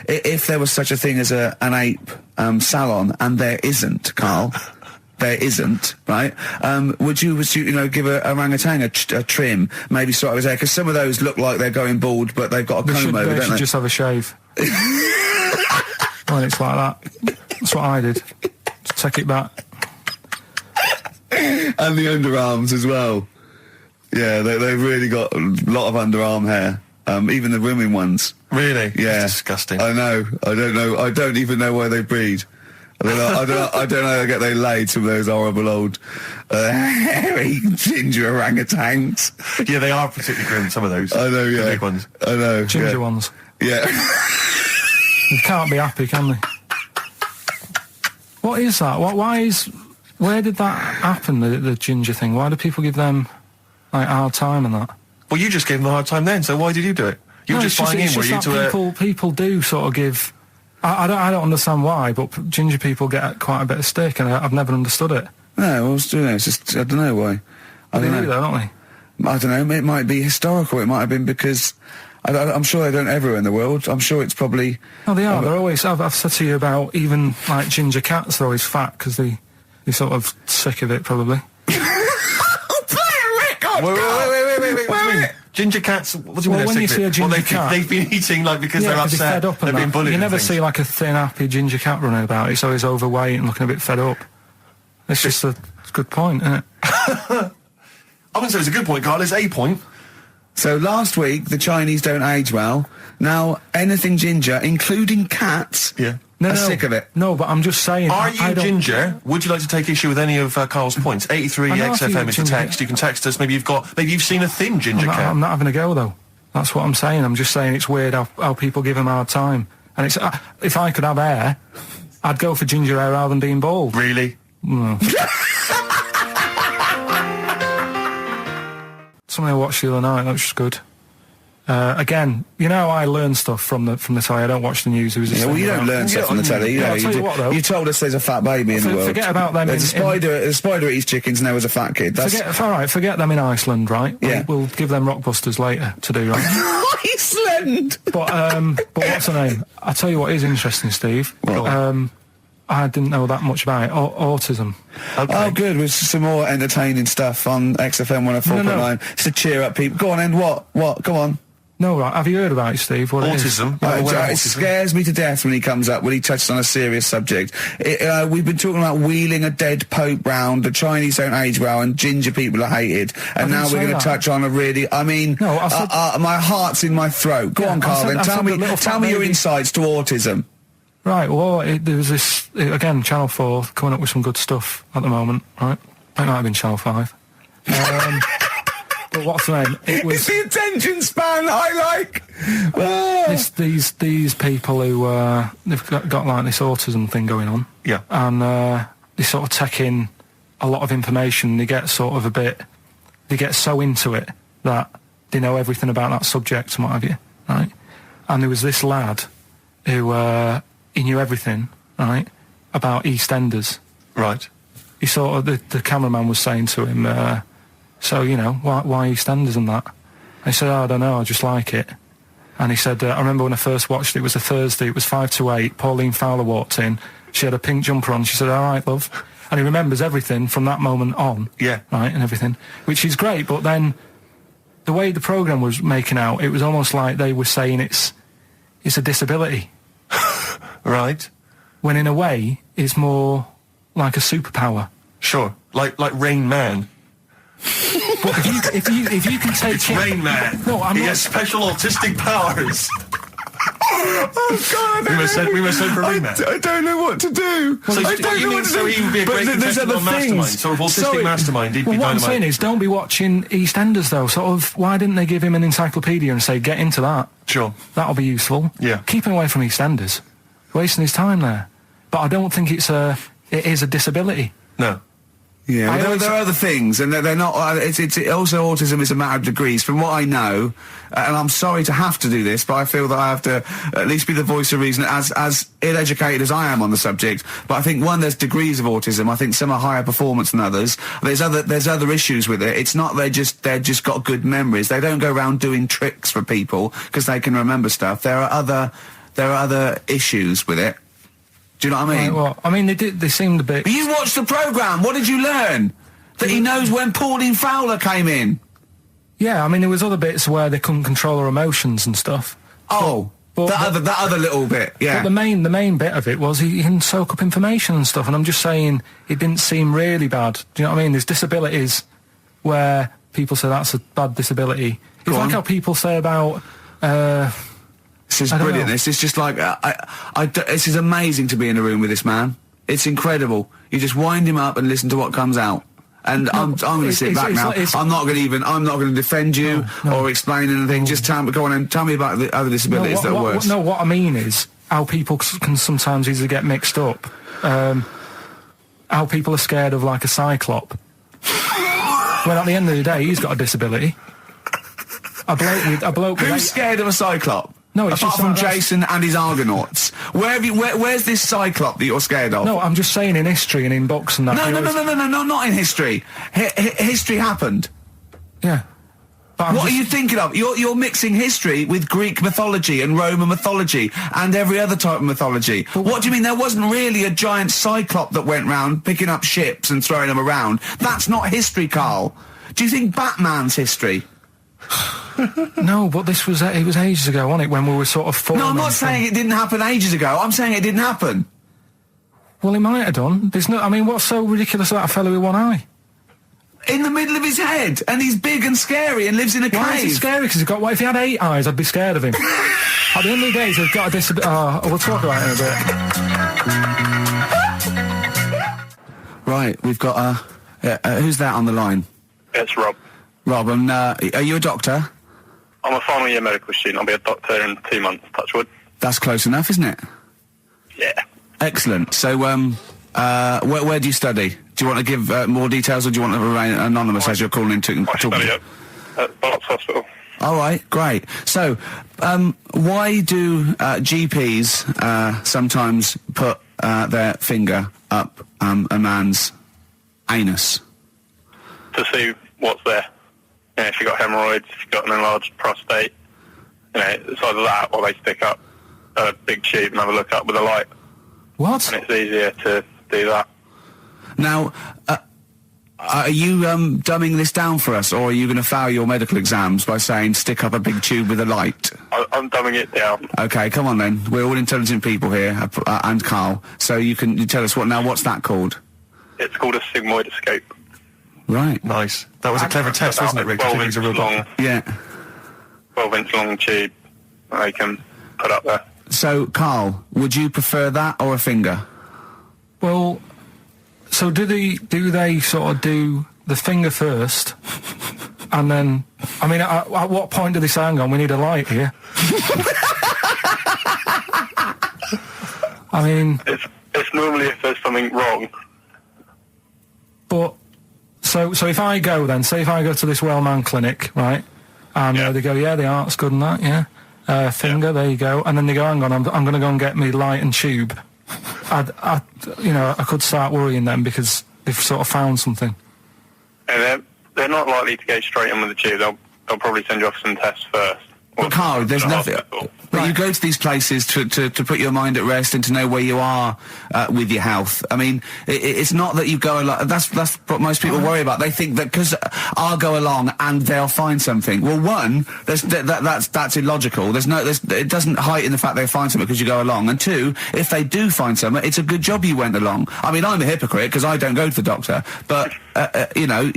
if there was such a thing as an ape salon, and there isn't, Carl. There isn't, right? Would you give a orangutan a trim, maybe sort of his hair? Because some of those look like they're going bald, but they've got a comb over, don't they? They should just have a shave. When it's like that. That's what I did. Just take it back. And the underarms as well. Yeah, they've really got a lot of underarm hair. Even the women ones. Really? Yeah. That's disgusting. I know. I don't know. I don't even know why they breed. I don't know how they get they laid, some of those horrible old hairy ginger orangutans. Yeah, they are particularly grim, some of those. I know, yeah. The big ones. I know. Ginger ones. Yeah. They can't be happy, can they? What is that? Where did that happen, the ginger thing? Why do people give them, like, a hard time and that? Well, you just gave them a hard time then, so why did you do it? You were just buying in, were you, to people do sort of give... I don't understand why, but ginger people get quite a bit of stick, and I've never understood it. No, it's just, I don't know why. They do, though, don't they? I don't know, it might be historical, it might have been because... I'm sure they don't everywhere in the world. I'm sure it's probably... Oh, they are. They're always... I've said to you about even, like, ginger cats, they're always fat, because they're sort of sick of it, probably. Wait. Ginger cats, what do you mean? When you see a ginger cat... They've been eating, like, because they're upset, fed up they've been bullied. You never see, like, a thin, happy ginger cat running about. It's always overweight and looking a bit fed up. It's just a good point, isn't it? I wouldn't say it's a good point, Carl. It's a point. So last week, the Chinese don't age well. Now, anything ginger, including cats... Yeah. No, sick of it. No, but I'm just saying... Are you ginger? Would you like to take issue with any of Carl's points? 83 XFM is the text. You can text us. Maybe you've seen a thin ginger cat. I'm not having a go, though. That's what I'm saying. I'm just saying it's weird how people give them a hard time. And it's if I could have hair, I'd go for ginger hair rather than being bald. Really? No. Something I watched the other night, that was just good. Again, I learn stuff from the telly. I don't watch the news. Well, you don't learn stuff from the telly. You told us there's a fat baby in the world. Forget about them. There's a spider eats chickens and there was a fat kid. Forget them in Iceland, right? Yeah. We'll give them Rockbusters later to do, right? Iceland! But what's her name? I'll tell you what is interesting, Steve. I didn't know that much about it. Autism. Okay. Oh, good. With some more entertaining stuff on XFM 104.9. Just to cheer up people. Go on, then. What? Go on. No, right. Have you heard about it, Steve? What autism? It scares me to death when he comes up, when he touches on a serious subject. We've been talking about wheeling a dead pope round, the Chinese don't age well, and ginger people are hated. And now we're going to touch on a really... my heart's in my throat. Go on, Carl, then. Tell me your insights to autism. Right, well, there was this... Again, Channel 4 coming up with some good stuff at the moment, right? It might have been Channel 5. But what's the name? It's the attention span I like. These people who they've got like this autism thing going on. Yeah. And they sort of take in a lot of information. They get sort of they get so into it that they know everything about that subject and what have you, right? And there was this lad who he knew everything, right, about EastEnders. Right. he sort of, the cameraman was saying to him, so, you know, why EastEnders and that? And he said, I don't know, I just like it. And he said, I remember when I first watched it was a Thursday, it was 5 to 8, Pauline Fowler walked in, she had a pink jumper on, she said, all right, love. And he remembers everything from that moment on. Yeah. Right, and everything, which is great, but then the way the programme was making out, it was almost like they were saying it's a disability. Right. When in a way, it's more like a superpower. Sure. Like Rain Man. But if you can take It's Rain Man. No, he has special autistic powers. Oh God! We must send for Rain Man. I don't know what to do. So I don't know what to do. So he would be a great contestant on Mastermind. Sort of autistic mastermind. He'd be what I'm dynamite. saying is, don't be watching EastEnders though. Sort of, why didn't they give him an encyclopedia and say, get into that? Sure. That'll be useful. Yeah. Keep him away from EastEnders. Wasting his time there. But I don't think it is a disability. No. Yeah, well, there are other things, and they're not. It's also autism is a matter of degrees. From what I know, and I'm sorry to have to do this, but I feel that I have to at least be the voice of reason, as ill-educated as I am on the subject. But I think there's degrees of autism. I think some are higher performance than others. There's other issues with it. It's not they're just got good memories. They don't go around doing tricks for people because they can remember stuff. There are other issues with it. Do you know what I mean? Right, well, I mean, they seemed a bit... But you watched the programme, what did you learn? That he knows when Pauline Fowler came in? Yeah, I mean, there was other bits where they couldn't control their emotions and stuff. Oh, that other little bit, yeah. But the main bit of it was he can soak up information and stuff, and I'm just saying, it didn't seem really bad. Do you know what I mean? There's disabilities where people say that's a bad disability. It's like how people say about... This is brilliant. This is just like this is amazing to be in a room with this man. It's incredible. You just wind him up and listen to what comes out. And I'm going to sit back now. I'm not going to defend you or explain anything. Just go on and tell me about the other disabilities that are worse. What I mean is how people can sometimes easily get mixed up. How people are scared of like a cyclop. When at the end of the day, he's got a disability. A bloke Who's scared of a cyclop? No, it's apart just from like Jason and his Argonauts. Where's this cyclop that you're scared of? No, I'm just saying in history and in books and that. No, not in history. History happened. Yeah. What are you thinking of? You're mixing history with Greek mythology and Roman mythology and every other type of mythology. What do you mean there wasn't really a giant cyclop that went round picking up ships and throwing them around? That's not history, Carl. Do you think Batman's history? No, but it was ages ago, wasn't it, when we were sort of forming... No, I'm not saying it didn't happen ages ago. I'm saying it didn't happen. Well, it might have done. I mean, what's so ridiculous about a fellow with one eye? In the middle of his head, and he's big and scary and lives in a cave. Why is he scary? Because if he had 8 eyes, I'd be scared of him. At the end of the day, he's got a disability... we'll talk about it in a bit. Right, we've got, who's that on the line? It's Rob. Rob, and, are you a doctor? I'm a final year medical student. I'll be a doctor in 2 months, touch wood. That's close enough, isn't it? Yeah. Excellent. So, where do you study? Do you want to give more details, or do you want to remain anonymous as you're calling in to I study at Barts Hospital. All right, great. So, why do GPs sometimes put their finger up a man's anus? To see what's there. You know, if you've got hemorrhoids, if you've got an enlarged prostate, you know, it's either that or they stick up a big tube and have a look up with a light. What? And it's easier to do that. Now, are you dumbing this down for us, or are you going to fail your medical exams by saying stick up a big tube with a light? I'm dumbing it down. Okay, come on then. We're all intelligent people here, and Carl. So you tell us what's that called? It's called a sigmoidoscope. Right. Nice. That was a clever test, wasn't it, Rick? 12 inch long. Yeah. 12 inch long tube they can put up there. So, Carl, would you prefer that or a finger? Well, so do they sort of do the finger first, and then, I mean, at what point do they say, hang on, we need a light here? I mean... It's normally if there's something wrong. But... So if I go then, say if I go to this Wellman clinic, right, and they go, yeah, the art's good and that, yeah, finger, there you go, and then they go, hang on, I'm going to go and get me light and tube. I could start worrying then because they've sort of found something. And they're not likely to go straight in with the tube. They'll probably send you off some tests first. But Carl, there's nothing. But you go to these places to put your mind at rest and to know where you are with your health. I mean, it's not that you go along. That's what most people worry about. They think that because I'll go along and they'll find something. Well, one, that's illogical. It doesn't heighten the fact they'll find something because you go along. And two, if they do find something, it's a good job you went along. I mean, I'm a hypocrite because I don't go to the doctor, but you know,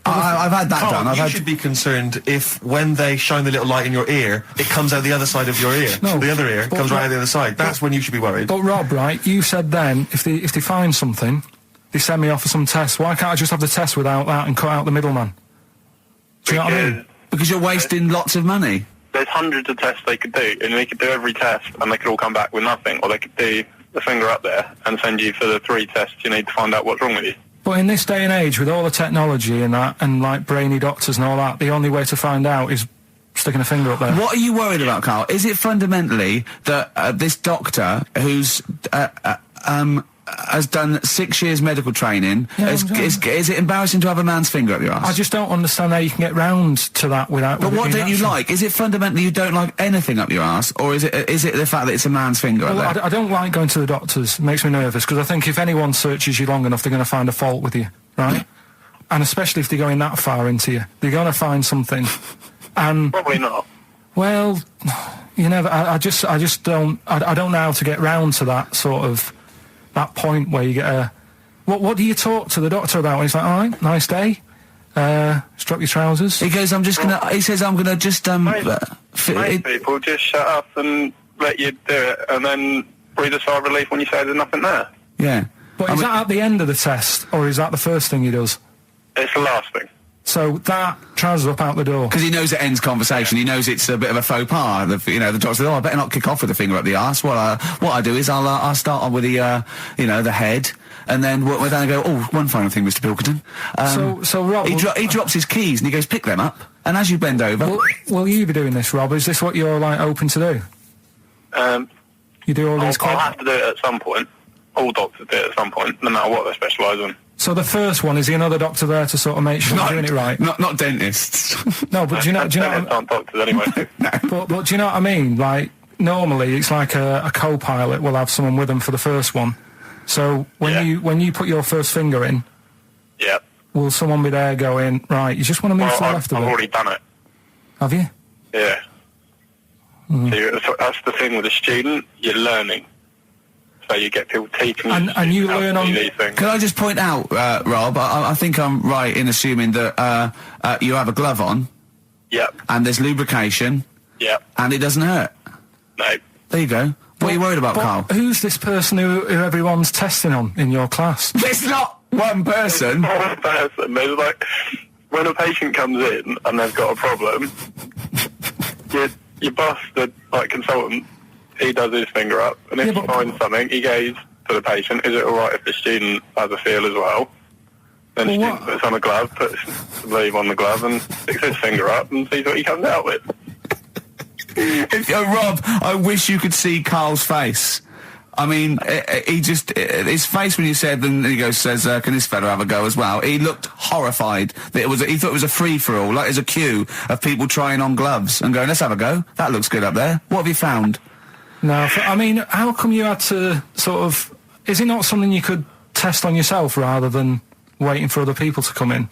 I've had that done. You should be concerned if when they shine the little light in your ear, it comes out the other side of your ear. No, the other ear comes right out the other side. That's when you should be worried. But Rob, right, you said then, if they find something, they send me off for some tests. Why can't I just have the test without that and cut out the middleman? Do you know what I mean? Because you're wasting lots of money. There's hundreds of tests they could do, and they could do every test, and they could all come back with nothing, or they could do the finger up there and send you for the 3 tests you need to find out what's wrong with you. But in this day and age, with all the technology and that, and like brainy doctors and all that, the only way to find out is sticking a finger up there. What are you worried about, Carl? Is it fundamentally that this doctor who's has done 6 years medical training, is it embarrassing to have a man's finger up your ass? I just don't understand how you can get round to that without... But what don't you like? Is it fundamentally you don't like anything up your ass, or is it the fact that it's a man's finger up there? I don't like going to the doctors. It makes me nervous, because I think if anyone searches you long enough, they're going to find a fault with you, right? And especially if they're going that far into you. They're going to find something. And probably not. Well, you never... I just don't... I don't know how to get round to that sort of... that point where you get a... What do you talk to the doctor about? He's like, all right, nice day. Strap your trousers. He goes, he says, I'm gonna just, Most people just shut up and let you do it, and then breathe a sigh of relief when you say there's nothing there. Yeah. But is that at the end of the test, or is that the first thing he does? It's the last thing. So that trousers up out the door. Because he knows it ends conversation. He knows it's a bit of a faux pas. The doctor says, I better not kick off with the finger up the arse. Well, what I do is I'll start on with the, the head, and then we're down and go, one final thing, Mr. Pilkington. So Rob... He drops his keys and he goes, pick them up. And as you bend over... Will you be doing this, Rob? Is this what you're, like, open to do? You do all these... I'll have to do it at some point. All doctors do it at some point, no matter what they specialise in. So the first one, is the another doctor there to sort of make sure you're doing it right? Not dentists. No, but do you know... aren't doctors anyway. No. But do you know what I mean? Like, normally it's like a co-pilot will have someone with them for the first one. So when you put your first finger in... Yeah. Will someone be there going, right, you just want to move to the left of it? I've already done it. Have you? Yeah. So that's the thing with a student, you're learning. So you get people teaching you. And you learn on... these things. Can I just point out, Rob, I think I'm right in assuming that you have a glove on. Yep. And there's lubrication. Yep. And it doesn't hurt. No. There you go. What are you worried about, Carl? Who's this person who everyone's testing on in your class? It's not one person. It's not one person. There's like, when a patient comes in and they've got a problem, your boss, the consultant, he does his finger up, and if he finds something, he goes to the patient, is it alright if the student has a feel as well? Then the student puts on a glove, puts the sleeve on the glove, and sticks his finger up and sees what he comes out with. Rob, I wish you could see Carl's face. I mean, his face when you said, and he says, can this fella have a go as well? He looked horrified. That he thought it was a free-for-all, like there's a queue of people trying on gloves and going, let's have a go. That looks good up there. What have you found? No, I mean, how come you had to sort of... Is it not something you could test on yourself rather than waiting for other people to come in?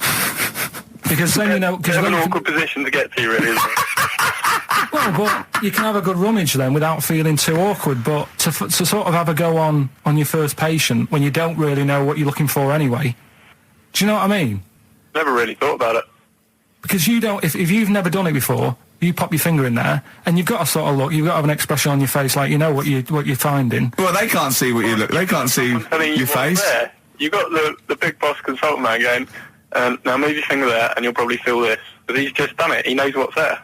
Because then, you know... It's an awkward position to get to, really, isn't it? Well, but you can have a good rummage then without feeling too awkward, but to sort of have a go on your first patient when you don't really know what you're looking for anyway, do you know what I mean? Never really thought about it. Because you don't... If you've never done it before... You pop your finger in there, and you've got to sort of look. You've got to have an expression on your face, like you know what you're finding. Well, they can't see what you look. They can't see your face. There. You got the big boss consultant man going. Now move your finger there, and you'll probably feel this. But he's just done it. He knows what's there.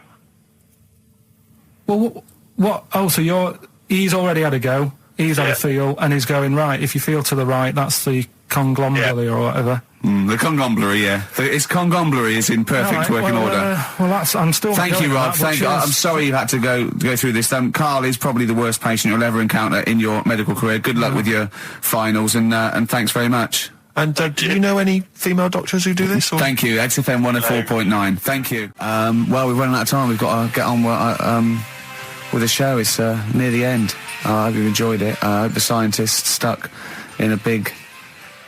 Well, what? Oh, so he's already had a go. He's had a feel, and he's going right. If you feel to the right, that's the conglomerate or whatever. The conglomerate, yeah. Its conglomerate is in perfect working order. Well, that's... I'm still... Thank you, Rob. I'm sorry you had to go through this. Carl is probably the worst patient you'll ever encounter in your medical career. Good luck with your finals, and thanks very much. And do you know any female doctors who do this? Or? Thank you, XFM 104.9. Thank you. Well, we've run out of time. We've got to get on with the show. It's near the end. I hope you've enjoyed it. I hope the scientists stuck in a big,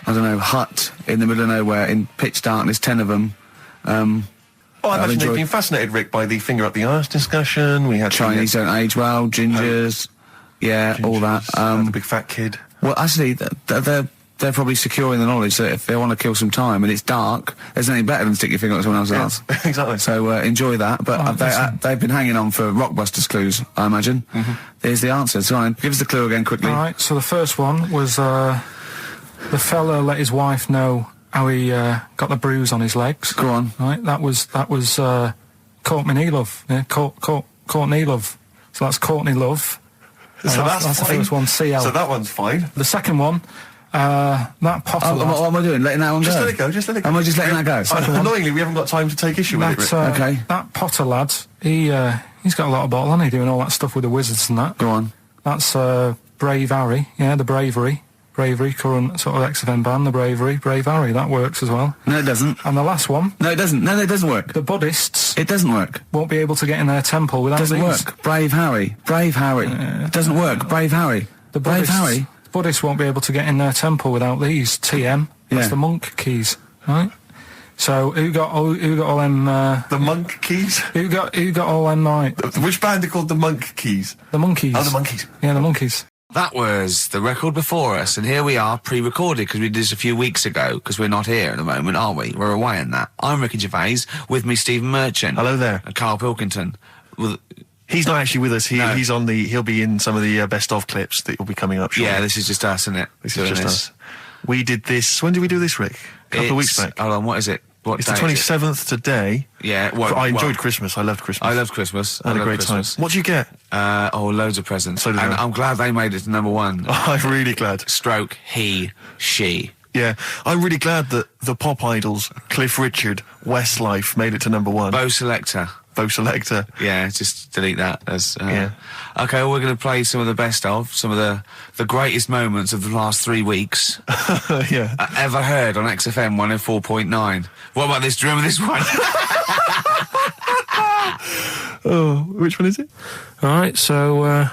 I don't know, hut in the middle of nowhere in pitch darkness, 10 of them. Well, I imagine they've been fascinated, Rick, by the finger up the arse discussion. We had Chinese don't age well, gingers, all that. The big fat kid. Well, actually, they're probably secure in the knowledge that if they want to kill some time and it's dark, there's nothing better than stick your finger up someone else's arse. Exactly. So enjoy that. But they've been hanging on for Rockbusters clues, I imagine. There's the answer. So give us the clue again quickly. All right. So the first one was the fella let his wife know how he got the bruise on his legs. Go on. Right. That was Courtney Love. Yeah. Courtney Love. So that's Courtney Love. So that's the first one. CL. So that one's fine. The second one. That Potter lad. What am I doing? Letting that one go? Just let it go. Am I just letting that go? Annoyingly, we haven't got time to take issue with it, Rick. Okay. That Potter lad, he's got a lot of bottle, hasn't he, doing all that stuff with the wizards and that. Go on. That's Brave Harry, the Bravery, current sort of XFM band, the Brave Harry, that works as well. No, it doesn't. And the last one. No, it doesn't. No, it doesn't work. The Buddhists. It doesn't work. Won't be able to get in their temple without Doesn't these. work. Brave Harry. Doesn't work. Brave Harry. The Brave Harry. Buddhists won't be able to get in their temple without these. TM. That's the monk keys, right? So who got all them? The monk keys. Who got all them? Right. Which band are called the Monk Keys? The Monkeys. Oh, the Monkeys. Yeah, the Monkeys. That was the record before us, and here we are, pre-recorded, because we did this a few weeks ago, because we're not here at the moment, are we? We're away in that. I'm Ricky Gervais, with me Stephen Merchant. Hello there. And Karl Pilkington. He's not actually with us. He's on the. He'll be in some of the best of clips that will be coming up shortly. Yeah, this is just us, isn't it? This is just us. We did this. When did we do this, Rick? A couple of weeks back. Hold on, what is it? It's the 27th today. Yeah. I enjoyed Christmas. I loved Christmas. I loved Christmas. I had a great time. What did you get? Loads of presents. So did I. I'm glad they made it to number one. I'm really glad. Stroke, he, she. Yeah, I'm really glad that the pop idols, Cliff Richard, Westlife, made it to number one. Bo Selector. Yeah, just delete that. Yeah. Okay, well, we're going to play some of the best of, some of the greatest moments of the last 3 weeks. Yeah. Ever heard on XFM 104.9. What about this? Do you remember this one? Oh, which one is it? All right, so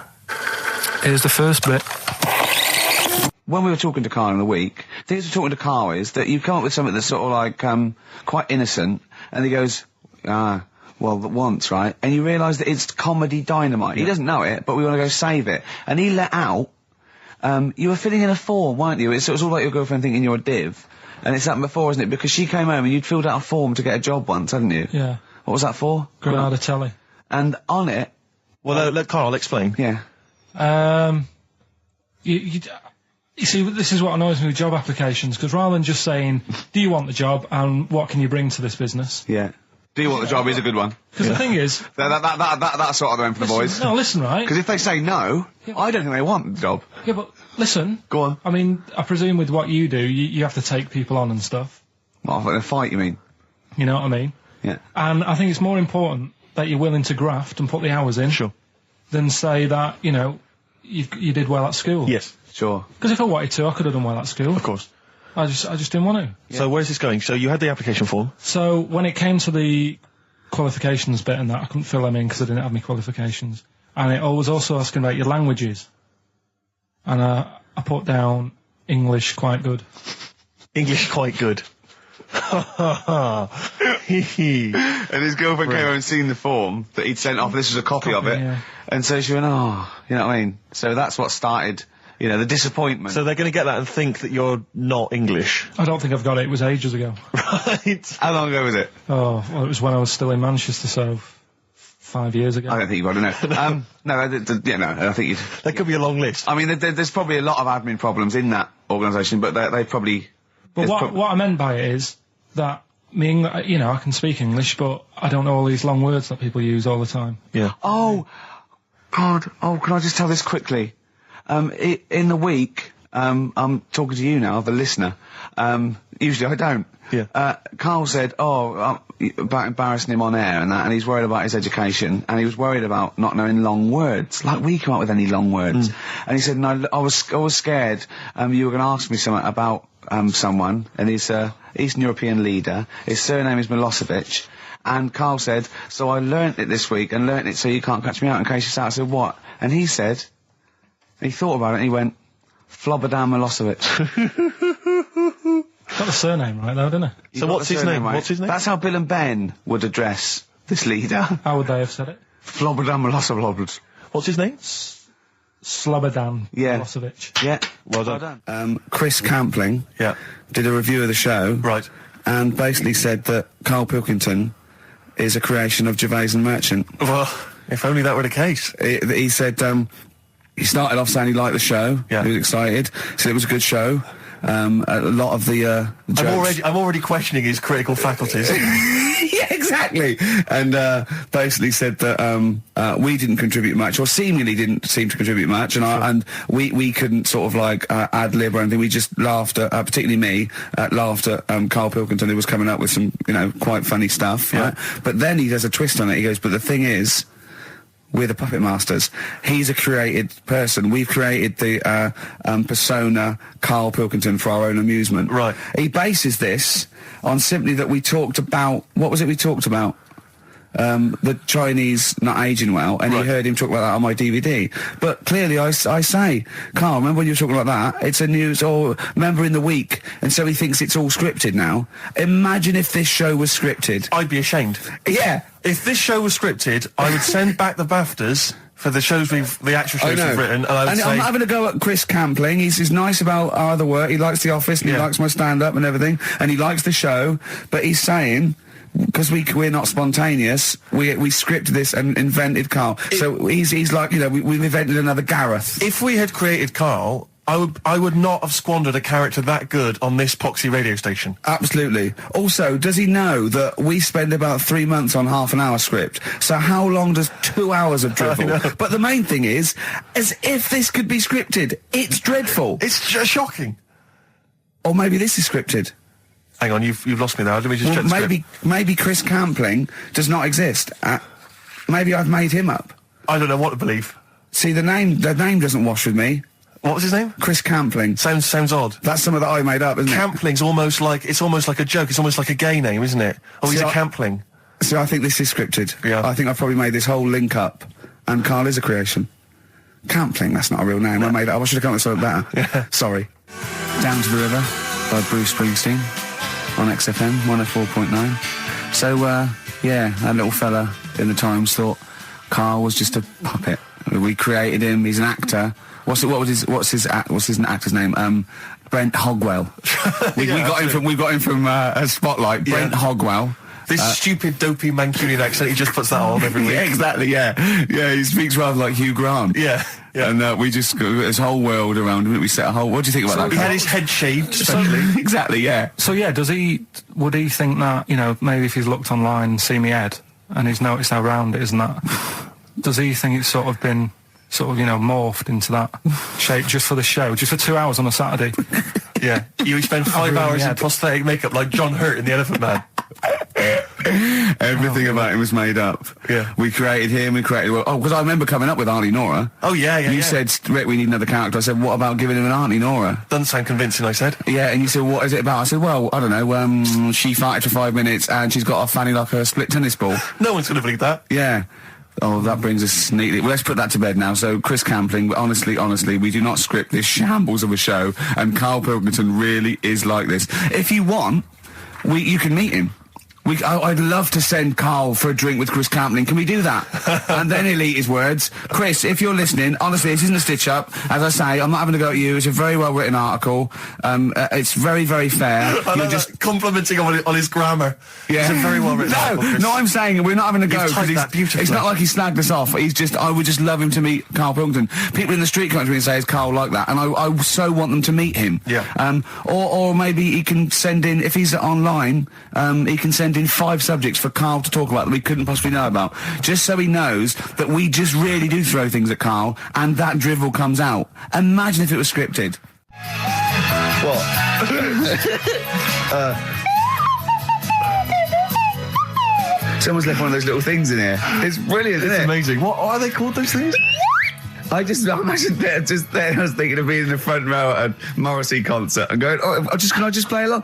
here's the first bit. When we were talking to Karl in the week, the thing we're talking to Karl is that you come up with something that's sort of like quite innocent, and he goes, once, right? And you realise that it's comedy dynamite. Yeah. He doesn't know it, but we want to go save it. And he let out, you were filling in a form, weren't you? It was all like your girlfriend thinking you're a div. And it's happened before, isn't it? Because she came home and you'd filled out a form to get a job once, hadn't you? Yeah. What was that for? Granada Telly. And on it... Well, let Karl explain. Yeah. You see, this is what annoys me with job applications, because rather than just saying, do you want the job and what can you bring to this business? Yeah. Do you want the job is a good one. Because the thing is... That's sort of the one for the boys. No, listen, right? Because if they say no, I don't think they want the job. Yeah, but listen. Go on. I mean, I presume with what you do, you have to take people on and stuff. What, in a fight, you mean? You know what I mean? Yeah. And I think it's more important that you're willing to graft and put the hours in. Sure. Than say that, you did well at school. Yes. Sure. Because if I wanted to, I could have done well at school. Of course. I just didn't want to. Yeah. So where's this going? So you had the application form. So when it came to the qualifications bit and that, I couldn't fill them in because I didn't have any qualifications. And it was also asking about your languages. And I put down English quite good. English quite good. And his girlfriend came over and seen the form that he'd sent off. This was a copy of it. Yeah. And so she went, you know what I mean? So that's what started, the disappointment. So they're going to get that and think that you're not English. I don't think I've got it. It was ages ago. Right. How long ago was it? Oh, well, it was when I was still in Manchester, so 5 years ago. I don't think you've got to know. I think you'd... There could be a long list. I mean, there's probably a lot of admin problems in that organisation, but they probably... But what I meant by it is that I can speak English, but I don't know all these long words that people use all the time. Yeah. Oh, God. Oh, can I just tell this quickly? In the week, I'm talking to you now, the listener. Usually I don't. Yeah. Karl said, about embarrassing him on air and that, and he's worried about his education, and he was worried about not knowing long words. Like, we come up with any long words. And he said, no, I was scared, you were going to ask me something about someone, and he's a Eastern European leader. His surname is Milosevic. And Karl said, so I learnt it this week, and learnt it so you can't catch me out in case you start. I said, what? And he said, he thought about it, and he went, Flobodan Milosevic. Got the surname right, though, didn't he? So what's his name? Right? What's his name? That's how Bill and Ben would address this leader. How would they have said it? Flobodan Milosevic. What's his name? Slobodan Yeah. Milosevic. Yeah. Well done. Chris Campling did a review of the show. Right. And basically said that Karl Pilkington is a creation of Gervais and Merchant. Well, if only that were the case. He said, he started off saying he liked the show. Yeah. He was excited. Said it was a good show. A lot of the jokes... I'm already questioning his critical faculties. Yeah, exactly. And basically said that we didn't contribute much, or seemingly didn't seem to contribute much, and we couldn't sort of like ad lib or anything. We just laughed at, particularly me, laughed at Karl Pilkington, who was coming up with some, quite funny stuff. Yeah. Right? But then he does a twist on it. He goes, but the thing is, we're the puppet masters. He's a created person. We've created the persona Karl Pilkington for our own amusement. Right. He bases this on simply that we talked about... What was it we talked about? The Chinese not aging well, and Right. he heard him talk about that on my DVD. But clearly I say, Karl, remember when you were talking like that? It's a news, or remember in the week, and so he thinks it's all scripted now. Imagine if this show was scripted. I'd be ashamed. Yeah. If this show was scripted, I would send back the BAFTAs for the actual shows we've written, and I would say... I'm having a go at Chris Campling. He's nice about our other work. He likes The Office, and he likes my stand-up and everything, and he likes the show, but he's saying... Because we're not spontaneous, we scripted this and invented Karl. So he's like, we've invented another Gareth. If we had created Karl, I would not have squandered a character that good on this poxy radio station. Absolutely. Also, does he know that we spend about 3 months on half an hour script? So how long does 2 hours of drivel? But the main thing is, as if this could be scripted, it's dreadful. It's just shocking. Or maybe this is scripted. Hang on, you've lost me there. Let me just check the script. Maybe Chris Campling does not exist. Maybe I've made him up. I don't know what to believe. See, the name doesn't wash with me. What was his name? Chris Campling. Sounds odd. That's something that I made up, isn't it? Campling's almost like a joke. It's almost like a gay name, isn't it? Oh, he's a Campling. So I think this is scripted. Yeah. I think I've probably made this whole link up, and Karl is a creation. Campling, that's not a real name. No. I made it up. I should have come up with something better. Yeah. Sorry. Down to the River by Bruce Springsteen on XFM 104.9. So, that little fella in the Times thought Karl was just a puppet. We created him. He's an actor. What's his actor's name? Brent Hogwell. we got him from Spotlight. Brent Hogwell. This stupid, dopey Mancunian accent, he just puts that on every week. Yeah, exactly, yeah. Yeah, he speaks rather like Hugh Grant. Yeah. And we just got this whole world around him. We set a whole... What do you think about that? He had his head shaved, especially. Exactly, yeah. So, would he think that, maybe if he's looked online and seen me head, and he's noticed how round it is and that, does he think it's sort of been, morphed into that shape just for the show, just for 2 hours on a Saturday? Yeah. You spend 5 hours in prosthetic makeup like John Hurt in The Elephant Man. Everything about him was made up. Yeah. We created him, because I remember coming up with Auntie Nora. Oh, yeah. You said, Rick, we need another character. I said, what about giving him an Auntie Nora? Doesn't sound convincing, I said. Yeah, and you said, what is it about? I said, well, I don't know, she farted for 5 minutes and she's got a fanny like a split tennis ball. No one's going to believe that. Yeah. Oh, that brings us neatly... Well, let's put that to bed now. So, Chris Campling, honestly, we do not script this shambles of a show, and Karl Pilkington really is like this. If you want, you can meet him. I'd love to send Karl for a drink with Chris Campling. Can we do that? And then he'll eat his words. Chris, if you're listening, honestly, this isn't a stitch-up. As I say, I'm not having a go at you. It's a very well-written article. It's very, very fair. You're just complimenting him on his grammar. Yeah. It's a very well-written article, Chris. No, I'm saying we're not having a go. You've typed that beautifully. It's not like he snagged us off. I would just love him to meet Karl Pilkington. People in the street come to me and say, is Karl like that? And I so want them to meet him. Yeah. Or maybe he can send in, if he's online, he can send in 5 subjects for Karl to talk about that we couldn't possibly know about, just so he knows that we just really do throw things at Karl, and that drivel comes out. Imagine if it was scripted. What? Someone's left one of those little things in here. It's brilliant, isn't it? It's amazing. What are they called, those things? I imagine that just then I was thinking of being in the front row at a Morrissey concert and going, can I just play along?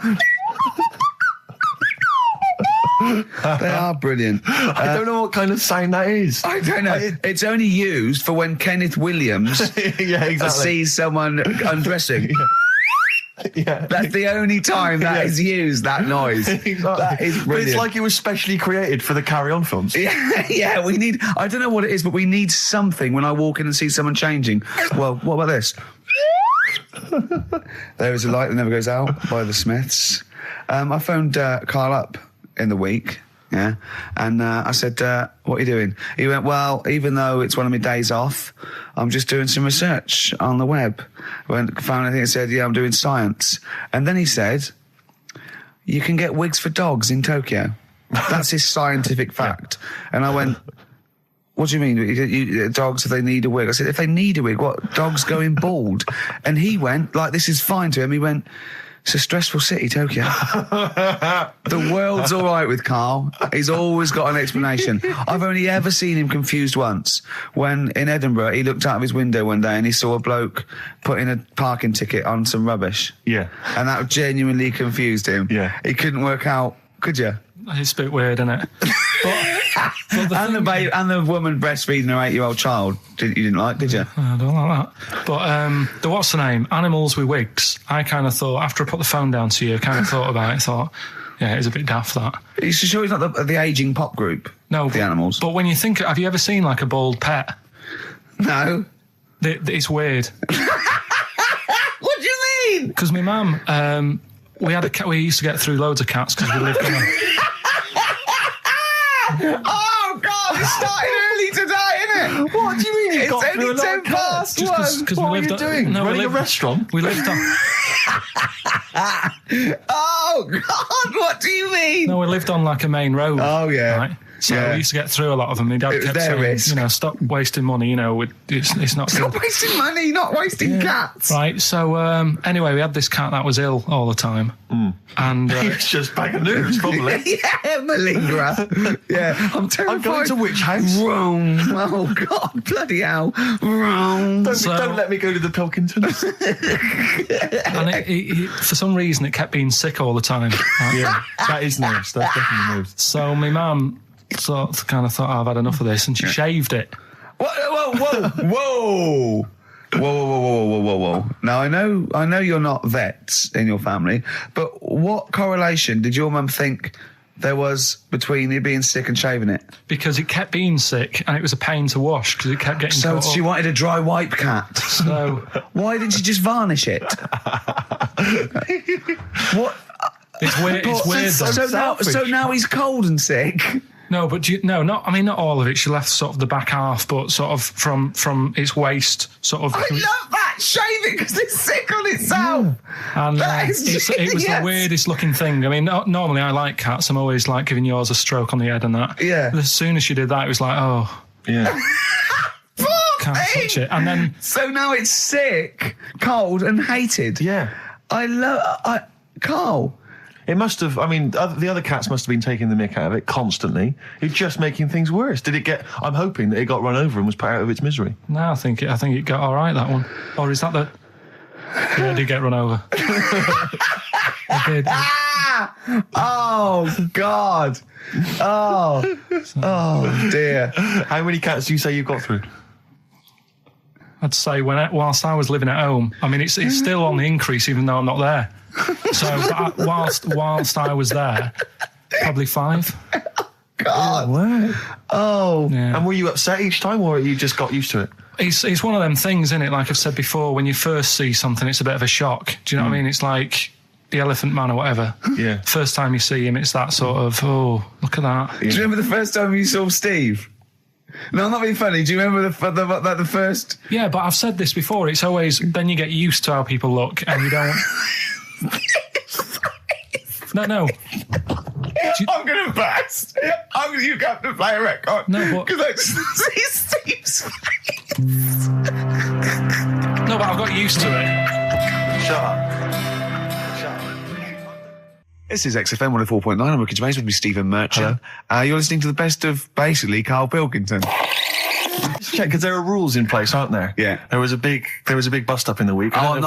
They are brilliant. I don't know what kind of sound that is. I don't know. It's only used for when Kenneth Williams sees someone undressing. Yeah. That's the only time that is used, that noise. Exactly. That is brilliant. But it's like it was specially created for the Carry On films. Yeah, we need, I don't know what it is, but we need something when I walk in and see someone changing. Well, what about this? There is a Light That Never Goes Out by the Smiths. I phoned Karl up in the week, and I said, what are you doing? He went, well, even though it's one of my days off, I'm just doing some research on the web. Found anything that said, I'm doing science. And then he said, you can get wigs for dogs in Tokyo. That's his scientific fact. And I went, what do you mean? Dogs, if they need a wig? I said, if they need a wig, what? Dogs going bald? And he went, like, this is fine to him. He went, it's a stressful city, Tokyo. The world's all right with Karl. He's always got an explanation. I've only ever seen him confused once. When in Edinburgh, he looked out of his window one day and he saw a bloke putting a parking ticket on some rubbish. Yeah. And that genuinely confused him. Yeah. He couldn't work out, could you? It's a bit weird, isn't it? And the woman breastfeeding her 8-year-old child, you didn't like, did you? I don't like that. But the what's the name? Animals with wigs. I kind of thought, after I put the phone down to you, I kind of thought about it, thought, yeah, it's a bit daft, that. Are you sure he's not the ageing pop group? No. The Animals? But when you think, have you ever seen, like, a bald pet? No. It's weird. What do you mean? Because my mum, we had a cat, we used to get through loads of cats because we lived on a... Oh, God, it started early today, innit? What do you mean you got through a lot of cats? What are you doing? Running a restaurant? We lived on... Oh, God, what do you mean? No, we lived on, like, a main road. Oh, yeah. Right? So we used to get through a lot of them. My dad kept saying, risk. Stop wasting money, it's not Stop good. wasting money, not wasting cats. Right, so anyway, we had this cat that was ill all the time. And it's just bag of news, probably. Yeah, malingerer. Yeah, I'm terrified. I'm going to which house? Rome. Oh, God, bloody hell. Rome. Don't let me go to the Pilkingtons. And it, for some reason, it kept being sick all the time. Right? Yeah, that is news. That's definitely news. So my mum kind of thought, I've had enough of this, and she shaved it. Whoa. Whoa. Now, I know you're not vets in your family, but what correlation did your mum think there was between you being sick and shaving it? Because it kept being sick, and it was a pain to wash, because it kept getting caught she up. wanted a dry wipe cat. So why didn't she just varnish it? What? It's weird. So now he's cold and sick. No, but not all of it. She left sort of the back half, but sort of from its waist, sort of. I love that. Shave it because it's sick on itself. And that is it was the weirdest looking thing. I mean, normally I like cats. I'm always like giving yours a stroke on the head and that. Yeah. But as soon as she did that, it was like, oh. Yeah. Can't touch it. And then. So now it's sick, cold, and hated. Yeah. Karl. It must have, the other cats must have been taking the mick out of it constantly. It's just making things worse. I'm hoping that it got run over and was put out of its misery. No, I think it got all right, that one. Or is that the... Yeah, it did get run over. It did. Oh, God. Oh, dear. How many cats do you say you've got through? I'd say whilst I was living at home, it's still on the increase even though I'm not there. So whilst I was there, probably 5. God. Oh. Yeah. And were you upset each time, or you just got used to it? It's one of them things, isn't it? Like I've said before, when you first see something, it's a bit of a shock. Do you know what I mean? It's like the Elephant Man or whatever. Yeah. First time you see him, it's that sort of, oh, look at that. Yeah. Do you remember the first time you saw Steve? No, I'm not being funny. Do you remember the first? Yeah, but I've said this before. It's always, then you get used to how people look and you don't... No. I'm going to burst. You have to play a record. No, but... Because I just see Steve's face. No, but I've got used to it. Shut up. This is XFM 104.9. I'm Ricky Gervais with me, Stephen Merchant. You're listening to the best of, basically, Karl Pilkington. Just check, because there are rules in place, aren't there? Yeah. There was a big bust up in the week. I'm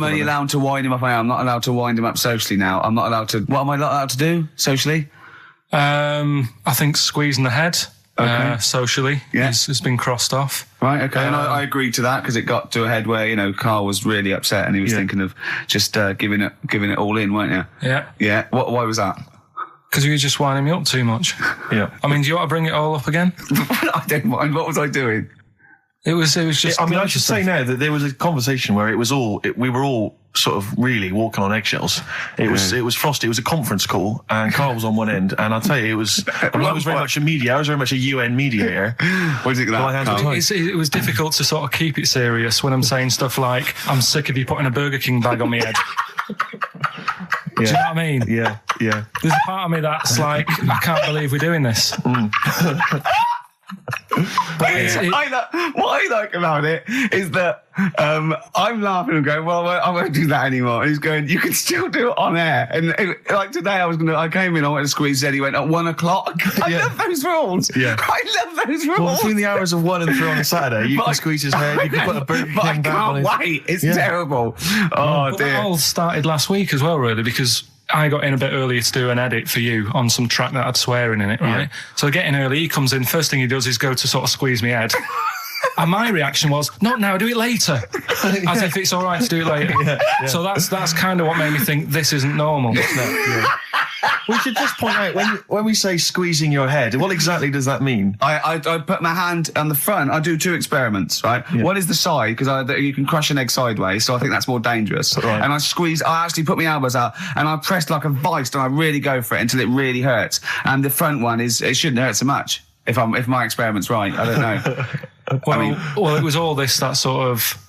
only allowed to wind him up. I'm not allowed to wind him up socially now. I'm not allowed to. What am I not allowed to do socially? I think squeezing the head. Socially, has been crossed off. Right, okay, and I agreed to that because it got to a head where, you know, Karl was really upset and he was thinking of just giving it all in, weren't you? Yeah. Yeah. Why was that? Because you were just winding me up too much. Yeah. I mean, do you want to bring it all up again? I don't mind. What was I doing? It was just. I mean, I should say now that there was a conversation where we were all sort of really walking on eggshells. It was frosty. It was a conference call, and Karl was on one end. And I'll tell you, it was. I was very much a media. I was very much a UN mediator. What is it that? It was difficult to sort of keep it serious when I'm saying stuff like, "I'm sick of you putting a Burger King bag on my head." Do you know what I mean? Yeah. There's a part of me that's like, I can't believe we're doing this. What I like about it is that I'm laughing and going, well, I won't do that anymore. And he's going, you can still do it on air. And like today, I came in, I went to squeeze Eddie, went at 1 o'clock. I love those rules. Yeah. I love those rules. Well, between the hours of 1 and 3 on a Saturday, you can squeeze his head, you can put a Burger King back on his... I can't wait. It's terrible. Oh, dear. That all started last week as well, really, because I got in a bit earlier to do an edit for you on some track that had swearing in it, right? Yeah. So I get in early, he comes in, first thing he does is go to sort of squeeze me head. And my reaction was, not now, do it later. As if it's all right to do it later. Yeah. So that's kind of what made me think this isn't normal. We should just point out, when we say squeezing your head, what exactly does that mean? I put my hand on the front. I do 2 experiments, right? Yeah. One is the side, because you can crush an egg sideways, so I think that's more dangerous. Right. And I actually put my elbows out, and I pressed like a vice, and I really go for it until it really hurts. And the front one it shouldn't hurt so much, if my experiment's right. I don't know. Well, it was all this that sort of,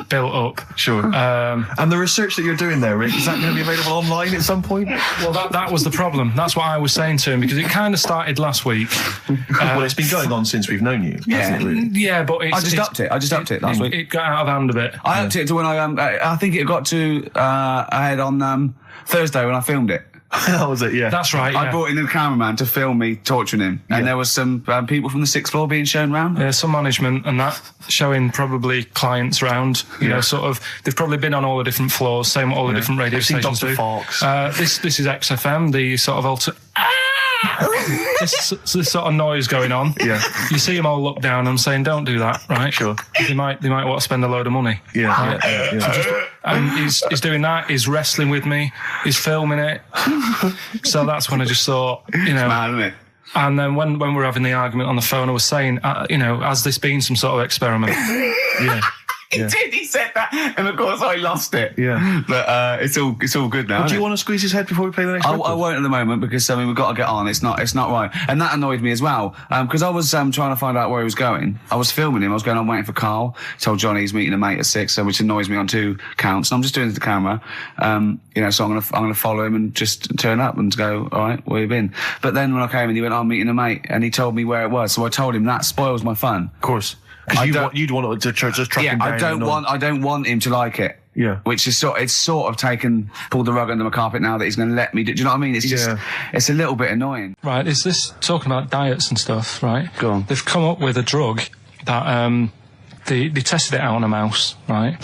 built up. Sure. And the research that you're doing there, Rick, is that going to be available online at some point? Well, that was the problem. That's what I was saying to him, because it kind of started last week. Well, it's been going on since we've known you. Yeah, but I just upped it last week. It got out of hand a bit. I upped it to when I think it got to ahead on Thursday when I filmed it. That was it, yeah. That's right, I brought in a cameraman to film me torturing him. And there was some people from the 6th floor being shown round. Yeah, some management and that, showing probably clients round. Sort of, they've probably been on all the different floors, same what all the different radio stations do. Fox. This is XFM, the sort of this sort of noise going on. Yeah. You see them all look down and saying, don't do that, right? Sure. They might want to spend a load of money. Yeah. Right? Yeah. And he's doing that, he's wrestling with me, he's filming it. So that's when I just thought, It's mad, isn't it? And then when we were having the argument on the phone, I was saying, has this been some sort of experiment? Yeah. He did. He said that, and of course I lost it. Yeah, but it's all good now. Do you want to squeeze his head before we play the next? I won't at the moment because we've got to get on. It's not right, and that annoyed me as well because I was trying to find out where he was going. I was filming him. I was going on waiting for Karl. Told Johnny he's meeting a mate at 6, which annoys me on 2 counts. And I'm just doing it to the camera, So I'm gonna follow him and just turn up and go. All right, where you been? But then when I came in, he went, "I'm meeting a mate," and he told me where it was. So I told him that spoils my fun. Of course. Because you'd want to just track him down. I don't want him to like it. Yeah. Which is pulled the rug under my carpet now that he's going to let me do. Do you know what I mean? It's just, it's a little bit annoying. Right. Is this talking about diets and stuff? Right. Go on. They've come up with a drug that they tested it out on a mouse. Right.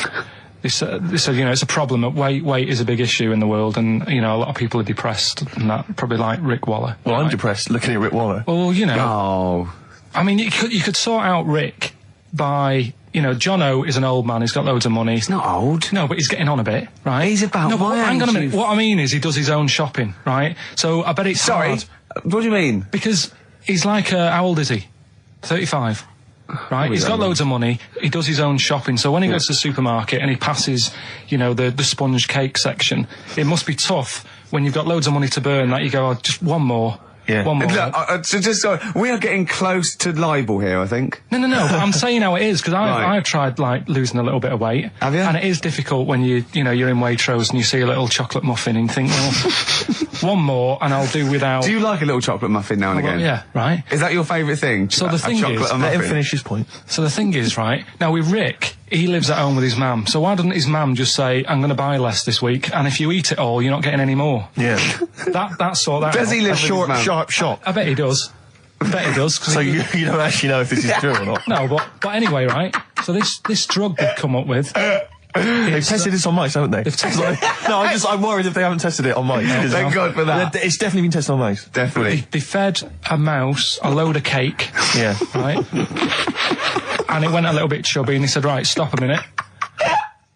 They said it's a problem. Weight is a big issue in the world, and a lot of people are depressed, and that probably like Rick Waller. Well, I'm depressed looking at Rick Waller. Well, Oh. I mean, you could sort out Rick by, Jono is an old man, he's got loads of money. He's not old. No, but he's getting on a bit, right? He's about hang on a minute. What I mean is he does his own shopping, right? So I bet it's hard. What do you mean? Because he's like, how old is he? 35. Right? He's got loads of money, he does his own shopping, so when he goes to the supermarket and he passes, the sponge cake section, it must be tough when you've got loads of money to burn that you go, just one more. Yeah. One more. Look, we are getting close to libel here, I think. No. But I'm saying how it is because I've tried losing a little bit of weight. Have you? And it is difficult when you're in Waitrose and you see a little chocolate muffin and you think, well, one more and I'll do without. Do you like a little chocolate muffin now and again? Yeah, right. Is that your favourite thing? So the thing is, let him finish his point. So the thing is, right now with Rick, he lives at home with his mum. So why doesn't his mum just say, "I'm going to buy less this week, and if you eat it all, you're not getting any more"? Yeah. That's sort that. Does he live with his mum? Sharp shot? I bet he does. Bet he does. So you don't actually know if this is true or not? No, but anyway, right? So this drug they've come up with... They've tested this on mice, haven't they? They've tested I'm worried if they haven't tested it on mice. Thank God for that. It's definitely been tested on mice. Definitely. They fed a mouse a load of cake. Yeah. Right? And it went a little bit chubby, and he said, right, stop a minute.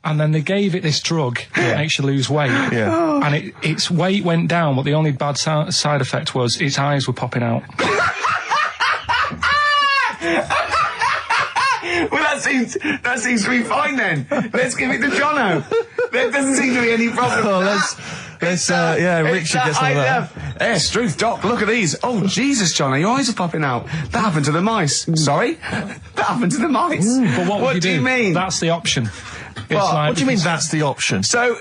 And then they gave it this drug that makes you lose weight. Yeah. And its weight went down, but the only bad side effect was its eyes were popping out. Well, that seems to be fine then. Let's give it to Jono. There doesn't seem to be any problem. Oh, Rick should get some of that. Yes, Struth, Doc, look at these. Oh, Jesus, Jono, your eyes are popping out. That happened to the mice. Sorry? That happened to the mice. But what do you mean? That's the option. What do you mean that's the option? So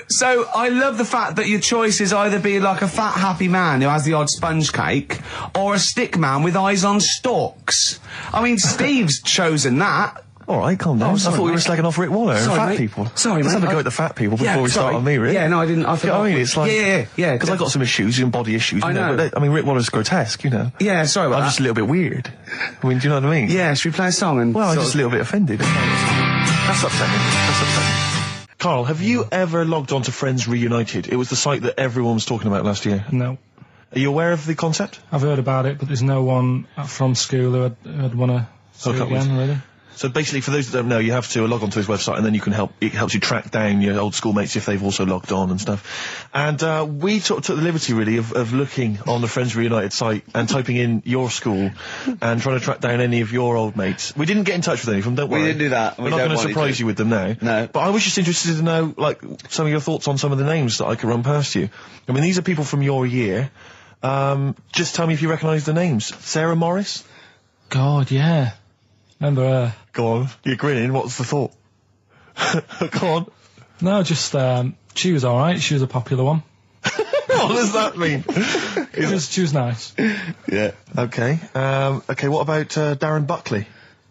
I love the fact that your choice is either be like a fat, happy man who has the odd sponge cake, or a stick man with eyes on stalks. I mean, Steve's chosen that. All right, calm down. I thought we were slagging off Rick Waller and fat mate. people. Sorry, Let's mate. have a go at the fat people before we start on me, Rick. Yeah, no, I didn't. I forgot. I mean, it's like... Yeah. Because I got some issues, and body issues. I know. But Rick Waller's grotesque, you know. Yeah, sorry about I'm that. just a little bit weird. I mean, do you know what I mean? Yeah, should we play a song and... Well, I'm just a little bit offended. That's upsetting. Carl, have you ever logged on to Friends Reunited? It was the site that everyone was talking about last year. No. Are you aware of the concept? I've heard about it, but there's no one from school who'd want to see it again, really. So basically, for those that don't know, you have to log on to his website, and then you can it helps you track down your old schoolmates if they've also logged on and stuff. And we took the liberty, really, of looking on the Friends Reunited site and typing in your school and trying to track down any of your old mates. We didn't get in touch with any of them, don't worry. We didn't do that. We're not going to surprise you with them now. No. But I was just interested to know, like, some of your thoughts on some of the names that I could run past you. I mean, these are people from your year. Just tell me if you recognise the names. Sarah Morris? God, yeah. Remember her? Go on, you're grinning, what's the thought? Go on. No, just, she was alright, she was a popular one. What does that mean? She was nice. Yeah. Okay. Okay, what about, Darren Buckley?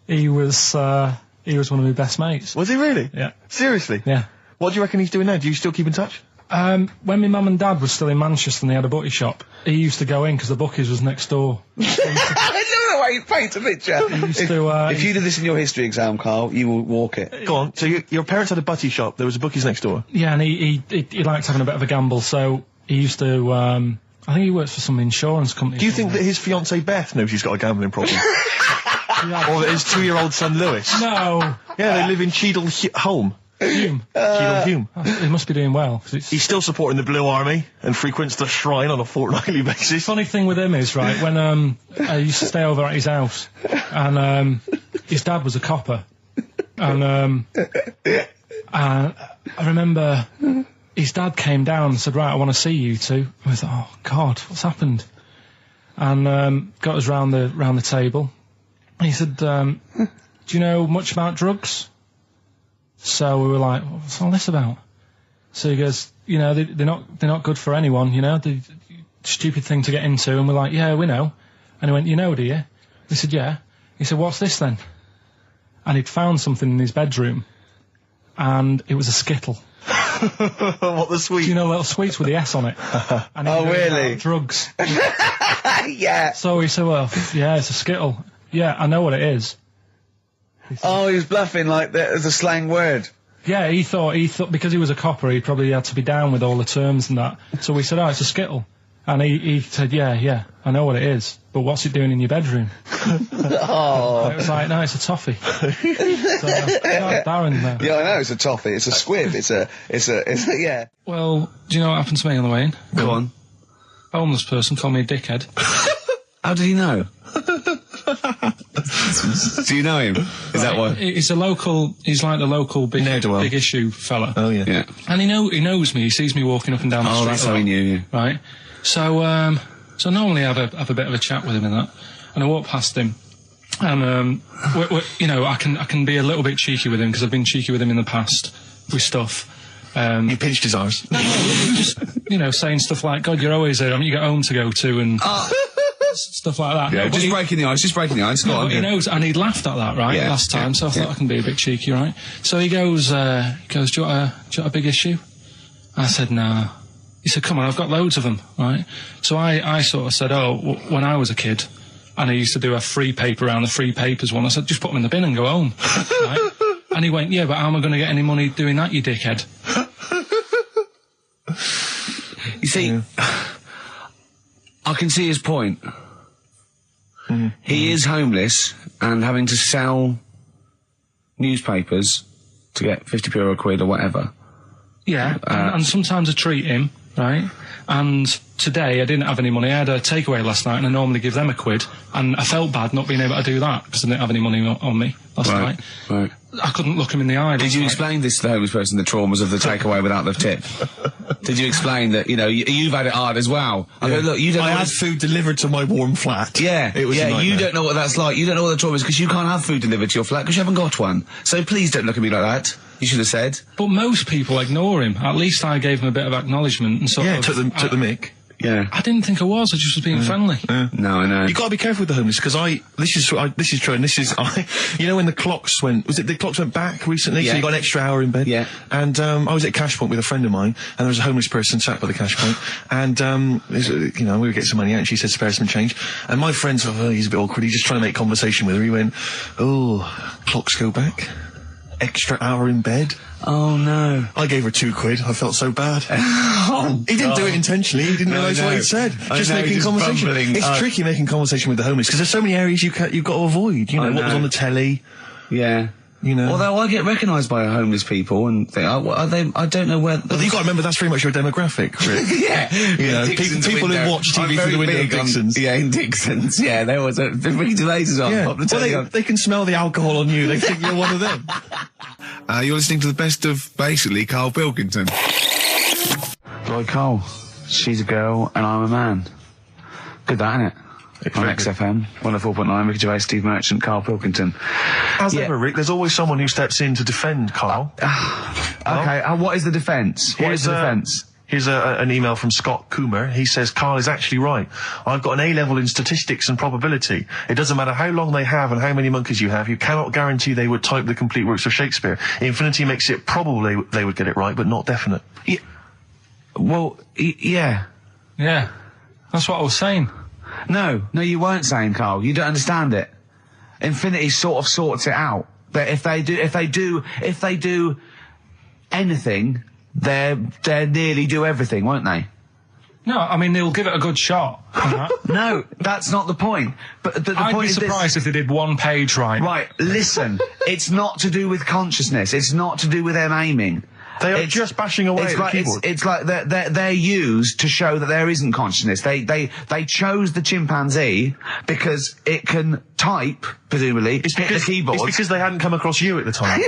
He was one of my best mates. Was he really? Yeah. Seriously? Yeah. What do you reckon he's doing now? Do you still keep in touch? When my mum and dad were still in Manchester and they had a bookie shop, he used to go in because the bookies was next door. I love the way you paint a picture. If you did this in your history exam, Carl, you will walk it. Go on. So your parents had a butty shop, there was a bookies next door? Yeah, and he liked having a bit of a gamble, so he used to, I think he works for some insurance company. Do you think that his fiancée Beth knows he's got a gambling problem? Or that his 2-year-old son Lewis? No. Yeah, they live in Cheadle Holme. Hume. Cheadle Hume. He must be doing well. He's still supporting the Blue Army and frequents the shrine on a fortnightly basis. Funny thing with him is, right, when I used to stay over at his house, and his dad was a copper, and I remember his dad came down and said, right, I want to see you two. I was like, oh God, what's happened? And got us round the table. And he said, do you know much about drugs? So we were like, what's all this about? So he goes, you know, they're not good for anyone, you know, the stupid thing to get into. And we're like, yeah, we know. And he went, you know, do you? We said, yeah. He said, what's this then? And he'd found something in his bedroom, and it was a Skittle. What, the sweet? Do you know little sweets with the S on it? And oh, really? Drugs. Yeah. So he said, well, yeah, it's a Skittle. Yeah, I know what it is. Oh, he was bluffing like that as a slang word. Yeah, he thought because he was a copper, he probably had to be down with all the terms and that. So we said, oh, it's a Skittle. And he said, yeah, I know what it is, but what's it doing in your bedroom? Oh. It was like, no, it's a toffee. So, Darren there. Yeah, I know, it's a toffee, it's a squib, it's a, yeah. Well, do you know what happened to me on the way in? Go on. A homeless person called me a dickhead. How did he know? Do you know him? Is that why? He's like the local big issue fella. Oh, yeah. Yeah. And he knows me, he sees me walking up and down the street. Oh, that's how he knew you. Right. So, so normally I have a bit of a chat with him and that. And I walk past him. And, you know, I can be a little bit cheeky with him, because I've been cheeky with him in the past with stuff. You pinched his arse. No, just, you know, saying stuff like, God, you're always there, I mean, you got home to go to, and stuff like that. Yeah, no, just breaking the ice, No, but he knows, and he'd laughed at that, right, last time, so I thought I can be a bit cheeky, right? So he goes, do you want a big issue? I said, no. He said, come on, I've got loads of them, right? So I sort of said, when I was a kid, and I used to do a free paper around the free papers one. I said, just put them in the bin and go home. Right? And he went, yeah, but how am I going to get any money doing that, you dickhead? You see, I can see his point. He is homeless and having to sell newspapers to get 50p or a quid or whatever. Yeah, and sometimes I treat him, right? And today I didn't have any money. I had a takeaway last night, and I normally give them a quid, and I felt bad not being able to do that because I didn't have any money on me last night. Right. I couldn't look him in the eye. Did you explain this to the homeless person, the traumas of the takeaway without the tip? Did you explain that, you know, you've had it hard as well? I go, look, you don't know. I had food delivered to my warm flat. Yeah, it was a nightmare. You don't know what that's like. You don't know what the trauma is because you can't have food delivered to your flat because you haven't got one. So please don't look at me like that. You should have said. But most people ignore him. At least I gave him a bit of acknowledgement and sort of... took the mick. Yeah. I didn't think I was. I just was being friendly. No, I know. You got to be careful with the homeless because this is true, and this is you know when the clocks went back recently, so you got an extra hour in bed. Yeah. And I was at Cash Point with a friend of mine, and there was a homeless person sat by the Cash Point, and we were getting some money out, and she said spare some change, and my friend thought, oh, he's a bit awkward. He's just trying to make conversation with her. He went, oh, clocks go back. Extra hour in bed. Oh no. I gave her 2 quid. I felt so bad. He didn't do it intentionally. He didn't realise what he said. Just making conversation. It's tricky making conversation with the homeless because there's so many areas you've got to avoid. You know, what was on the telly. Yeah. You know. Although I get recognised by homeless people and think, I don't know where... But you've got to remember that's very much your demographic, Rick. Yeah. You know, people who watch TV through the window of Dixon's. In Dixon's. Yeah, there was a... The Ricky Gervais is on. Yeah. Well, they can smell the alcohol on you. They think you're one of them. You're listening to the best of, basically, Karl Pilkington. Lloyd Cole. She's a girl and I'm a man. Good that, innit? On XFM, 104.9, Ricky Gervais, Steve Merchant, Karl Pilkington. As ever, Rick, there's always someone who steps in to defend Karl. Okay, what is the defence? Here's an email from Scott Coomer. He says, Karl is actually right. I've got an A-level in statistics and probability. It doesn't matter how long they have and how many monkeys you have. You cannot guarantee they would type the complete works of Shakespeare. Infinity makes it probable they would get it right, but not definite. Yeah. Well, yeah. Yeah. That's what I was saying. No, you weren't saying, Karl. You don't understand it. Infinity sort of sorts it out. That if they do anything, they nearly do everything, won't they? No, I mean they'll give it a good shot. No, that's not the point. But the I'd point be is surprised if they did one page right. Right, listen. It's not to do with consciousness. It's not to do with them aiming. They are just bashing away at the keyboard. It's like they're used to show that there isn't consciousness. They chose the chimpanzee because it can type, presumably, hit the keyboard. It's because they hadn't come across you at the time.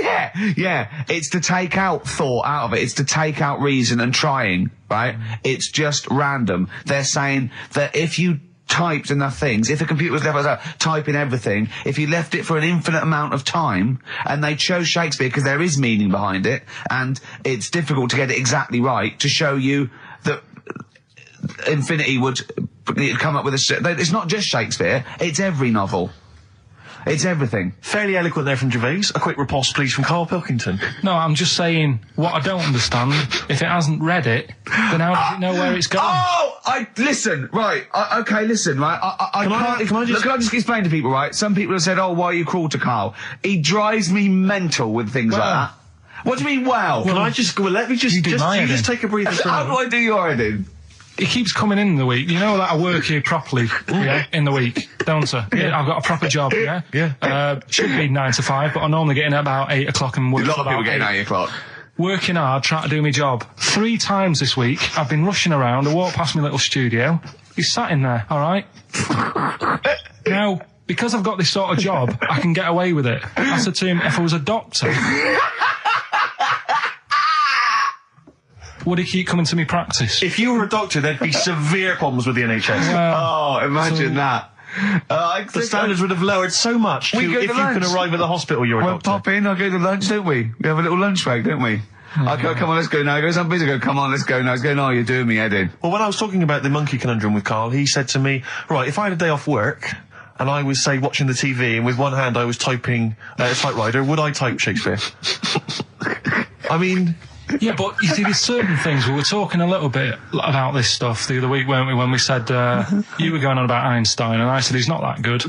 Yeah. It's to take out thought out of it. It's to take out reason and trying, right? It's just random. They're saying that if you typed enough things, if the computer was left typing everything, if you left it for an infinite amount of time, and they chose Shakespeare because there is meaning behind it, and it's difficult to get it exactly right, to show you that Infinity would come up with it's not just Shakespeare, it's every novel. It's everything. Fairly eloquent there from Gervais. A quick riposte, please, from Karl Pilkington. No, I'm just saying, what I don't understand, if it hasn't read it, then how does it know where it's going? Listen, right, listen, right, Can I just explain to people, right? Some people have said, why are you cruel to Karl? He drives me mental with things like that. What do you mean, let me just take a breather. How do I do your editing? He keeps coming in the week. You know that I work here properly, in the week, don't I? Yeah. I've got a proper job, should be 9 to 5, but I normally get in at about 8 o'clock and work. A lot of people getting 8 o'clock. Working hard, trying to do my job. 3 times this week, I've been rushing around. I walked past my little studio. He's sat in there, all right? Now, because I've got this sort of job, I can get away with it. I said to him, if I was a doctor, would he keep coming to me practice? If you were a doctor, there'd be severe problems with the NHS. Imagine that. The standards would have lowered so much if you can arrive at the hospital you're a doctor. Pop in, I'll go to lunch, don't we? We have a little lunch break, don't we? I go, come on, let's go now. He goes, I'm busy. I go, come on, let's go now. He's going, you're doing me head in. Well, when I was talking about the monkey conundrum with Karl, he said to me, right, if I had a day off work, and I was, say, watching the TV, and with one hand I was typing a typewriter, would I type Shakespeare? I mean... Yeah, but you see, there's certain things. We were talking a little bit about this stuff the other week, weren't we? When we said you were going on about Einstein, and I said he's not that good.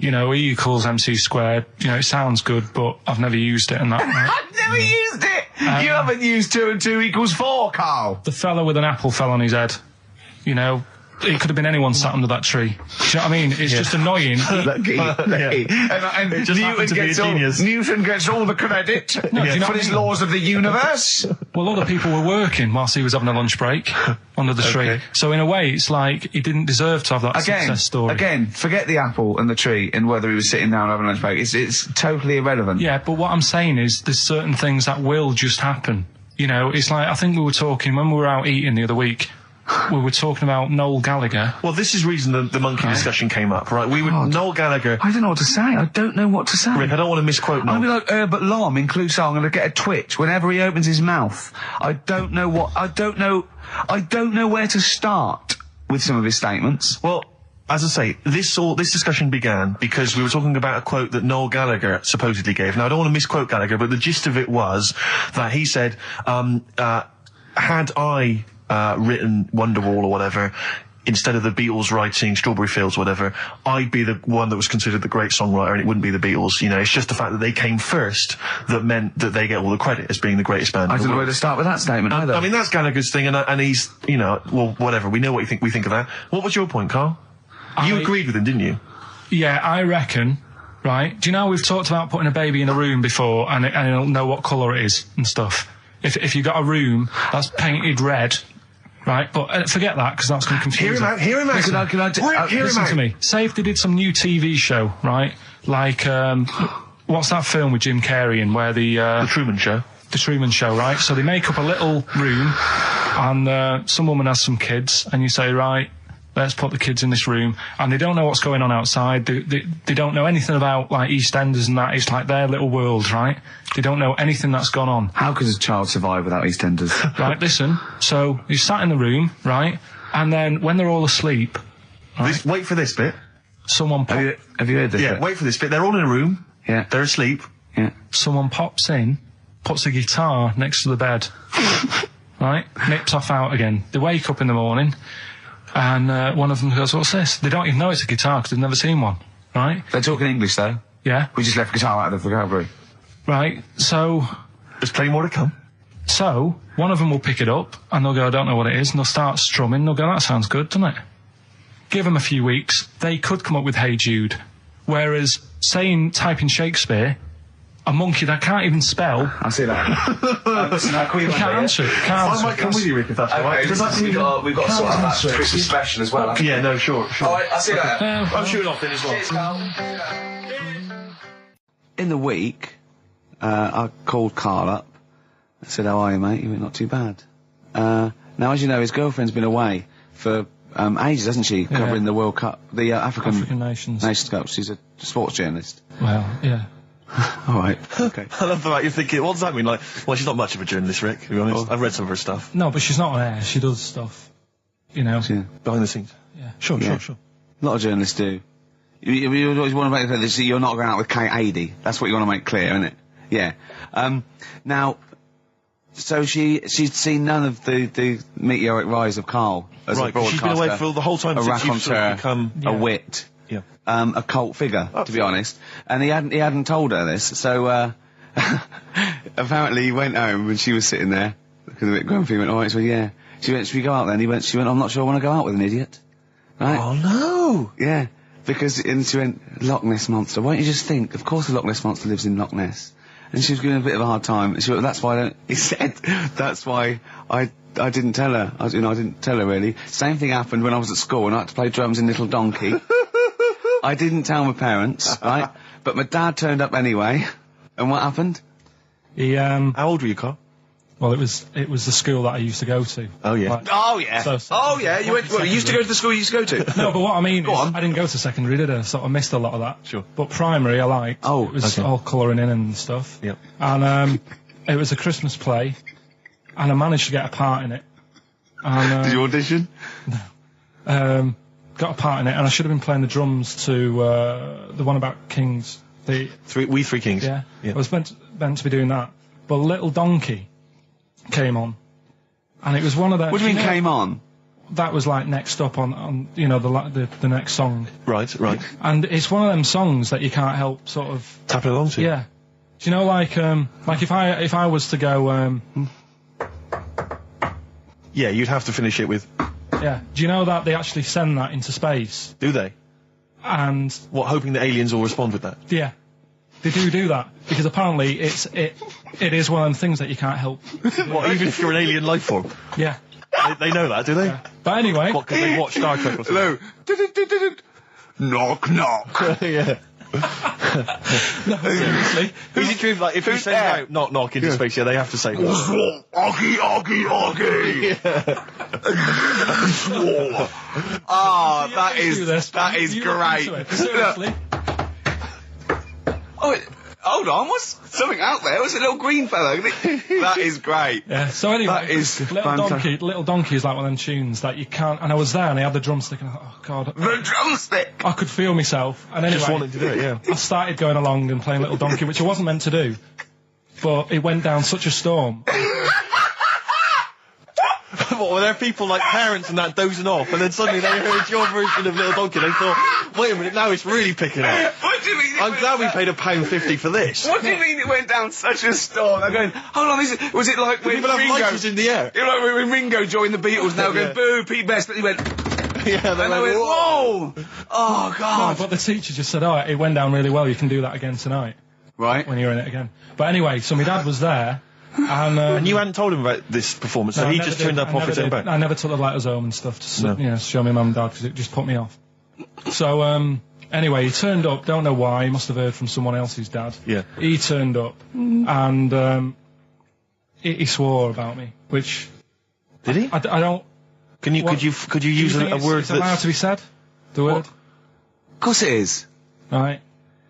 You know, E equals MC squared. You know, it sounds good, but I've never used it. And that. I've never used it. You haven't used 2 and 2 equals 4, Carl. The fella with an apple fell on his head. You know. It could have been anyone sat under that tree. Do you know what I mean? It's just annoying. Lucky. And Newton gets all the credit for his laws of the universe. Well, other people were working whilst he was having a lunch break under the tree. So in a way, it's like he didn't deserve to have that success story. Again, forget the apple and the tree and whether he was sitting down having a lunch break. It's totally irrelevant. Yeah, but what I'm saying is there's certain things that will just happen. You know, it's like, I think we were talking when we were out eating the other week. We were talking about Noel Gallagher. Well, this is the reason the monkey discussion came up, right? Noel Gallagher. I don't know what to say. I don't know what to say. Rick, I don't want to misquote Noel. I'll be like Herbert Lom in Clouseau. I'm going to get a twitch whenever he opens his mouth. I don't know where to start with some of his statements. Well, as I say, this discussion began because we were talking about a quote that Noel Gallagher supposedly gave. Now, I don't want to misquote Gallagher, but the gist of it was that he said, had I written Wonderwall or whatever, instead of the Beatles writing Strawberry Fields or whatever, I'd be the one that was considered the great songwriter and it wouldn't be the Beatles. You know, it's just the fact that they came first that meant that they get all the credit as being the greatest band. I don't know where to start with that statement either. I mean, that's Gallagher's thing, and he's, you know, well, whatever. We know what we think of that. What was your point, Carl? You agreed with him, didn't you? Yeah, I reckon. Right? Do you know we've talked about putting a baby in a room before and it'll know what colour it is and stuff? If you got a room that's painted red. Right, but forget that, because that's going to confuse Hear him out. Listen to me. Say if they did some new TV show, right? Like, what's that film with Jim Carrey in, where The Truman Show. The Truman Show, right? So they make up a little room, and some woman has some kids, and you say, right, let's put the kids in this room, and they don't know what's going on outside. They don't know anything about, like, EastEnders and that. It's like their little world, right? They don't know anything that's gone on. How could a child survive without EastEnders? Right, listen. So he's sat in the room, right? And then when they're all asleep, right, wait for this bit. Someone have you heard this? Yeah, bit? Wait for this bit. They're all in a room. Yeah. They're asleep. Yeah. Someone pops in, puts a guitar next to the bed, right? Nips off out again. They wake up in the morning, and one of them goes, "What's this?" They don't even know it's a guitar because they've never seen one, right? They're talking English though. Yeah. We just left guitar out of the vocabulary. Right, so... There's plenty more to come. So, one of them will pick it up, and they'll go, I don't know what it is, and they'll start strumming, they'll go, that sounds good, doesn't it? Give them a few weeks, they could come up with Hey Jude. Whereas, typing Shakespeare, a monkey that can't even spell... I see that. Listen, I'll call you can't answer it. I might come with you, Rick, if that's all right. We've got to sort out that Christmas special as well. Yeah, no, sure. All right, I'll see you later. I'm shooting off then as well. Cheers, Carl. In the week... I called Carl up. I said, how are you, mate? He went, not too bad. Now, as you know, his girlfriend's been away for ages, hasn't she? Covering the World Cup, the African Nations Cup. She's a sports journalist. Well, yeah. All right, okay. I love the fact you're thinking, what does that mean? Like, well, she's not much of a journalist, Rick, to be honest. I've read some of her stuff. No, but she's not on air. She does stuff, you know. Yeah. Behind the scenes. Yeah. Sure. A lot of journalists do. You always want to make clear that you're not going out with Kate Adie. That's what you want to make clear, isn't it? Yeah. Now, so she'd seen none of the meteoric rise of Carl as a broadcaster. She's been away for the whole time since you've sort of become a wit, a cult figure, to be honest. And he hadn't told her this, so apparently he went home and she was sitting there, looking a bit grumpy. He went, all right, so yeah. She went, should we go out then? She went, I'm not sure I want to go out with an idiot. Right? Oh no! Yeah. And she went, Loch Ness Monster. Why don't you just think, of course the Loch Ness Monster lives in Loch Ness. And she was giving a bit of a hard time. And she went, that's why I didn't tell her. I didn't tell her really. Same thing happened when I was at school and I had to play drums in Little Donkey. I didn't tell my parents, right? But my dad turned up anyway. And what happened? He, How old were you, Carl? Well, it was the school that I used to go to. Oh, yeah. Like, You went, you used to go to the school you used to go to? No, but what I mean is, I didn't go to secondary, did I? So I missed a lot of that. Sure. But primary I liked. Oh, it was all colouring in and stuff. Yep. And it was a Christmas play, and I managed to get a part in it. And, did you audition? No. Got a part in it, and I should have been playing the drums to the one about Kings. We Three Kings. Yeah. I was meant to be doing that. but Little Donkey came on, and it was one of the... What do you mean came on? That was like next up on the next song. Right. And it's one of them songs that you can't help sort of tapping along to. Yeah. Do you know, like if I was to go yeah, you'd have to finish it with... Yeah. Do you know that they actually send that into space? Do they? And... What, hoping the aliens will respond with that? Yeah. They do that, because apparently it is one of them things that you can't help. What, even if you're an alien life form? Yeah. They know that, do they? Yeah. But anyway... What, because they watch Star Trek or something? Hello. Knock, knock. Yeah. No, seriously. Is it true, like, if you send out knock, knock into space, they have to say... Oggy, oggy, oggy. Ah, that is great. Seriously. Oh, hold on, what's something out there? What's a little green fella? That is great. Yeah, so anyway, that is Little Donkey is like one of them tunes that you can't... And I was there, and I had the drumstick, and I thought, oh, God. The drumstick! I could feel myself. And anyway... Just wanted to do it, yeah. I started going along and playing Little Donkey, which I wasn't meant to do. But it went down such a storm. What, were there people like parents and that dozing off, and then suddenly they heard your version of Little Donkey, they thought, wait a minute, now it's really picking up. What do you mean? I'm glad we paid £1.50 for this. What do you mean it went down such a storm? I'm going, hold on, was it like when People have Ringo... lighters in the air. You know, like when Ringo joined the Beatles, now going, boo, Pete Best, but he went... Yeah, and they went, whoa! Oh, God. No, but the teacher just said, it went down really well, you can do that again tonight. Right. When you're in it again. But anyway, so my dad was there, and you hadn't told him about this performance, so he just turned up off his own back? I never took the letters home and stuff to show my mum and dad, because it just put me off. So, anyway, he turned up, don't know why, he must have heard from someone else's dad. Yeah. He turned up, and he swore about me, which... Did he? I don't... Could you use a word that's... allowed to be said? The word? Of course it is. Right.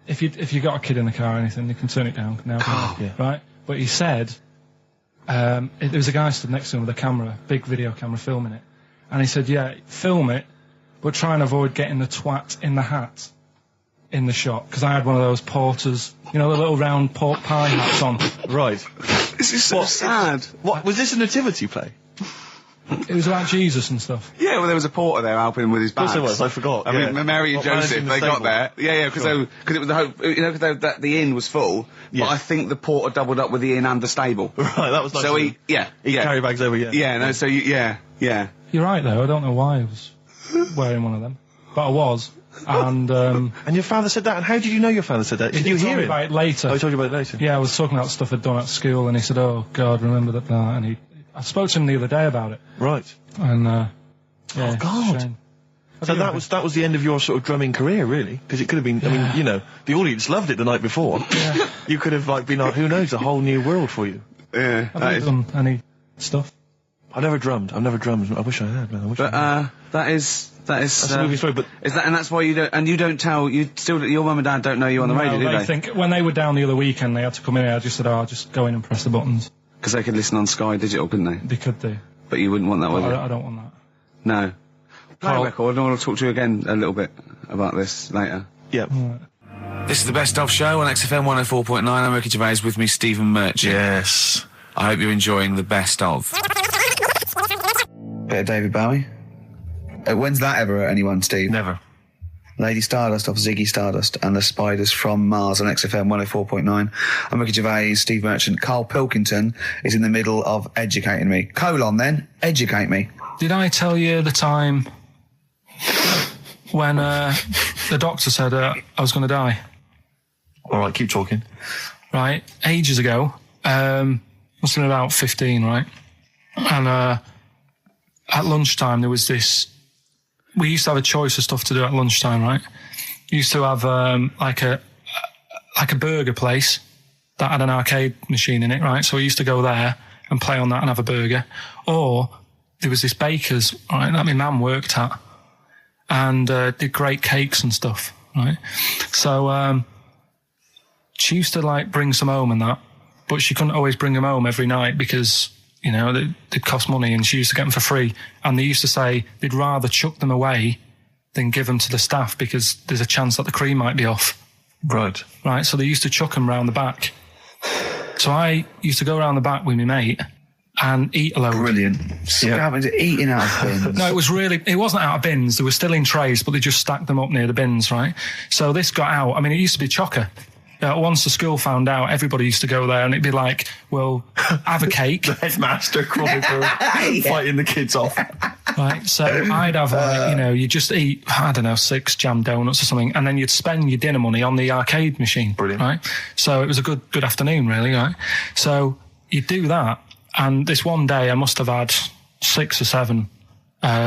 If you got a kid in the car or anything, you can turn it down now. Yeah. Right? But he said... there was a guy stood next to him with a camera, big video camera, filming it. And he said, yeah, film it, but try and avoid getting the twat in the hat in the shot. Because I had one of those porters, you know, the little round pork pie hats on. Right. This is so sad. What, was this a nativity play? It was about Jesus and stuff. Yeah, well, there was a porter there helping him with his bags. Of course it was, I forgot. I mean, Mary and Joseph, they got there. Yeah, because it was the hope, you know, because the inn was full. Yeah. But I think the porter doubled up with the inn and the stable. Right, that was nice. So he carry bags over, yeah. Yeah, no, so yeah. You're right, though. I don't know why I was wearing one of them. But I was. And and your father said that? And how did you know your father said that? Did you hear it? About it later. Oh, he told you about it later? Yeah, I was talking about stuff I'd done at school, and he said, oh, God, remember that, and I spoke to him the other day about it. Right. And, oh, God. So that was the end of your sort of drumming career, really? Because it could have been, I mean, you know, the audience loved it the night before. Yeah. You could have, like, been, who knows, a whole new world for you. Yeah. Have you done any stuff? I've never drummed. I wish I had, man. That's a movie story, but... Is that, and that's why you don't tell, your mum and dad don't know you on the radio, do they? I think when they were down the other weekend, they had to come in here, I just said, I'll just go in and press the buttons. Because they could listen on Sky Digital, couldn't they? They could do. But you wouldn't want that, would you? I don't want that. No. Play a record, and I want to talk to you again a little bit about this later. Yeah. Right. This is the Best Of Show on XFM 104.9. I'm Ricky Gervais, with me Stephen Merchant. Yes. I hope you're enjoying the Best Of. Bit of David Bowie. When's that ever at anyone, Steve? Never. Lady Stardust off Ziggy Stardust and the Spiders from Mars on XFM 104.9. I'm Ricky Gervais, Steve Merchant. Karl Pilkington is in the middle of educating me. Educate me. Did I tell you the time when the doctor said I was going to die? All right, keep talking. Right, ages ago, must have been about 15, right? And at lunchtime there was this... We used to have a choice of stuff to do at lunchtime, right? We used to have like a burger place that had an arcade machine in it, right? So we used to go there and play on that and have a burger. Or there was this baker's, right, that my mum worked at, and did great cakes and stuff, right? So she used to like bring some home and that, but she couldn't always bring them home every night because, you know, they'd cost money, and she used to get them for free. And they used to say they'd rather chuck them away than give them to the staff because there's a chance that the cream might be off. Right. Right, so they used to chuck them round the back. So I used to go around the back with my mate and eat a load. Brilliant. Eating out of bins. No, it wasn't out of bins. They were still in trays, but they just stacked them up near the bins, right? So this got out. I mean, it used to be chocker. Once the school found out, everybody used to go there and it'd be like, well, have a cake. The headmaster crawling through, fighting the kids off. Right, so I'd have, you just eat, I don't know, 6 jam donuts or something, and then you'd spend your dinner money on the arcade machine. Brilliant. Right? So it was a good afternoon, really, right? So you'd do that, and this one day I must have had 6 or 7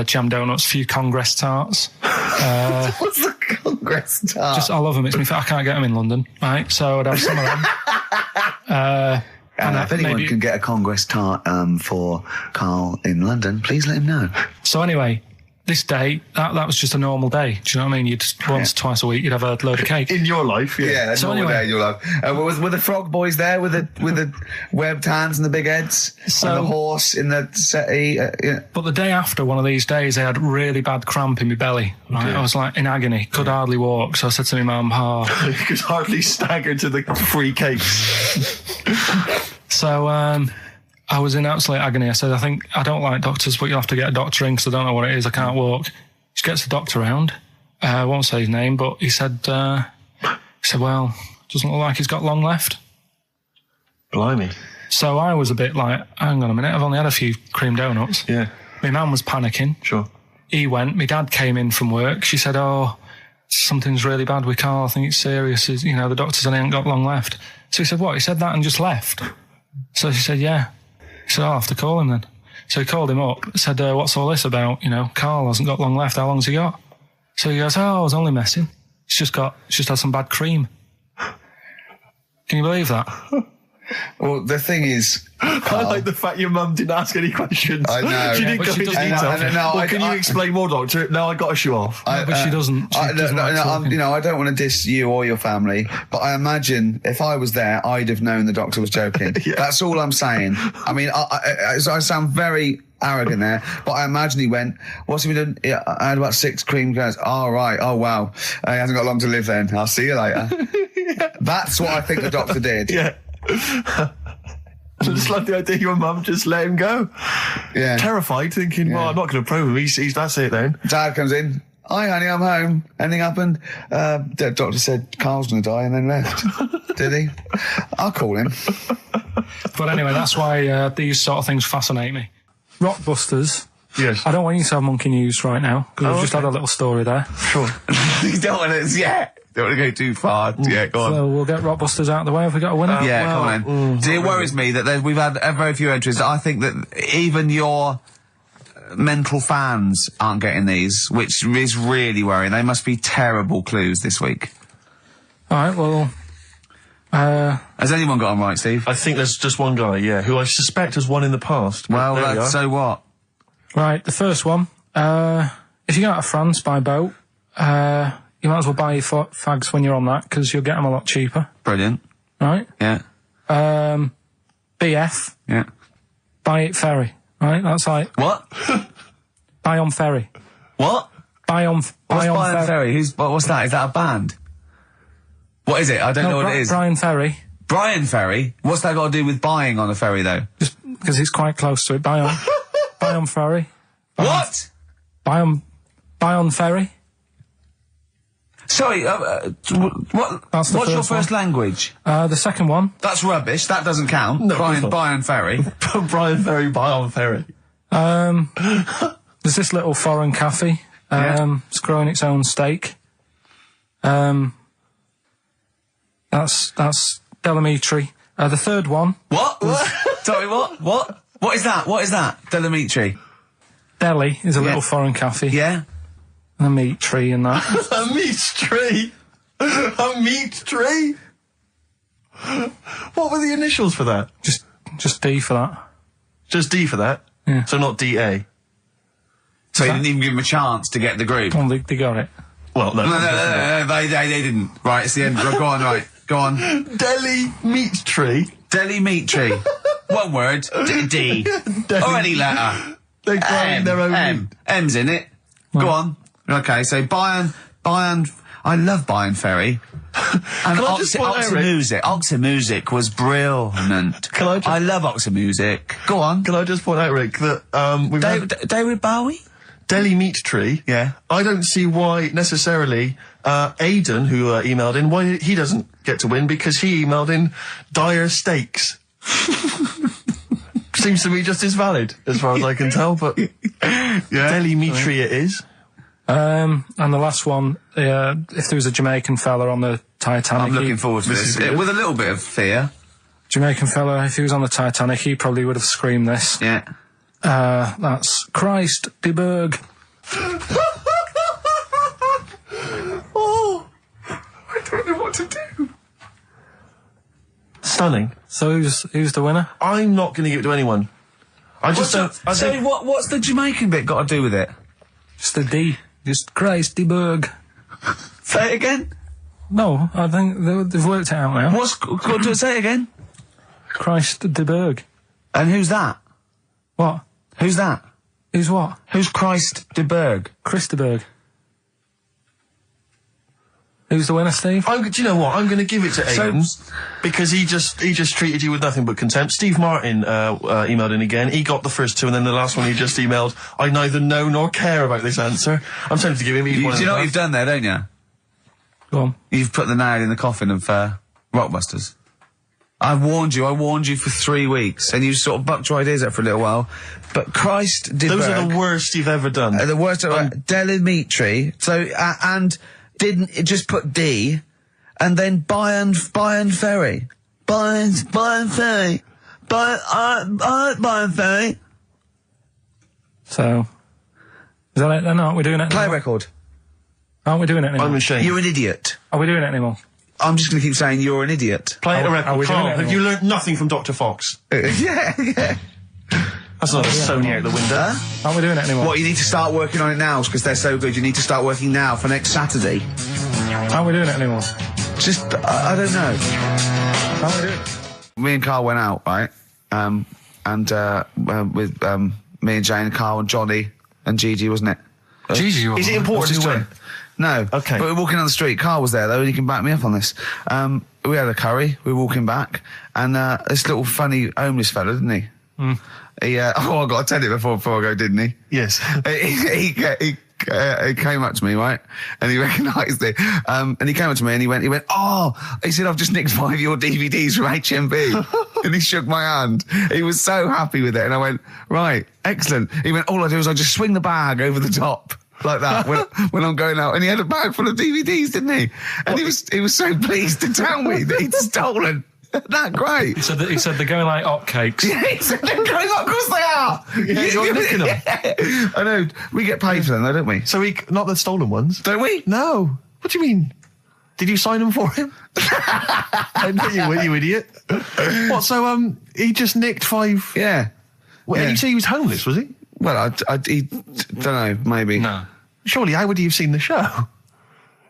jam donuts, a few Congress tarts. What's the Congress tart? I love them. I can't get them in London, right? So I'd have some of them. And if anyone can get a Congress tart for Karl in London, please let him know. So anyway, this day, that was just a normal day. Do you know what I mean? Twice a week, you'd have a load of cake. In your life, yeah. Yeah, so normal anyway, day in your life. Were the frog boys there with the webbed hands and the big heads? And the horse in the settee? But the day after one of these days, I had really bad cramp in my belly. Right? Yeah. I was like in agony, could hardly walk. So I said to my mum, you could hardly stagger to the free cakes. So I was in absolute agony. I said, I don't like doctors, but you'll have to get a doctor in because I don't know what it is. I can't walk. She gets the doctor round. I won't say his name, but he said, well, doesn't look like he's got long left. Blimey. So I was a bit like, hang on a minute, I've only had a few cream donuts. Yeah. My mum was panicking. Sure. He went. My dad came in from work. She said, something's really bad with Karl. I think it's serious. The doctor said he ain't got long left. So he said, what? He said that and just left. So she said, yeah. He said, I'll have to call him then. So he called him up, said, what's all this about? Karl hasn't got long left. How long's he got? So he goes, I was only messing. It's just had some bad cream. Can you believe that? Well, the thing is, I like the fact your mum didn't ask any questions. I know. She didn't go into detail. Can you explain more, doctor? No, I got to show off. But she doesn't. I don't want to diss you or your family, but I imagine if I was there, I'd have known the doctor was joking. Yeah. That's all I'm saying. I mean, I sound very arrogant there, but I imagine he went, what's he been doing? Yeah, I had about 6 cream cones. Oh, right. Oh, wow. He hasn't got long to live then. I'll see you later. Yeah. That's what I think the doctor did. Yeah. I just like the idea your mum just let him go. Yeah. Terrified, thinking, well, I'm not going to probe him. He's that's it then. Dad comes in. Hi, honey, I'm home. Anything happened? The doctor said Karl's going to die and then left. Did he? I'll call him. But anyway, that's why these sort of things fascinate me. Rockbusters. Yes. I don't want you to have monkey news right now because we've just had a little story there. Sure. You don't want to, don't want to go too far. Yeah, go on. So we'll get Rockbusters out of the way. Have we got a winner? Come on then. See, it worries me that we've had very few entries. I think that even your mental fans aren't getting these, which is really worrying. They must be terrible clues this week. All right, well... has anyone got them right, Steve? I think there's just one guy, who I suspect has won in the past. Well, so what? Right, the first one. If you go out of France by boat, you might as well buy your fags when you're on that, because you'll get them a lot cheaper. Brilliant. Right? Yeah. BF. Yeah. Buy it ferry. Right? That's like... What? Buy on ferry. What? Buy on ferry? What's that? Is that a band? What is it? I don't know what it is. Brian Ferry. Brian Ferry? What's that got to do with buying on a ferry, though? Just because it's quite close to it. Buy on ferry. What? Buy on ferry. Sorry, what's your first language? The second one. That's rubbish. That doesn't count. No, Brian Ferry. Brian Ferry, buy on ferry. There's this little foreign cafe. It's growing its own steak. That's Delamitri. The third one. What? Sorry, what? What is that? What is that? Delamitri. Delhi is a little foreign cafe. Yeah. And a meat tree and that. A meat tree? A meat tree? What were the initials for that? Just D for that. Just D for that? Yeah. So not DA? So you didn't even give them a chance to get the group? Well, they got it. Well, no. No, they didn't. Right, it's the end. Go on, right. Go on. Delhi meat tree? Delhi meat tree. One word. D. Or any letter. They're growing their own M. M's in it. Right. Go on. Okay, so Bayern, I love Byron Ferry. And Oxy Music was brilliant. I love Oxy Music. Go on. Can I just point out, Rick, that we've had David Bowie? Deli Meat Tree. Yeah. I don't see why necessarily Aidan, who emailed in, why he doesn't get to win, because he emailed in dire steaks. Seems to me just as valid, as far as I can tell, but Deli Meat Tree it is. And the last one, if there was a Jamaican fella on the Titanic... I'm looking forward to this. With a little bit of fear. Jamaican fella, if he was on the Titanic, he probably would have screamed this. Yeah. That's Christ de Berg. Oh, I don't know what to do. Stunning. So who's the winner? I'm not going to give it to anyone. I just don't... what's the Jamaican bit got to do with it? Just the D. Just Christ de Berg. Say it again? No, I think they've worked it out now. What's... Say it again? Christ de Berg. And who's that? What? Who's that? Who's what? Who's Christ de Berg? Chris de Berg. Who's the winner, Steve? Do you know what? I'm going to give it to Aidan, because he just treated you with nothing but contempt. Steve Martin emailed in again. He got the first two, and then the last one he just emailed, I neither know nor care about this answer. I'm tempted to give him each one. Do you know what you've done there, don't you? Go on. You've put the nail in the coffin of Rockbusters. I warned you for 3 weeks, and you sort of bucked your ideas up for a little while. But Christ de Berg... Those are the worst you've ever done. The worst... Delimitri, and... Didn't it just put D, and then Byron Ferry. Byron Ferry. Byron Ferry. So, is that it then? Aren't we doing it anymore? Play record. Aren't we doing it anymore? I'm ashamed. You're an idiot. Are we doing it anymore? I'm just going to keep saying you're an idiot. Play a record. Carl, have you learnt nothing from Dr. Fox? Yeah. That's not a Sony out the window. Aren't we doing it anymore? What, you need to start working on it now, because they're so good. You need to start working now for next Saturday. Aren't we doing it anymore? Just, I don't know. Aren't we doing it? Me and Carl went out, right? With me and Jane, Carl and Johnny and Gigi, wasn't it? Gigi, is it important to win? No. Okay. But we're walking down the street. Carl was there, though, and he can back me up on this. We had a curry. We were walking back, and this little funny homeless fella, didn't he? Mm. He, I got to tell it before I go, didn't he? Yes. He came up to me, right? And he recognised it. And he came up to me and he went, he said, I've just nicked 5 of your DVDs from HMV. And he shook my hand. He was so happy with it. And I went, right, excellent. He went, all I do is I just swing the bag over the top. Like that when I'm going out. And he had a bag full of DVDs, didn't he? And he was so pleased to tell me that he'd stolen. That great. He said they're going like hotcakes. Yeah, he said they're going up. Of course they are. Yeah, you're nicking them. Yeah. I know. We get paid for them, though, don't we? So not the stolen ones, don't we? No. What do you mean? Did you sign them for him? I know you were, you idiot. What? So he just nicked 5. Yeah. Well, yeah. And you say he was homeless, was he? Well, he don't know. Maybe. No. Surely, how would he have seen the show?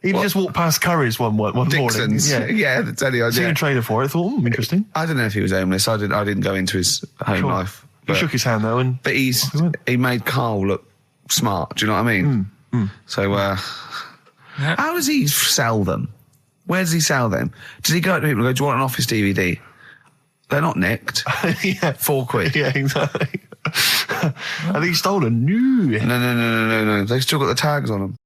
He'd just walked past Curry's one Dixon's. morning. Yeah, that's any idea. Seen a trailer for it. I thought, interesting. I don't know if he was homeless. I didn't go into his home life. He shook his hand though, but he made Carl look smart. Do you know what I mean? So, how does he sell them? Where does he sell them? Does he go to people and go, do you want an Office DVD? They're not nicked. Yeah. £4. Yeah, exactly. Are these stolen? No. They've still got the tags on them.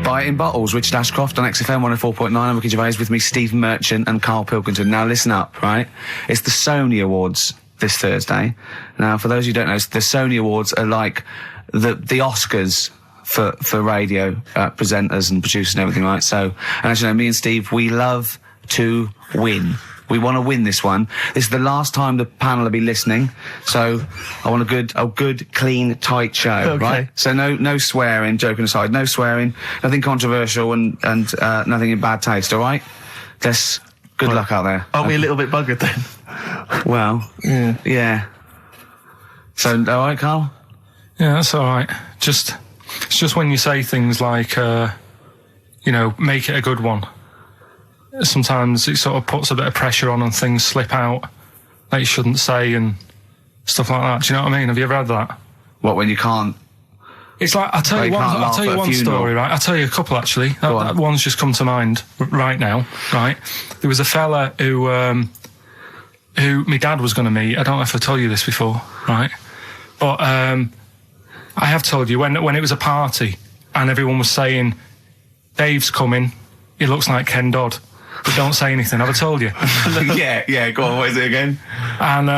Buy it in bottles. Richard Ashcroft on XFM 104.9. I'm Ricky Gervais with me, Steve Merchant and Karl Pilkington. Now listen up, right? It's the Sony Awards this Thursday. Now, for those who don't know, the Sony Awards are like the Oscars for radio presenters and producers and everything, right? So, and as you know, me and Steve, we love to win. We want to win this one. This is the last time the panel will be listening, so I want a good, clean, tight show, okay. Right? So no swearing, joking aside, no swearing, nothing controversial and nothing in bad taste, all right? Good luck out there. Aren't we a little bit buggered then? Well, yeah. So, all right, Carl? Yeah, that's all right. It's just when you say things like, make it a good one. Sometimes it sort of puts a bit of pressure on and things slip out that you shouldn't say and stuff like that. Do you know what I mean? Have you ever had that? What, when you can't It's like, I'll tell They you can't laugh at a one funeral. story, right? I'll tell you a couple, actually. That one's just come to mind right now, right? There was a fella who my dad was going to meet. I don't know if I told you this before, right? But I have told you, when it was a party and everyone was saying, Dave's coming, he looks like Ken Dodd, but don't say anything. Have I told you? yeah, go on, what is it again? And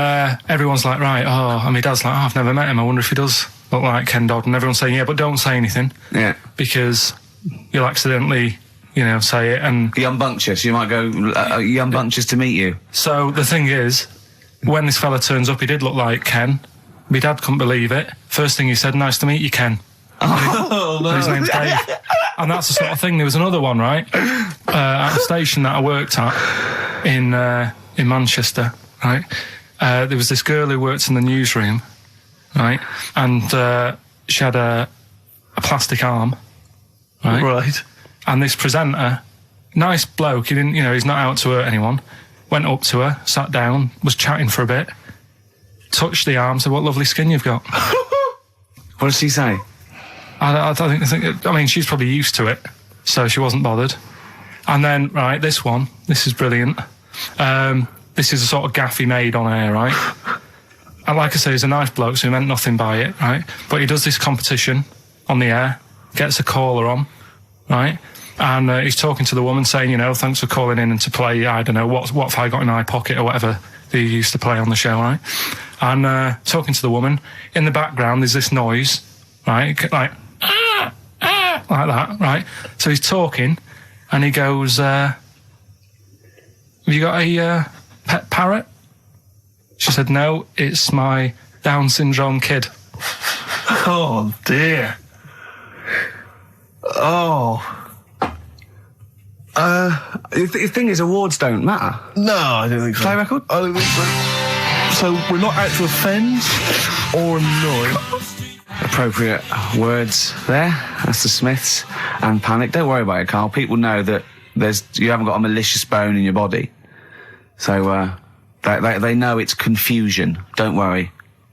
everyone's like, right, and my dad's like, I've never met him, I wonder if he does look like Ken Dodd. And everyone's saying, yeah, but don't say anything. Yeah. Because you'll accidentally, say it. And Young Bunctious, you might go, Young Bunctious to meet you. so the thing is, when this fella turns up, he did look like Ken. My dad couldn't believe it. First thing he said, nice to meet you, Ken. Oh, no. His name's Dave. And that's the sort of thing. There was another one, right, at a station that I worked at in Manchester, right? There was this girl who worked in the newsroom, right, and she had a plastic arm, right? Right. And this presenter, nice bloke, he didn't, he's not out to hurt anyone, went up to her, sat down, was chatting for a bit, touched the arm, said, what lovely skin you've got. What did she say? I mean, she's probably used to it, so she wasn't bothered. And then, right, this is brilliant. This is a sort of gaff he made on air, right? And like I say, he's a nice bloke, so he meant nothing by it, right? But he does this competition on the air, gets a caller on, right? And he's talking to the woman saying, thanks for calling in and to play, I don't know, what have I got in my pocket or whatever they used to play on the show, right? And talking to the woman, in the background there's this noise, right? Like that, right? So he's talking, and he goes, have you got a pet parrot? She said, no, it's my Down syndrome kid. Oh, dear. Oh. The thing is, awards don't matter. No, I don't think so. Play record? I don't think so. So we're not out to offend or annoy. Appropriate words there. That's the Smiths and Panic. Don't worry about it, Carl. People know that you haven't got a malicious bone in your body. So, they know it's confusion. Don't worry.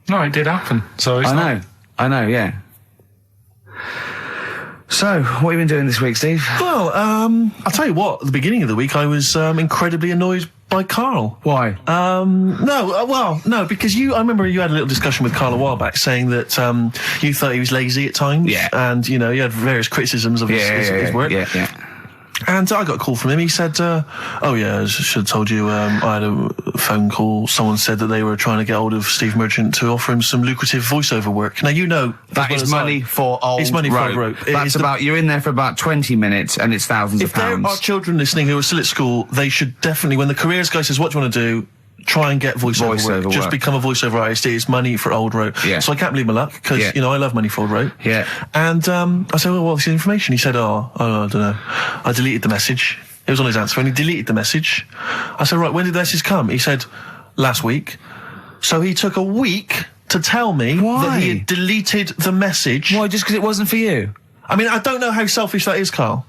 No, it did happen. So it's I know, yeah. So, what have you been doing this week, Steve? Well, I'll tell you what, at the beginning of the week I was incredibly annoyed by Karl. Why? No, because I remember you had a little discussion with Karl a while back saying that you thought he was lazy at times. Yeah. And, you had various criticisms of his work. Yeah. And I got a call from him. He said, oh yeah, I should have told you, I had a phone call. Someone said that they were trying to get hold of Steve Merchant to offer him some lucrative voiceover work. Now, that is money for old rope. It's money for old rope. That's you're in there for about 20 minutes and it's thousands of pounds. If there are children listening who are still at school, they should definitely, when the careers guy says, what do you want to do? Try and get voiceover work. Just become a voiceover artist. It's money for old rope. Yeah. So I can't believe my luck, because, I love money for old rope. Yeah. And I said, well, what's the information? He said, I don't know. I deleted the message. It was on his answer, and he deleted the message. I said, right, when did the message come? He said, last week. So he took a week to tell me that he had deleted the message. Why, just because it wasn't for you? I mean, I don't know how selfish that is, Karl.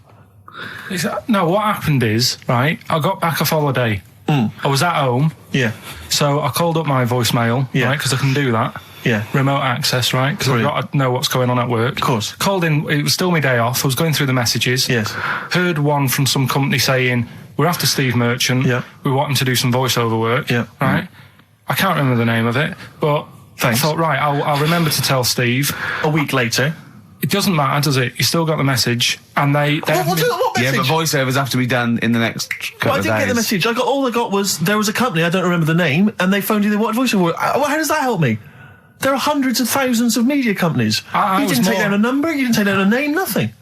No, what happened is, right, I got back off holiday. I was at home. Yeah. So I called up my voicemail, right, because I can do that. Yeah. Remote access, right, because I've got to know what's going on at work. Of course. Called in, it was still my day off, I was going through the messages. Yes. Heard one from some company saying, we're after Steve Merchant, we want him to do some voiceover work, right? I can't remember the name of it, but I thought, right, I'll remember to tell Steve. A week later. It doesn't matter, does it? You still got the message, and they what message? Yeah, but voiceovers have to be done in the next couple of days. I didn't get the message. All I got was there was a company, I don't remember the name, and they phoned you, they wanted voiceover work. How does that help me? There are hundreds of thousands of media companies. You didn't take down a number, you didn't take down a name, nothing.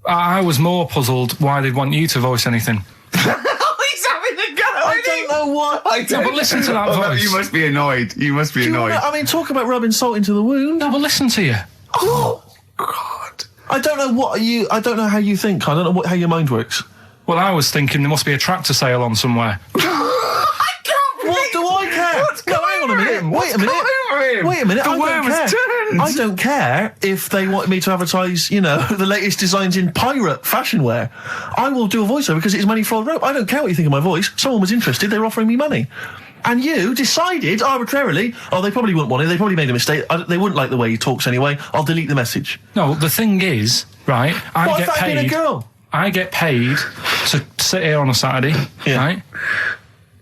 I was more puzzled why they'd want you to voice anything. He's having a go. I don't know why. No, but listen to that voice. No, you must be annoyed. You must be annoyed. I mean, talk about rubbing salt into the wound. No, but listen to you. Oh, God. I don't know how you think. I don't know how your mind works. Well, I was thinking there must be a tractor sale on somewhere. What do I care? What's going hang on a minute. Wait a minute. Over him? Wait a minute. The I worm don't is care. I don't care if they want me to advertise, you know, the latest designs in pirate fashion wear. I will do a voiceover because it's money for the rope. I don't care what you think of my voice. Someone was interested, they were offering me money. And you decided arbitrarily, oh, they probably wouldn't want it, they probably made a mistake, they wouldn't like the way he talks anyway, I'll delete the message. No, the thing is, right, I get paid... a girl? I get paid to sit here on a Saturday, right,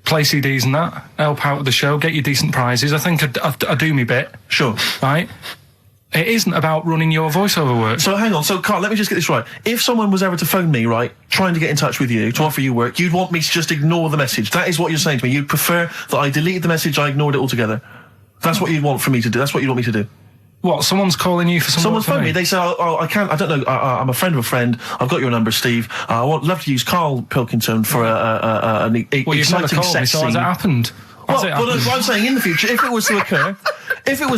play CDs and that, help out with the show, get you decent prizes. I think I do me bit. Sure. Right? It isn't about running your voiceover work. So hang on, so Carl, let me just get this right. If someone was ever to phone me, right, trying to get in touch with you, to offer you work, you'd want me to just ignore the message. That is what you're saying to me. You'd prefer that I deleted the message, I ignored it altogether. That's what you'd want for me to do. That's what you'd want me to do. What, someone's calling you for some Someone's phoned me, they say, oh, I can't, I don't know, I'm a friend of a friend, I've got your number, Steve, I would love to use Karl Pilkington for an well, you've never exciting called me, sex so scene. has it happened? Well, I'm saying in the future, if it was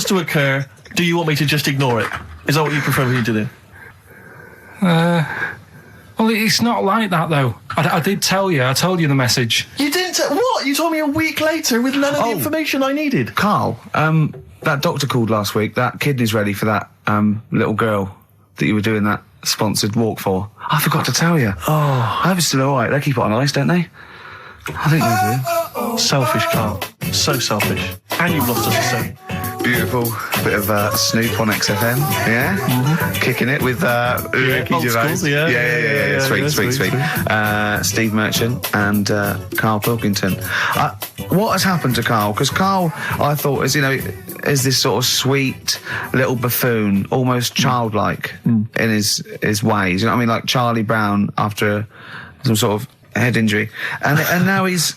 to occur, do you want me to just ignore it? Is that what you prefer me to do? Well, it's not like that, though. I did tell you, I told you the message. You didn't what? You told me a week later with none of the information I needed. Carl, that doctor called last week, that kidney's ready for that, little girl that you were doing that sponsored walk for. I forgot to tell you. Oh. I hope it's still alright. They keep it on ice, don't they? I think they do. Selfish, Carl. So selfish. And you've lost us a set. Beautiful bit of Snoop on XFM, yeah? Mm-hmm. Kicking it with Ricky Gervais. Yeah. Sweet. Steve Merchant and Karl Pilkington. What has happened to Karl? Because Karl, I thought, is this sort of sweet little buffoon, almost childlike in his ways. You know what I mean? Like Charlie Brown after some sort of head injury, and now he's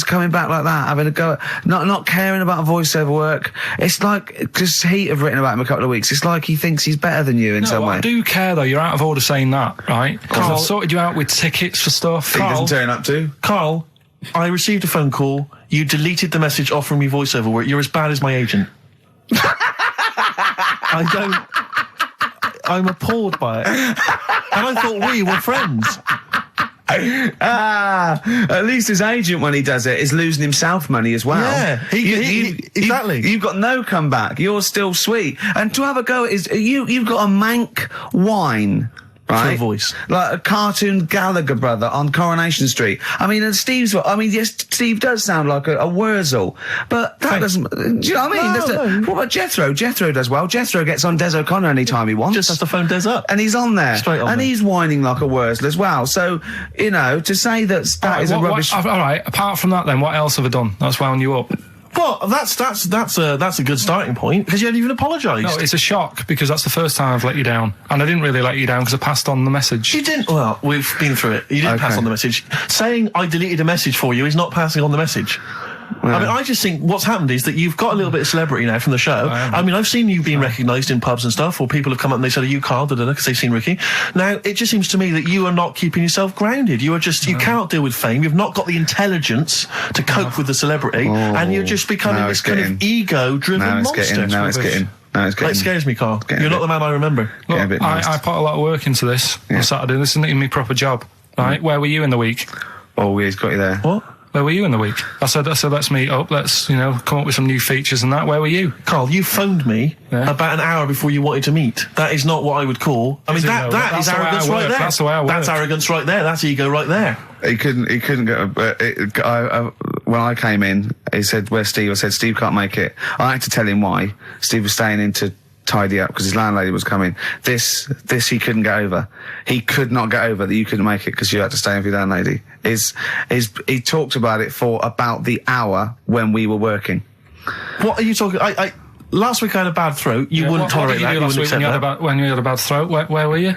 coming back like that, having a go at not caring about voiceover work. It's like, because Heat have written about him a couple of weeks, it's like he thinks he's better than you in some way. I do care though, you're out of order saying that, right? Carl, I've sorted you out with tickets for stuff. He doesn't turn up to. Carl, I received a phone call, you deleted the message offering me voiceover work, you're as bad as my agent. I'm appalled by it. And I thought we were friends. At least his agent, when he does it, is losing himself money as well. Yeah, exactly. You've got no comeback. You're still sweet. And to have a go is you've got a mank whine. Right? For a voice. Like a cartoon Gallagher brother on Coronation Street. I mean, and yes, Steve does sound like a Wurzel, but that doesn't, do you know what I mean? What about Jethro? Jethro does well. Jethro gets on Des O'Connor anytime he wants. Just has to phone Des up. And he's on there. Straight on and there. He's whining like a Wurzel as well. So, to say that is a rubbish... All right, apart from that then, what else have I done that's wound you up? Well, that's a good starting point, because you haven't even apologised. No, it's a shock, because that's the first time I've let you down. And I didn't really let you down, because I passed on the message. You didn't? Well, we've been through it. You didn't pass on the message. Saying I deleted a message for you is not passing on the message. Yeah. I mean, I just think what's happened is that you've got a little bit of celebrity now from the show. I mean, I've seen you being recognised in pubs and stuff, or people have come up and they said, are you Karl? Because they've seen Ricky. Now, it just seems to me that you are not keeping yourself grounded. You are just, you cannot deal with fame. You've not got the intelligence to cope with the celebrity, and you're just becoming this kind of ego-driven monster. Now it's getting. It scares me, Karl. You're not the man I remember. Look, I put a lot of work into this on Saturday. This isn't even my proper job, right? Where were you in the week? Oh, he's got you there. What? Where were you in the week? I said, let's meet up, let's, come up with some new features and that. Where were you? Karl, you phoned me about an hour before you wanted to meet. That is not what I would call... I mean, that is arrogance right there. That's the way I work. That's arrogance right there. That's ego right there. He couldn't get... when I came in, he said, where's Steve? I said, Steve can't make it. I had to tell him why. Steve was staying in to tidy up because his landlady was coming. This he couldn't get over. He could not get over that you couldn't make it because you had to stay in for your landlady. He talked about it for about the hour when we were working. What are you talking? Last week I had a bad throat. You wouldn't tolerate that. You wouldn't accept that. When you had a bad throat, where were you?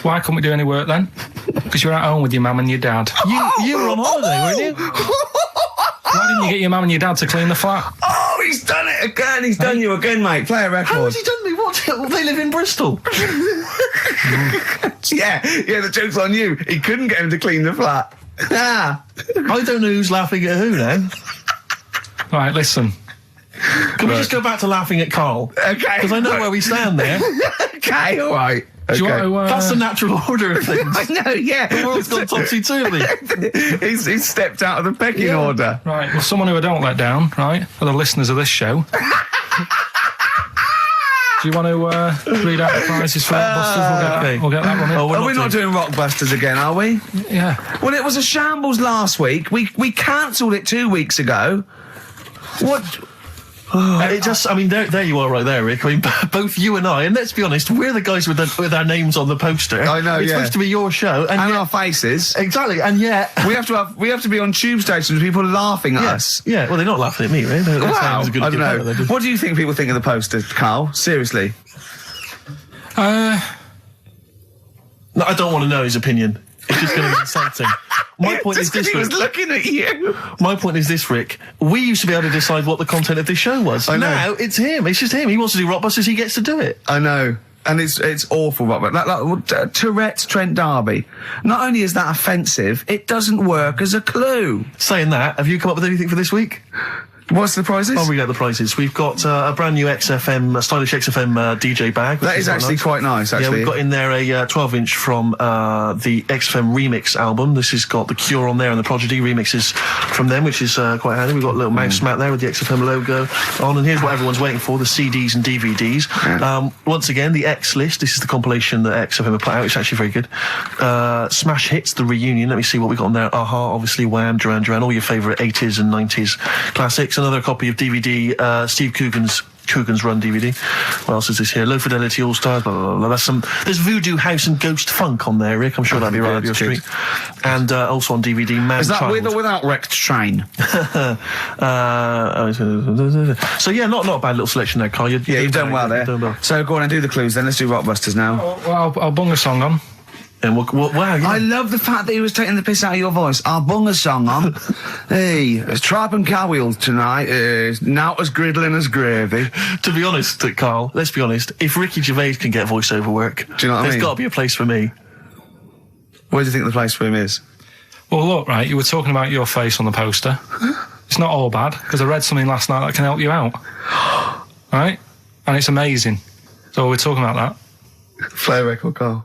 Why couldn't we do any work then? Because you were at home with your mum and your dad. You were on holiday, weren't you? Why didn't you get your mum and your dad to clean the flat? Oh, he's done it again. He's done you again, mate. Play a record. How has he done me? What? They live in Bristol. Yeah, the joke's on you. He couldn't get him to clean the flat. I don't know who's laughing at who now. All right, listen. Can we just go back to laughing at Karl? Okay. Because I know where we stand there. Okay, all right. Do you want to, that's the natural order of things. I know, yeah. The world's gone topsy-turvy. He's stepped out of the pecking order. Right, well, someone who I don't let down, right, are the listeners of this show. Do you want to read out the prizes for Rockbusters? We'll get that one in. Are we not doing Rockbusters again, are we? Yeah. Well, it was a shambles last week. We cancelled it 2 weeks ago. What? There you are right there, Rick. I mean, both you and I, and let's be honest, we're the guys with our names on the poster. I know, It's supposed to be your show. And our faces. Exactly, and yet... we have to be on tube stations with people laughing at us. Yeah, well, they're not laughing at me, right? Wow, I don't know. What do you think people think of the poster, Carl? Seriously? No, I don't want to know his opinion. It's just going to be insulting. My point is this, Rick. He was looking at you. My point is this, Rick. We used to be able to decide what the content of this show was. I know. Now it's him. It's just him. He wants to do Rockbusters. He gets to do it. I know. And it's awful, Robert. Tourette's Trent D'Arby. Not only is that offensive, it doesn't work as a clue. Saying that, have you come up with anything for this week? What's the prizes? I'll read out the prizes. We've got a brand new XFM, stylish XFM DJ bag. That is actually quite nice, actually. Yeah, we've got in there a 12-inch from the XFM Remix album. This has got The Cure on there and the Prodigy remixes from them, which is quite handy. We've got a little mouse mat there with the XFM logo on. And here's what everyone's waiting for, the CDs and DVDs. Yeah. Once again, the X List. This is the compilation that XFM have put out. It's actually very good. Smash Hits, the reunion. Let me see what we got on there. Aha, obviously, Wham, Duran Duran, all your favourite 80s and 90s classics. Another copy of DVD, Steve Coogan's Run DVD. What else is this here? Low Fidelity All Stars, blah, blah, blah. There's Voodoo House and Ghost Funk on there, Rick. I'm sure that'd be right up your street. And also on DVD, Man Is that Child. with or without Wrecked Train? So yeah, not a bad little selection there, Carl. You've done well there. So go on and do the clues then. Let's do Rockbusters now. Well, I'll bung a song on. And wow, yeah. I love the fact that he was taking the piss out of your voice. I'll bung a song on. Hey, it's Tripe and Cowheels tonight. Not as griddling as gravy. To be honest, Carl, let's be honest. If Ricky Gervais can get voiceover work, do you know what I mean? There's got to be a place for me. Where do you think the place for him is? Well, look, right, you were talking about your face on the poster. It's not all bad, because I read something last night that can help you out. Right? And it's amazing. So we're talking about that. Play a record, Carl.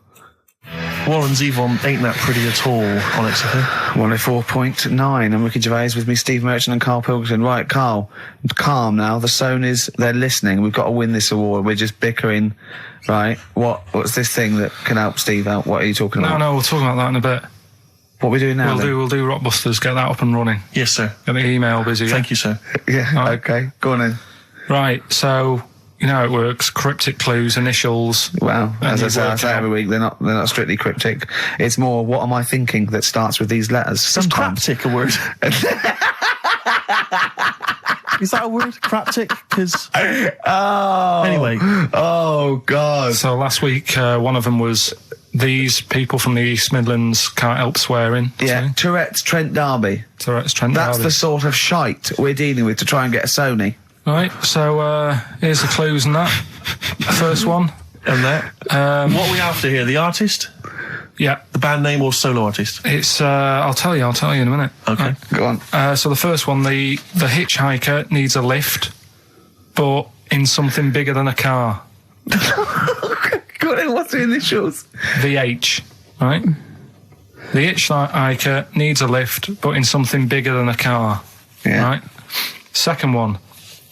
Warren Zevon, Ain't That Pretty at All on XFM. 104.9. I'm Ricky Gervais with me, Steve Merchant and Karl Pilkington. Right, Carl, calm now. The Sonys, they're listening. We've got to win this award. We're just bickering. Right, what's this thing that can help Steve out? What are you talking about? No, we'll talk about that in a bit. What are we doing now? We'll do Rockbusters, get that up and running. Yes, sir. Get the email busy. Thank you, sir. Yeah, right. Okay. Go on then. Right, so... You know how it works. Cryptic clues, initials. Well, as I say every week, they're not strictly cryptic. It's more, what am I thinking that starts with these letters? Sometimes. Is craptic a word? Is that a word? Craptic? Because... Oh. Anyway. Oh, God. So last week, one of them was, these people from the East Midlands can't help swearing. Yeah, so. Tourette's Trent D'Arby. Tourette's Trent D'Arby. D'Arby. That's the sort of shite we're dealing with to try and get a Sony. Right, so here's the clues and that. First one. And that. What are we after here? The artist? Yeah. The band name or solo artist? It's, I'll tell you in a minute. Okay. Right. Go on. So the first one, the hitchhiker needs a lift, but in something bigger than a car. Go on, what's the initials? VH, right? The hitchhiker needs a lift, but in something bigger than a car. Yeah. Right? Second one,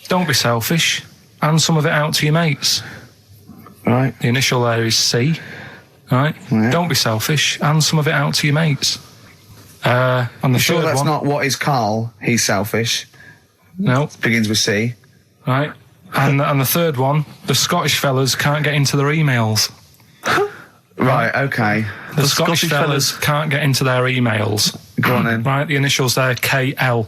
don't be selfish, hand some of it out to your mates. Right. The initial there is C. Right? Yeah. Don't be selfish, hand some of it out to your mates. And the sure third that's one, not what is Carl? He's selfish. No. Begins with C. Right? And the third one, the Scottish fellas can't get into their emails. Right, okay. The Scottish fellas can't get into their emails. Go on then. Right, the initials there, KL.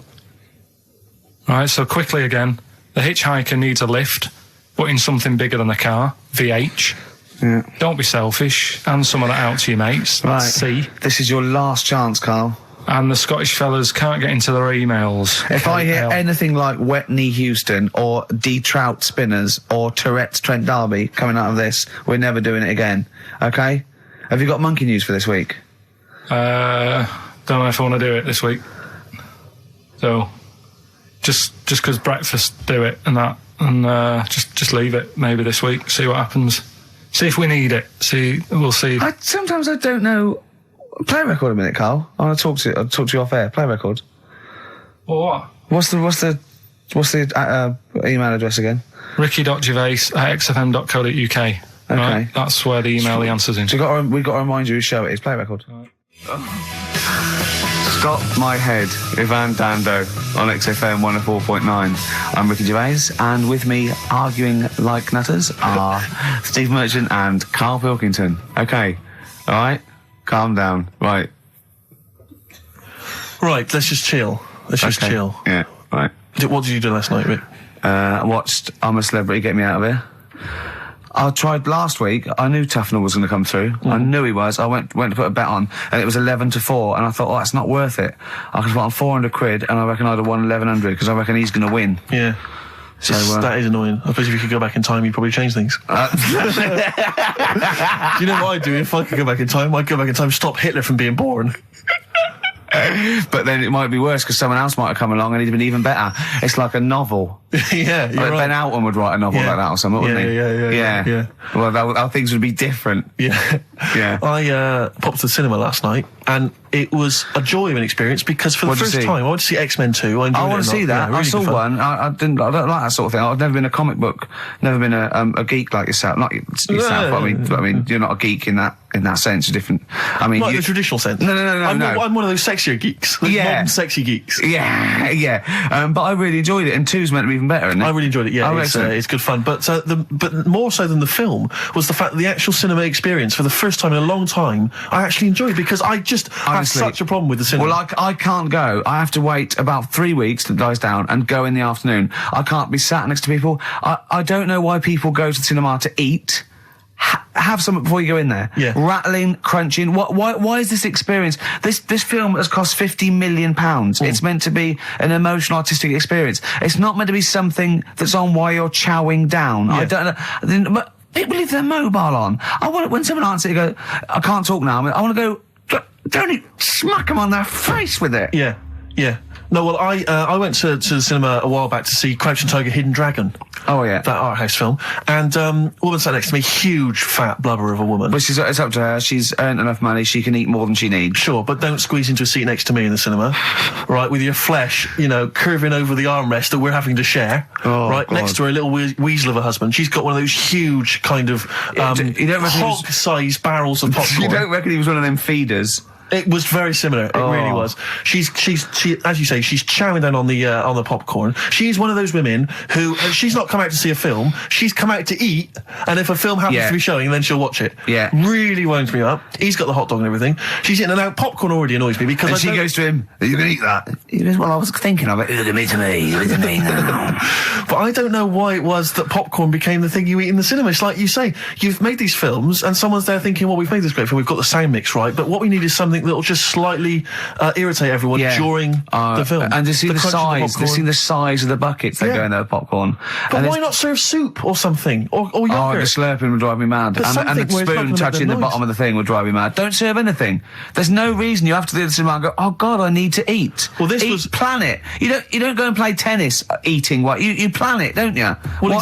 Right, so quickly again, the hitchhiker needs a lift, but in something bigger than a car, VH. Yeah. Don't be selfish, hand some of that out to your mates, right. C. This is your last chance, Carl. And the Scottish fellas can't get into their emails. If KL. I hear anything like Wet Knee Houston or D Trout Spinners or Tourette's Trent D'Arby coming out of this, we're never doing it again. Okay? Have you got monkey news for this week? Don't know if I want to do it this week. So... Just because breakfast do it and that, and just leave it maybe this week. See what happens. See if we need it. We'll see. Sometimes I don't know. Play a record a minute, Carl. I'll talk to you off air. Play a record. Or what? What's the email address again? ricky.gervais@xfm.co.uk. Okay. Right? That's where the email the answers in. So we've got to remind you whose show it is. Play a record. Stop My Head, Ivan Dando on XFM 104.9. I'm Ricky Gervais, and with me, arguing like nutters, are Steve Merchant and Karl Pilkington. Okay, alright? Calm down. Right, let's just chill. Just chill. Yeah, right. What did you do last night, Rick? I watched I'm a Celebrity, Get Me Out of Here. I tried last week. I knew Tufnell was going to come through. I knew he was. I went to put a bet on, and it was 11-4. And I thought, that's not worth it. I could put on 400 quid, and I reckon I'd have won 1100 because I reckon he's going to win. Yeah. So that is annoying. I suppose if you could go back in time, you'd probably change things. Do you know what I'd do if I could go back in time? I'd go back in time, stop Hitler from being born. But then it might be worse because someone else might have come along and he'd been even better. It's like a novel. Yeah, you're right. Ben Alton would write a novel like that or something, wouldn't he? Yeah. Well, our things would be different. Yeah. Yeah. I popped to the cinema last night, and it was a joy of an experience because for the first time I went to see X-Men 2. I want to see that. Yeah, really I saw one. I don't like that sort of thing. I've never been a comic book, never been a geek like yourself. Not yourself, but I mean, you're not a geek in that sense. You're different. I mean, not the traditional sense. No. I'm one of those sexier geeks. Modern sexy geeks. Yeah. But I really enjoyed it, and 2's meant to be even better, isn't it? I really enjoyed it. Yeah, it's good fun. But more so than the film was the fact that the actual cinema experience, for the first time in a long time, I actually enjoyed because I just had such a problem with the cinema. Well, I can't go. I have to wait about 3 weeks till it dies down and go in the afternoon. I can't be sat next to people. I don't know why people go to the cinema to eat. Have something before you go in there. Yeah. Rattling, crunching. Why is this experience? This film has cost £50 million. It's meant to be an emotional, artistic experience. It's not meant to be something that's on while you're chowing down. Yeah. I don't know. But people leave their mobile on. I want it when someone answers it, go, I can't talk now. I want to go, don't smack them on their face with it. Yeah. No, well, I went to the cinema a while back to see Crouching Tiger, Hidden Dragon. Oh, yeah. That art house film. And a woman sat next to me, huge, fat blubber of a woman. But it's up to her. She's earned enough money. She can eat more than she needs. Sure, but don't squeeze into a seat next to me in the cinema. Right, with your flesh, curving over the armrest that we're having to share. Oh, right, God. Next to her little weasel of a husband. She's got one of those huge kind of hog-sized barrels of popcorn. You don't reckon he was one of them feeders? It was very similar. It really was. She, as you say, she's chowing down on the popcorn. She's one of those women who she's not come out to see a film. She's come out to eat, and if a film happens to be showing, then she'll watch it. Yeah, really winds me up. He's got the hot dog and everything. She's eating, and now popcorn already annoys me because she goes to him, "Are you going to eat that?" He goes, "Well, I was thinking of it. Look at me to me. Look at me now." But I don't know why it was that popcorn became the thing you eat in the cinema. It's like you say, you've made these films, and someone's there thinking, "Well, we've made this great film. We've got the sound mix right, but what we need is something that'll just slightly irritate everyone during the film." And to see the size, the size of the buckets they go in their popcorn. But why not serve soup or something, or yogurt? Oh, the slurping would drive me mad, and the spoon touching the bottom of the thing would drive me mad. Don't serve anything. There's no reason you have to do the cinema and go, "Oh God, I need to eat." Well, plan it. You don't go and play tennis eating. What you plan it, don't you? Well,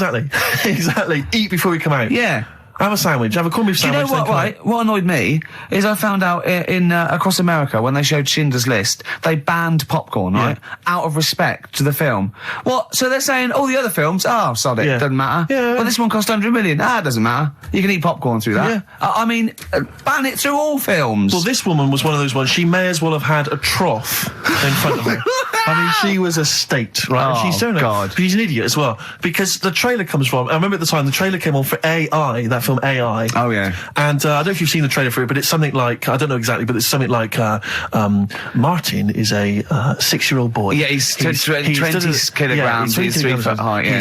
exactly. Eat before you come out. Yeah. Have a sandwich. Have a corned beef sandwich. Do you know what? Right. What annoyed me is I found out in across America when they showed Schindler's List, they banned popcorn, right, out of respect to the film. What? So they're saying all the other films, sod it, doesn't matter. Yeah. Well, this one cost 100 million. It doesn't matter. You can eat popcorn through that. Yeah. I mean, ban it through all films. Well, this woman was one of those ones. She may as well have had a trough in front of her. I mean, she was a state, right? Oh, and she's God. She's an idiot as well because the trailer comes from. I remember at the time the trailer came on for AI, that film AI. Oh yeah. And I don't know if you've seen the trailer for it, but it's something like, I don't know exactly, but it's something like Martin is a 6-year-old boy. Yeah, he's 20 kilograms. He's 3 foot high. Yeah.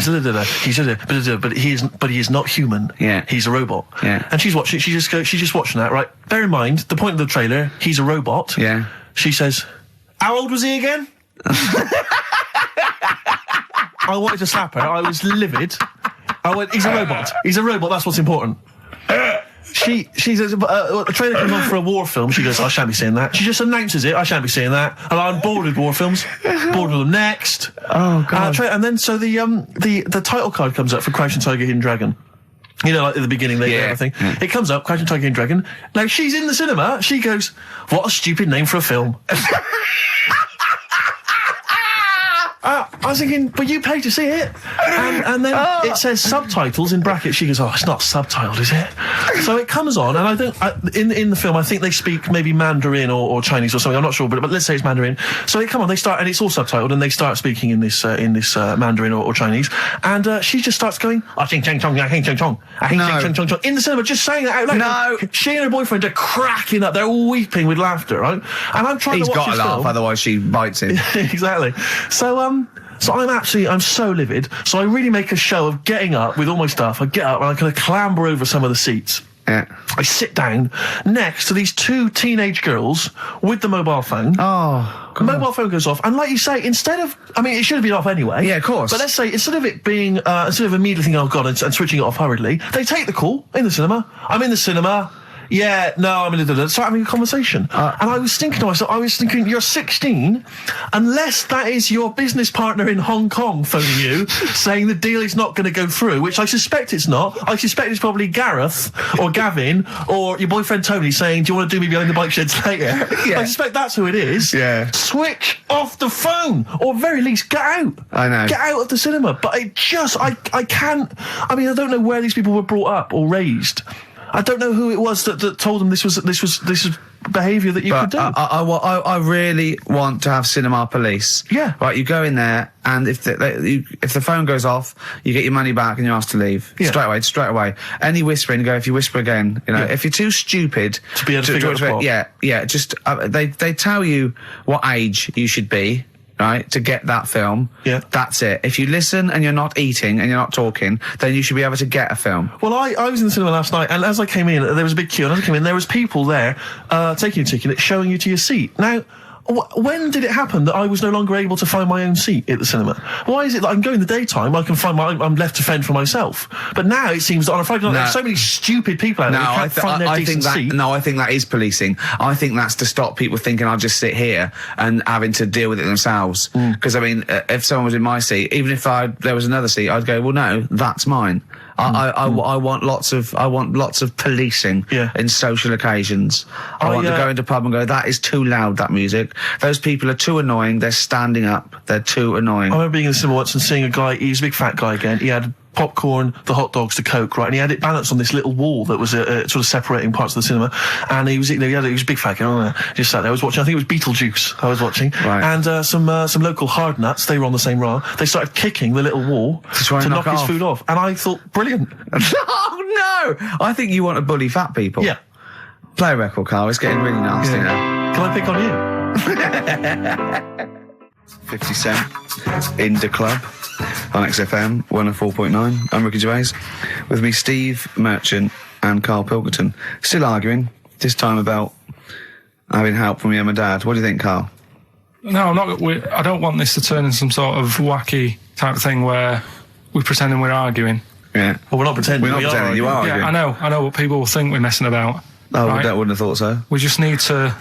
But he is not human. Yeah. He's a robot. Yeah. And she's watching. She's just watching that. Right. Bear in mind the point of the trailer. He's a robot. Yeah. She says, "How old was he again?" I wanted to slap her. I was livid. I went, "He's a robot. He's a robot. That's what's important." She says, the trailer comes on for a war film. She goes, "I shan't be seeing that." She just announces it. "I shan't be seeing that." And I'm bored with war films. Bored with them. Next. Oh God. And then so the title card comes up for Crouching Tiger, Hidden Dragon. You know, like at the beginning, they everything. Yeah. It comes up, Crouching Tiger, Hidden Dragon. Now she's in the cinema. She goes, "What a stupid name for a film." I was thinking, but you paid to see it. And then it says subtitles in brackets. She goes, oh, it's not subtitled, is it? So it comes on, and I don't, in the film, I think they speak maybe Mandarin or Chinese or something, I'm not sure, but let's say it's Mandarin. So they start, and it's all subtitled, and they start speaking in this Mandarin or Chinese, and she just starts going, ah, ching ching chong, ah, ching ching chong, ah, ching ching chong, chong, in the cinema, just saying that out loud. No. She and her boyfriend are cracking up, they're all weeping with laughter, right? And I'm trying to watch this film. He's got to laugh, otherwise she bites him. Exactly. So I'm so livid. So I really make a show of getting up with all my stuff. I get up and I kind of clamber over some of the seats. Yeah. I sit down next to these two teenage girls with the mobile phone. Oh, God. Mobile phone goes off, and like you say, it should have been off anyway. Yeah, of course. But let's say, instead of it being, instead of immediately thinking, oh God, and switching it off hurriedly, they take the call in the cinema. I'm in the cinema. Yeah, no, I'm in the... Start having a conversation. And I was thinking to myself, you're 16, unless that is your business partner in Hong Kong phoning you, saying the deal is not going to go through, which I suspect it's not. I suspect it's probably Gareth, or Gavin, or your boyfriend Tony saying, do you want to do me behind the bike sheds later? Yeah. I suspect that's who it is. Yeah. Switch off the phone, or at very least, get out. I know. Get out of the cinema. But I can't... I don't know where these people were brought up or raised. I don't know who it was that told them this was behaviour that you could do. I really want to have cinema police. Yeah. Right, you go in there, and if the phone goes off, you get your money back and you're asked to leave. Yeah. Straight away. Any whispering, if you whisper again, if you're too stupid to be able to figure it out. Yeah, just, they tell you what age you should be. Right, to get that film. Yeah. That's it. If you listen and you're not eating and you're not talking, then you should be able to get a film. Well, I was in the cinema last night, and as I came in, there was a big queue, and as I came in, there was people there, taking your ticket, showing you to your seat. Now, when did it happen that I was no longer able to find my own seat at the cinema? Why is it that I can go in the daytime, I can find I'm left to fend for myself? But now it seems that on a Friday night, there's so many stupid people out there who can't find their decent seat. No, I think that is policing. I think that's to stop people thinking I'll just sit here and having to deal with it themselves. Because, if someone was in my seat, even if there was another seat, I'd go, well, no, that's mine. I want lots of policing in social occasions. I want to go into a pub and go, that is too loud, that music. Those people are too annoying. They're standing up. They're too annoying. I remember being in the cinema once and seeing a guy, he was a big fat guy again. He had popcorn, the hot dogs, the Coke, right? And he had it balanced on this little wall that was sort of separating parts of the cinema. And he was a big fat guy. Just sat there. I was watching. I think it was Beetlejuice. I was watching. Right. And some local hard nuts. They were on the same row. They started kicking the little wall to knock his food off. And I thought, brilliant. Oh no! I think you want to bully fat people. Yeah. Play a record, Carl. It's getting really nasty now. Can I pick on you? 50 Cent in the club on XFM 104.9. I'm Ricky Gervais. With me, Steve Merchant and Karl Pilkington. Still arguing, this time about having help from your mum and dad. What do you think, Karl? No, I'm not. I don't want this to turn into some sort of wacky type of thing where we're pretending we're arguing. Yeah. Well, we're not pretending. We're not pretending. You are arguing. Yeah, I know what people will think we're messing about. Oh, right? I wouldn't have thought so. We just need to...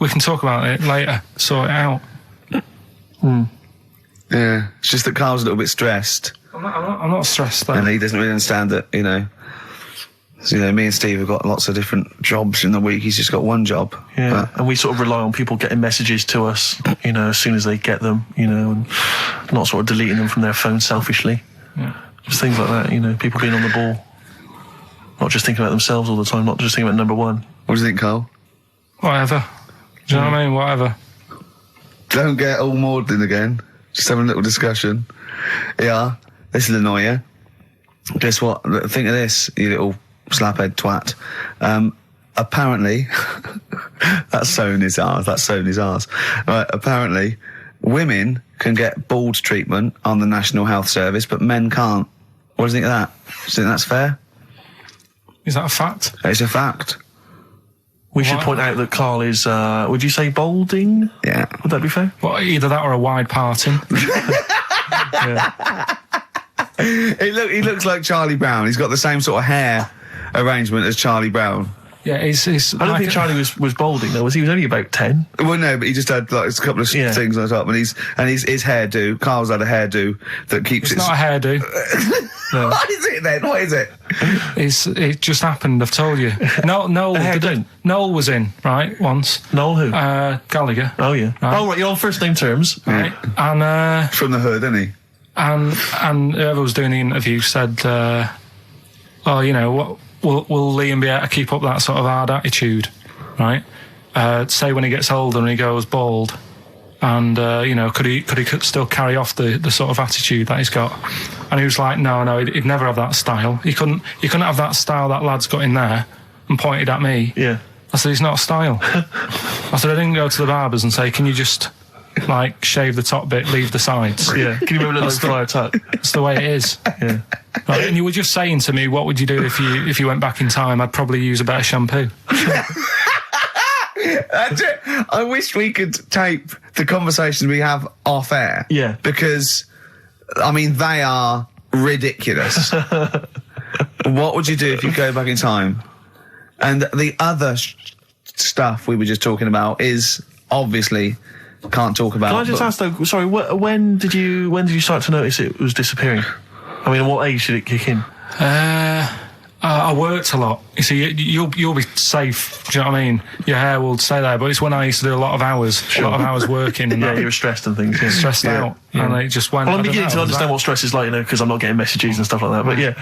We can talk about it later, sort it out. Yeah, it's just that Carl's a little bit stressed. I'm not stressed, though. And he doesn't really understand that, So, me and Steve have got lots of different jobs in the week. He's just got one job. Yeah, and we sort of rely on people getting messages to us, as soon as they get them, and not sort of deleting them from their phone selfishly. Yeah. Just things like that, people being on the ball. Not just thinking about themselves all the time, not just thinking about number one. What do you think, Carl? Whatever. Do you know what I mean? Whatever. Don't get all maudlin again. Just having a little discussion. Yeah, this will annoy you. Guess what? Think of this, you little slaphead twat. Apparently, that's sewn his arse. Right, apparently, women can get bald treatment on the National Health Service, but men can't. What do you think of that? Do you think that's fair? Is that a fact? It's a fact. We should point out that Karl is, would you say balding? Yeah. Would that be fair? Well, either that or a wide parting. He looks like Charlie Brown. He's got the same sort of hair arrangement as Charlie Brown. Yeah, he's I don't think Charlie was balding though. He was only about 10. Well, no, but he just had like a couple of things on top, and his hairdo. Carl's had a hairdo that keeps. It's not a hairdo. No. What is it then? What is it? It just happened. I've told you. Noel was in right once. Noel who? Gallagher. Oh yeah. Right. Oh right, you're on first name terms. Right. And from the hood, isn't he? And whoever was doing the interview said, "Oh, you know what? Will Liam be able to keep up that sort of hard attitude, right? Say when he gets older and he goes bald, and you know, could he still carry off the sort of attitude that he's got?" And he was like, "No, he'd never have that style. He couldn't have that style that lad's got in there." And pointed at me. Yeah. I said, "It's not a style." I said, "I didn't go to the barbers and say, can you just like shave the top bit, leave the sides?" Yeah. Can you remember that Friar Tuck? That's the way it is. Yeah. Right, and you were just saying to me, what would you do if you went back in time? I'd probably use a better shampoo. I wish we could tape the conversations we have off air. Yeah. Because, I mean, they are ridiculous. What would you do if you go back in time? And the other stuff we were just talking about is obviously can't talk about. Can I just ask though? Sorry, when did you start to notice it was disappearing? I mean, at what age did it kick in? I worked a lot. You see, you'll be safe. Do you know what I mean? Your hair will stay there. But it's when I used to do a lot of hours working. And yeah, you were stressed and things. Yeah. Stressed out, and it just went. Well, I'm beginning to understand what stress is like, you know, because I'm not getting messages and stuff like that. But yeah.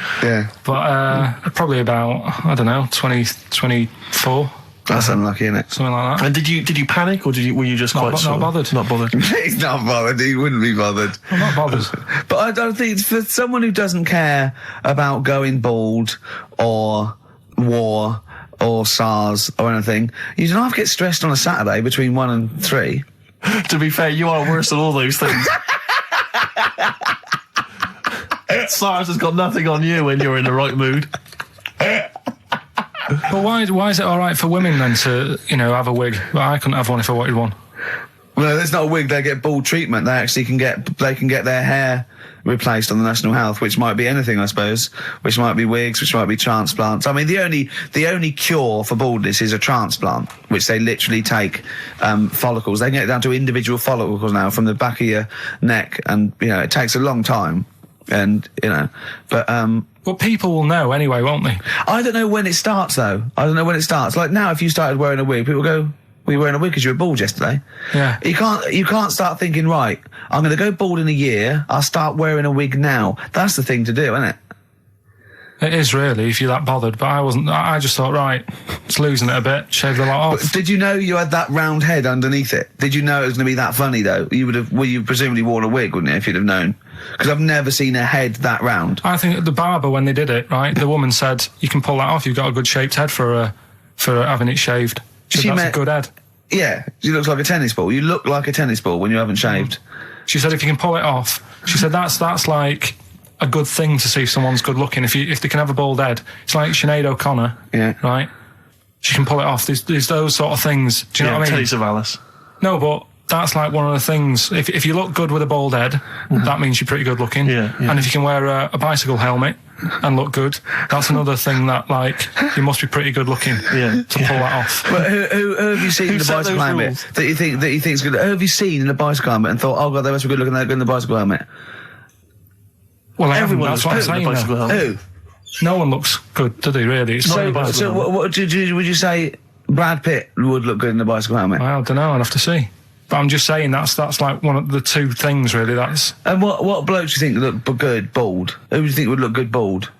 But probably about 24. That's unlucky, isn't it? Something like that. And did you panic, or were you just not bothered? Not bothered. He's not bothered. He wouldn't be bothered. I'm not bothered. But I don't think for someone who doesn't care about going bald or war or SARS or anything, you don't have to get stressed on a Saturday between 1 and 3. To be fair, you are worse than all those things. SARS has got nothing on you when you're in the right mood. But why is it all right for women then to, you know, have a wig? But I couldn't have one if I wanted one. Well, there's not a wig. They get bald treatment. They actually can get their hair replaced on the National Health, which might be anything, I suppose. Which might be wigs, which might be transplants. I mean, the only cure for baldness is a transplant, which they literally take follicles. They can get down to individual follicles now from the back of your neck, and you know it takes a long time. And you know, but well, people will know anyway, won't they? I don't know when it starts, though. I don't know when it starts. Like now, if you started wearing a wig, people go, "Were you wearing a wig because you were bald yesterday?" Yeah. You can't start thinking, right, I'm going to go bald in a year. I'll start wearing a wig now. That's the thing to do, isn't it? It is really, if you're that bothered. But I wasn't. I just thought, right, it's losing it a bit. Shave the lot off. But did you know you had that round head underneath it? Did you know it was going to be that funny though? You presumably worn a wig, wouldn't you, if you'd have known? Because I've never seen a head that round. I think the barber, when they did it, right, the woman said, "You can pull that off. You've got a good shaped head for having it shaved." She said, "That's a good head." Yeah, she looks like a tennis ball. You look like a tennis ball when you haven't shaved. She said, "If you can pull it off," she said, "that's like a good thing to see if someone's good looking. If they can have a bald head, it's like Sinead O'Connor, right? She can pull it off. There's those sort of things. Do you know what I mean? Telly Savalas. No, but that's like one of the things. If you look good with a bald head, that means you're pretty good looking. Yeah. And if you can wear a bicycle helmet and look good, that's another thing that like you must be pretty good looking to pull that off. But who have you seen in the bicycle helmet that you think's good? Who have you seen in a bicycle helmet and thought, oh god, they must be good looking, they're good in the bicycle helmet? Well, everyone that's what I'm saying. Who? No one looks good, do they? Really? So what would you say? Brad Pitt would look good in a bicycle helmet? Well, I don't know. I'll have to see. But I'm just saying that's like one of the two things really. That's. And what blokes do you think look good bald? Who do you think would look good bald?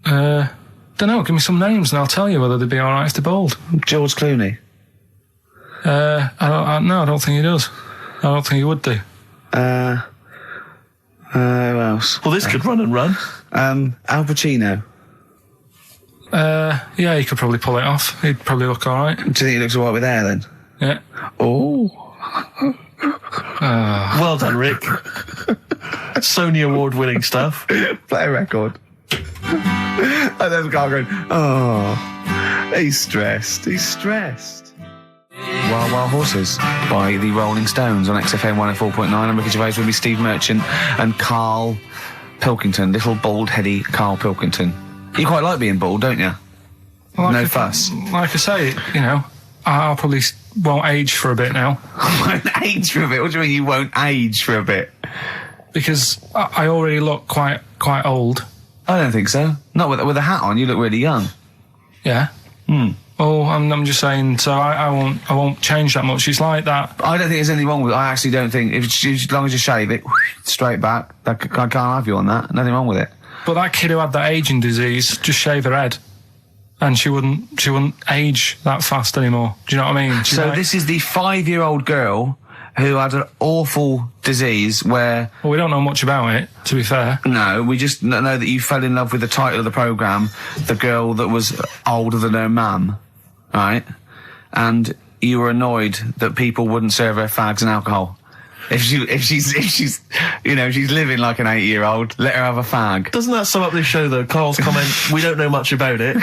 Don't know. Give me some names and I'll tell you whether they'd be all right if they're bald. George Clooney. No, I don't think he does. I don't think he would do. Who else? Well, this could run and run. Al Pacino. Yeah, he could probably pull it off. He'd probably look all right. Do you think he looks all right with hair then? Yeah. Oh. Well done, Rick. Sony Award-winning stuff. Play a record. And there's a guy going, oh, he's stressed. He's stressed. Wild Wild Horses by the Rolling Stones on XFM 104.9. And Ricky Gervais will be Steve Merchant and Karl Pilkington, little bald-heady Karl Pilkington. You quite like being bald, don't you? No fuss. Like I say, you know, I'll probably won't age for a bit now. Won't age for a bit? What do you mean you won't age for a bit? Because I already look quite old. I don't think so. Not with a hat on, you look really young. Yeah. Oh, I'm just saying. So I won't change that much. It's like that. I don't think there's anything wrong with it. I actually don't think. As long as you shave it straight back, I can't have you on that. Nothing wrong with it. But that kid who had that aging disease, just shave her head, and she wouldn't age that fast anymore. Do you know what I mean? So this is the 5-year-old girl who had an awful disease where... Well, we don't know much about it, to be fair. No, we just know that you fell in love with the title of the programme, the girl that was older than her mum, right? And you were annoyed that people wouldn't serve her fags and alcohol. If she's you know, she's living like an 8-year-old, let her have a fag. Doesn't that sum up this show, though? Carl's comment, we don't know much about it.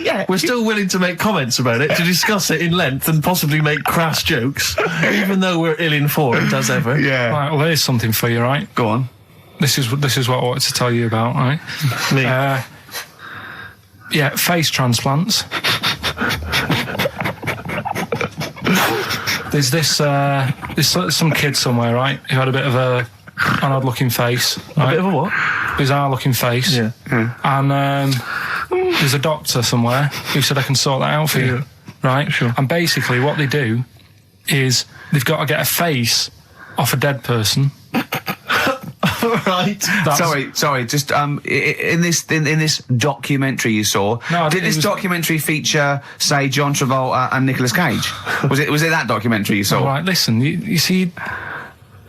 Yeah. We're still willing to make comments about it, to discuss it in length and possibly make crass jokes, even though we're ill-informed, as ever. Yeah. Right, well, there's something for you, right? Go on. This is what I wanted to tell you about, right? Me. Yeah, face transplants. There's there's some kid somewhere, right, who had a bit of an odd-looking face. Right? A bit of a what? Bizarre-looking face. Yeah. And there's a doctor somewhere who said I can sort that out for you, right? Sure. And basically what they do is they've got to get a face off a dead person. Right. Sorry. Just in this documentary you saw, did this documentary feature, say, John Travolta and Nicolas Cage? Was it that documentary you saw? All right. Listen, you see.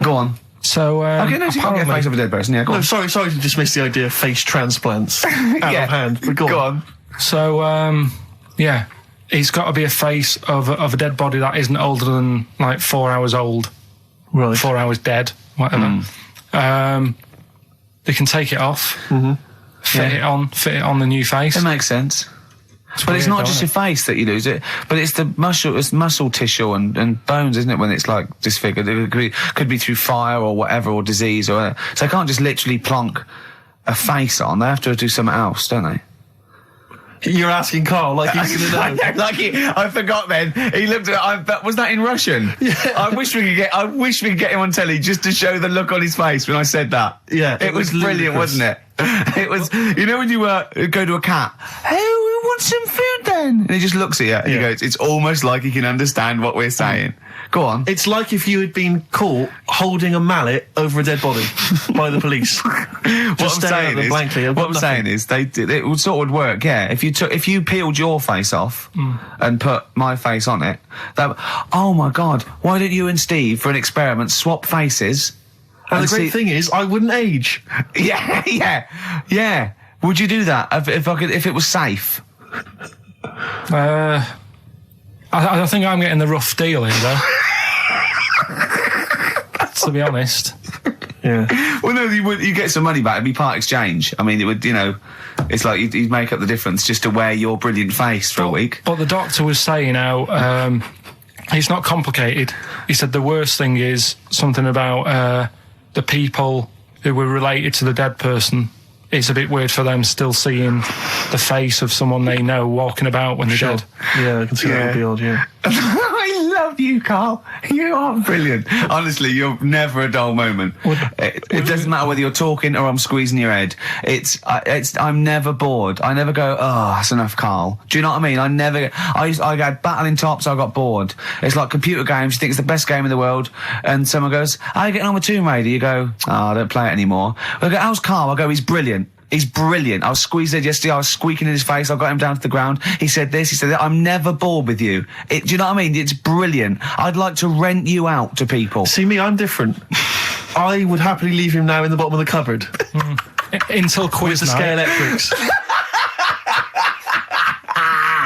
Go on. So okay, no, you can't get a face of a dead person. Yeah, go on. Sorry to dismiss the idea of face transplants out of hand. But go on. So yeah, it's got to be a face of a dead body that isn't older than like 4 hours old. Right. 4 hours dead, whatever. They can take it off, fit it on the new face. It makes sense. But it's not just your face that you lose it, but it's the muscle tissue and bones, isn't it, when it's like disfigured? It could be through fire or whatever, or disease or whatever. So they can't just literally plonk a face on. They have to do something else, don't they? You're asking Carl like he's gonna know. I forgot then. He looked at was that in Russian? Yeah. I wish we could get him on telly just to show the look on his face when I said that. Yeah. It was brilliant, wasn't it? It was, you know when you go to a cat, hey, we want some food then? And he just looks at you and he goes, it's almost like he can understand what we're saying. Go on. It's like if you had been caught holding a mallet over a dead body by the police. What I'm saying is, it would sort of work, yeah. If you peeled your face off and put my face on it, oh my God, why don't you and Steve, for an experiment, swap faces? And the great thing is, I wouldn't age. Yeah. Would you do that if it was safe? I think I'm getting the rough deal here, though. To be honest. Yeah. Well, no, you get some money back. It'd be part exchange. I mean, it would, you know, it's like you'd make up the difference just to wear your brilliant face for a week. But the doctor was saying how it's not complicated. He said the worst thing is something about the people who were related to the dead person. It's a bit weird for them still seeing the face of someone they know walking about when they're dead. Yeah, I can see that would be odd, yeah. I love you, Carl. You are brilliant. Honestly, you're never a dull moment. It doesn't matter whether you're talking or I'm squeezing your head. I'm never bored. I never go, oh, that's enough, Carl. Do you know what I mean? I had battling tops, I got bored. It's like computer games. You think it's the best game in the world, and someone goes, how are you getting on with Tomb Raider? You go, oh, I don't play it anymore. I go, how's Carl? I go, he's brilliant. He's brilliant. I was squeezed it yesterday. I was squeaking in his face. I got him down to the ground. He said this. He said that. I'm never bored with you. Do you know what I mean? It's brilliant. I'd like to rent you out to people. See me, I'm different. I would happily leave him now in the bottom of the cupboard. Until quiz with the Scalextrics.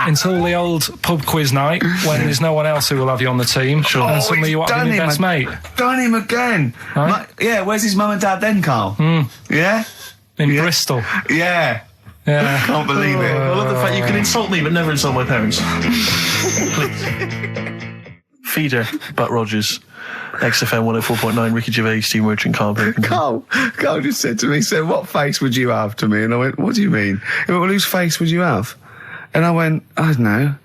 Until the old pub quiz night, when there's no one else who will have you on the team. Sure. And suddenly you want to be your best mate. Done him again. Right? Yeah, where's his mum and dad then, Carl? Yeah? In Bristol. Yeah. Yeah. I can't believe it. I love the fact you can insult me but never insult my parents. Feeder, Butt Rogers, XFM 104.9, Ricky Gervais, Steve Merchant, Karl Pilkington. Carl just said to me, so what face would you have to me? And I went, what do you mean? He went, well, whose face would you have? And I went, I don't know,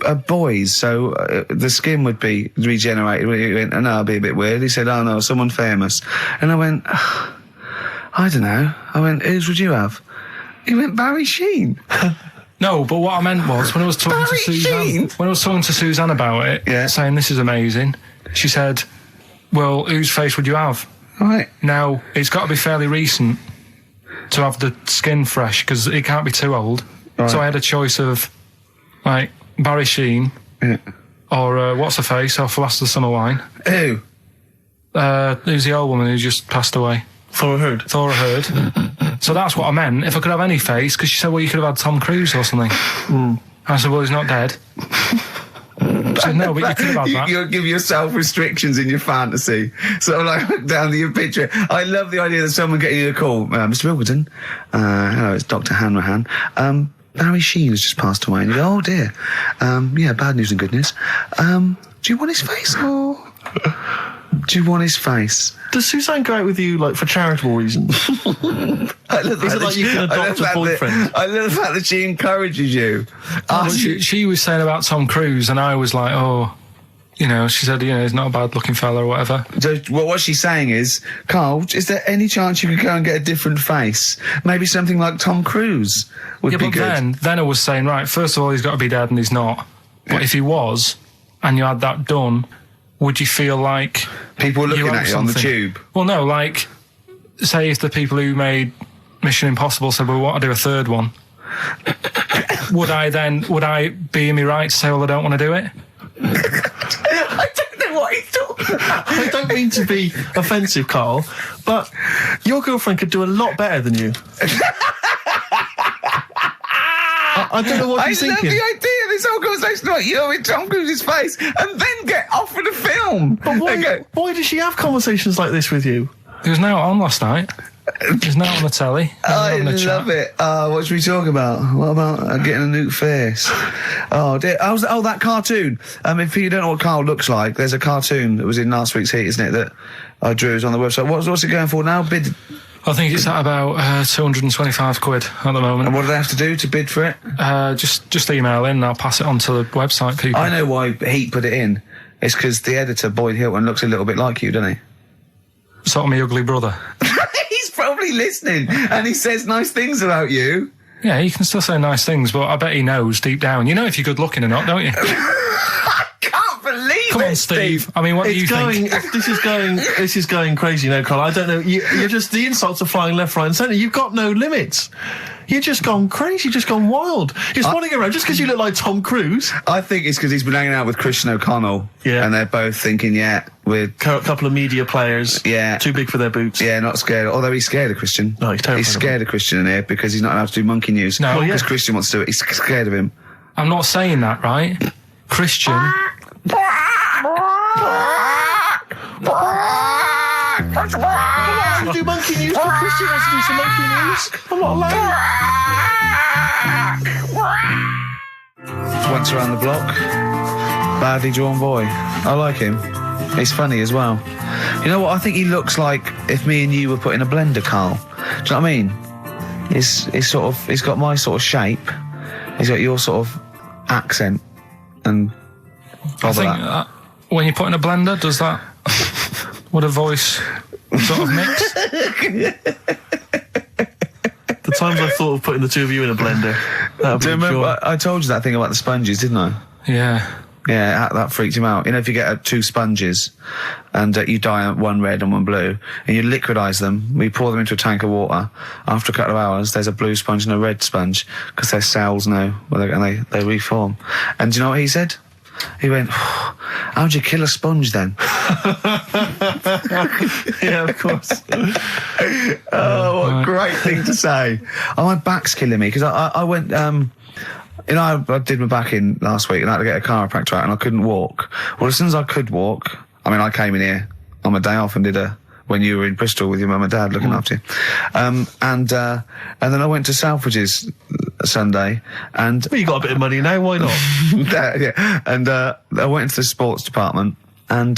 a boy's, so the skin would be regenerated. He went, no, it'll be a bit weird. He said, oh no, someone famous. And I went, I don't know. I went, whose would you have? He went, Barry Sheen. No, but what I meant was, when I was talking to Suzanne about it, saying this is amazing, she said, well, whose face would you have? Right. Now, it's got to be fairly recent to have the skin fresh, because it can't be too old. Right. So I had a choice of, like, Barry Sheen, or what's her face off Last of the Summer Wine. Who? Who's the old woman who just passed away? Thora Hird. So that's what I meant. If I could have any face, because she said, well, you could have had Tom Cruise or something. I said, well, he's not dead. She said, no, but you could have had that. You'll give yourself restrictions in your fantasy. Sort of like look down to your picture. I love the idea that someone getting you a call. Mr. Wilkerton. Hello, it's Dr. Hanrahan. Barry Sheen has just passed away. And you go, oh dear. Yeah, bad news and good news. Do you want his face or... Do you want his face? Does Suzanne go out with you, like, for charitable reasons? Is it like you can adopt a boyfriend? I love the fact that she encourages you. She was saying about Tom Cruise, and I was like, oh, you know, she said, you know, he's not a bad-looking fella or whatever. So, well, what she's saying is, Carl, is there any chance you could go and get a different face? Maybe something like Tom Cruise would be good. Then I was saying, right, first of all, he's got to be dead, and he's not. But if he was, and you had that done... Would you feel like... People looking at you on the tube? Well, no, like, say if the people who made Mission Impossible said, well, we want to do a third one, would I be in my right to say, well, I don't want to do it? I don't know what he's talking about. I don't mean to be offensive, Carl, but your girlfriend could do a lot better than you. I don't know what you're thinking. I love the idea of this whole conversation about you in Tom Cruise's face and then get offered a film. But why does she have conversations like this with you? He was now on last night. He was now on the telly. I love it. What should we talk about? What about getting a new face? Oh, dear. Oh, that cartoon. If you don't know what Carl looks like, there's a cartoon that was in last week's Heat, isn't it, that I drew on the website. What's it going for now? Bid... I think it's at about £225 at the moment. And what do they have to do to bid for it? Just email in and I'll pass it on to the website people. I know why Heat put it in. It's because the editor, Boyd Hilton, looks a little bit like you, doesn't he? Sort of my ugly brother. He's probably listening and he says nice things about you. Yeah, he can still say nice things, but I bet he knows deep down. You know if you're good looking or not, don't you? Come on, Steve. I mean, what do you think? This is going crazy now, Carl. I don't know. You're just, the insults are flying left, right and centre. You've got no limits. You've just gone crazy. You've just gone wild. You're swanning around just because you look like Tom Cruise. I think it's because he's been hanging out with Christian O'Connell. Yeah. And they're both thinking, we're... A couple of media players. Yeah. Too big for their boots. Yeah, not scared. Although he's scared of Christian. No, he's terrified. He's scared of Christian in here because he's not allowed to do monkey news. No. Because Christian wants to do it. He's scared of him. I'm not saying that, right? Christian... Should we do monkey news? Christian wants to do some monkey news. I'm not allowed. Once around the block, badly drawn boy. I like him. He's funny as well. You know what? I think he looks like if me and you were put in a blender, Carl. Do you know what I mean? He's got my sort of shape. He's got your sort of accent and. I think when you put in a blender, does that would a voice sort of mix? The times I thought of putting the two of you in a blender. Do you remember? I told you that thing about the sponges, didn't I? Yeah. Yeah, that freaked him out. You know, if you get two sponges and you dye one red and one blue, and you liquidize them, we pour them into a tank of water. After a couple of hours, there's a blue sponge and a red sponge because their cells know, and they reform. And do you know what he said? He went, how'd you kill a sponge then? Yeah, of course. Oh, what a great thing to say. Oh, my back's killing me because I went, you know, I did my back in last week and I had to get a chiropractor out and I couldn't walk. Well, as soon as I could walk, I mean, I came in here on my day off and did when you were in Bristol with your mum and dad looking after you. And then I went to Selfridges Sunday and... Well, you got a bit of money now, why not? Yeah. And I went into the sports department and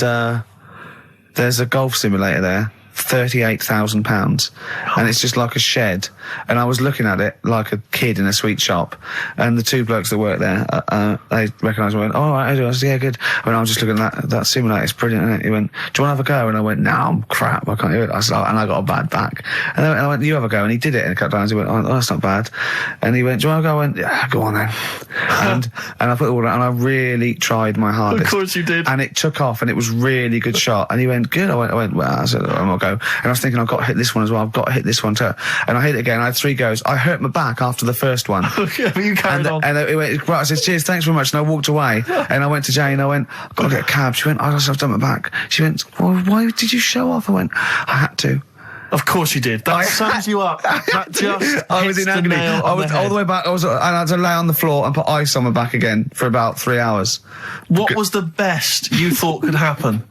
there's a golf simulator there, £38,000, and it's just like a shed. And I was looking at it like a kid in a sweet shop, and the two blokes that work there, they recognised me and went, "Oh, right, I do." I said, "Yeah, good." And I was just looking at that simulator, it's brilliant, isn't it? He went, "Do you want to have a go?" And I went, "No, I'm crap, I can't do it." I said, and I got a bad back. And I went, "You have a go." And he did it in a couple of times. He went, "Oh, that's not bad." And he went, "Do you want to go?" I went, "Yeah, go on then." and I put it all out, and I really tried my hardest. Of course you did. And it took off, and it was really good shot. And he went, "Good." I went, "Well," I said, "I'm not go." And I was thinking, I've got to hit this one as well. I've got to hit this one too. And I hit it again. I had 3 goes. I hurt my back after the first one. Yeah, but you carried on. And he went, right, I said, "Cheers, thanks very much." And I walked away. And I went to Jane. I went, "I've got to get a cab." She went, "I've done my back." She went, "Well, why did you show off?" I went, "I had to." Of course you did. That sums you up. That just I was in agony. I was all the way back. And I had to lay on the floor and put ice on my back again for about 3 hours. What was the best you thought could happen?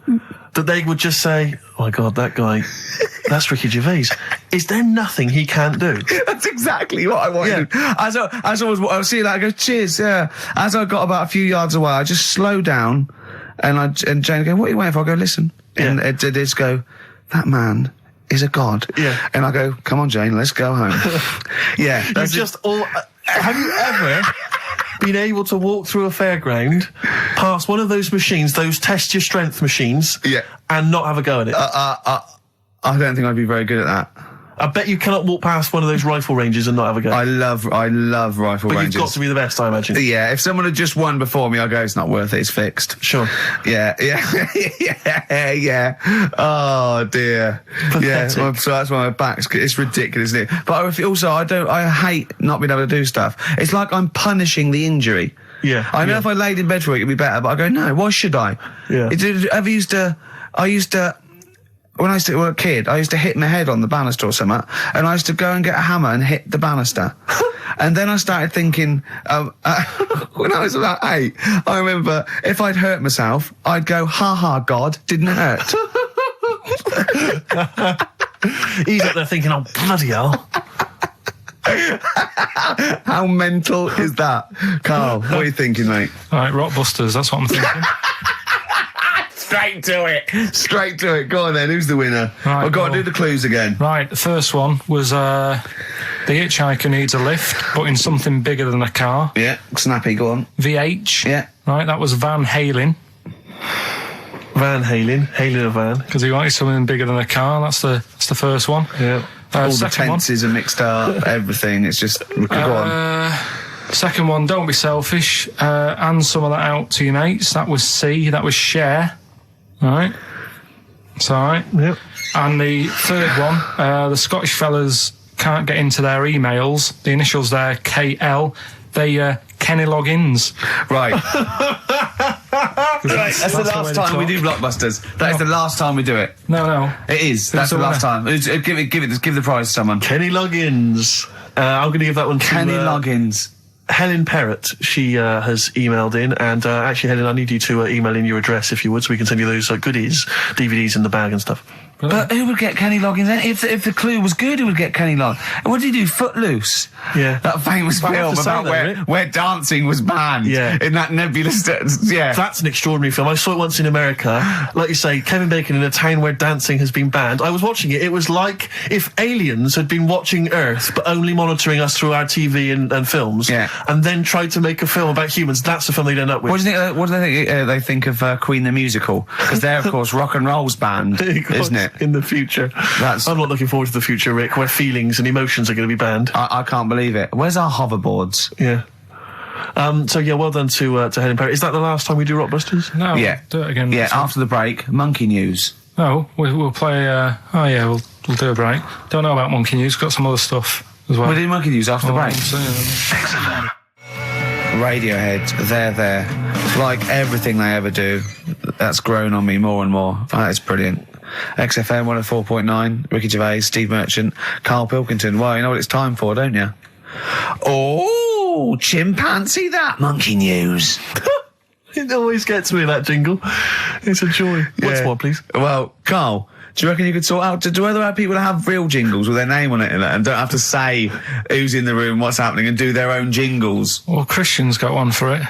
That they would just say, "Oh my God, that guy, that's Ricky Gervais. Is there nothing he can't do?" That's exactly what I wanted. Yeah. As I was seeing that, I go, "Cheers, yeah." As I got about a few yards away, I just slowed down, and Jane go, "What are you waiting for?" I go, "Listen." And it just go, "That man is a god." Yeah. And I go, "Come on, Jane, let's go home." Yeah. Have you ever been able to walk through a fairground past one of those machines, those test your strength machines, and not have a go at it? I don't think I'd be very good at that. I bet you cannot walk past one of those rifle ranges and not have a go. I love rifle but ranges. You've got to be the best, I imagine. Yeah, if someone had just won before me, I'd go, "It's not worth it, it's fixed." Sure. Yeah. Oh dear. Yeah, so that's why my back's, it's ridiculous, isn't it? But I hate not being able to do stuff. It's like I'm punishing the injury. Yeah. I know if I laid in bed for a week it'd be better, but I go, no, why should I? Yeah. When I was a kid, I used to hit my head on the banister or something, and I used to go and get a hammer and hit the banister. And then I started thinking, when I was about 8, I remember if I'd hurt myself, I'd go, "Ha ha, God, didn't hurt." He's up there thinking, "Oh, bloody hell." How mental is that? Carl, what are you thinking, mate? All right, Rockbusters, that's what I'm thinking. Straight to it. Go on then, who's the winner? Right, Go on, do the clues again. Right, the first one was the hitchhiker needs a lift, but in something bigger than a car. Yeah, snappy, go on. VH. Yeah. Right, that was Van Halen. Halen a van. Because he wanted something bigger than a car, that's the first one. Yeah. All the tenses are mixed up, everything, it's just, go on. Second one, don't be selfish, and some of that out to your mates. That was C, that was share. Alright. It's alright. Yep. And the third one, the Scottish fellas can't get into their emails. The initials there, KL. They, Kenny Loggins. Right. That's the last time we do Blockbusters. That is the last time we do it. No. It is. That's the last time. Give the prize to someone. Kenny Loggins. I'm going to give that one to Kenny Loggins. Helen Perrott. She has emailed in, and actually, Helen, I need you to email in your address if you would, so we can send you those goodies, DVDs in the bag and stuff. But who would get Kenny Loggins then? If the clue was good, who would get Kenny Loggins? What did he do? Footloose. Yeah. That famous film about where dancing was banned. Yeah. In that nebulous... Yeah. That's an extraordinary film. I saw it once in America. Like you say, Kevin Bacon in a town where dancing has been banned. I was watching it. It was like if aliens had been watching Earth, but only monitoring us through our TV and films. Yeah. And then tried to make a film about humans. That's the film they'd end up with. What do you think? What do they think of Queen the musical? Because they're, of course, rock and roll's banned, isn't it? In the future. I'm not looking forward to the future, Rick, where feelings and emotions are going to be banned. I can't believe it. Where's our hoverboards? Yeah. So yeah, well done to Helen Perry. Is that the last time we do Rockbusters? No. Yeah. Do it again. Yeah. After the break, Monkey News. No, we'll play. We'll do a break. Don't know about Monkey News. Got some other stuff as well. We'll do Monkey News after the break. Radiohead, they're there. Like everything they ever do, that's grown on me more and more. That is brilliant. XFM 104.9, Ricky Gervais, Steve Merchant, Karl Pilkington. Well, you know what it's time for, don't you? Oh, chimpanzee that, Monkey News. It always gets me, that jingle. It's a joy. Yeah. What's more, please? Well, Karl, do you reckon you could sort out, do other people have real jingles with their name on it and don't have to say who's in the room, what's happening, and do their own jingles? Well, Christian's got one for it.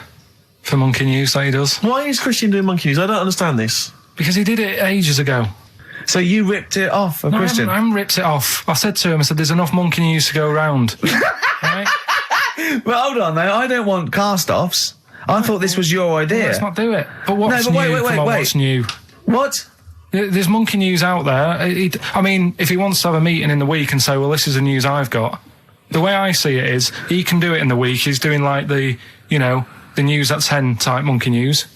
For Monkey News, that he does. Why is Christian doing Monkey News? I don't understand this. Because he did it ages ago. So you ripped it off, Christian? I haven't ripped it off. I said to him, there's enough monkey news to go round. Right? Well, hold on, though. I don't want cast-offs. I thought this was your idea. Well, let's not do it. But what's new? Wait. What's new? What? There's monkey news out there. I mean, if he wants to have a meeting in the week and say, well, this is the news I've got, the way I see it is, he can do it in the week. He's doing like the news at 10 type monkey news.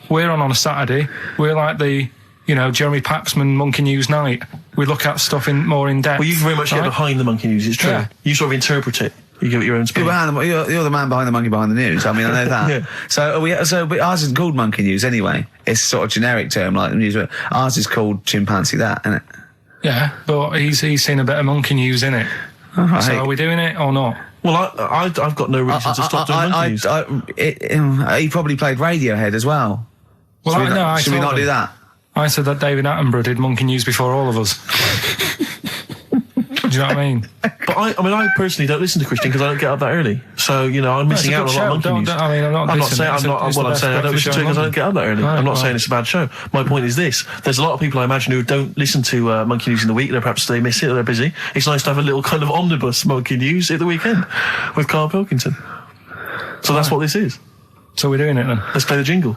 We're on a Saturday. We're like the, Jeremy Paxman monkey news night. We look at stuff more in depth. Well, you very much get behind the monkey news, it's true. Yeah. You sort of interpret it. You give it your own spin. You're the man behind the monkey behind the news. I mean, I know that. Yeah. So ours isn't called monkey news anyway. It's sort of generic term like the news. Ours is called chimpanzee that, isn't it? Yeah, but he's seen a bit of monkey news in it. Right. So are we doing it or not? Well, I've got no reason to stop doing monkey news. He probably played Radiohead as well. Well, should we not do that? I said that David Attenborough did monkey news before all of us. Do you know what I mean? But I personally don't listen to Christian because I don't get up that early. So, I'm missing out on a lot of monkey news. I'm not saying I don't listen to it because I don't get up that early. Right, I'm not saying it's a bad show. My point is this. There's a lot of people I imagine who don't listen to monkey news in the week. Perhaps they miss it or they're busy. It's nice to have a little kind of omnibus monkey news at the weekend with Karl Pilkington. So that's what this is. So we're doing it then. Let's play the jingle.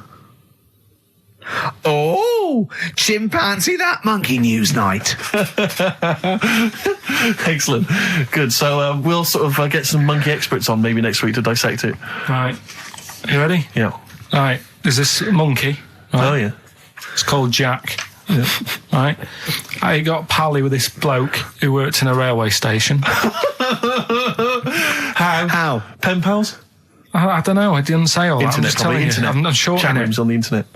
Oh, chimpanzee that monkey news night. Excellent. Good. So we'll sort of get some monkey experts on maybe next week to dissect it. Right. You ready? Yeah. Right. There's this monkey. Right? Oh, yeah. It's called Jack. Yeah. Right. I got pally with this bloke who worked in a railway station. How? Pen pals? I don't know. I didn't say all that. I'm just telling you. I'm not sure. Chat rooms on the internet.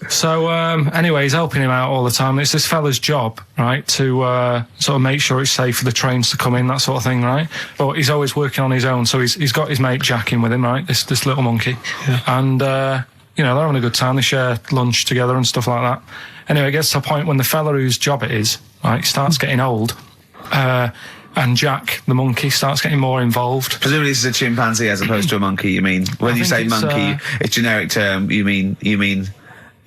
So, anyway, he's helping him out all the time. It's this fella's job, right, to sort of make sure it's safe for the trains to come in, that sort of thing, right? But he's always working on his own, so he's got his mate Jack in with him, right, this little monkey. Yeah. And, they're having a good time. They share lunch together and stuff like that. Anyway, it gets to a point when the fella whose job it is, right, starts getting old, and Jack, the monkey, starts getting more involved. Presumably this is a chimpanzee as opposed to a monkey, you mean? When you say monkey, it's generic term, you mean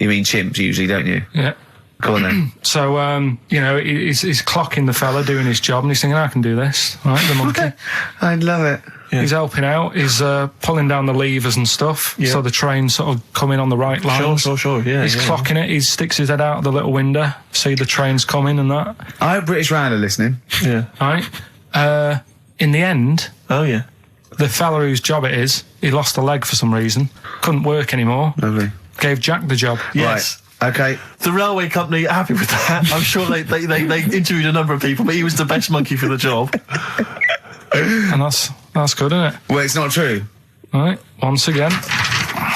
chimps usually, don't you? Yeah. Go on then. So, he's clocking the fella doing his job and he's thinking, I can do this, right, the monkey. I love it. Yeah. He's helping out, he's pulling down the levers and stuff, so the train's sort of coming on the right lines. Sure, yeah. He's clocking it, he sticks his head out the little window, see the train's coming and that. I hope British Rand are listening. Yeah. Right? In the end... Oh, yeah. The fella whose job it is, he lost a leg for some reason, couldn't work anymore. Lovely. Gave Jack the job. Yes. Right. Okay. The railway company are happy with that. I'm sure they interviewed a number of people, but he was the best monkey for the job. And that's good, isn't it? Well, it's not true. Right, once again.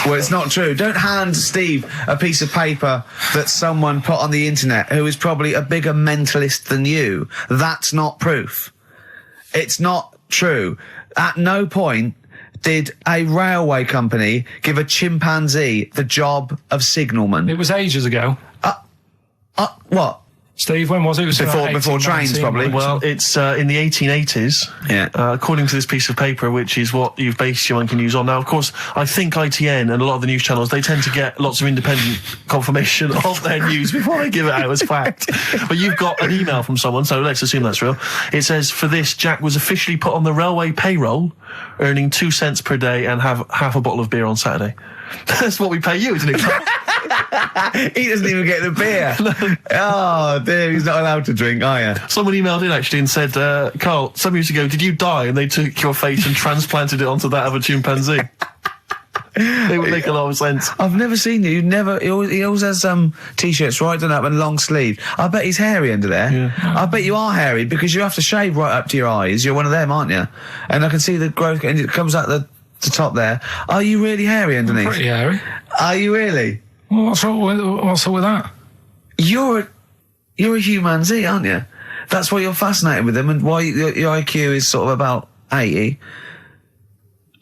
Well, it's not true. Don't hand Steve a piece of paper that someone put on the internet who is probably a bigger mentalist than you. That's not proof. It's not true. At no point did a railway company give a chimpanzee the job of signalman. It was ages ago. What? Steve, when was it? It was before trains, probably. Well, it's in the 1880s. Yeah. According to this piece of paper, which is what you've based your monkey news on. Now, of course, I think ITN and a lot of the news channels, they tend to get lots of independent confirmation of their news before they give it out as fact. But you've got an email from someone, so let's assume that's real. It says, for this, Jack was officially put on the railway payroll, earning 2 cents per day and have half a bottle of beer on Saturday. That's what we pay you, isn't it? He doesn't even get the beer. No. Oh, dear, he's not allowed to drink, are you? Someone emailed in, actually, and said, Carl, some years ago, did you die? And they took your face and transplanted it onto that of a chimpanzee. They would make a lot of sense. I've never seen you. He always has T-shirts right done up and long sleeve. I bet he's hairy under there. Yeah. I bet you are hairy because you have to shave right up to your eyes. You're one of them, aren't you? And I can see the growth, and it comes out the top there. Are you really hairy underneath? I'm pretty hairy. Are you really? Well, what's up with that? You're a humanzee, aren't you? That's why you're fascinated with them and why your IQ is sort of about 80.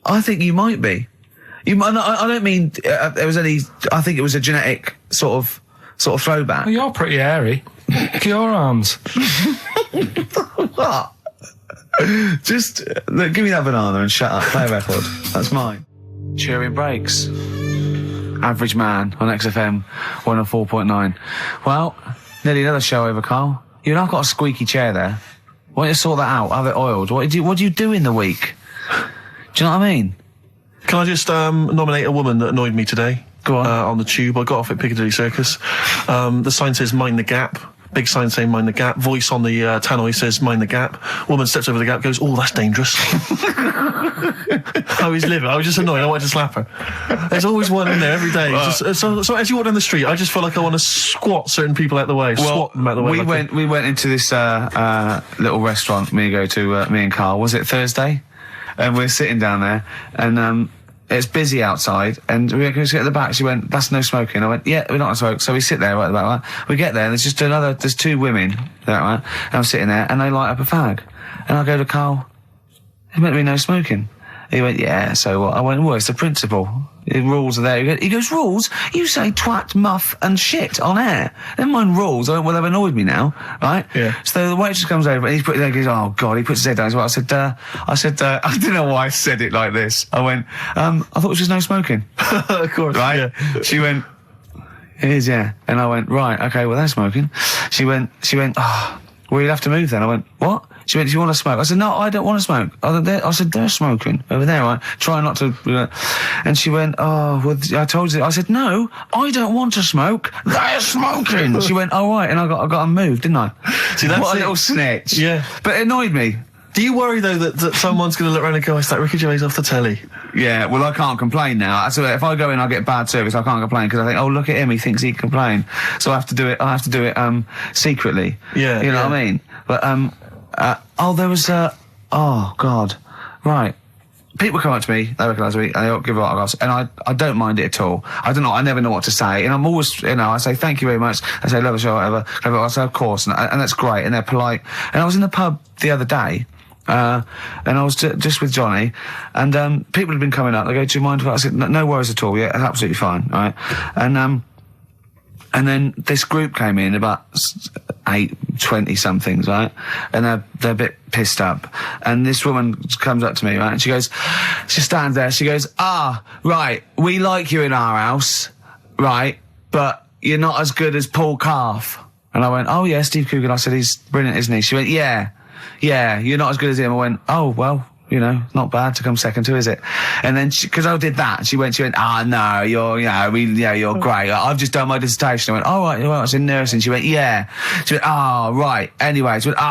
I think you might be. I don't mean there was any. I think it was a genetic sort of throwback. Well, you're pretty hairy. Look at your arms. What? Just look, give me that banana and shut up. Play a record. That's mine. Cheering breaks. Average Man on XFM 104.9. Well, nearly another show over, Carl. You know, I've got a squeaky chair there. Why don't you sort that out? Have it oiled? What do you do in the week? Do you know what I mean? Can I just nominate a woman that annoyed me today? Go on. On the tube. I got off at Piccadilly Circus. The sign says "Mind the Gap." Big sign saying "Mind the Gap." Voice on the tannoy says "Mind the Gap." Woman steps over the gap, goes, "Oh, that's dangerous." I was livid. I was just annoyed. I wanted to slap her. There's always one in there every day. So as you walk down the street, I just feel like I want to squat certain people out the way. Swat them out the way. We went into this little restaurant me and Carl. Was it Thursday? And we're sitting down there, and it's busy outside, and we were going to sit at the back. She went, "That's no smoking." I went, "Yeah, we're not going to smoke." So we sit there right at the back. Right? We get there, and there's two women there, right? And I'm sitting there, and they light up a fag. And I go to Carl, "There's meant to be no smoking." He went, "Yeah, so what?" I went, "Well, it's the principle. The rules are there." He goes, "Rules? You say twat, muff, and shit on air. Never mind rules." I went, "Well, they've annoyed me now, right?" Yeah. So the waitress comes over, and he goes, "Oh, God," he puts his head down as well. I said, I don't know why I said it like this. I went, "I thought it was just no smoking." Of course. Right? Yeah. She went, "It is, yeah." And I went, "Right, okay, well, they're smoking." She went, "Oh, well, you'll have to move then." I went, "What?" She went, "Do you want to smoke?" I said, "No, I don't want to smoke." I said, "They're smoking over there, right? Try not to..." And she went, "Oh, well, I told you." I said, "No, I don't want to smoke. They're smoking." She went, "Oh, right," and I got them moved, didn't I? See, that's what a little snitch. Yeah. But it annoyed me. Do you worry, though, that someone's going to look around and go, "It's that Ricky Gervais off the telly"? Yeah, well, I can't complain now. So if I go in, I get bad service. I can't complain because I think, "Oh, look at him, he thinks he can complain." So I have to do it secretly. Yeah. You know what I mean? But there was oh God, right. People come up to me, they recognise me, and they give a autographs, and I don't mind it at all. I don't know, I never know what to say, and I'm always, I say thank you very much, I say love the show, whatever, I say of course, and that's great, and they're polite. And I was in the pub the other day, and I was just with Johnny, and people had been coming up, they go, "Do you mind if I said, no worries at all, yeah, absolutely fine," right? And then this group came in, about 20-somethings, right? And they're a bit pissed up. And this woman comes up to me, right? And she stands there, she goes, "Right, we like you in our house, right? But you're not as good as Paul Calf." And I went, "Oh yeah, Steve Coogan." I said, "He's brilliant, isn't he?" She went, Yeah, you're not as good as him." I went, "Oh, well, not bad to come second to, is it?" And then, because I did that, she went, "No, you're great. I've just done my dissertation." I went, "Oh, right, well, I was in nursing." She went, "Yeah." She went, "Oh, right. Anyway," she went, "Can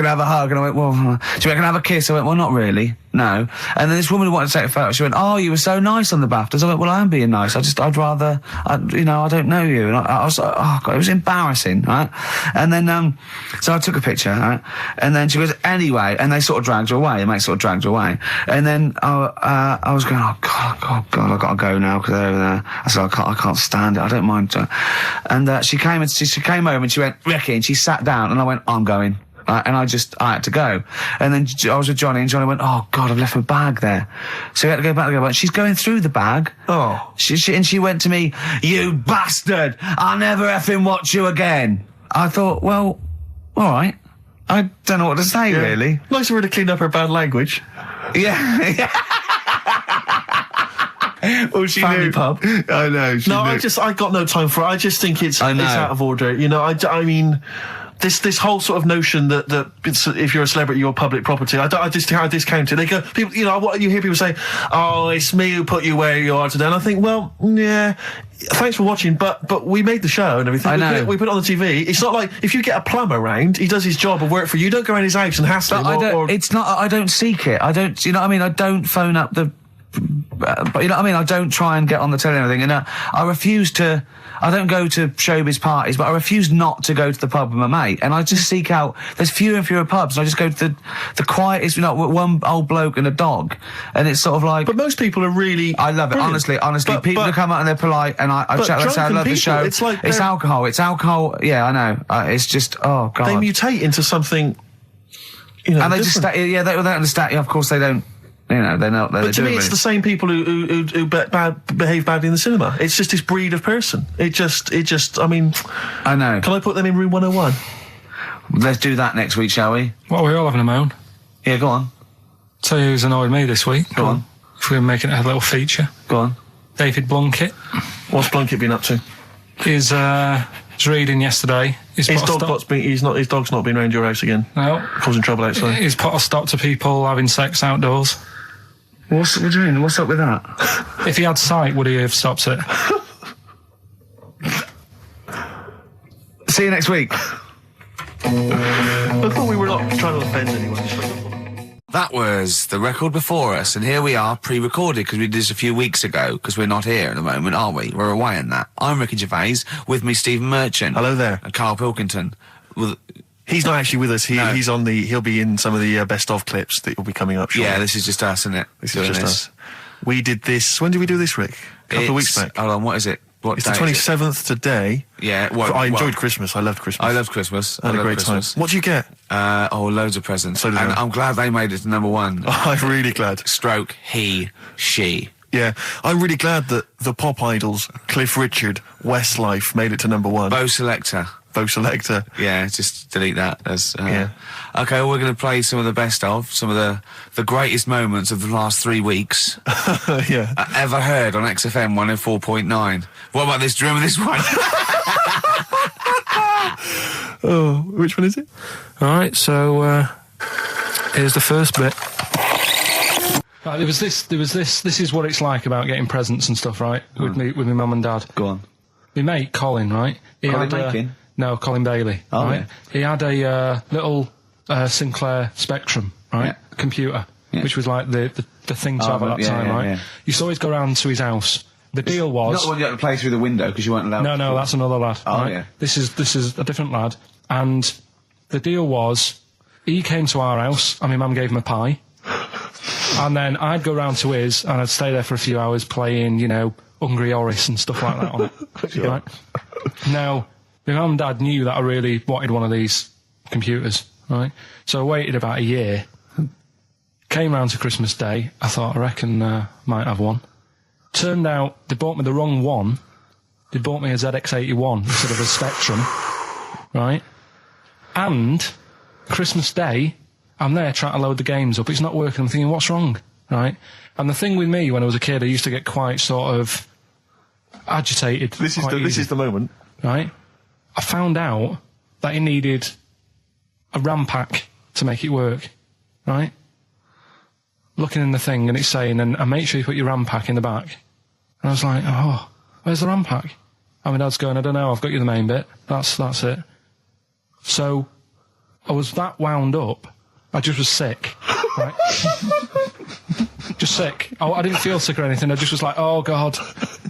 I have a hug?" And I went, "Well," she went, "Can I have a kiss?" I went, "Well, not really. No." And then this woman wanted to take a photo. She went, "Oh, you were so nice on the BAFTAs." I went, "Well, I am being nice. I'd rather, I don't know you." And I was like, oh God, it was embarrassing, right? And then, so I took a picture, right? And then she goes, "Anyway," and they sort of dragged her away. The mate sort of dragged her away. And then I was going, "Oh God, I've got to go now," because they're over there. I said, I can't stand it. I don't mind. And she came over and she went, "Ricky," and she sat down, and I went, "I'm going." And I had to go. And then I was with Johnny, and Johnny went, "Oh God, I've left my bag there." So we had to go back and go. She's going through the bag. Oh. She went to me, "You bastard! I'll never effing watch you again." I thought, well, all right. I don't know what to say, really. Nice of her to clean up her bad language. Yeah. Well, she Family knew. pub. I know. I got no time for it. I just think it's out of order. I mean, this whole sort of notion that if you're a celebrity, you're public property. I discount it. They go, people, you hear people say, "Oh, it's me who put you where you are today." And I think, well, yeah, thanks for watching, but we made the show and everything. I know. We put it on the TV. It's not like if you get a plumber round, he does his job of work for you. You don't go around his house and hassle him. It's not. I don't seek it. I don't. You know what I mean? I don't phone up the. But you know what I mean? I don't try and get on the telly and everything. And I refuse to. I don't go to showbiz parties, but I refuse not to go to the pub with my mate. And I just seek out. There's fewer and fewer pubs. And I just go to the quietest. One old bloke and a dog, and it's sort of like. But most people are really. I love it. Brilliant. Honestly, people who come out and they're polite, and I chat. They say, "I love the show." It's like it's alcohol. It's alcohol. Yeah, I know. It's just oh God. They mutate into something. And they just they don't understand. Yeah, of course they don't. They're not. But to me, it's the same people who behave badly in the cinema. It's just this breed of person. It just. I mean, I know. Can I put them in room 101? Let's do that next week, shall we? Well, we're all having a moan. Yeah, go on. Tell you who's annoyed me this week. Go on. If we're making it a little feature. Go on. David Blunkett. What's Blunkett been up to? He's reading yesterday. His dog's not been around your house again? No. Causing trouble outside? He's put a stop to people having sex outdoors. What do you mean? What's up with that? If he had sight, would he have stopped it? See you next week. I thought we were not trying to offend anyone. That was the record before us, and here we are, pre-recorded, because we did this a few weeks ago, because we're not here at the moment, are we? We're away in that. I'm Ricky Gervais, with me Stephen Merchant. Hello there. And Karl Pilkington. He's not actually with us. He'll be in some of the best of clips that will be coming up shortly. Yeah, this is just us, isn't it? This is just us. We did this, when did we do this, Rick? A couple of weeks back. Hold on, what is it? It's the 27th today. Yeah, I enjoyed Christmas. I loved Christmas. I loved Christmas. I had a great time. What did you get? Loads of presents. So did I. I'm glad they made it to number one. I'm really glad. Stroke, he, she. Yeah, I'm really glad that the pop idols, Cliff Richard, Westlife, made it to number one. Bo Selector. Yeah, just delete that. Yeah. Okay, we're going to play some of the best of, some of the greatest moments of the last 3 weeks. Yeah. Ever heard on XFM 104.9. What about this? Do you remember this one? Oh, which one is it? Alright, so, here's the first bit. Right, there was this is what it's like about getting presents and stuff, right? With me mum and dad. Go on. My mate, Colin, right? Colin Bacon? No, Colin Bailey. Oh, right? yeah. He had a little Sinclair Spectrum, right? Yeah. Computer, yeah. Which was like the thing to have at that time, right? Yeah. You used to always go round to his house. The deal was... Not the one you had to play through the window because you weren't allowed to. No, that's another lad. Oh, right? yeah. This is a different lad. And the deal was, he came to our house, and my mum gave him a pie. And then I'd go round to his, and I'd stay there for a few hours playing, Hungry Horace and stuff like that on it. Sure. Right? Now, my mum and dad knew that I really wanted one of these computers, right? So I waited about a year. Came round to Christmas Day. I thought, I reckon might have one. Turned out they bought me the wrong one. They bought me a ZX81 instead of a Spectrum, right? And Christmas Day, I'm there trying to load the games up. It's not working. I'm thinking, what's wrong, right? And the thing with me when I was a kid, I used to get quite sort of agitated. This is the moment, right? I found out that it needed a RAM pack to make it work, right? Looking in the thing and it's saying, and make sure you put your RAM pack in the back. And I was like, oh, where's the RAM pack? And my dad's going, I don't know, I've got you the main bit. That's it. So I was that wound up, I just was sick, right? Just sick. I didn't feel sick or anything, I just was like, oh God.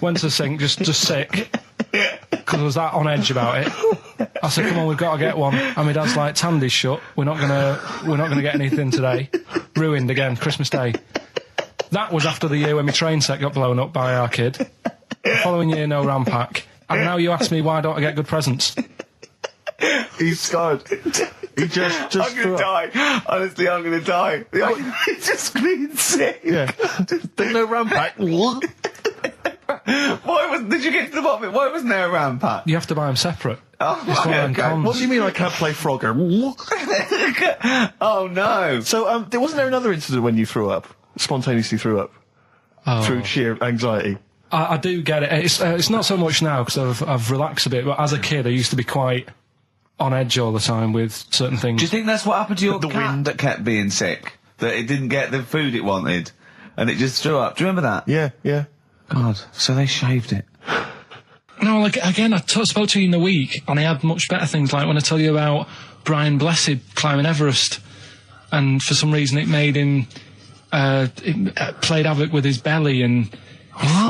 Went to the sink, just sick. Because I was that on edge about it. I said, come on, we've got to get one. And my dad's like, Tandy's shut. We're not gonna get anything today. Ruined again, Christmas Day. That was after the year when my train set got blown up by our kid. The following year, no RAM pack. And now you ask me why don't I get good presents? He's scarred. He just I'm gonna die. Honestly, I'm gonna die. He's just been sick. Yeah. There's no RAM pack. Did you get to the bottom of it? Why wasn't there a RAM pack? You have to buy them separate. Oh, okay. What do you mean I can't play Frogger? Oh no. So, wasn't there another incident when you threw up? Spontaneously threw up? Through sheer anxiety? I do get it. It's not so much now because I've relaxed a bit, but as a kid I used to be quite on edge all the time with certain things. Do you think that's what happened to your cat that kept being sick? That it didn't get the food it wanted and it just threw up? Do you remember that? Yeah. God, so they shaved it. No, like, again, I spoke to you in the week, and I had much better things, like when I tell you about Brian Blessed climbing Everest, and for some reason it made him, it played havoc with his belly, and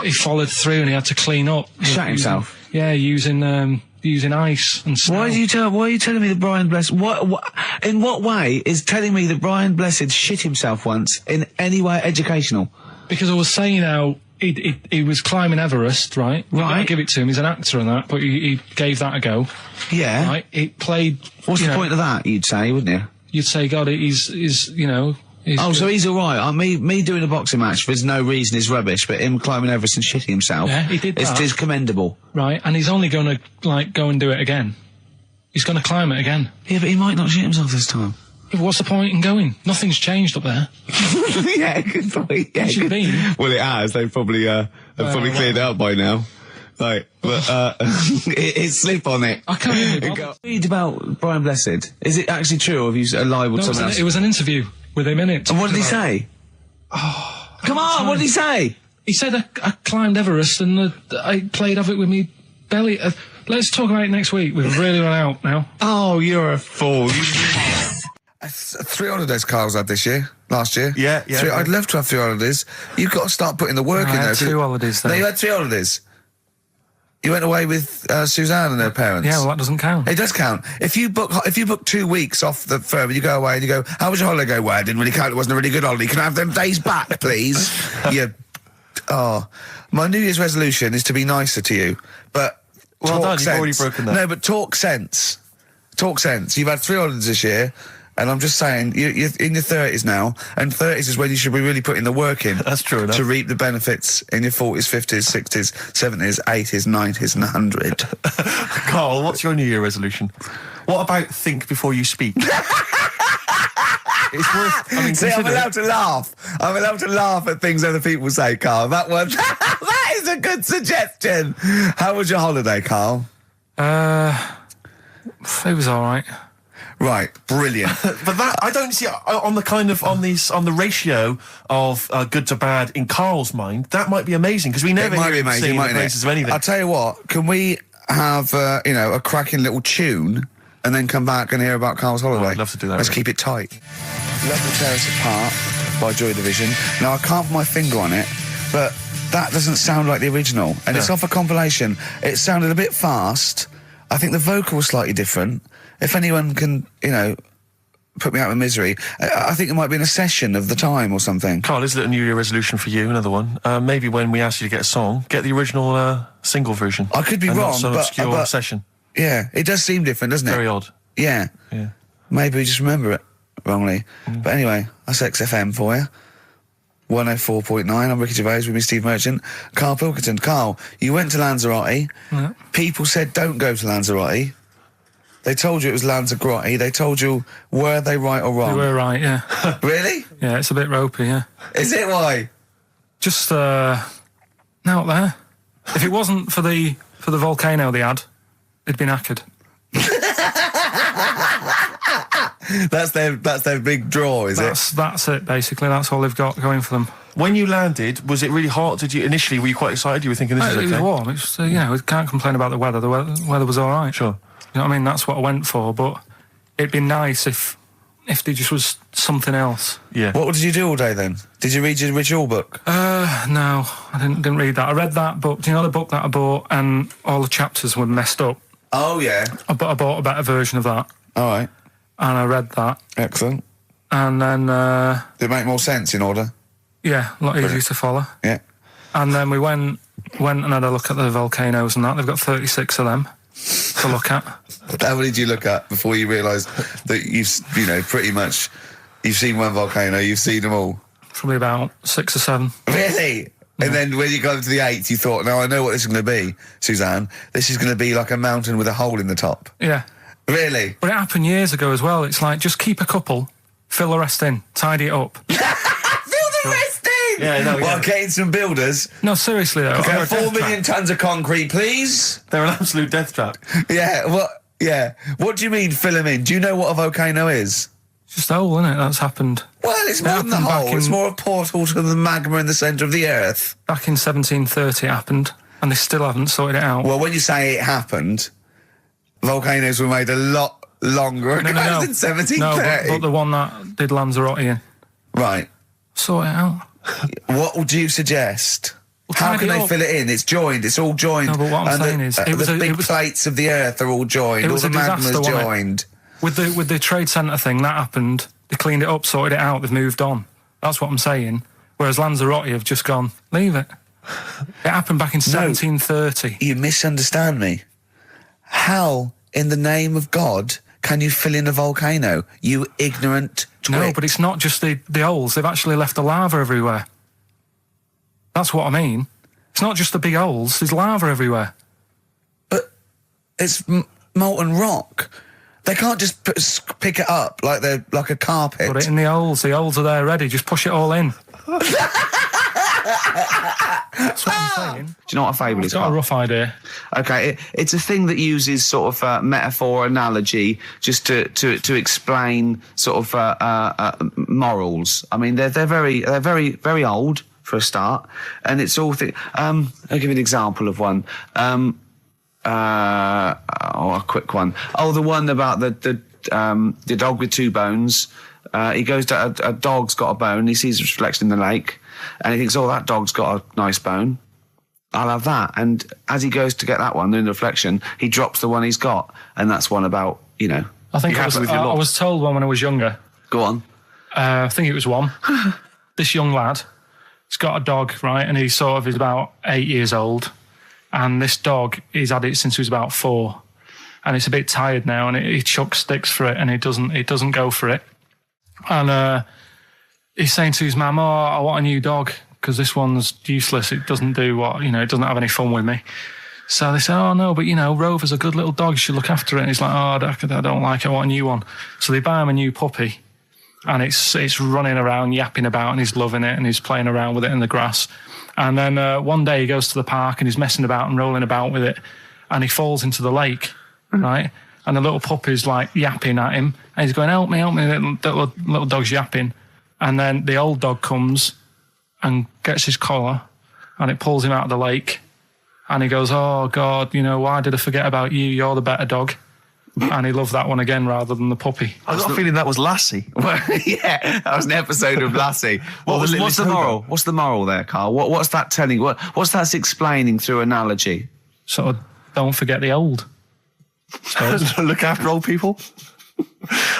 he followed through, and he had to clean up. Shut himself? Yeah, using ice and snow. Why are you telling me that Brian Blessed, in what way is telling me that Brian Blessed shit himself once in any way educational? Because I was saying how he was climbing Everest, right? Right. I give it to him. He's an actor and that, but he gave that a go. Yeah. Right. He played. What's the point of that? You'd say, wouldn't you? You'd say, God, he's so he's all right. Me doing a boxing match, there's no reason is rubbish, but him climbing Everest and shitting himself, yeah, he did that. It's commendable. Right, and he's only going to go and do it again. He's going to climb it again. Yeah, but he might not shit himself this time. Yeah, what's the point in going? Nothing's changed up there. Yeah, good point. Yeah, Well, it has. They've probably I've probably cleared it up by now. Right, but it's slip on it. I can't even read about Brian Blessed. Is it actually true, or have you libelled someone else? It was an interview with him in it. And what did he say? Oh, come on, what did he say? He said I climbed Everest and I played Have It With Me belly. Let's talk about it next week. We've really run out now. Oh, you're a fool. 3 holidays Carl's had this year. Last year. Yeah. I'd love to have 3 holidays. You've got to start putting the work in I there. had 2 holidays though. No, you had 3 holidays. You went away with Suzanne and her parents. Yeah, well, that doesn't count. It does count. If you book 2 weeks off the firm, you go away and you go, how was your holiday? Go, well, it didn't really count. It wasn't a really good holiday. Can I have them days back, please? My New Year's resolution is to be nicer to you, but well done, sense. you've already broken that. No, but talk sense. Talk sense. You've had 3 holidays this year. And I'm just saying, you're in your 30s now, and 30s is when you should be really putting the work in. That's true enough. To reap the benefits in your 40s, 50s, 60s, 70s, 80s, 90s, and 100. Carl, what's your New Year resolution? What about think before you speak? It's worth. I mean, see, I'm allowed to laugh. I'm allowed to laugh at things other people say, Carl. That one, that is a good suggestion. How was your holiday, Carl? It was all right. Right, brilliant. But that I don't see on the ratio of good to bad in Carl's mind. That might be amazing because we never it might hear be him amazing, sing the mightn't praises it? of anything. I'll tell you what. Can we have a cracking little tune and then come back and hear about Carl's holiday? I'd love to do that. Let's keep it tight. Love to Tear Us Apart by Joy Division. Now I can't put my finger on it, but that doesn't sound like the original, and it's off a compilation. It sounded a bit fast. I think the vocal was slightly different. If anyone can, put me out of misery, I think it might be in a session of the time or something. Carl, is it a New Year resolution for you? Another one. Maybe when we ask you to get a song, get the original single version. I could be and wrong, not some but obscure session. Yeah, it does seem different, doesn't it? Very odd. Yeah. Maybe we just remember it wrongly. But anyway, that's XFM for you. 104.9. I'm Ricky Gervais with me, Steve Merchant. Karl Pilkington. Carl, you went to Lanzarote. Yeah. People said don't go to Lanzarote. They told you it was Lanzarote. They told you, were they right or wrong? They were right, yeah. Really? Yeah, it's a bit ropey, yeah. Is it? Why? Just, out there. If it wasn't for the volcano they had, it'd been knackered. That's their big draw, is it? That's it, basically. That's all they've got going for them. When you landed, was it really hot? Were you quite excited? You were thinking this is okay? It was warm. It's, we can't complain about the weather. The weather was all right. Sure. You know what I mean? That's what I went for, but it'd be nice if there just was something else. Yeah. What did you do all day then? Did you read your ritual book? No, I didn't read that. I read that book. Do you know the book that I bought and all the chapters were messed up? Oh, yeah. I bought a better version of that. All right. And I read that. Excellent. And then... Did it make more sense in order? Yeah, a lot easier to follow. Yeah. And then we went and had a look at the volcanoes and that. They've got 36 of them to look at. How many did you look at before you realised that pretty much, you've seen one volcano, you've seen them all? Probably about 6 or 7. Really? Yeah. And then when you got to the 8th, you thought, now I know what this is going to be, Suzanne. This is going to be like a mountain with a hole in the top. Yeah. Really? But it happened years ago as well. It's like, just keep a couple, fill the rest in, tidy it up. Fill the rest in! Yeah, no, Well, getting some builders. No, seriously though. Okay, 4 million tons of concrete, please. They're an absolute death trap. Yeah, what do you mean fill them in? Do you know what a volcano is? It's just a hole, isn't it? That's happened. Well, it's more than the hole. It's more a portal to the magma in the centre of the earth. Back in 1730 it happened, and they still haven't sorted it out. Well, when you say it happened, volcanoes were made a lot longer ago than 1730. No, but the one that did Lanzarote in. Right. Sort it out. What would you suggest? Well, how can they fill it in? It's joined. It's all joined. No, but what I'm saying is, the big plates of the earth are all joined. All the magma's joined. With the trade centre thing, that happened. They cleaned it up, sorted it out. They've moved on. That's what I'm saying. Whereas Lanzarote have just gone, leave it. It happened back in 1730. You misunderstand me. How, in the name of God, can you fill in a volcano? You ignorant twit. No, but it's not just the holes. They've actually left the lava everywhere. That's what I mean. It's not just the big holes. There's lava everywhere. But it's molten rock. They can't just pick it up like they're like a carpet. Put it in the holes. The holes are there ready. Just push it all in. That's what I'm saying. Do you know what a fable is? I've got a rough idea. Okay, it's a thing that uses sort of metaphor, analogy, just to explain sort of morals. I mean, they're very old for a start, and it's all. I'll give you an example of one. A quick one. Oh, the one about the dog with two bones. He goes to a dog's got a bone. He sees a reflection in the lake, and he thinks, "Oh, that dog's got a nice bone. I'll have that." And as he goes to get that one in the reflection, he drops the one he's got, and that's one about I think I was told one when I was younger. Go on. I think it was one. This young lad, he's got a dog, right, and he sort of is about 8 years old, and this dog, he's had it since he was about 4, and it's a bit tired now, and he chucks sticks for it, and it doesn't go for it. And he's saying to his mum, "Oh, I want a new dog because this one's useless. It doesn't do what, it doesn't have any fun with me." So they say, "Oh no, but Rover's a good little dog. You should look after it." And he's like, "Oh, I don't like it. I want a new one." So they buy him a new puppy, and it's running around, yapping about, and he's loving it, and he's playing around with it in the grass. And then one day he goes to the park and he's messing about and rolling about with it, and he falls into the lake, right? And the little puppy's like yapping at him, and he's going, help me, the little dog's yapping. And then the old dog comes and gets his collar, and it pulls him out of the lake, and he goes, "Oh God, why did I forget about you? You're the better dog." And he loved that one again rather than the puppy. I got a feeling that was Lassie. Well, yeah, that was an episode of Lassie. What's the moral? What's the moral there, Carl? What's that telling? What's that explaining through analogy? Sort of, don't forget the old. Look after old people.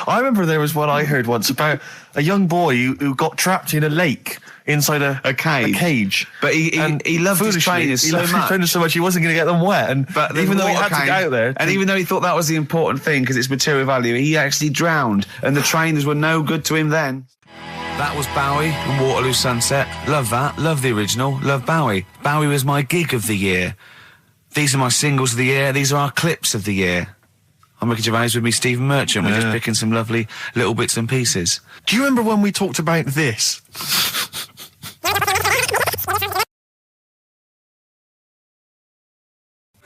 I remember there was one I heard once about a young boy who got trapped in a lake inside a cage. But he loved his trainers so much he wasn't going to get them wet. But even though he had to get out there, and even though he thought that was the important thing because it's material value, he actually drowned, and the trainers were no good to him then. That was Bowie and Waterloo Sunset. Love that. Love the original. Love Bowie. Bowie was my gig of the year. These are my singles of the year. These are our clips of the year. I'm Ricky Gervais, with me, Stephen Merchant. We're just picking some lovely little bits and pieces. Do you remember when we talked about this?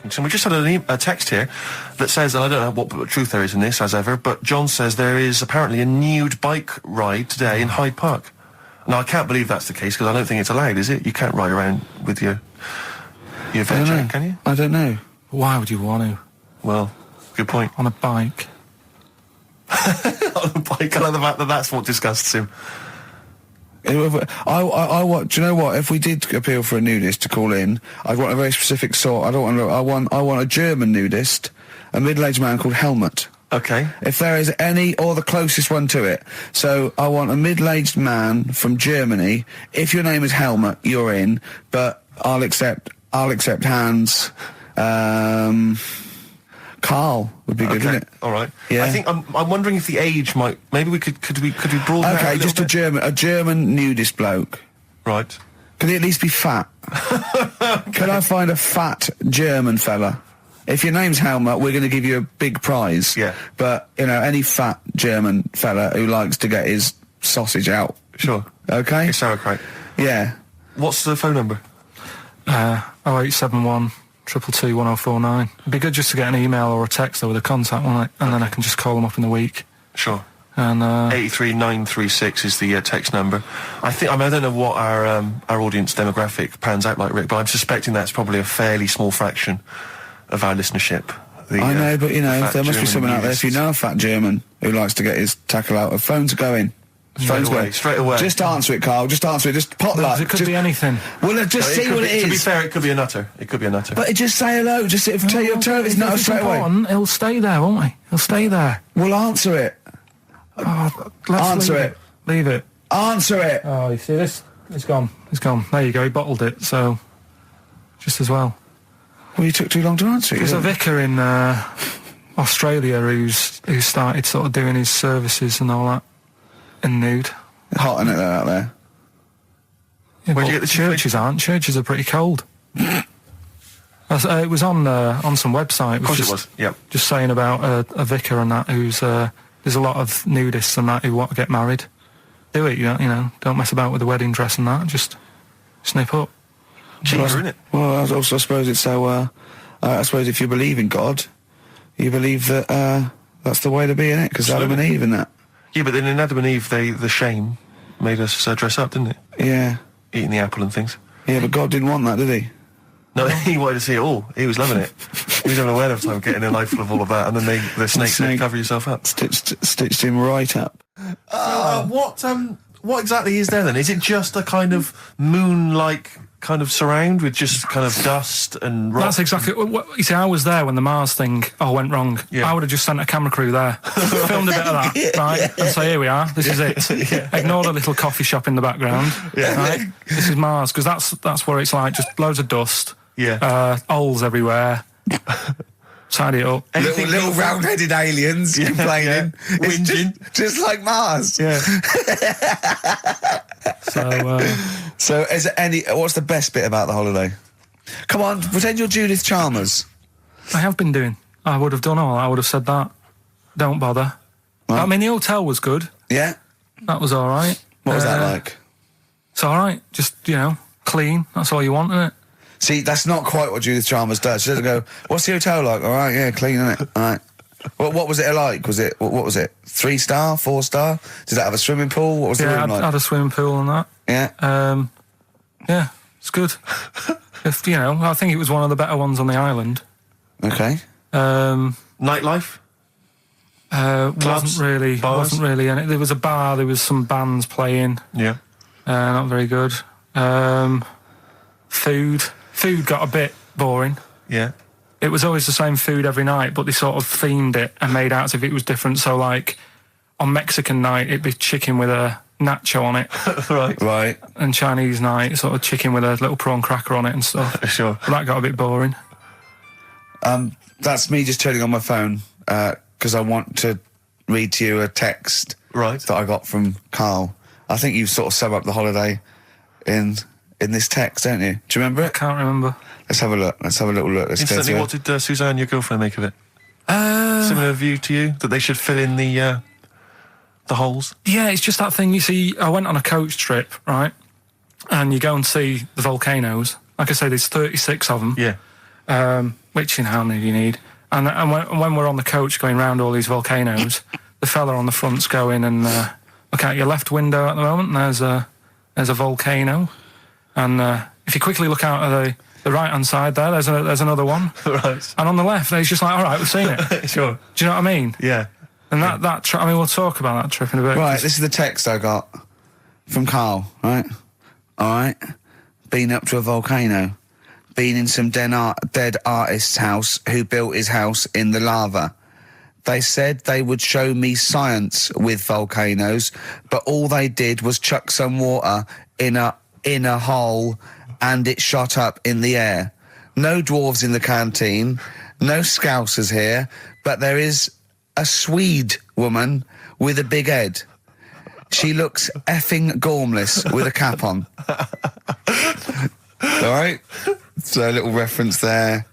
So we just had a text here that says, and I don't know what truth there is in this, as ever, but John says there is apparently a nude bike ride today in Hyde Park. Now, I can't believe that's the case, because I don't think it's allowed, is it? You can't ride around with your venture, can you? I don't know. Why would you want to? Well, good point. On a bike. On a bike, I like the fact that that's what disgusts him. Do you know what? If we did appeal for a nudist to call in, I'd want a very specific sort. I want a German nudist, a middle-aged man called Helmut. Okay. If there is any, or the closest one to it. So I want a middle-aged man from Germany. If your name is Helmut, you're in. But I'll accept hands. Carl would be good, wouldn't it? All right. Yeah. I think I'm wondering if the age might. Maybe we could we broaden. Okay, just a German nudist bloke. Right. Could he at least be fat? Could I find a fat German fella? If your name's Helmut, we're going to give you a big prize. Yeah. But any fat German fella who likes to get his sausage out. Sure. Okay. It's sauerkraut. Yeah. What's the phone number? 0871 222 1049. It'd be good just to get an email or a text with a contact, wouldn't it? And then I can just call them up in the week. Sure. And 83936 is the text number. I don't know what our audience demographic pans out like, Rick, but I'm suspecting that's probably a fairly small fraction of our listenership. I know, but there must be someone out there. If you know a fat German who likes to get his tackle out, of phones are going. Straight away. Just answer it, Carl. Just answer it. Just potluck. It could be anything. Well, just see what it is. To be fair, it could be a nutter. But just say hello. Just tell your turn. It's not straight away. He'll stay there, won't he? He'll stay there. Well, answer it. Answer it. Leave it. Answer it. Oh, you see this? It's gone. It's gone. There you go. He bottled it. So, just as well. Well, you took too long to answer it. There's a vicar in Australia who started sort of doing his services and all that in nude. Hot, isn't it, out there? Yeah, where'd you get the churches aren't. Churches are pretty cold. It was on some website. Of course it was. Yep. Just saying about a vicar and that who's there's a lot of nudists and that who want to get married. Do it, don't mess about with the wedding dress and that. Just snip up. Cheaper, isn't it? Well, I suppose it's so. I suppose if you believe in God, you believe that that's the way to be, innit? Because Adam and Eve and that. Yeah, but then in Adam and Eve, the shame made us dress up, didn't it? Yeah. Eating the apple and things. Yeah, but God didn't want that, did he? No, he wanted to see it all. He was loving it. He was having a whale of time getting a knife full of all of that, and then the snake said, cover yourself up. Stitched him right up. What exactly is there then? Is it just a kind of moon-like kind of surround with just kind of dust and rock? That's exactly you see, I was there when the Mars thing went wrong. I would have just sent a camera crew there, filmed a bit of that, right, and say, here we are, this is it. Ignore the little coffee shop in the background, right? This is Mars, because that's what it's like, just loads of dust, holes everywhere. Tidy it up. Little round-headed aliens complaining. Whinging. Just like Mars. Yeah. So is there what's the best bit about the holiday? Come on, pretend you're Judith Chalmers. I have been doing. I would have done all. I would have said that. Don't bother. Right. I mean, the hotel was good. Yeah. That was all right. What was that like? It's all right. Just, clean. That's all you want, isn't it? See, that's not quite what Judith Chalmers does. She doesn't go, what's the hotel like? All right, yeah, clean, isn't it? All right. Well, what was it like? What was it? 3-star, 4-star? Did it have a swimming pool? What was the room like? Yeah, had a swimming pool and that. Yeah. Yeah, it's good. I think it was one of the better ones on the island. Okay. Nightlife? Wasn't really. And there was a bar. There was some bands playing. Yeah. Not very good. Food got a bit boring. Yeah. It was always the same food every night, but they sort of themed it and made out as if it was different. So, like, on Mexican night, it'd be chicken with a nacho on it. Right. And Chinese night, sort of chicken with a little prawn cracker on it and stuff. Sure. But that got a bit boring. That's me just turning on my phone, because I want to read to you a text that I got from Karl. I think you sort of sum up the holiday in this text, don't you? Do you remember it? I can't remember. Let's have a look. Let's have a little look. Instantly, what did Suzanne, your girlfriend, make of it? Similar view to you? That they should fill in the holes? Yeah, it's just that thing, you see, I went on a coach trip, right? And you go and see the volcanoes. Like I say, there's 36 of them. Yeah. Which, how many do you need? And when we're on the coach going round all these volcanoes, the fella on the front's going and look out your left window at the moment, and there's a volcano. And if you quickly look out at the right-hand side there, there's another one. Right. And on the left, he's just like, all right, we've seen it. Sure. Do you know what I mean? Yeah. And that trip, we'll talk about that trip in a bit. Right, this is the text I got from Karl, right? All right. Been up to a volcano. Been in some dead artist's house who built his house in the lava. They said they would show me science with volcanoes, but all they did was chuck some water in a hole and it shot up in the air. No dwarves in the canteen, no scousers here, but there is a Swede woman with a big head. She looks effing gormless with a cap on. All right? So a little reference there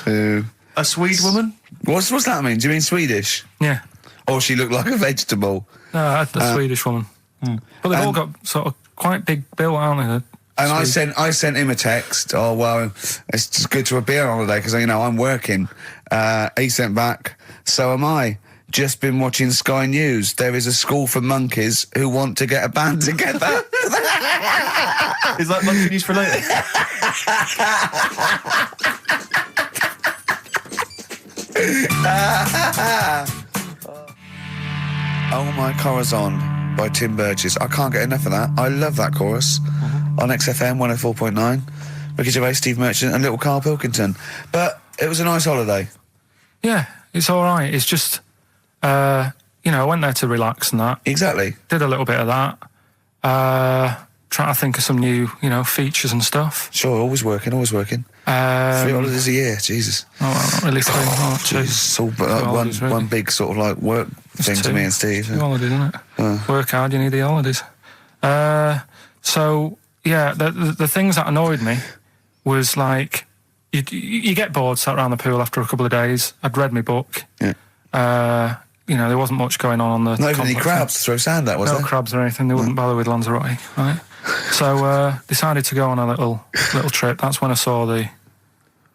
to... A Swede woman? What's that mean? Do you mean Swedish? Yeah. Or she looked like a vegetable? No, the Swedish woman. But they've all got sort of quite big bill, aren't they? And I sent him a text. Oh, well, it's just good to be on holiday because, I'm working. He sent back, so am I. Just been watching Sky News. There is a school for monkeys who want to get a band together. Is that monkey news for later? Oh My Corazon by Tim Burgess. I can't get enough of that. I love that chorus. On XFM 104.9. Ricky Gervais, Steve Merchant and little Karl Pilkington. But it was a nice holiday. Yeah, it's all right. It's just, I went there to relax and that. Exactly. Did a little bit of that. Trying to think of some new, features and stuff. Sure, always working. 3 holidays a year, Jesus. Oh, well, not really 3, two. It's all one big sort of like work thing to me and Steve. 2 holidays, isn't it? Work hard, you need the holidays. So, yeah, the things that annoyed me was like, you get bored sat around the pool after a couple of days. I'd read my book. Yeah. There wasn't much going on the Not even any crabs to throw sand at, was there? No crabs or anything. They wouldn't bother with Lanzarote, right? So decided to go on a little trip. That's when I saw the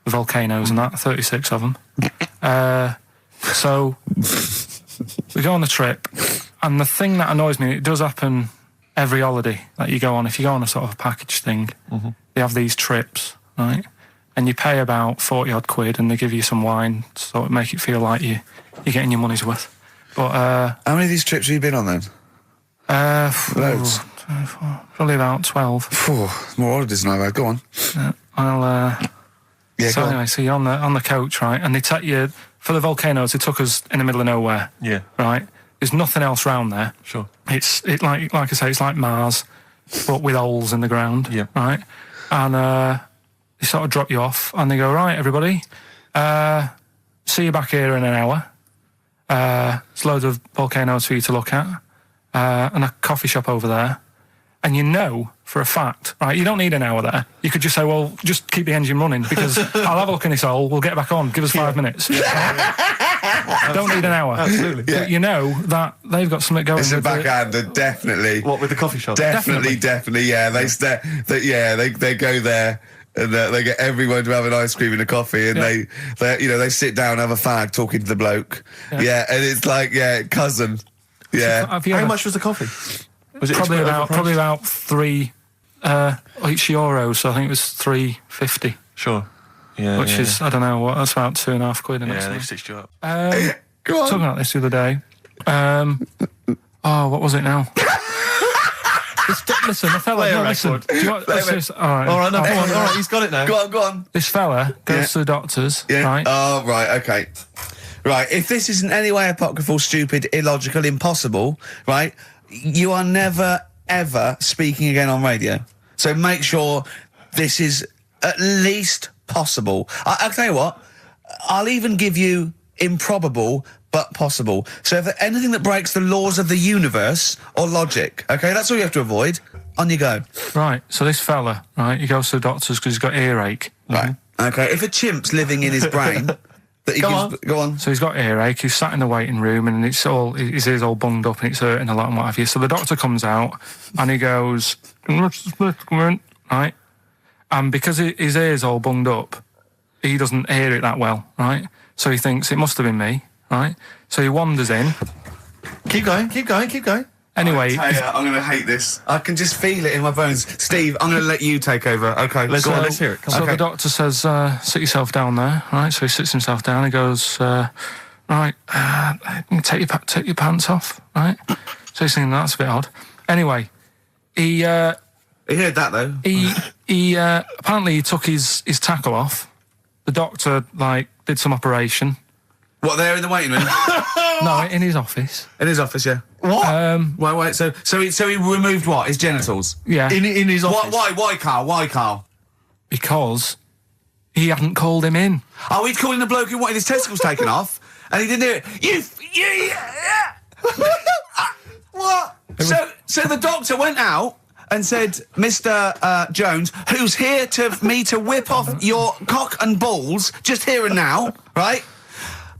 volcanoes and that, 36 of them. So we go on the trip, and the thing that annoys me, it does happen every holiday that you go on. If you go on a sort of a package thing, they have these trips, right? And you pay about 40 odd quid, and they give you some wine to sort of make it feel like you're getting your money's worth. But how many of these trips have you been on then? Loads. Probably about 12. More holidays than I've had. Go on. Anyway, so you're on the coach, right? And they take you for the volcanoes. They took us in the middle of nowhere. Yeah. Right. There's nothing else round there. Sure. It's like I say, it's like Mars, but with holes in the ground. Yeah. Right. And they sort of drop you off, and they go, right, everybody, see you back here in an hour. There's loads of volcanoes for you to look at, and a coffee shop over there. And you know for a fact, right, you don't need an hour there. You could just say, well, just keep the engine running, because I'll have a look in this hole, we'll get back on, give us 5 minutes. Don't need an hour. Absolutely. Yeah. But you know that they've got something going. It's a backhander, definitely. What, with the coffee shop? Definitely, yeah. They go there. And they get everyone to have an ice cream and a coffee, and they sit down, have a fag, talking to the bloke. Yeah, and it's like, cousin. Yeah. How much was the coffee? Was it probably about €3 each euro? So I think it was $3.50. Sure. Yeah. Which is I don't know what. That's about 2.5 quid. Yeah, they stitched you up. Go on. Talking about this the other day. What was it now? Listen, the fella. No, listen. Do you want, all right, he's got it now. Go on. This fella goes to the doctors, right? Oh, right, okay. Right, if this isn't any way apocryphal, stupid, illogical, impossible, right, you are never, ever speaking again on radio. So make sure this is at least possible. I'll tell you what, I'll even give you improbable but possible. So if anything that breaks the laws of the universe or logic, okay, that's all you have to avoid. On you go. Right, so this fella, right, he goes to the doctors because he's got earache. Right. Okay, if a chimp's living in his brain... Go on. So he's got earache, he's sat in the waiting room, and his ear's all bunged up and it's hurting a lot and what have you. So the doctor comes out and he goes, right? And because his ear's all bunged up, he doesn't hear it that well, right? So he thinks it must have been me, right? So he wanders in. Keep going. Anyway, I'm going to hate this. I can just feel it in my bones. Steve, I'm going to let you take over. Okay, let's hear it. So the doctor says, sit yourself down there, right? So he sits himself down. He goes, right, take your pants off, right? So he's thinking that's a bit odd. Anyway, he heard that though. He apparently he took his tackle off. The doctor did some operation. What, there in the waiting room? No, in his office. In his office, yeah. What? Wait. So he removed what? His genitals? Yeah. In his office. Why, Carl? Because he hadn't called him in. Oh, he'd called in the bloke who wanted his testicles taken off, and he didn't hear it. What? So the doctor went out and said, Mr. Jones, who's here to whip off your cock and balls just here and now, right?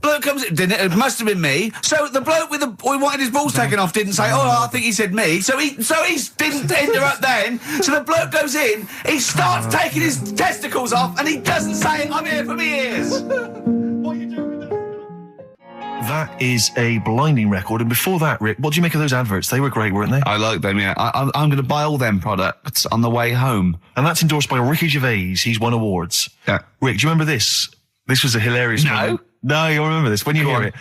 Bloke comes in, didn't it? It must have been me. So the bloke who wanted his balls taken off didn't say, I think he said me. So he didn't interrupt then. So the bloke goes in, he starts taking his testicles off, and he doesn't say, I'm here for me ears. What are you doing with that? That is a blinding record. And before that, Rick, what do you make of those adverts? They were great, weren't they? I like them, yeah. I'm going to buy all them products on the way home. And that's endorsed by Ricky Gervais. He's won awards. Yeah. Rick, do you remember this? This was a hilarious moment. No, you'll remember this when you hear it.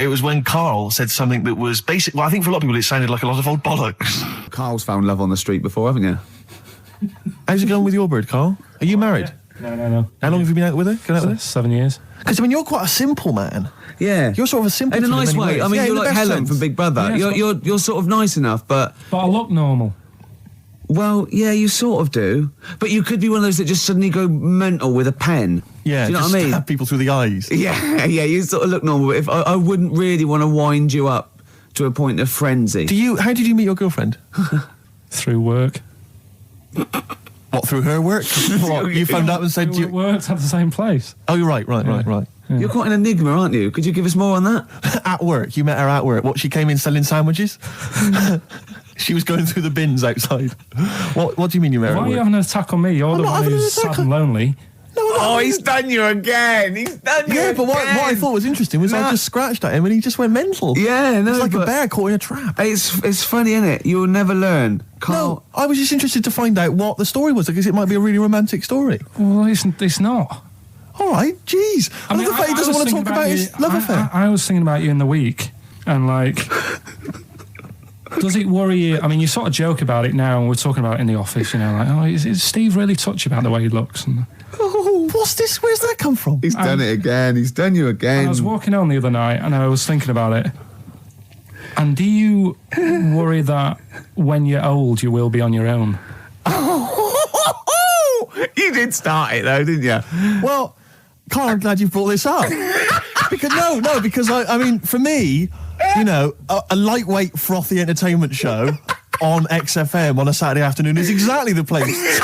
It was when Karl said something that was basic. Well, I think for a lot of people it sounded like a lot of old bollocks. Karl's found love on the street before, haven't you? How's it going with your bird, Karl? Are you married? No. How long have you been out with her? Going out with her? 7 years. Because, you're quite a simple man. Yeah. You're sort of a simple in a nice way. I mean, you're like Helen from Big Brother. Yeah, you're sort of nice enough, but I look normal. Well, yeah, you sort of do. But you could be one of those that just suddenly go mental with a pen. Yeah, do you know what I mean? Stab people through the eyes. Yeah, you sort of look normal. But if I wouldn't really want to wind you up to a point of frenzy. How did you meet your girlfriend? Through work. What, through her work? What, you phoned up and said you worked at the same place. Oh, you're right. Yeah. You're quite an enigma, aren't you? Could you give us more on that? At work. You met her at work. What, she came in selling sandwiches? She was going through the bins outside. What do you mean you married? Why are you having an attack on me? You're the one who's sad and lonely. Oh, he's done you again. He's done you again. Yeah, but what I thought was interesting was I just scratched at him and he just went mental. Yeah, no, it's like a bear caught in a trap. It's funny, isn't it? You'll never learn. No, I was just interested to find out what the story was, because it might be a really romantic story. Well, it's not. All right, jeez. I love the fact he doesn't want to talk about his love affair. I was thinking about you in the week, and like, does it worry you? I mean, you sort of joke about it now, and we're talking about it in the office, you know, like, oh, is Steve really touchy about the way he looks? And, oh, what's this? Where's that come from? He's done it again. He's done you again. I was walking on the other night, and I was thinking about it. And do you worry that when you're old, you will be on your own? You did start it, though, didn't you? Well, Carl, I'm glad you brought this up. because I mean, for me, you know, a lightweight, frothy entertainment show on XFM on a Saturday afternoon is exactly the place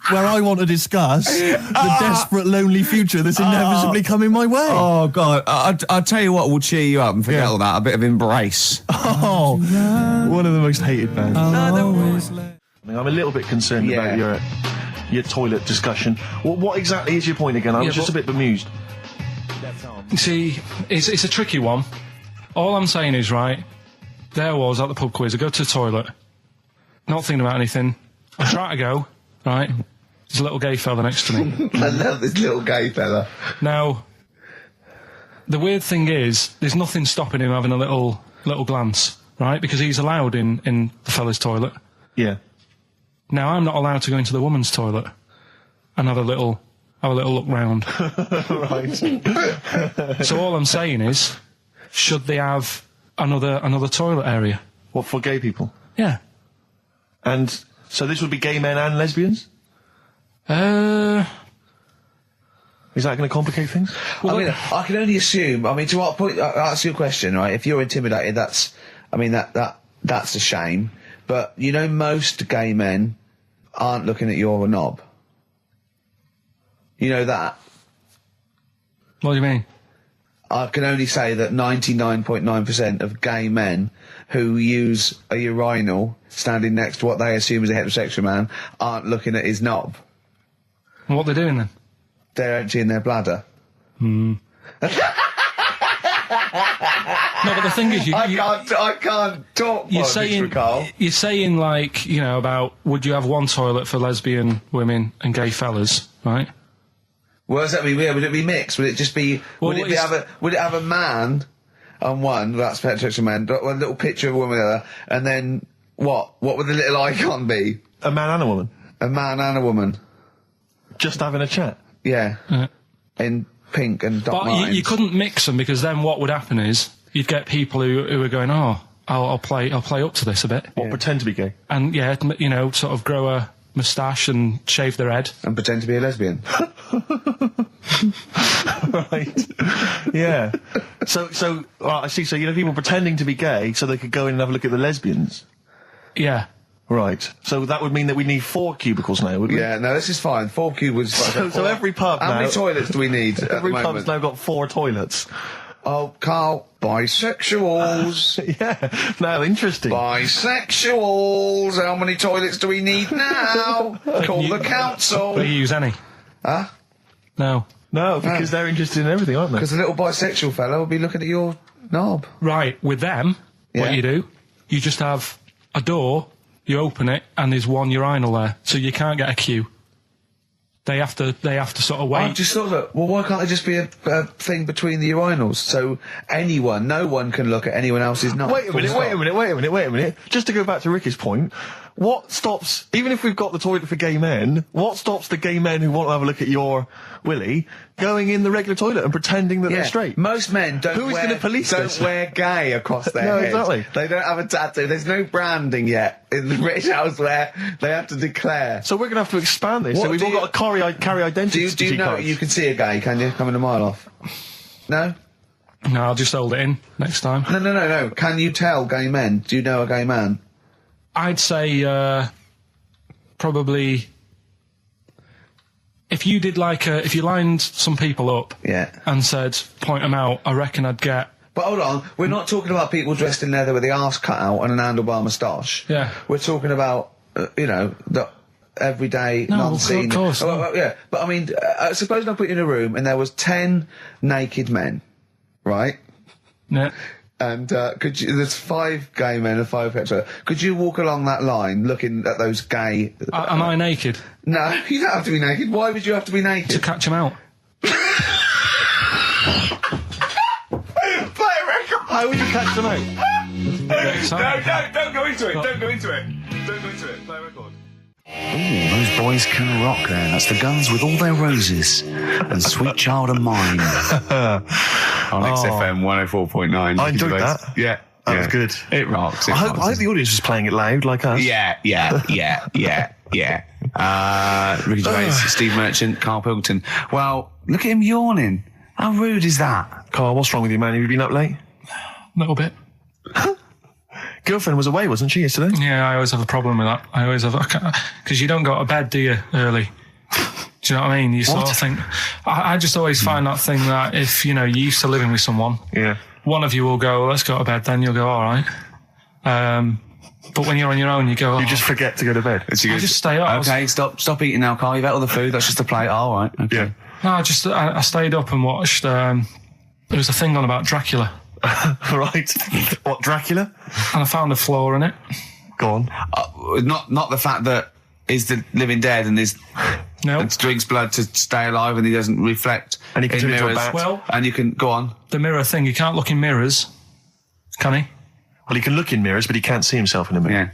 where I want to discuss the desperate, lonely future that's inevitably coming my way. Oh, God. I'll tell you what will cheer you up and forget all that. A bit of Embrace. Oh, one of the most hated bands. I'm a little bit concerned about your toilet discussion. What exactly is your point again? I was just a bit bemused. You see, it's a tricky one. All I'm saying is, right, there I was at the pub quiz. I go to the toilet, not thinking about anything. I try to go, right, there's a little gay fella next to me. I love this little gay fella. Now, the weird thing is, there's nothing stopping him having a little glance, right, because he's allowed in the fella's toilet. Yeah. Now, I'm not allowed to go into the woman's toilet and have a little look round. Right. So all I'm saying is, should they have another toilet area? What, for gay people? Yeah. And so this would be gay men and lesbians? Uh... Is that going to complicate things? Well, I mean, I can only assume. I mean, to what point? I'll ask you a question, right? If you're intimidated, that's a shame. But you know, most gay men aren't looking at your knob. You know that. What do you mean? I can only say that 99.9% of gay men who use a urinal standing next to what they assume is a heterosexual man aren't looking at his knob. And what they're doing then? They're emptying their bladder. No, but the thing is, I can't talk. You're saying like, you know, about would you have one toilet for lesbian women and gay fellas, right? Well, does that mean? Yeah, would it be mixed? Would it just be? Would it have a man on one? That's heterosexual man. One little picture of a woman, other, and then what? What would the little icon be? A man and a woman. A man and a woman. Just having a chat. Yeah. In pink and dot lines. But you couldn't mix them, because then what would happen is you'd get people who are going, oh, I'll play up to this a bit. What, pretend to be gay? And yeah, you know, sort of grow a moustache and shave their head. And pretend to be a lesbian. Right. Yeah. So I see. So you know, people pretending to be gay so they could go in and have a look at the lesbians. Yeah. Right. So that would mean that we need 4 cubicles now, would we? Yeah. No, this is fine. 4 cubicles. So every pub now. How many toilets do we need? Every pub's now got 4 toilets. Oh, Carl, bisexuals. Yeah. Now, interesting. Bisexuals. How many toilets do we need now? Call the council. Will you use any? Huh? No. No, because they're interested in everything, aren't they? Because the little bisexual fellow will be looking at your knob. Right. With them, what you do, you just have a door, you open it, and there's one urinal there, so you can't get a queue. They have to sort of wait. I just thought that, well, why can't there just be a thing between the urinals, so no one can look at anyone else's knob? Wait a minute. Just to go back to Ricky's point, what stops, even if we've got the toilet for gay men, what stops the gay men who want to have a look at your willy going in the regular toilet and pretending that they're straight? Most men don't wear gay across their heads. Exactly. They don't have a tattoo. There's no branding yet in the British House where they have to declare. So we're going to have to expand this. So we've all got to carry identity. Do you know you can see a gay, can you? Coming a mile off. No? No, I'll just hold it in next time. No. Can you tell gay men? Do you know a gay man? I'd say, probably, if you did if you lined some people up and said, point them out, I reckon I'd get But hold on, we're not talking about people dressed in leather with the arse cut out and an handlebar moustache. Yeah. We're talking about, the everyday, non-seen... of course. Yeah, but I mean, suppose I put you in a room and there was 10 naked men, right? Yeah. And there's 5 gay men and 5 hetero. Could you walk along that line looking at those gay... Am I naked? No, you don't have to be naked. Why would you have to be naked? To catch them out. How would you catch them out? Don't go into it. Don't go into it. Don't go into it. Play a record. Ooh, those boys can rock there. That's the Guns with All Their Roses and Sweet Child of Mine. On XFM 104.9. I enjoyed that. Yeah. That was good. It rocks. I hope the audience was playing it loud like us. Yeah. Ricky Gervais, Steve Merchant, Karl Pilkington. Well, look at him yawning. How rude is that? Carl, what's wrong with you, man? Have you been up late? A little bit. Girlfriend was away, wasn't she, yesterday? Yeah, I always have a problem with that. I always have... Because you don't go to bed, do you, early? Do you know what I mean? You sort of think... I just always find that thing that if, you're used to living with someone... Yeah. One of you will go, let's go to bed, then you'll go, all right. But when you're on your own, you go... You just forget to go to bed. I just stay up. Okay, stop eating now, Carl. You've ate all the food. That's just a plate. All right. Okay. Yeah. No, I stayed up and watched... there was a thing on about Dracula. Right. What, Dracula? And I found a flaw in it. Go on. Not the fact that he's the living dead and and drinks blood to stay alive and he doesn't reflect and he can in turn mirrors. into a bat. Well, and you can go on. The mirror thing, you can't look in mirrors, can he? Well, he can look in mirrors, but he can't see himself in a mirror.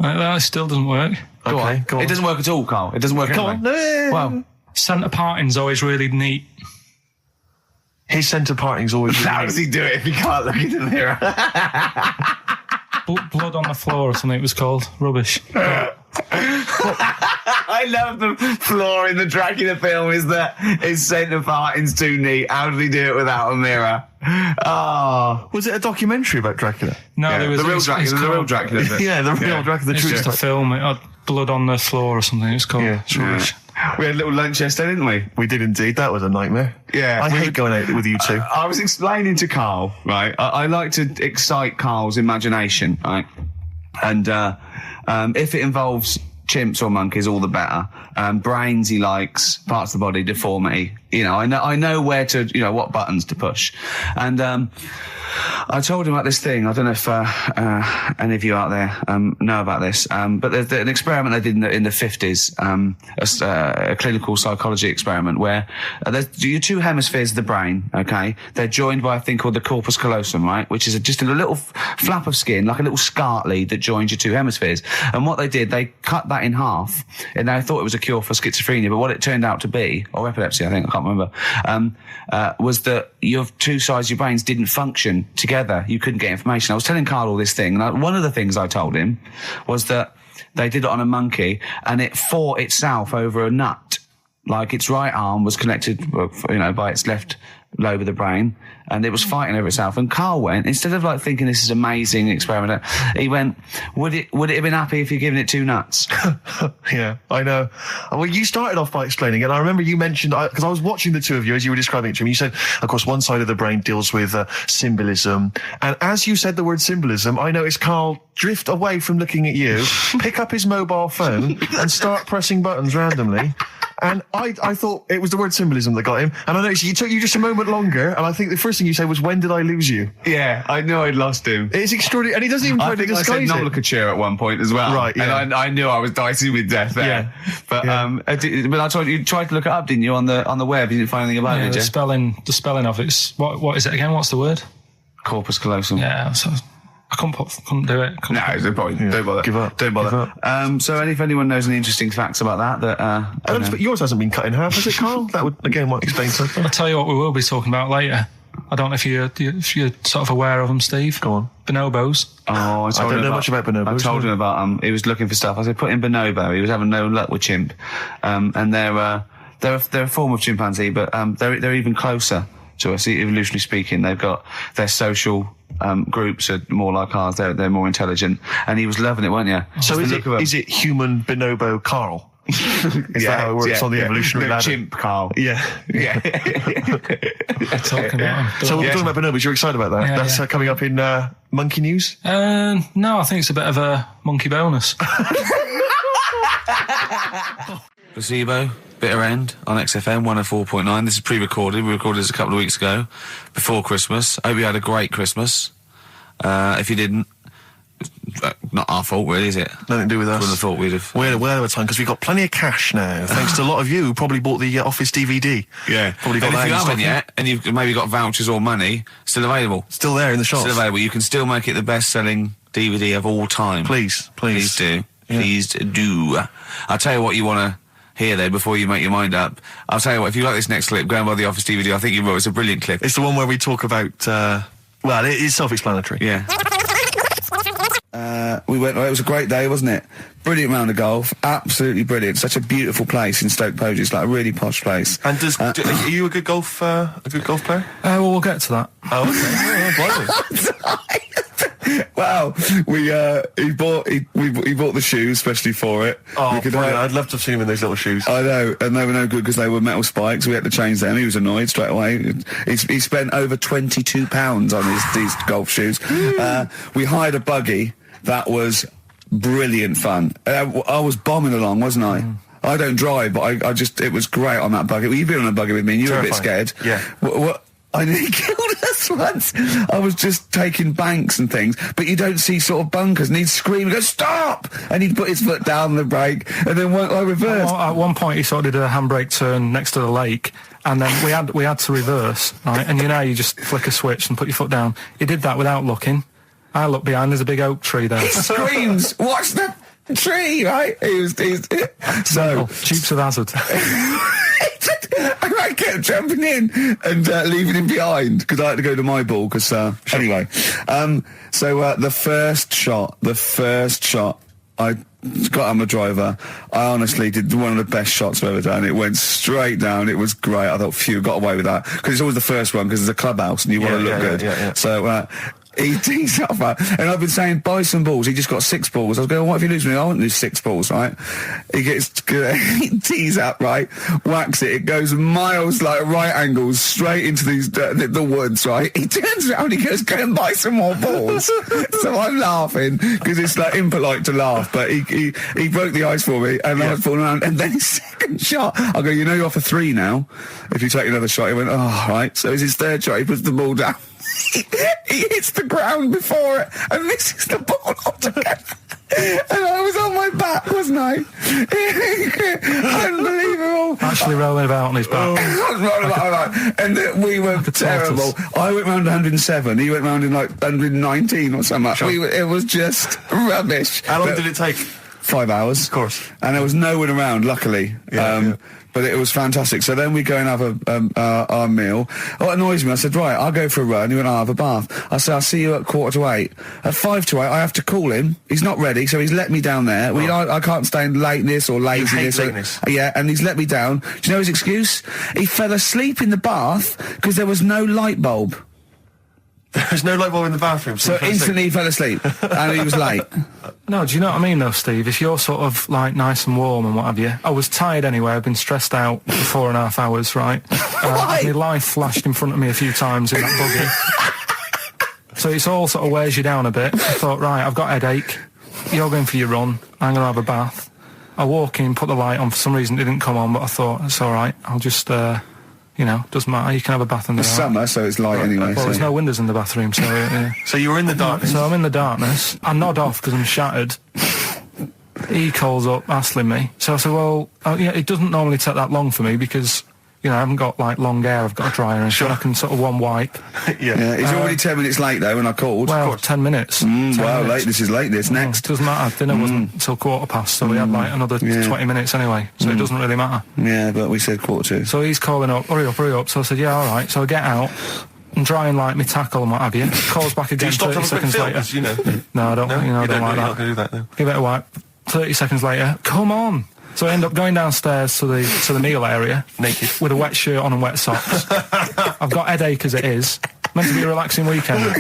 Yeah. That still doesn't work. Go on. It doesn't work at all, Carl. It doesn't work Go anyway. on. No. Well, centre parting's always really neat. His centre parting's always really how does he do it if he can't look in the mirror? Blood on the floor or something it was called. Rubbish. I love the flaw in the Dracula film is that his centre parting's too neat. How did he do it without a mirror? Oh. Was it a documentary about Dracula? No, yeah, there was... The real Dracula. Yeah, the real Dracula. It's just a film. It had blood on the floor or something. It's called... Yeah. It's rubbish. We had a little lunch yesterday, didn't we? We did indeed. That was a nightmare. Yeah. I hate going out with you two. I was explaining to Carl, right? I like to excite Carl's imagination, right? And if it involves chimps or monkeys, all the better. Brains he likes, parts of the body, deformity. I know where to, what buttons to push. And I told him about this thing. I don't know if any of you out there know about this, but there's an experiment they did in the 50s, a clinical psychology experiment where there's your 2 hemispheres of the brain, okay? They're joined by a thing called the corpus callosum, right? Which is just a little flap of skin, like a little scarlet lead that joins your 2 hemispheres. And what they did, they cut that in half, and they thought it was a cure for schizophrenia, but what it turned out to be, or epilepsy, I think, I can't remember, was that your 2 sides of your brains didn't function together. You couldn't get information. I was telling Carl all this thing, and one of the things I told him was that they did it on a monkey and it fought itself over a nut. Like its right arm was connected, by its left lobe of the brain, and it was fighting over itself. And Carl went, instead of thinking this is amazing experiment, he went, would it have been happy if you'd given it 2 nuts? Yeah, I know. Well, you started off by explaining, and I remember you mentioned, because I was watching the 2 of you as you were describing it to me, you said, of course, one side of the brain deals with symbolism. And as you said the word symbolism, I noticed Carl drift away from looking at you, pick up his mobile phone, and start pressing buttons randomly. And I thought it was the word symbolism that got him. And I noticed it took you just a moment longer. And I think the first thing you said was, when did I lose you? Yeah, I knew I'd lost him. It's extraordinary. And he doesn't even try to disguise it. I think I said nomenclature at one point as well. Right, yeah. And I knew I was dicing with death there. Yeah. But, but I told you tried to look it up, didn't you, on the web? You didn't find anything about it, did you? The spelling of it's, what is it again? What's the word? Corpus callosum. Yeah, so I couldn't do it. No, there's no point. Yeah. Don't bother. Give up. Don't bother. Give up. So if anyone knows any interesting facts about that, yours hasn't been cut in half, has it, Carl? That would, again, might explain something. I'll tell you what we will be talking about later. I don't know if you're sort of aware of them, Steve. Go on. Bonobos. Oh, I don't know much about bonobos. I told him about, he was looking for stuff. I said, put in bonobo. He was having no luck with chimp. And they're a form of chimpanzee, but they're even closer to us, evolutionarily speaking. They've got their social groups are more like ours. They're more intelligent, and he was loving it, weren't you? So is it human bonobo Carl? Is that how it works on the evolutionary ladder? Chimp, Carl. Yeah. Yeah. Talking about So we're talking about bonobos. You're excited about that? Yeah, That's coming up in Monkey News? No, I think it's a bit of a monkey bonus. Placebo, Bitter End on XFM 104.9. This is pre-recorded. We recorded this a couple of weeks ago, before Christmas. I hope you had a great Christmas. If you didn't, not our fault, really, is it? Nothing to do with us. Wouldn't have thought we'd have. We had a time because we've got plenty of cash now, thanks to a lot of you who probably bought the Office DVD. Yeah. Probably got And that if you in haven't stock. yet, and you've maybe got vouchers or money, still available. Still there in the shops. Still available. You can still make it the best-selling DVD of all time. Please. Please do. Yeah. Please do. I'll tell you what you want to hear, though, before you make your mind up. I'll tell you what, if you like this next clip, go and buy the Office DVD. I think you will. It's a brilliant clip. It's the one where we talk about, well, it is self-explanatory. Yeah. We went. It was a great day, wasn't it? Brilliant round of golf, absolutely brilliant. Such a beautiful place in Stoke Poges, like a really posh place. And are you a good golf player? Well, we'll get to that. Oh, okay. Wow, he bought the shoes especially for it. Oh, We could brilliant. have- I'd love to have seen him in those little shoes. I know, and they were no good because they were metal spikes. We had to change them. He was annoyed straight away. He spent over £22 on these golf shoes. We hired a buggy that was brilliant fun. I was bombing along, wasn't I? I don't drive, but it was great on that buggy. Well, you've been on a buggy with me, and you were a bit Terrifying. scared. Yeah. What? I nearly killed us once. I was just taking banks and things, but you don't see sort of bunkers, and he'd scream and go, "Stop!" And he'd put his foot down the brake, and then I reversed. At one point, he sort of did a handbrake turn next to the lake, and then we had to reverse, right? And you just flick a switch and put your foot down. He did that without looking. I looked behind, there's a big oak tree there. He screams, "Watch the tree!" Right? He's so Dukes of Hazzard. and I kept jumping in and leaving him behind because I had to go to my ball. Because anyway, so the first shot, I got on the driver. I honestly did one of the best shots I've ever done. It went straight down. It was great. I thought, phew, got away with that because it's always the first one because it's a clubhouse and you want to look good. Yeah. So. He tees up, and I've been saying, buy some balls. He just got 6 balls. I was going, what if you lose me? I won't lose 6 balls, right? He tees up, right? Whacks it. It goes miles, like right angles, straight into these the woods, right? He turns around, he goes, go and buy some more balls. So I'm laughing because it's like impolite to laugh, but he broke the ice for me, and I was falling around. And then his second shot, I go, you're off a 3 now. If you take another shot, he went, oh, right. So it's his third shot. He puts the ball down. He hits the ground before it and misses the ball altogether. And I was on my back, wasn't I? Unbelievable. Actually rolling about on his back. I was rolling about, and we were terrible. I went round 107. He went round in like 119 or something. Sure. It was just rubbish. How long did it take? 5 hours. Of course. And there was no one around, luckily. Yeah. But it was fantastic. So then we go and have our meal. What annoys me, I said, right, I'll go for a run. He went, I'll have a bath. I said, I'll see you at 7:45. At 7:55, I have to call him. He's not ready, so he's let me down there. I can't stand lateness or laziness. You hate lateness. Yeah, and he's let me down. Do you know his excuse? He fell asleep in the bath because there was no light bulb. There's no light bulb in the bathroom. So instantly he fell asleep, and he was late. No, do you know what I mean though, Steve? If you're sort of like nice and warm and what have you, I was tired anyway. I've been stressed out for 4.5 hours, right? My life flashed in front of me a few times in that buggy. So it's all sort of wears you down a bit. I thought, right, I've got a headache. You're going for your run. I'm going to have a bath. I walk in, put the light on. For some reason it didn't come on, but I thought, it's all right. I'll just, doesn't matter. You can have a bath in the It's summer, so it's light anyway. Well, there's no windows in the bathroom, so... So you were in the darkness? So I'm in the darkness. I nod off because I'm shattered. He calls up, hassling me. So I said, well, it doesn't normally take that long for me because, I haven't got, like, long hair. I've got a dryer and so I can sort of one wipe. Yeah. He's already 10 minutes late, though, when I called. Well, 10 minutes. 10 wow, minutes. late. This is late, this. Next. Doesn't matter. Dinner wasn't until 7:15, so we had, like, another 20 minutes anyway. So it doesn't really matter. Yeah, but we said 7:45. So he's calling up, hurry up. So I said, yeah, all right. So I get out and dry and like my tackle and what have you. Calls back again 30 seconds later. No, I don't. I don't like that. You're not going to do that, no. Give it a wipe. 30 seconds later, come on. So I end up going downstairs to the meal area. Naked. With a wet shirt on and wet socks. I've got headache as it is. Meant to be a relaxing weekend.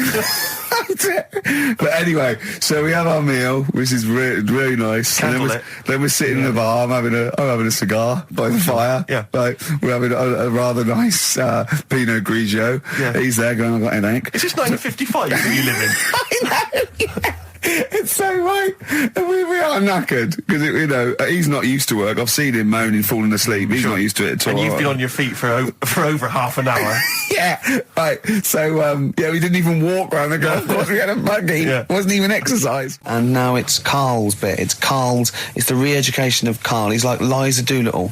But anyway, so we have our meal, which is really nice. Candlelit. Then we're sitting in the bar. I'm having a cigar by the fire. Yeah. Like, we're having a rather nice Pinot Grigio. Yeah. He's there going, I've got an headache. Is this 1955 that you live in? I know, yeah. It's so right. And we are knackered because he's not used to work. I've seen him moaning, falling asleep. He's not used to it at all. And you've been on your feet for over half an hour. Yeah, right. So we didn't even walk around the golf course. We had a buggy. Yeah. It wasn't even exercise. And now it's Carl's bit. It's the re-education of Carl. He's like Liza Doolittle.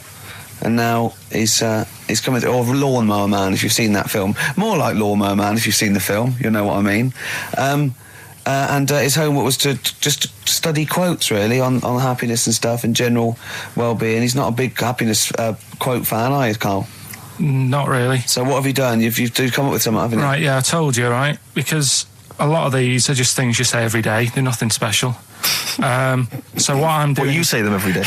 And now he's coming to, or Lawnmower Man, if you've seen that film. More like Lawnmower Man, if you've seen the film. You'll know what I mean. And his homework was to just study quotes, really, on happiness and stuff and general well-being. He's not a big happiness quote fan, are you, Carl? Not really. So what have you done? You've come up with something, haven't you? Right, yeah, I told you, right? Because a lot of these are just things you say every day. They're nothing special. So what I'm doing... Well, you say them every day.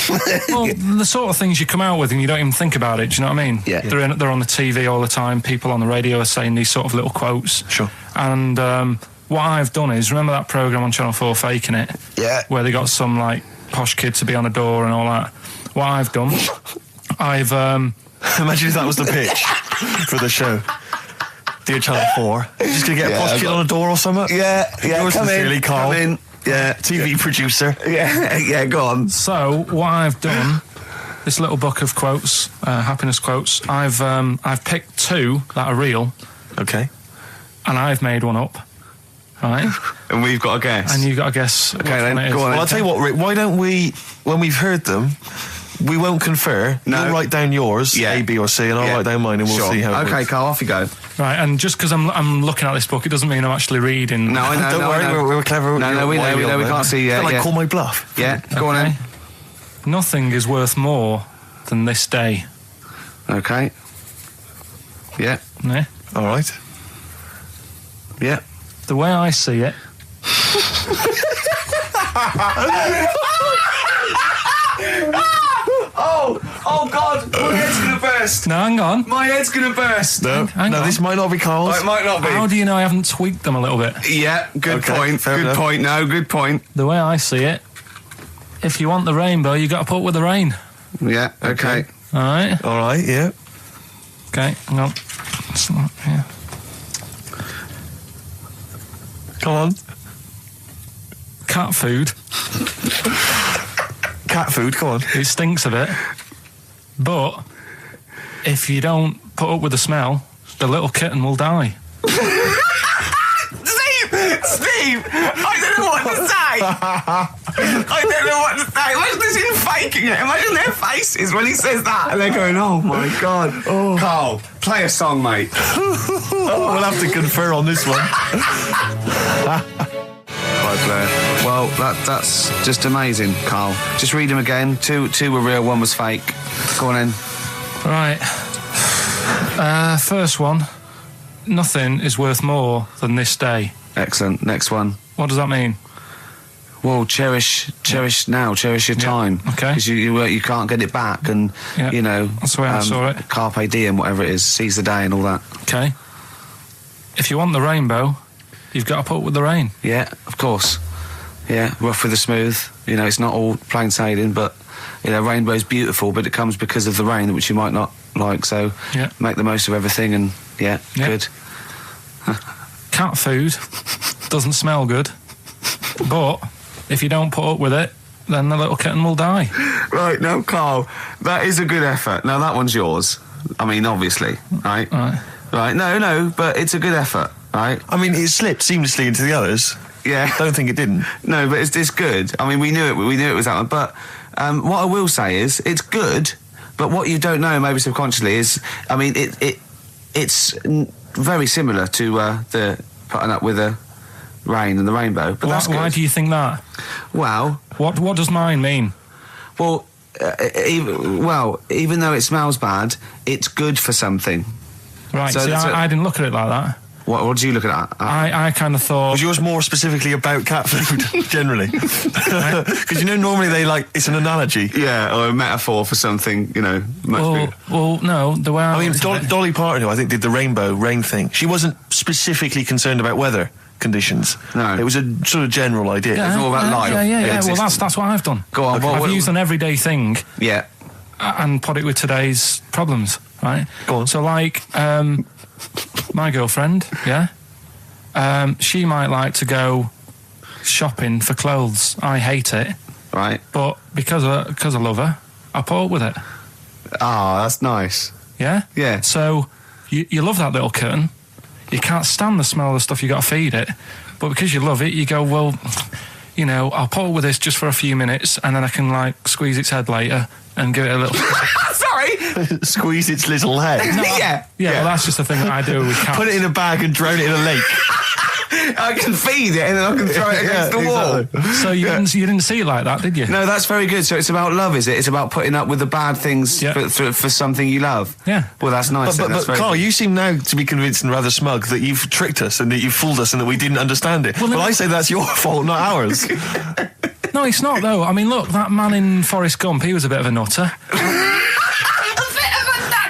Well, the sort of things you come out with and you don't even think about it, do you know what I mean? Yeah. They're on the TV all the time. People on the radio are saying these sort of little quotes. Sure. And what I've done is, remember that programme on Channel 4, Faking It? Yeah. Where they got some, like, posh kid to be on a door and all that. What I've done, I've... Imagine if that was the pitch for the show. Dear Channel 4. Just going to get a posh kid on a door or something? Yeah, Yours come sincerely, in, Carl. come in. Yeah. TV producer. Yeah, go on. So, what I've done, this little book of quotes, happiness quotes, I've picked 2 that are real. Okay. And I've made one up. Right? And we've got to guess. And you've got to guess. Okay, then, go on. Well, I'll tell you what, Rick, why don't we, when we've heard them, we won't confer. No. You'll write down yours, A, B, or C, and I'll write down mine, and we'll see how it Okay, works. Carl, off you go. Right, and just because I'm looking at this book, it doesn't mean I'm actually reading. No, I know. Don't worry, we're clever. No, we know. We can't see yet. Like, call my bluff. Yeah, go on then. Nothing is worth more than this day. Okay. Yeah. Yeah. All right. Yeah. The way I see it. Oh God! My head's gonna burst. No, hang on. My head's gonna burst. No, Hang on. this might not be Carl's. It might not be. How do you know I haven't tweaked them a little bit? Yeah, good Okay, point. fair Good enough. point. No, good point. The way I see it, if you want the rainbow, you got to put up with the rain. Yeah. Okay. All right. All right, yeah. Okay. Hang on. It's not, yeah. Come on. Cat food. Cat food, come on. It stinks a bit, but if you don't put up with the smell, the little kitten will die. Steve! I don't know what to say! I don't know what to say. Imagine this in faking it. Imagine their faces when he says that and they're going, oh my God. Oh. Carl, play a song, mate. We'll have to confer on this one. Right, Blair. Well, that's just amazing, Carl. Just read them again. Two were real, one was fake. Go on in. Right. First one. Nothing is worth more than this day. Excellent. Next one. What does that mean? Well, cherish now, cherish your time. Okay. Because you can't get it back, and you know that's the way I saw it. Carpe diem, whatever it is, seize the day and all that. Okay. If you want the rainbow, you've got to put up with the rain. Yeah, of course. Yeah, rough with the smooth. You know, it's not all plain sailing, but you know, rainbow's beautiful, but it comes because of the rain, which you might not like. So make the most of everything, and good. Cat food doesn't smell good, but if you don't put up with it, then the little kitten will die. Right, now, Carl, that is a good effort. Now, that one's yours. I mean, obviously, right? Right, no, but it's a good effort, right? I mean, it slipped seamlessly into the others. Yeah. Don't think it didn't. No, but it's good. I mean, we knew it was that one. But what I will say is, it's good, but what you don't know, maybe subconsciously, is, I mean, it's very similar to the putting up with the rain and the rainbow. But that's good. Why do you think that? Well... What does mine mean? Well, even though it smells bad, it's good for something. Right, so I didn't look at it like that. What do you look at? I kind of thought... Was yours more specifically about cat food, generally? Because, you know, normally it's an analogy. Yeah, or a metaphor for something, you know, much bigger. Well, no, the way I mean, Dolly Parton, who I think did the rainbow rain thing, she wasn't specifically concerned about weather conditions. No. It was a sort of general idea. It's all about life. Yeah. Well, that's what I've done. Go on. Okay. I've used an everyday thing. Yeah. And put it with today's problems, right? Go on. So, like, my girlfriend, she might like to go shopping for clothes. I hate it. Right. But because I love her, I put up with it. Ah, that's nice. Yeah? Yeah. So, you love that little kitten. You can't stand the smell of the stuff you got to feed it. But because you love it, you go, well, you know, I'll put up with this just for a few minutes and then I can, like, squeeze its head later and give it a little... Sorry! Squeeze its little head. No, yeah, well, that's just the thing that I do with cats. Put it in a bag and drown it in a lake. I can feed it and then I can throw it against the wall. Exactly. So you didn't see it like that, did you? No, that's very good. So it's about love, is it? It's about putting up with the bad things for something you love. Yeah. Well, that's nice. But Carl, you seem now to be convinced and rather smug that you've tricked us and that you've fooled us and that we didn't understand it. Well, I say that's your fault, not ours. No, it's not, though. I mean, look, that man in Forrest Gump, he was a bit of a nutter.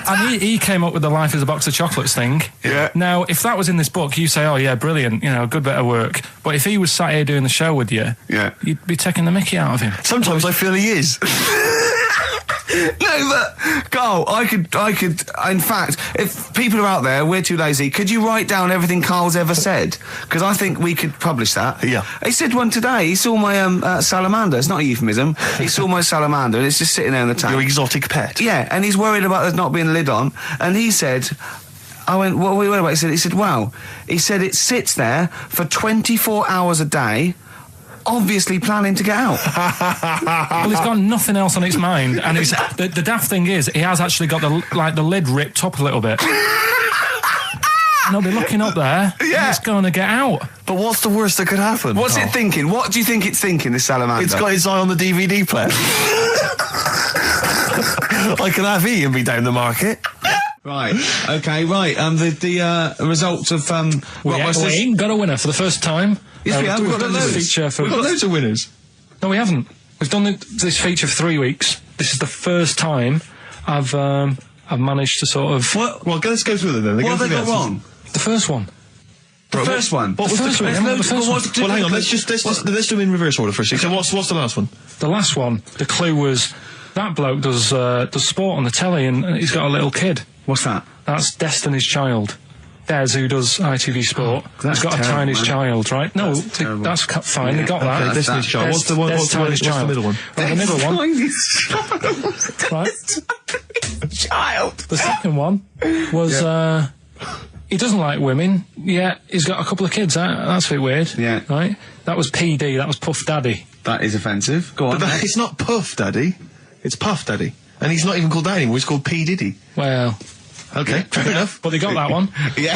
And he came up with the life is a box of chocolates thing. Yeah. Now, if that was in this book, you say, oh, yeah, brilliant, you know, good bit of work. But if he was sat here doing the show with you, you'd be taking the mickey out of him. Sometimes I feel he is. No, but Carl, I could. In fact, if people are out there, we're too lazy. Could you write down everything Carl's ever said? Because I think we could publish that. Yeah. He said one today. He saw my salamander. It's not a euphemism. He saw my salamander, and it's just sitting there in the tank. Your exotic pet. Yeah, and he's worried about there not being a lid on. And he said, I went, what are we worried about? He said, wow. He said it sits there for 24 hours a day. Obviously planning to get out. Well, it's got nothing else on its mind, and the daft thing is, he has actually got the lid ripped up a little bit. And he'll be looking up there, and it's going to get out. But what's the worst that could happen? What's it thinking? What do you think it's thinking, this salamander? It's got its eye on the DVD player. I can have Ian be down the market. Right. Okay. Right. The results of we ain't got a winner for the first time. Yes, we have. We've got loads of winners. No, we haven't. We've done this feature for 3 weeks. This is the first time I've managed to sort of. What? Well, let's go through them then. What have they got wrong? The first one. The first one. What was the first one? Well, hang on. Let's do them in reverse order first. So what's the last one? The last one. The clue was that bloke does sport on the telly and he's got a little kid. What's that? That's Destiny's Child. Des, who does ITV Sport, has got a tiny child, right? No, that's fine. They got that. Okay, Destiny's Child. What's the middle one? Well, the middle one. Right. Child. The second one was he doesn't like women. Yeah, he's got a couple of kids. That's a bit weird. Yeah. Right. That was PD. That was Puff Daddy. That is offensive. Go on. But it's not Puff Daddy. It's Puff Daddy. And he's not even called that anymore. He's called P Diddy. Well. Okay, fair enough. But they got that one. Yeah.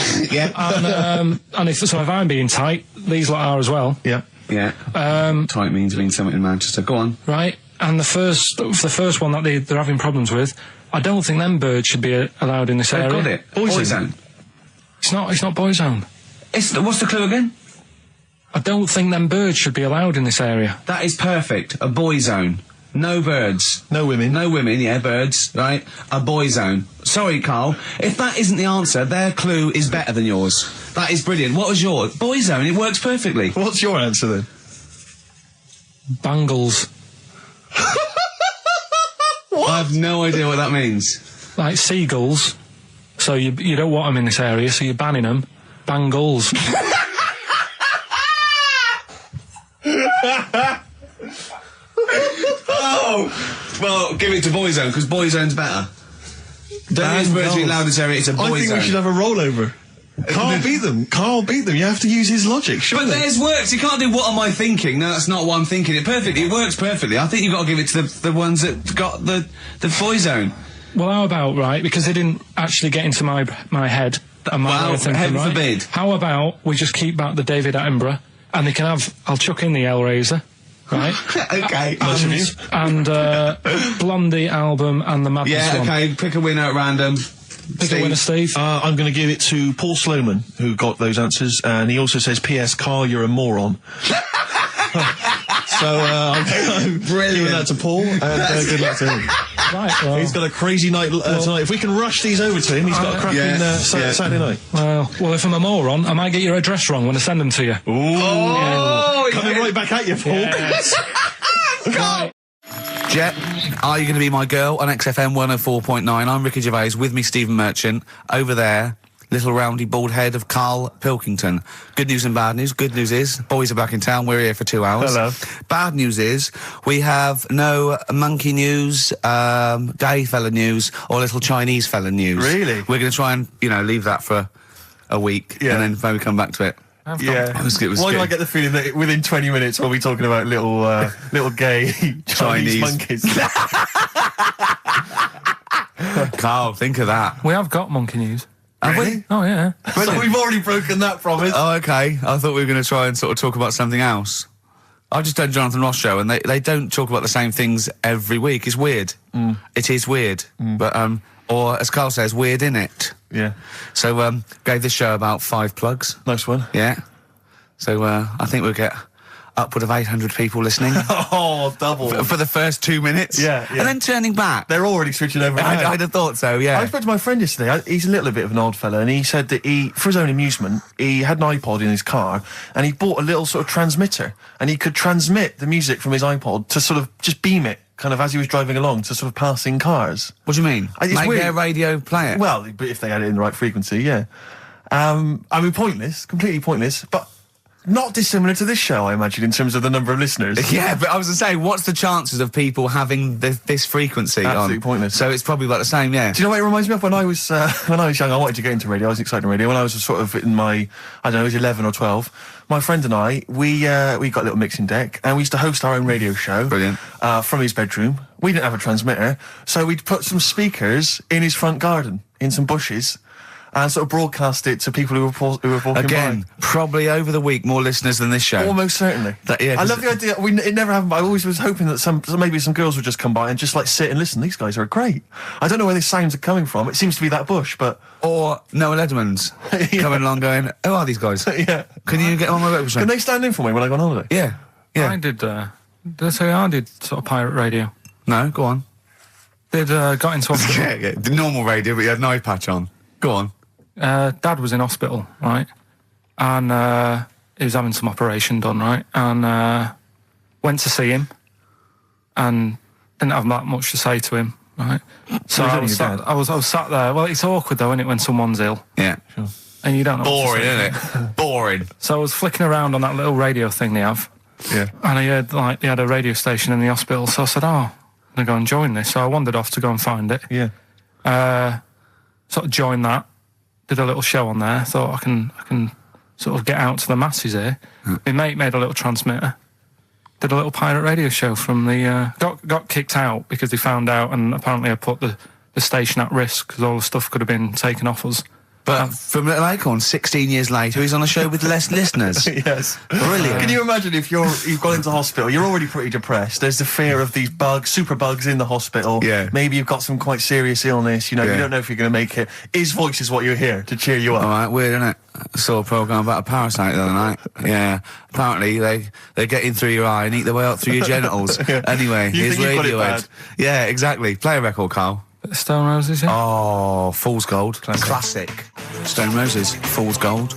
And if I'm being tight, these lot are as well. Yeah. Yeah. Tight means something in Manchester. Go on. Right. And the first one that they're having problems with, I don't think them birds should be allowed in this area. Got it. Boyzone. It's not Boyzone. What's the clue again? I don't think them birds should be allowed in this area. That is perfect. A boyzone. No birds. No women. No women, yeah, birds, right? A boyzone. Sorry, Carl. If that isn't the answer, their clue is better than yours. That is brilliant. What was yours? Boyzone, it works perfectly. What's your answer then? Bangles. I have no idea what that means. Like seagulls. So you don't want them in this area, so you're banning them. Bangles. Oh! Well, give it to Boyzone, because Boyzone's better. Don't use birds being loud in this area, it's a Boyzone. I think we should have a rollover. Carl beat them. Carl beat them. You have to use his logic, surely. But theirs works. You can't do what am I thinking. No, that's not what I'm thinking. It perfectly. It works perfectly. I think you've got to give it to the ones that got the Boyzone. Well, how about, right, because they didn't actually get into my head. Heaven forbid. How about we just keep back the David Attenborough, and they can have, I'll chuck in the Hellraiser, right? Okay. And Blondie album and the Madness one. Yeah, okay, pick a winner at random. Pick a winner, Steve. I'm going to give it to Paul Sloman, who got those answers, and he also says, P.S. Carl, you're a moron. So, I'm giving that to Paul, and good luck to him. Right, well. He's got a crazy night tonight. If we can rush these over to him, he's got a cracking Saturday night. Well, if I'm a moron, I might get your address wrong when I send them to you. Ooh. Coming right back at you, Paul. Yes. Right. Jet, are you going to be my girl on XFM 104.9? I'm Ricky Gervais, with me Stephen Merchant. Over there, little roundy bald head of Karl Pilkington. Good news and bad news. Good news is, boys are back in town, we're here for 2 hours. Hello. Bad news is, we have no monkey news, gay fella news, or little Chinese fella news. Really? We're going to try and, you know, leave that for a week, and then maybe come back to it. Yeah. Why do I get the feeling that within 20 minutes we'll be talking about little gay Chinese monkeys? Carl, think of that. We have got monkey news. Have we? Oh, yeah. So we've already broken that promise. Oh, okay. I thought we were going to try and sort of talk about something else. I just done Jonathan Ross show, and they don't talk about the same things every week. It's weird. It is weird. But, or as Carl says, weird innit? Yeah. So, gave this show about 5 plugs. Nice one. Yeah. So, I think we'll get upward of 800 people listening. Oh, double. For the first 2 minutes. Yeah. And then turning back. They're already switching over. I'd have thought so, yeah. I spoke to my friend yesterday. He's a little bit of an odd fella, and he said that for his own amusement, he had an iPod in his car, and he bought a little sort of transmitter, and he could transmit the music from his iPod to sort of just beam it, kind of as he was driving along, to sort of passing cars. What do you mean? Make their radio play it? Well, but if they had it in the right frequency, yeah. I mean, pointless, completely pointless, but not dissimilar to this show, I imagine, in terms of the number of listeners. Yeah, but I was going to say, what's the chances of people having this frequency Absolutely on? Pointless. So it's probably about the same, yeah. Do you know what it reminds me of? When I was young, I wanted to get into radio. I was excited in radio. When I was sort of in my, I don't know, I was 11 or 12, my friend and I, we got a little mixing deck, and we used to host our own radio show. Brilliant. From his bedroom. We didn't have a transmitter, so we'd put some speakers in his front garden, in some bushes, and sort of broadcast it to people who were walking Again, by. probably over the week more listeners than this show. Almost certainly. I love the idea. It never happened, but I always was hoping that maybe some girls would just come by and just like sit and listen. These guys are great. I don't know where these sounds are coming from. It seems to be that bush, but or Noah Ledman's coming along going, who are these guys? Yeah. Can you get on my breakfast? Can they stand in for me when I go on holiday? Yeah. Yeah. I did I did sort of pirate radio. No, go on. Got into hospital. Yeah, the normal radio, but you had an eye patch on. Go on. Dad was in hospital, right? And he was having some operation done, right? And went to see him, and didn't have that much to say to him, right? So I was sat there. Well, it's awkward though, isn't it, when someone's ill? Yeah, sure. And you don't know. Boring, isn't it? Boring. So I was flicking around on that little radio thing they have. Yeah. And I heard they had a radio station in the hospital, so I said, "Oh, I'm gonna go and join this." So I wandered off to go and find it. Yeah. Sort of joined that. Did a little show on there. Thought I can sort of get out to the masses here. My mate made a little transmitter. Did a little pirate radio show from the... got kicked out because they found out, and apparently I put the station at risk because all the stuff could have been taken off us. But from Little Acorn, 16 years later, he's on a show with less listeners. Yes. Brilliant. Can you imagine if you've gone into hospital, you're already pretty depressed, there's the fear of these super bugs in the hospital. Yeah. Maybe you've got some quite serious illness, you don't know if you're going to make it. His voice is what you hear to cheer you up. All right, weird, isn't it? I saw a programme about a parasite the other night. Yeah. Apparently, they get in through your eye and eat their way up through your genitals. Yeah. Anyway, You here's think you've got it Radiohead. bad? Yeah, exactly. Play a record, Carl. Stone Roses, yeah? Oh, Fool's Gold. Classic. Stone Roses, Fool's Gold.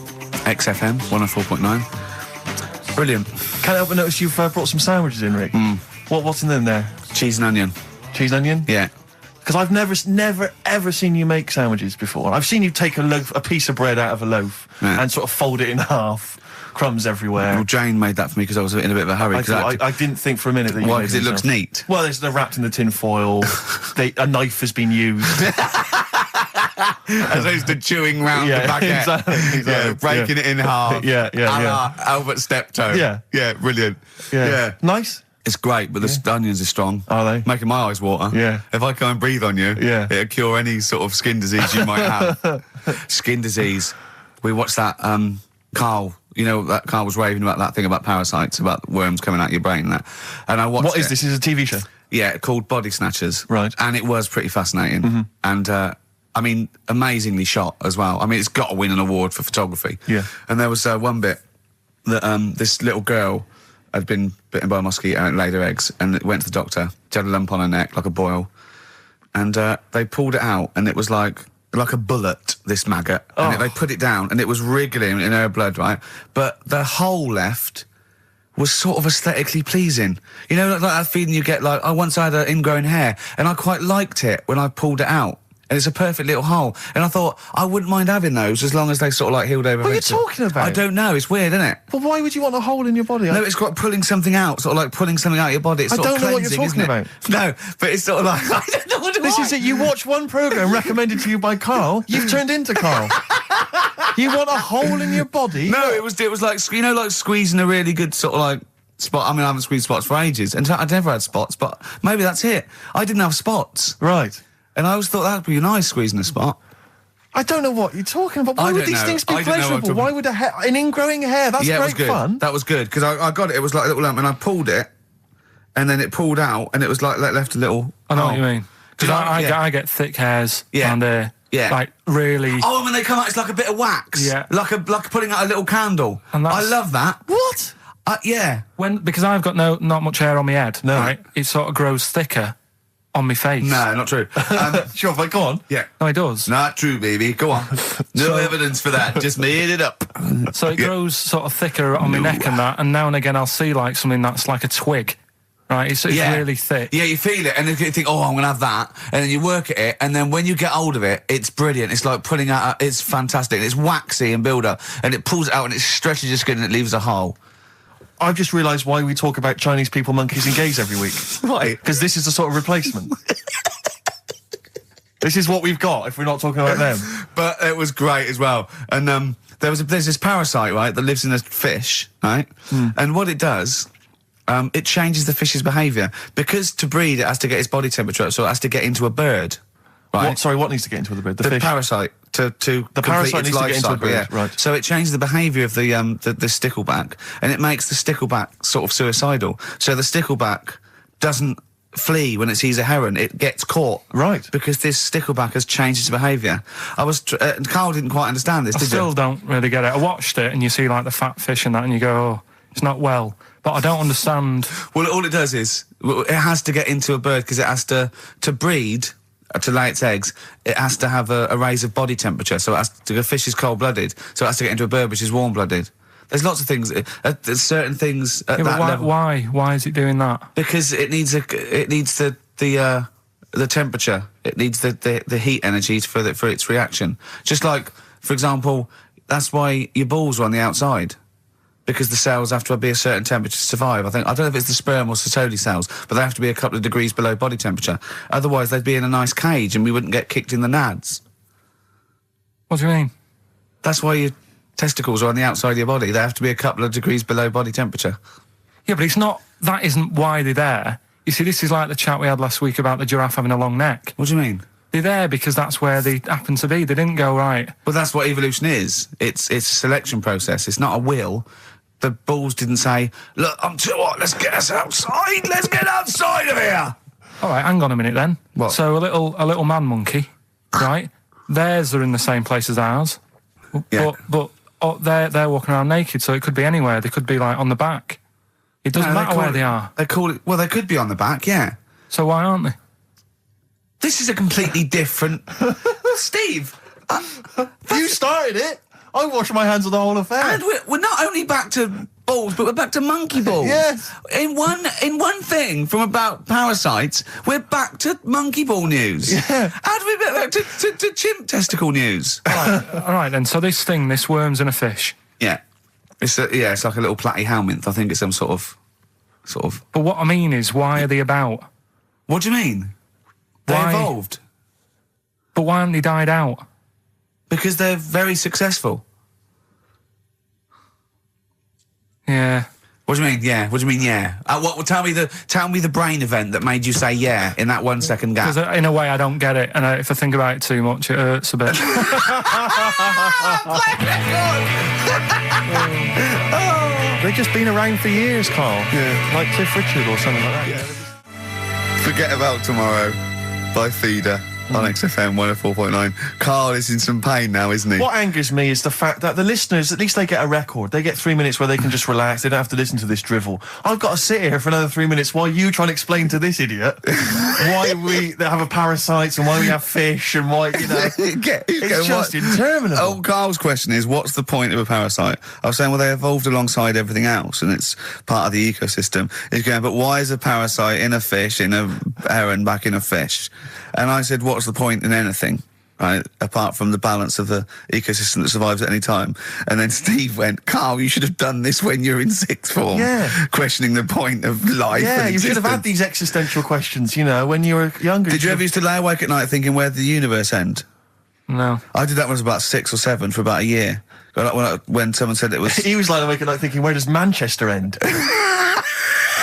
XFM, 104.9. Brilliant. Can't help but notice you've brought some sandwiches in, Rick. What's in them there? Cheese and onion. Cheese and onion? Yeah. Because I've never, ever seen you make sandwiches before. I've seen you take a piece of bread out of a loaf and sort of fold it in half. Crumbs everywhere. Well, Jane made that for me because I was in a bit of a hurry. I didn't think for a minute that you Why? made Because it looks neat. Well, they're wrapped in the tin foil. A knife has been used. As opposed to chewing round the baguette. Exactly. Yeah, breaking it in half. Yeah. Albert Steptoe. Yeah, brilliant. Yeah. Nice. It's great, but the onions are strong. Are they? Making my eyes water. Yeah. If I go and breathe on you, it'll cure any sort of skin disease you might have. Skin disease. We watched that, Carl, you know, that Carl was raving about that thing about parasites, about worms coming out your brain and that. And I watched What is this? Is it a TV show? Yeah, called Body Snatchers. Right. And it was pretty fascinating. And I mean, amazingly shot as well. I mean, it's got to win an award for photography. Yeah. And there was one bit that this little girl had been bitten by a mosquito and laid her eggs, and it went to the doctor. She had a lump on her neck, like a boil. And they pulled it out, and it was like a bullet, this maggot. And they put it down, and it was wriggling in her blood, right? But the hole left was sort of aesthetically pleasing. You know, like that feeling you get, like, I once had an ingrown hair, and I quite liked it when I pulled it out. And it's a perfect little hole. And I thought, I wouldn't mind having those as long as they sort of, like, healed over. What are you talking about? I don't know, it's weird, isn't it? But why would you want a hole in your body? No, it's got pulling something out, sort of like pulling something out of your body. It's I sort of don't know what you're cleansing, talking isn't it? No, but it's sort of like, I don't know what This is it. You watch one programme recommended to you by Carl, you've turned into Carl. You want a hole in your body? No, it was like, you know, like squeezing a really good sort of like spot. I mean, I haven't squeezed spots for ages. And I'd never had spots, but maybe that's it. I didn't have spots. Right. And I always thought that'd be nice, squeezing a spot. I don't know what you're talking about. Why would these things be pleasurable? Why would an ingrowing hair? That's great fun. That was good, because I got it. It was like a little lump, and I pulled it, and then it pulled out, and it was like left a little... I know what you mean. Because I get thick hairs around there. Yeah. Like, really... Oh, when they come out, it's like a bit of wax. Yeah. Like putting out a little candle. And I love that. What? Yeah. Because I've got not much hair on my head, no. Right? It sort of grows thicker on my face. No, not true. Sure, but go on. Yeah. No, it does. Not true, baby. Go on. No evidence for that. Just made it up. So it grows sort of thicker on my neck and that, and now and again I'll see like something that's like a twig. Right, it's really thick. Yeah, you feel it, and then you think, oh, I'm going to have that. And then you work at it, and then when you get hold of it, it's brilliant. It's like pulling out, it's fantastic. It's waxy and build up, and it pulls it out, and it stretches your skin, and it leaves a hole. I've just realised why we talk about Chinese people, monkeys and gays every week. Why? Because this is the sort of replacement. This is what we've got if we're not talking about them. But it was great as well. And there's this parasite, right, that lives in a fish, right? And what it does... it changes the fish's behaviour. Because to breed, it has to get its body temperature up, so it has to get into a bird. Right? What needs to get into the bird? The fish? Parasite. The parasite needs to get into a bird, right. So it changes the behaviour of the stickleback, and it makes the stickleback sort of suicidal. So the stickleback doesn't flee when it sees a heron, it gets caught. Right. Because this stickleback has changed its behaviour. Carl didn't quite understand this, I still don't really get it. I watched it, and you see, like, the fat fish and that, and you go, oh, it's not well. But I don't understand. Well, all it does is, it has to get into a bird, because it has to breed, to lay its eggs, it has to have a raise of body temperature. So the fish is cold-blooded, so it has to get into a bird which is warm-blooded. There's lots of things, there's certain things at that level. Why is it doing that? Because it needs the temperature. It needs the heat energy for its reaction. Just like, for example, that's why your balls are on the outside. Because the cells have to be a certain temperature to survive. I don't know if it's the sperm or Sertoli cells, but they have to be a couple of degrees below body temperature. Otherwise, they'd be in a nice cage and we wouldn't get kicked in the nads. What do you mean? That's why your testicles are on the outside of your body. They have to be a couple of degrees below body temperature. Yeah, but that isn't why they're there. You see, this is like the chat we had last week about the giraffe having a long neck. What do you mean? They're there because that's where they happen to be. They didn't go, right. Well, that's what evolution is. It's a selection process. It's not a will. The balls didn't say, look, I'm too hot, let's get us outside, let's get outside of here! All right, hang on a minute then. What? So a little man monkey, right? Theirs are in the same place as ours. Yeah. But they're walking around naked, so it could be anywhere. They could be, like, on the back. It doesn't matter where they are. They call it... Well, they could be on the back, yeah. So why aren't they? This is a completely different... Steve! You started it! I wash my hands of the whole affair. And we're not only back to balls, but we're back to monkey balls. Yes. In one thing from about parasites, we're back to monkey ball news. Yeah. How do we get back to chimp testicle news? All right then. So this worm's in a fish. Yeah. It's like a little platyhelminth. I think it's some sort of. But what I mean is, why are they about? What do you mean? They evolved. But why haven't they died out? Because they're very successful. Yeah. What do you mean? Yeah. What do you mean? Yeah. Tell me the brain event that made you say yeah in that 1 second gap. Because in a way I don't get it, and if I think about it too much, it hurts a bit. They've just been around for years, Carl. Yeah. Like Cliff Richard or something like that. Yeah. Forget About Tomorrow by Feeder. on XFM 104.9. Carl is in some pain now, isn't he? What angers me is the fact that the listeners, at least they get a record. They get 3 minutes where they can just relax. They don't have to listen to this drivel. I've got to sit here for another 3 minutes while you try and explain to this idiot why we have a parasites and why we have fish and why, you know. It's just interminable. Oh, Carl's question is, what's the point of a parasite? I was saying, well, they evolved alongside everything else and it's part of the ecosystem. He's going, but why is a parasite in a fish, in a heron, back in a fish? And I said, what's the point in anything, right, apart from the balance of the ecosystem that survives at any time? And then Steve went, Carl, you should have done this when you were in sixth form. Yeah. Questioning the point of life. Yeah, and you should have had these existential questions, you know, when you were younger. Did you ever used to lay awake at night thinking, where did the universe end? No. I did that when I was about 6 or 7 for about a year. When someone said it was... He was lying awake at night thinking, where does Manchester end?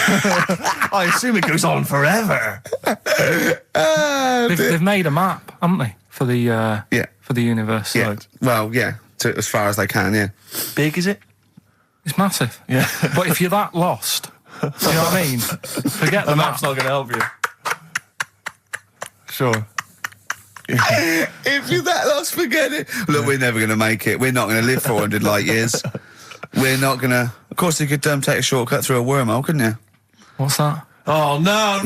I assume it goes on forever. They've made a map, haven't they, for the for the universe? Yeah. Well, yeah, as far as they can. Yeah. Big is it? It's massive. Yeah. But if you're that lost, you know what I mean? Forget the map's not going to help you. Sure. If you're that lost, forget it. Look, we're never going to make it. We're not going to live 400 light years. We're not going to... Of course, you could take a shortcut through a wormhole, couldn't you? What's that? Oh, no!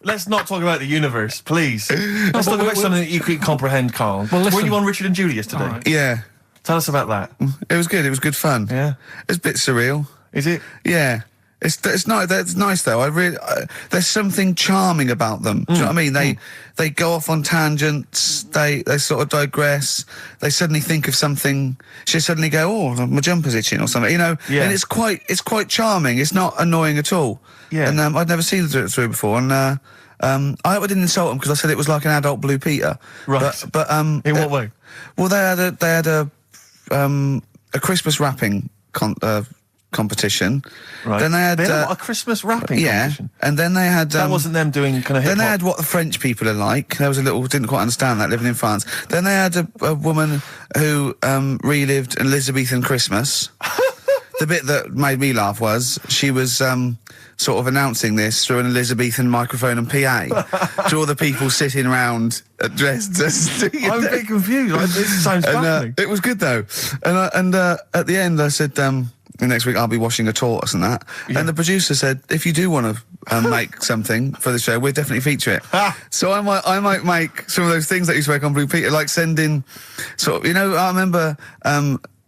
Let's not talk about the universe, please. Let's talk about something that you could comprehend, Carl. Well, listen. Were you on Richard and Judy yesterday? Right. Yeah. Tell us about that. It was good. It was good fun. Yeah. It's a bit surreal. Is it? Yeah. It's nice. It's nice though. There's something charming about them. Do you know what I mean? They go off on tangents. They sort of digress. They suddenly think of something. She suddenly go, "Oh, my jumper's itching" or something. You know. Yeah. And it's quite charming. It's not annoying at all. Yeah. And I'd never seen it through before. And I hope I didn't insult them because I said it was like an adult Blue Peter. Right. But in what way? Well, they had a Christmas wrapping competition. Right. Then they had a Christmas wrapping competition. And then they had that wasn't them doing kind of hip-hop. Then they had what the French people are like. There was didn't quite understand that living in France. Then they had a woman who relived an Elizabethan Christmas. The bit that made me laugh was she was sort of announcing this through an Elizabethan microphone and PA to all the people sitting around dressed as... I'm a bit confused. This sounds baffling. It was good though. And at the end I said, next week I'll be washing a tortoise and that. Yeah. And the producer said, if you do want to make something for the show, we'll definitely feature it. So I might make some of those things that you spoke on Blue Peter, like send in sort of, you know, I remember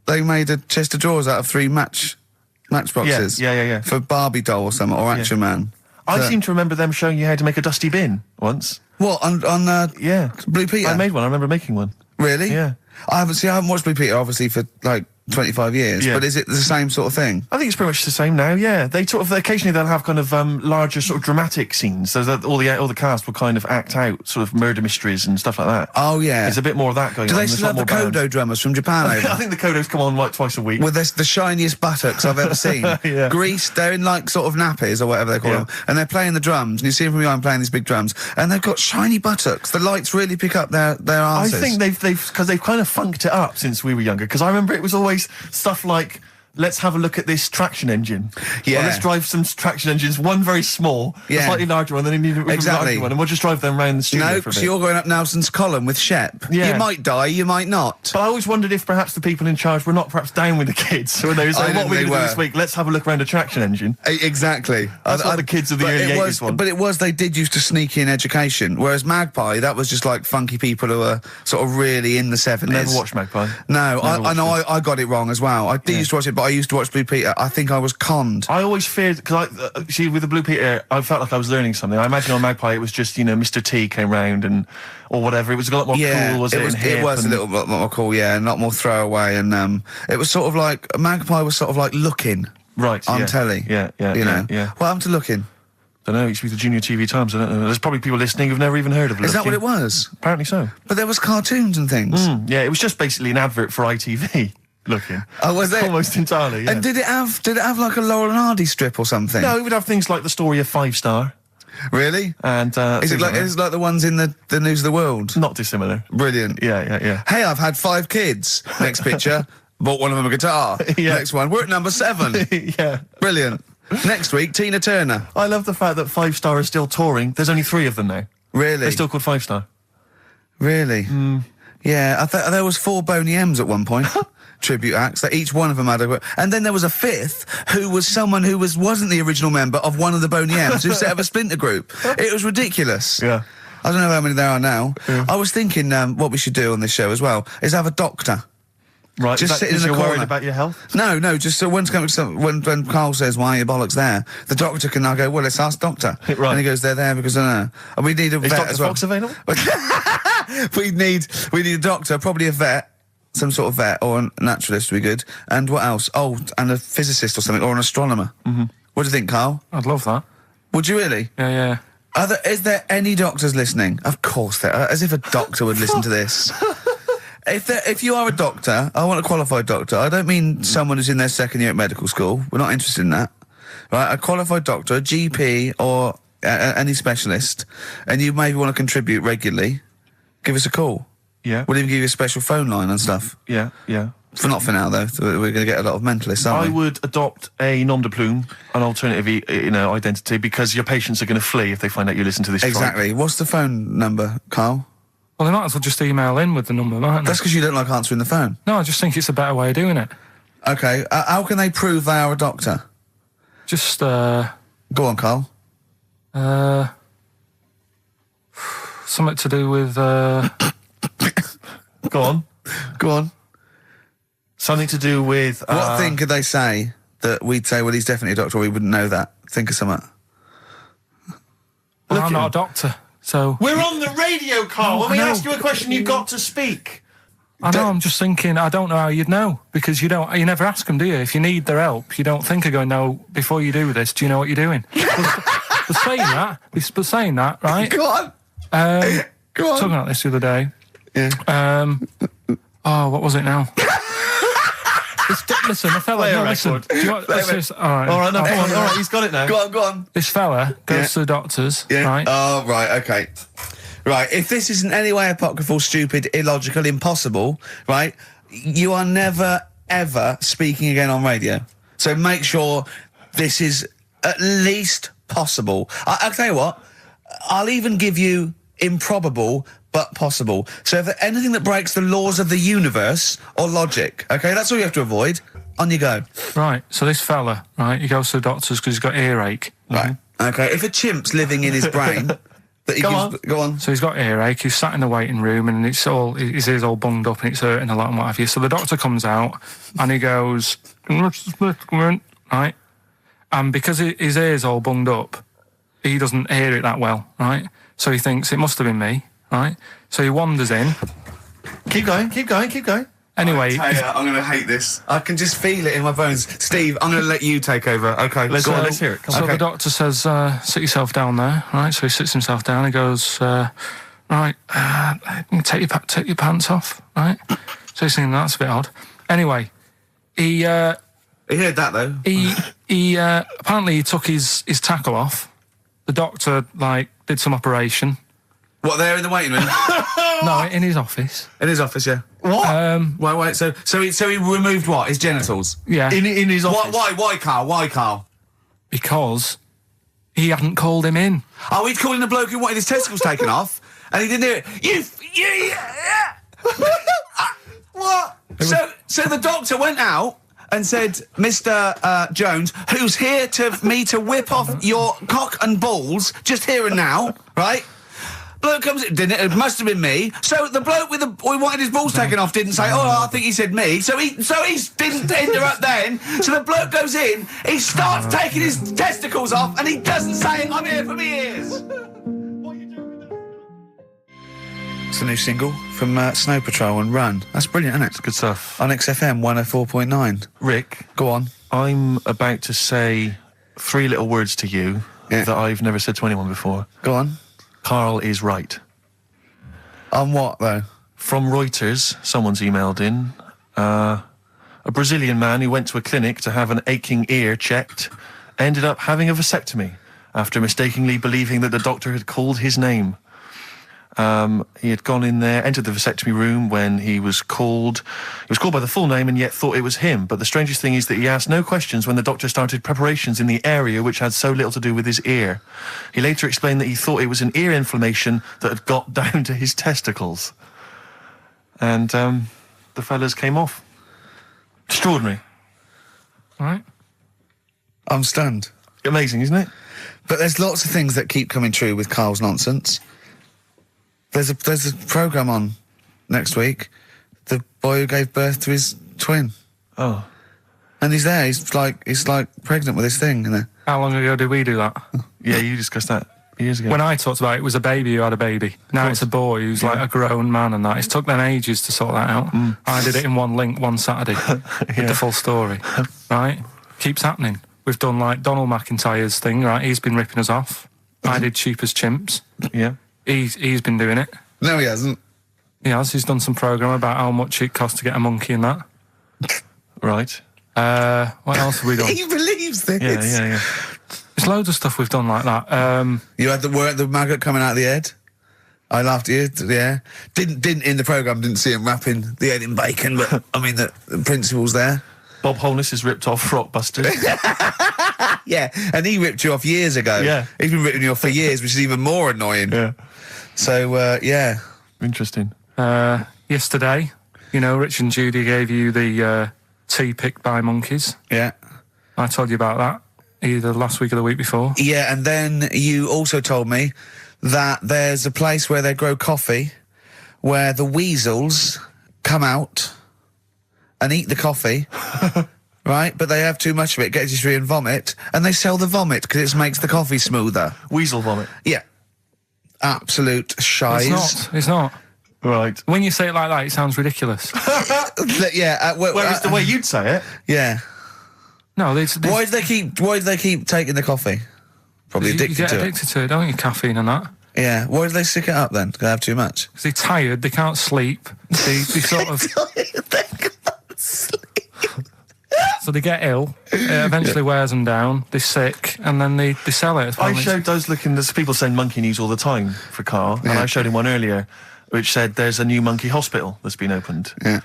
they made a chest of drawers out of 3 matchboxes. Yeah. For Barbie doll or something, or Action Man. I seem to remember them showing you how to make a dusty bin once. What, on Blue Peter? I made one, I remember making one. Really? Yeah. I haven't watched Blue Peter, obviously, for, like, 25 years, but is it the same sort of thing? I think it's pretty much the same now, yeah. They sort of, occasionally they'll have kind of larger sort of dramatic scenes, so that all the cast will kind of act out sort of murder mysteries and stuff like that. Oh, yeah. There's a bit more of that going on. Do they still have the Kodo drummers from Japan over? I think the Kodos come on like twice a week. With the shiniest buttocks I've ever seen. Yeah. Greased, they're in like sort of nappies or whatever they call them, and they're playing the drums, and you see them from behind playing these big drums, and they've got shiny buttocks. The lights really pick up their arses. I think they've kind of funked it up since we were younger, because I remember it was always stuff like, let's have a look at this traction engine. Yeah. Or let's drive some traction engines, one very small, a slightly larger one, then you need a larger one, and we'll just drive them around the studio for a bit. No, because you're going up Nelson's column with Shep. Yeah. You might die, you might not. But I always wondered if perhaps the people in charge were not perhaps down with the kids. So when they were saying, what are we going to do this week? Let's have a look around a traction engine. Exactly. That's what the kids of the early 80s want. But they did used to sneak in education, whereas Magpie, that was just like funky people who were sort of really in the 70s. Never watched Magpie. No, I know I got it wrong as well. I did used to watch it, but I used to watch Blue Peter. I think I was conned. I always feared, because see, with the Blue Peter, I felt like I was learning something. I imagine on Magpie it was just, you know, Mr. T came round or whatever. It was a lot more cool, was it? It was a little bit more cool, yeah, and a lot more throwaway, and it was sort of like, Magpie was sort of like Looking. Right, on telly. Yeah. You know? What happened to Looking? I don't know, it used to be the Junior TV Times, I don't know. There's probably people listening who've never even heard of Looking. Is that what it was? Apparently so. But there was cartoons and things. Yeah, it was just basically an advert for ITV. Looking. Oh, was it? Almost entirely, yeah. And did it have like a Laurel and Hardy strip or something? No, it would have things like the story of 5 Star. Really? And is it like the ones in the News of the World? Not dissimilar. Brilliant. Yeah. Hey, I've had 5 kids. Next picture, bought one of them a guitar. Next one, we're at number 7. Yeah. Brilliant. Next week, Tina Turner. I love the fact that 5 Star is still touring. There's only 3 of them now. Really? They're still called 5 Star. Really? Mm. Yeah, there was 4 Boney M's at one point. Tribute acts, that each one of them had a... And then there was a 5th, who was someone who wasn't the original member of one of the Boney M's, who set up a splinter group. It was ridiculous. Yeah. I don't know how many there are now. Yeah. I was thinking, what we should do on this show as well, is have a doctor. Right, just sitting in the you're corner. worried about your health? No, just so when Carl says, why are your bollocks there, the doctor can now go, well, let's ask doctor. Right. And he goes, they're there because I don't know. And we need a vet Dr. as well. Fox available? we need a doctor, probably a vet, some sort of vet, or a naturalist would be good. And what else? Oh, and a physicist or something, or an astronomer. Mm-hmm. What do you think, Carl? I'd love that. Would you really? Yeah. Is there any doctors listening? Of course there are, as if a doctor would listen to this. If you are a doctor, I want a qualified doctor. I don't mean someone who's in their 2nd year at medical school. We're not interested in that. Right? A qualified doctor, a GP, or any specialist, and you maybe want to contribute regularly, give us a call. Yeah. We'll even give you a special phone line and stuff. Yeah. Not for now, though. We're going to get a lot of mentalists, aren't I we? would adopt a nom de plume, an alternative, identity, because your patients are going to flee if they find out you listen to this. Exactly. Tribe. What's the phone number, Carl? Well, they might as well just email in with the number, mightn't they? That's because you don't like answering the phone. No, I just think it's a better way of doing it. Okay. How can they prove they are a doctor? Just, Go on, Carl. Something to do with, Go on. Go on. Something to do with... What thing could they say that we'd say, well, he's definitely a doctor, or we wouldn't know that? Think of something. Well, I'm not a doctor, so... We're on the radio, Carl. When we ask you a question, you've got to speak. I know, I'm just thinking, I don't know how you'd know, because you never ask them, do you? If you need their help, you don't think of going, no, before you do this, do you know what you're doing? But saying that, right? Go on. Go on. Talking about this the other day. Yeah. What was it now? Listen, the fella... Play a listen. record. Do you want, let's just, all right, All right, he's got it now. Go on. This fella goes to the doctors, right? Oh, right, okay. Right, if this is in any way apocryphal, stupid, illogical, impossible, right, you are never, ever speaking again on radio. So make sure this is at least possible. I'll tell you what, I'll even give you improbable but possible. So if anything that breaks the laws of the universe or logic, okay, that's all you have to avoid. On you go. Right, so this fella, right, he goes to the doctors because he's got earache. Right, okay, if a chimp's living in his brain... Go on. So he's got earache, he's sat in the waiting room and his ear's all bunged up and it's hurting a lot and what have you. So the doctor comes out and he goes, right? And because his ear's all bunged up, he doesn't hear it that well, right? So he thinks it must have been me, right? So he wanders in. Keep going. Anyway, I'm going to hate this. I can just feel it in my bones. Steve, I'm going to let you take over. Okay, let's hear it. So the doctor says, sit yourself down there, right? So he sits himself down. He goes, right, take your pants off, right? So he's thinking that's a bit odd. Anyway, he heard that though. He apparently he took his tackle off. The doctor did some operation. What, there in the waiting room? No, in his office. In his office, yeah. What? Wait. So he removed what? His genitals? Yeah. In his office. Why, Carl? Because he hadn't called him in. Oh, he'd called in the bloke who wanted his testicles taken off, and he didn't hear it. What? So the doctor went out and said, Mr. Jones, who's here to whip off your cock and balls, just here and now, right? Bloke comes in, didn't it? It must have been me. So the bloke who wanted his balls taken off didn't say, oh, I think he said me. So he didn't interrupt then. So the bloke goes in, he starts taking his testicles off, and he doesn't say, I'm here for me ears. It's a new single from Snow Patrol and Run. That's brilliant, isn't it? It's good stuff. On XFM 104.9. Rick. Go on. I'm about to say 3 little words to you that I've never said to anyone before. Go on. Carl is right. On what, though? From Reuters, someone's emailed in. A Brazilian man who went to a clinic to have an aching ear checked ended up having a vasectomy after mistakenly believing that the doctor had called his name. He had gone in there, entered the vasectomy room when he was called. He was called by the full name and yet thought it was him. But the strangest thing is that he asked no questions when the doctor started preparations in the area which had so little to do with his ear. He later explained that he thought it was an ear inflammation that had got down to his testicles. And the fellas came off. Extraordinary. Right. I'm stunned. Amazing, isn't it? But there's lots of things that keep coming true with Karl's nonsense. There's a programme on next week. The boy who gave birth to his twin. Oh. And he's there. He's like pregnant with his thing. You know? How long ago did we do that? Yeah, you discussed that years ago. When I talked about it, it was a baby who had a baby. Now it's a boy who's like a grown man and that. It's took them ages to sort that out. I did it in one link one Saturday with the full story. Right? Keeps happening. We've done like Donald McIntyre's thing, right? He's been ripping us off. I did Cheap as Chimps. Yeah. He's been doing it. No, he hasn't. He has. He's done some programme about how much it costs to get a monkey and that. Right. What else have we done? He believes this. Yeah. There's loads of stuff we've done like that. You had the maggot coming out of the head. I laughed at you, yeah. Didn't in the programme, didn't see him wrapping the head in bacon, but I mean the principle's there. Bob Holness is ripped off Rockbusters. Yeah, and he ripped you off years ago. Yeah. He's been ripping you off for years, which is even more annoying. Yeah. So, yeah. Interesting. Yesterday, you know, Rich and Judy gave you the tea picked by monkeys. Yeah. I told you about that either last week or the week before. Yeah, and then you also told me that there's a place where they grow coffee where the weasels come out and eat the coffee, right? But they have too much of it, get dysentery and vomit, and they sell the vomit because it makes the coffee smoother. Weasel vomit? Yeah. Absolute shies. It's not. Right. When you say it like that, it sounds ridiculous. Yeah. Whereas the way you'd say it... Yeah. No, why do they keep taking the coffee? Probably addicted to it. You get addicted to it, don't you? Caffeine and that. Yeah. Why do they stick it up then? Do they have too much? Because they're tired, they can't sleep. They sort of... They can't sleep. So they get ill, it eventually wears them down, they're sick, and then they sell it. I showed those there's people send monkey news all the time for Karl, and I showed him one earlier which said there's a new monkey hospital that's been opened. Yeah.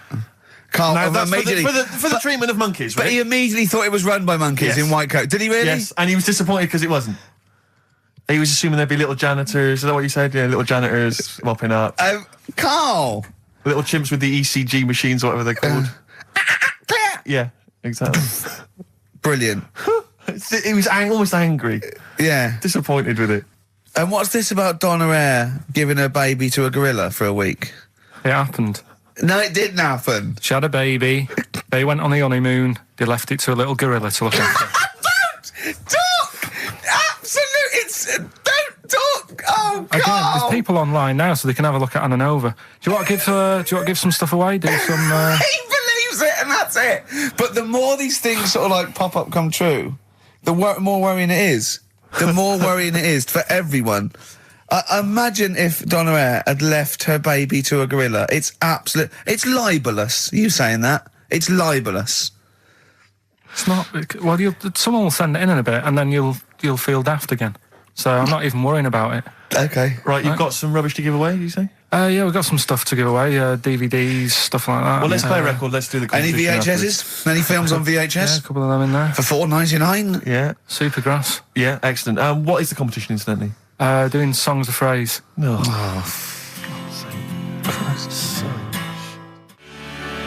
Karl, now, that's for the treatment of monkeys, right? But he immediately thought it was run by monkeys in white coat. Did he really? Yes, and he was disappointed because it wasn't. He was assuming there'd be little janitors. Is that what you said? Yeah, little janitors mopping up. Carl! Little chimps with the ECG machines, or whatever they're called. Yeah, exactly. Brilliant. He was almost angry. Yeah. Disappointed with it. And what's this about Donna Eyre giving her baby to a gorilla for a week? It happened. No, it didn't happen. She had a baby. They went on the honeymoon. They left it to a little gorilla to look after. Don't talk! Absolutely, don't talk! Oh, God! Again, there's people online now, so they can have a look at Anna Nova. Do you want to give some stuff away? Do some... He believes it, and that's it. But the more these things sort of like pop up, come true, the more worrying it is. The more worrying it is for everyone. Imagine if Donna Eyre had left her baby to a gorilla. It's libelous. You saying that? It's libelous. It's not. Well, someone will send it in a bit, and then you'll feel daft again. So I'm not even worrying about it. Okay. Right, you've got some rubbish to give away, you say? Yeah, we've got some stuff to give away, DVDs, stuff like that. Well, let's play a record, let's do the Any competition VHSs? afterwards. Any films on VHS? Yeah, a couple of them in there. For $4.99? Yeah. Supergrass. Yeah, excellent. What is the competition, incidentally? Doing songs of phrase.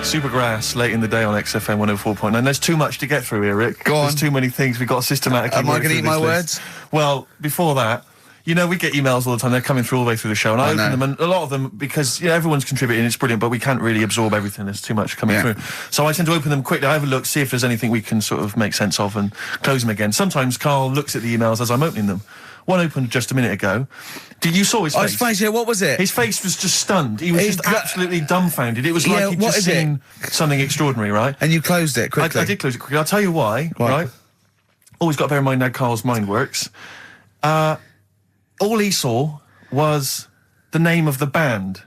Supergrass, late in the day on XFM 104.9. There's too much to get through here, Rick. Go on. There's too many things. We've got to systematically Am I going to eat my words? Well, before that, you know, we get emails all the time. They're coming through all the way through the show. And I open them, and a lot of them, because everyone's contributing, it's brilliant, but we can't really absorb everything. There's too much coming through. So I tend to open them quickly. I have a look, see if there's anything we can sort of make sense of and close them again. Sometimes Karl looks at the emails as I'm opening them. One opened just a minute ago. You saw his face? His face, yeah, what was it? His face was just stunned. He was just absolutely dumbfounded. It was like he'd just seen something extraordinary, right? And you closed it quickly. I did close it quickly. I'll tell you why, right? Always got to bear in mind how Karl's mind works. All he saw was the name of the band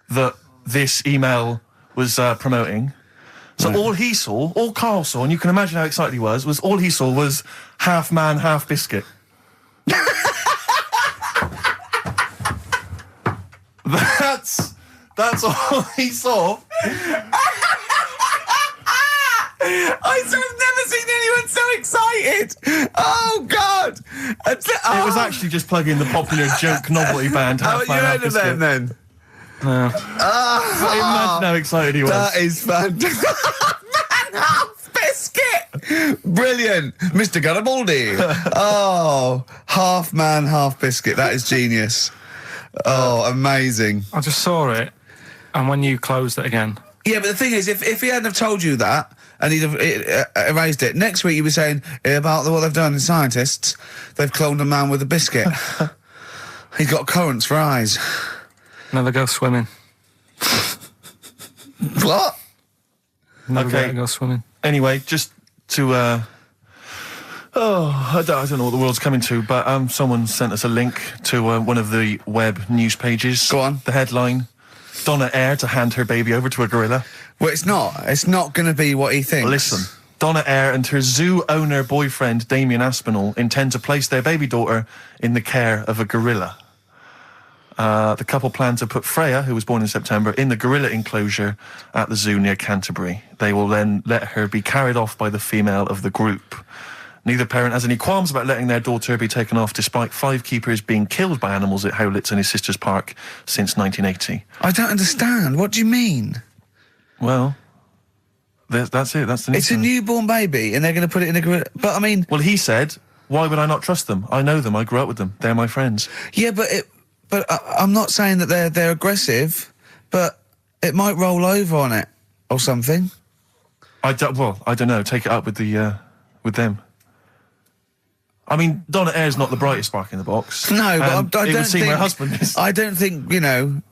that this email was promoting. So all he saw, all Karl saw, and you can imagine how excited he was all he saw was Half Man, Half Biscuit. That's all he saw. I've never seen anyone so excited. Oh God! It was actually just plugging the popular joke novelty band. How you heard of them then? No. Imagine how excited he was. That is fantastic. Man, half biscuit. Brilliant, Mr. Garibaldi. Oh, half man, half biscuit. That is genius. Oh, amazing. I just saw it, and when you closed it again. Yeah, but the thing is, if he hadn't have told you that, and he'd have erased it, next week you'd be saying about what they've done in scientists, they've cloned a man with a biscuit. He's got currants for eyes. Never go swimming. What? Never go swimming. Anyway, just to, I don't know what the world's coming to, but someone sent us a link to one of the web news pages. Go on. The headline, Donna Eyre to hand her baby over to a gorilla. Well, it's not. It's not going to be what he thinks. Listen, Donna Eyre and her zoo owner boyfriend, Damien Aspinall, intend to place their baby daughter in the care of a gorilla. The couple plan to put Freya, who was born in September, in the gorilla enclosure at the zoo near Canterbury. They will then let her be carried off by the female of the group. Neither parent has any qualms about letting their daughter be taken off, despite 5 keepers being killed by animals at Howlett's and his sister's park since 1980. I don't understand. What do you mean? Well, that's it. That's the news. It's a newborn baby, and they're going to put it in a gorilla. But I mean, well, he said, "Why would I not trust them? I know them. I grew up with them. They're my friends." Yeah, but I'm not saying that they're aggressive, but it might roll over on it or something. I don't know. Take it up with with them. I mean, Donna Eyre's not the brightest spark in the box. No, but I it don't would seem think her husband is. I don't think that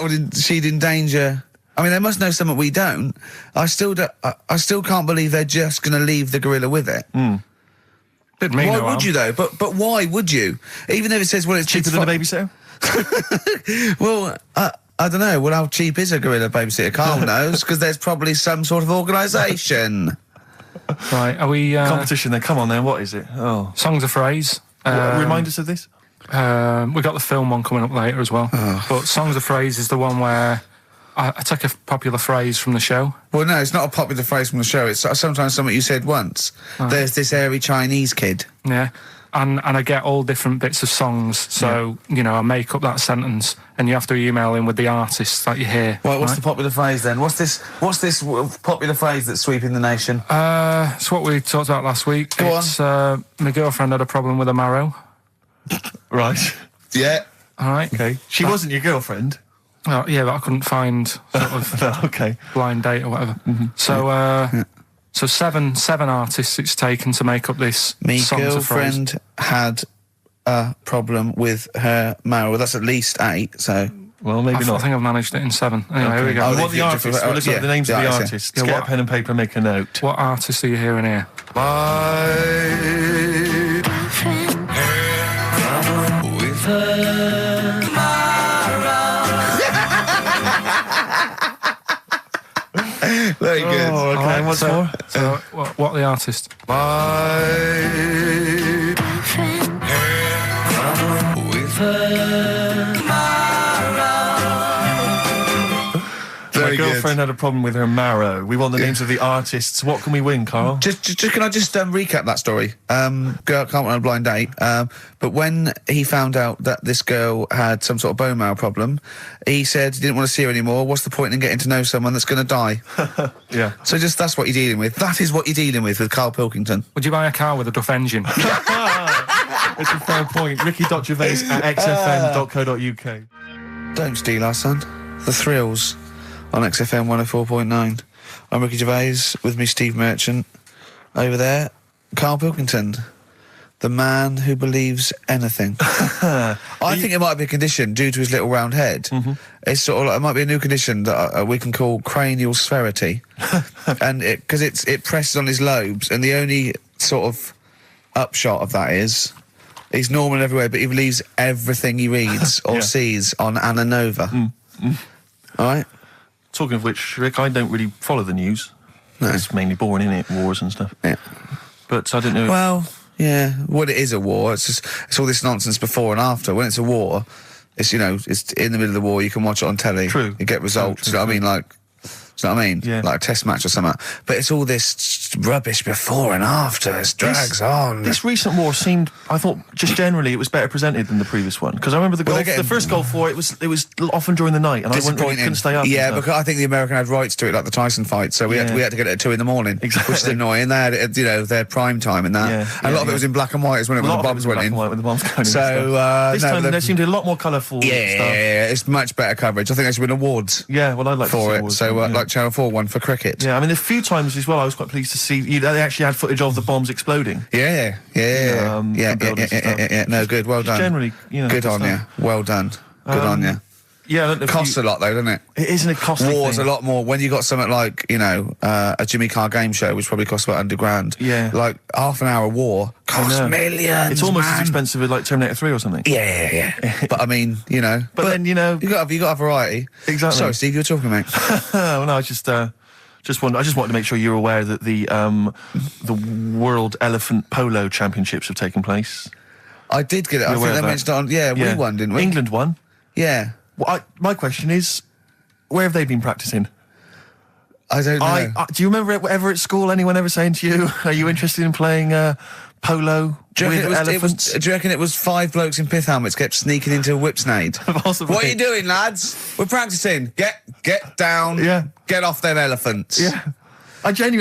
would she'd endanger. I mean, they must know something we don't. I still can't believe they're just going to leave the gorilla with it. Mm. Why would you though? But why would you? Even if it says, well, it's cheaper than a babysitter. Well, I don't know. Well, how cheap is a gorilla babysitter? Carl knows, because there's probably some sort of organisation. Right, are we... competition then, come on then, what is it? Oh. Songs of Phrase. Remind us of this? We got the film one coming up later as well. But Songs of Phrase is the one where I take a popular phrase from the show. Well, no, it's not a popular phrase from the show. It's sometimes something you said once. Oh. There's this airy Chinese kid. Yeah. And I get all different bits of songs, so, I make up that sentence, and you have to email in with the artists that you hear. Well, what's the popular phrase then? What's this popular phrase that's sweeping the nation? It's what we talked about last week. Go on. My girlfriend had a problem with a marrow. Right. Yeah. All right. Okay. She wasn't your girlfriend? Oh, yeah, but I couldn't find sort of okay. blind date or whatever. Mm-hmm. So, So seven artists it's taken to make up this Me Songs of Phrase. girlfriend had a problem with her marrow. Well, that's at least 8, so... Well, maybe not. I think I've managed it in 7. Anyway, here we go. We want the artists. We're looking at the names of the artists. Yeah, Get a pen and paper, make a note. What artists are you hearing here? My friend with her Very good. Oh, okay. Right, What's more? So, what are the artists? My friend with her My girlfriend had a problem with her marrow. We want the names of the artists. What can we win, Carl? Can I just recap that story? Girl can't run a blind date. But when he found out that this girl had some sort of bone marrow problem, he said he didn't want to see her anymore. What's the point in getting to know someone that's going to die? Yeah. So that's what you're dealing with. That is what you're dealing with Karl Pilkington. Would you buy a car with a Duff engine? It's a fair point. Ricky.Gervais at xfm.co.uk. Don't steal our son. The Thrills on XFM 104.9. I'm Ricky Gervais, with me Steve Merchant. Over there, Karl Pilkington, the man who believes anything. I think it might be a condition due to his little round head. Mm-hmm. It's sort of like, it might be a new condition that we can call cranial sphericity. And because it presses on his lobes, and the only sort of upshot of that is he's normal everywhere, but he believes everything he reads or sees on Anna Nova. All right? Talking of which, Rick, I don't really follow the news. No. It's mainly boring, isn't it? Wars and stuff. Yeah. But I don't know. Well, yeah. Well, it is a war. It's all this nonsense before and after. When it's a war, it's, you know, it's in the middle of the war, you can watch it on telly. True. You get results, you know what I mean? Like, do you know what I mean? Yeah. Like a test match or something. But it's all this rubbish before and after. It drags on. This recent war seemed, I thought, just generally, it was better presented than the previous one. Because I remember the first Gulf War, it was often during the night, and I couldn't stay up. Yeah, because I think the American had rights to it, like the Tyson fight, so we had to get it at 2 a.m. Exactly. Which is annoying. They had it, you know, their prime time and that. And a lot of it was in black and white, when the bombs went in. When the bombs going in. So this time there seemed to be a lot more colourful stuff. Yeah, it's much better coverage. I think they should win awards. Yeah, well, I'd like for to see it. awards, So like Channel 4 won for cricket. Yeah, I mean, a few times as well, I was quite pleased to see they actually had footage of the bombs exploding. Yeah. No, good. Well done. Generally, you know, good on you. Well done. Good on you. Yeah, it costs a lot though, doesn't it? It isn't a costly War's thing. a lot more when you got something like, you know, a Jimmy Carr game show, which probably costs about £100. Yeah. Like half an hour war costs millions. It's almost as expensive as like Terminator 3 or something. Yeah. But I mean, you know. But then, you know, you got a variety. Exactly. Sorry, Steve, you were talking, mate. Well, no, I just wanted to make sure you're aware that the World Elephant Polo Championships have taken place. I did get it. I think they mentioned it on. Yeah, we won, didn't we? England won. Yeah. Well, my question is, where have they been practicing? I don't know. Do you remember ever at school anyone ever saying to you, "Are you interested in playing polo with elephants?" Do you reckon it was 5 blokes in pith helmets kept sneaking into a whipsnade? Possibly. What are you doing, lads? We're practicing. Get down. Yeah. Get off them elephants. Yeah. I didn't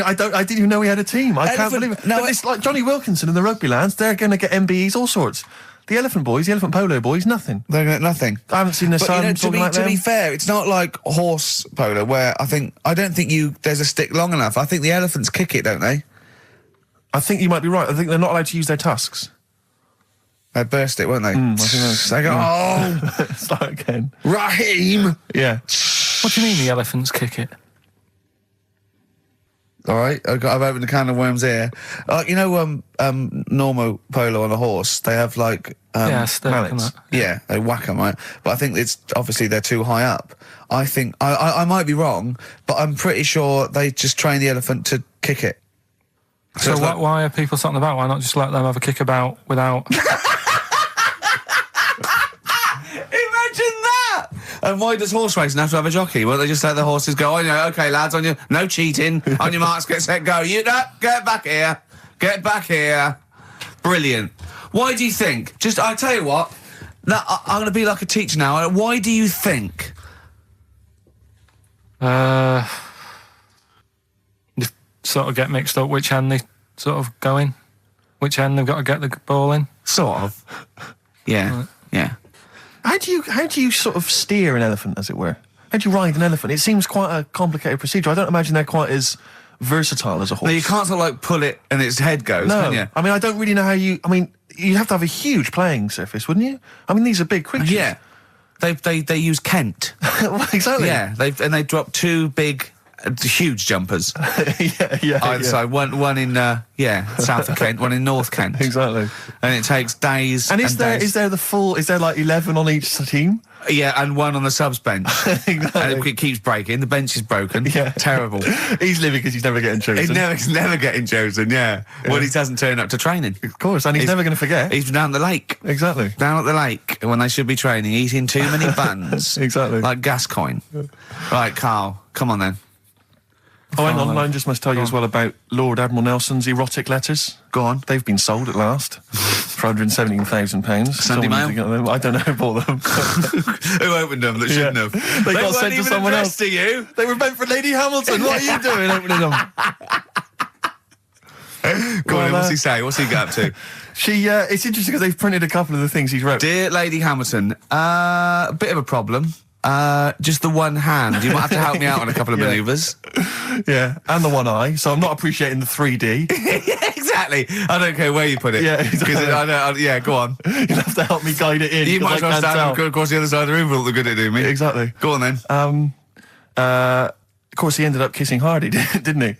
even know we had a team. I can't believe it. No, but it's like Johnny Wilkinson and the rugby lads. They're going to get MBEs, all sorts. The elephant polo boys, nothing. They get nothing. I haven't seen their son talking like them. To be fair, it's not like horse polo where I don't think there's a stick long enough. I think the elephants kick it, don't they? I think you might be right. I think they're not allowed to use their tusks. They burst it, won't they? I think they go, oh! Start again. Raheem! Yeah. What do you mean the elephants kick it? All right, I've opened a can of worms here. You know, normal polo on a horse, they have like mallets. Yeah, they whack them, right? But I think it's obviously they're too high up. I think I might be wrong, but I'm pretty sure they just train the elephant to kick it. So why are people something about? Why not just let them have a kick about without? Imagine that! And why does horse racing have to have a jockey? Well, they just let the horses go, okay, lads, no cheating, on your marks, get set, go. Get back here. Get back here. Brilliant. Why do you think? I tell you what, I'm going to be like a teacher now. Why do you think? You sort of get mixed up which hand they sort of go in. Which hand they've got to get the ball in. Sort of. Yeah, right. Yeah. How do you sort of steer an elephant, as it were? How do you ride an elephant? It seems quite a complicated procedure. I don't imagine they're quite as versatile as a horse. No, you can't sort of like pull it and its head goes, can you? I mean, I don't really know how you... I mean, you'd have to have a huge playing surface, wouldn't you? I mean, these are big creatures. Yeah. They use Kent. Well, exactly. Yeah, they drop 2 big... huge jumpers. Either side. One in south of Kent, one in North Kent. Exactly. And it takes days. And is there like 11 on each team? Yeah, and one on the subs bench. Exactly. And it keeps breaking. The bench is broken. Yeah. Terrible. He's living because he's never getting chosen. He's never getting chosen, yeah. Well, he doesn't turn up to training. Of course, and he's never going to forget. He's down the lake. Exactly. Down at the lake when they should be training, eating too many buns. Exactly. Like Gascoigne. Right, Carl, come on then. Oh, hang on, I just must tell you as well about Lord Admiral Nelson's erotic letters. Go on. They've been sold at last for £117,000. Sunday Mail? I don't know who bought them. Who opened them that shouldn't have? They got sent to someone else. To you. They were meant for Lady Hamilton. What are you doing opening them? Go on, what's he say? What's he got up to? It's interesting because they've printed a couple of the things he's wrote. Dear Lady Hamilton, a bit of a problem. Just the one hand. You might have to help me out on a couple of manoeuvres. Yeah, and the one eye, so I'm not appreciating the 3D. Yeah, exactly. I don't care where you put it. Yeah, exactly. Yeah, go on. You'll have to help me guide it in. You might as well stand across the other side of the room for all the good it do me. Exactly. Go on then. Of course, he ended up kissing Hardy, didn't he?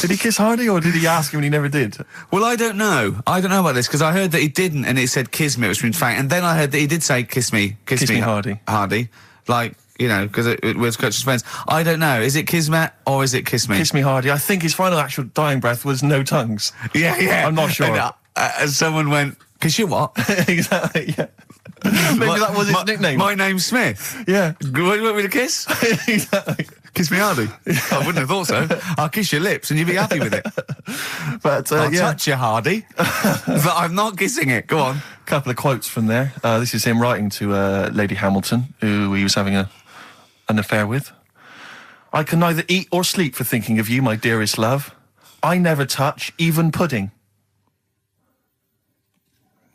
Did he kiss Hardy, or did he ask him and he never did? Well, I don't know. I don't know about this, because I heard that he didn't, and it said kiss me, which means fact. And then I heard that he did say kiss me, Hardy. Hardy. Like, you know, because it was Coach's friends. I don't know. Is it Kismet or is it Kiss Me? Kiss Me Hardy. I think his final actual dying breath was no tongues. Yeah. I'm not sure. And someone went, kiss you what? Exactly, yeah. Maybe that was his nickname. My name's Smith. Yeah. You want me to kiss? Exactly. Kiss me hardy. I wouldn't have thought so. I'll kiss your lips and you'll be happy with it. But I'll touch you, Hardy. But I'm not kissing it. Go on. A couple of quotes from there. This is him writing to Lady Hamilton, who he was having an affair with. I can neither eat or sleep for thinking of you, my dearest love. I never touch even pudding.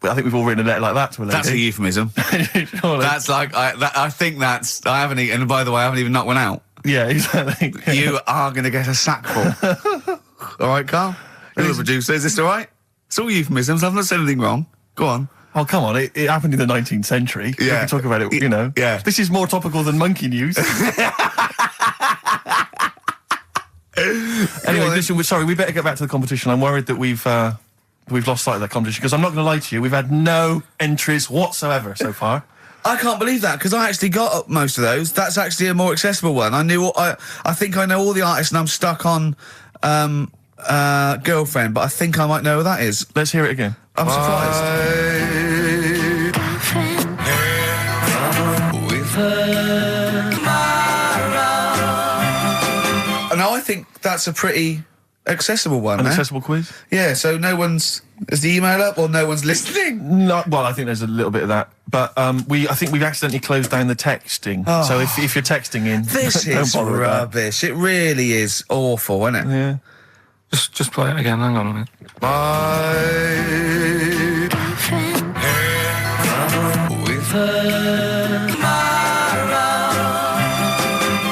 Well, I think we've all written a letter like that to a lady. That's a euphemism. That's like, I think that's, I haven't eaten, and by the way, I haven't even knocked one out. Yeah, exactly. You are going to get a sackful. All right, Carl? You're the producer. Is this all right? It's all euphemisms. I've not said anything wrong. Go on. Oh, come on. It happened in the 19th century. Yeah. We can talk about it, you know. Yeah. This is more topical than monkey news. Anyway, listen, we better get back to the competition. I'm worried that we've lost sight of that competition, because I'm not going to lie to you, we've had no entries whatsoever so far. I can't believe that, because I actually got most of those. That's actually a more accessible one. I think I know all the artists, and I'm stuck on Girlfriend, but I think I might know who that is. Let's hear it again. I'm surprised. Now I think that's a pretty accessible one. An accessible quiz? Yeah, so no one's... Is the email up or no one's listening? No, well, I think there's a little bit of that. But I think we've accidentally closed down the texting. Oh. So if you're texting in... This don't is bother with that. rubbish. It really is awful, isn't it? Yeah. Just play it again. Hang on a minute.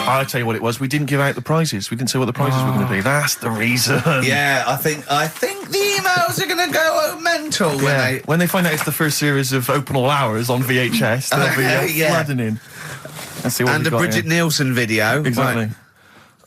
I'll tell you what it was. We didn't give out the prizes. We didn't say what the prizes were going to be. That's the reason. Yeah, I think the emails are going to go mental when they find out it's the first series of Open All Hours on VHS. They'll be flooding in. Let's see what and we've a got Bridget here. Nielsen video. Exactly. Right.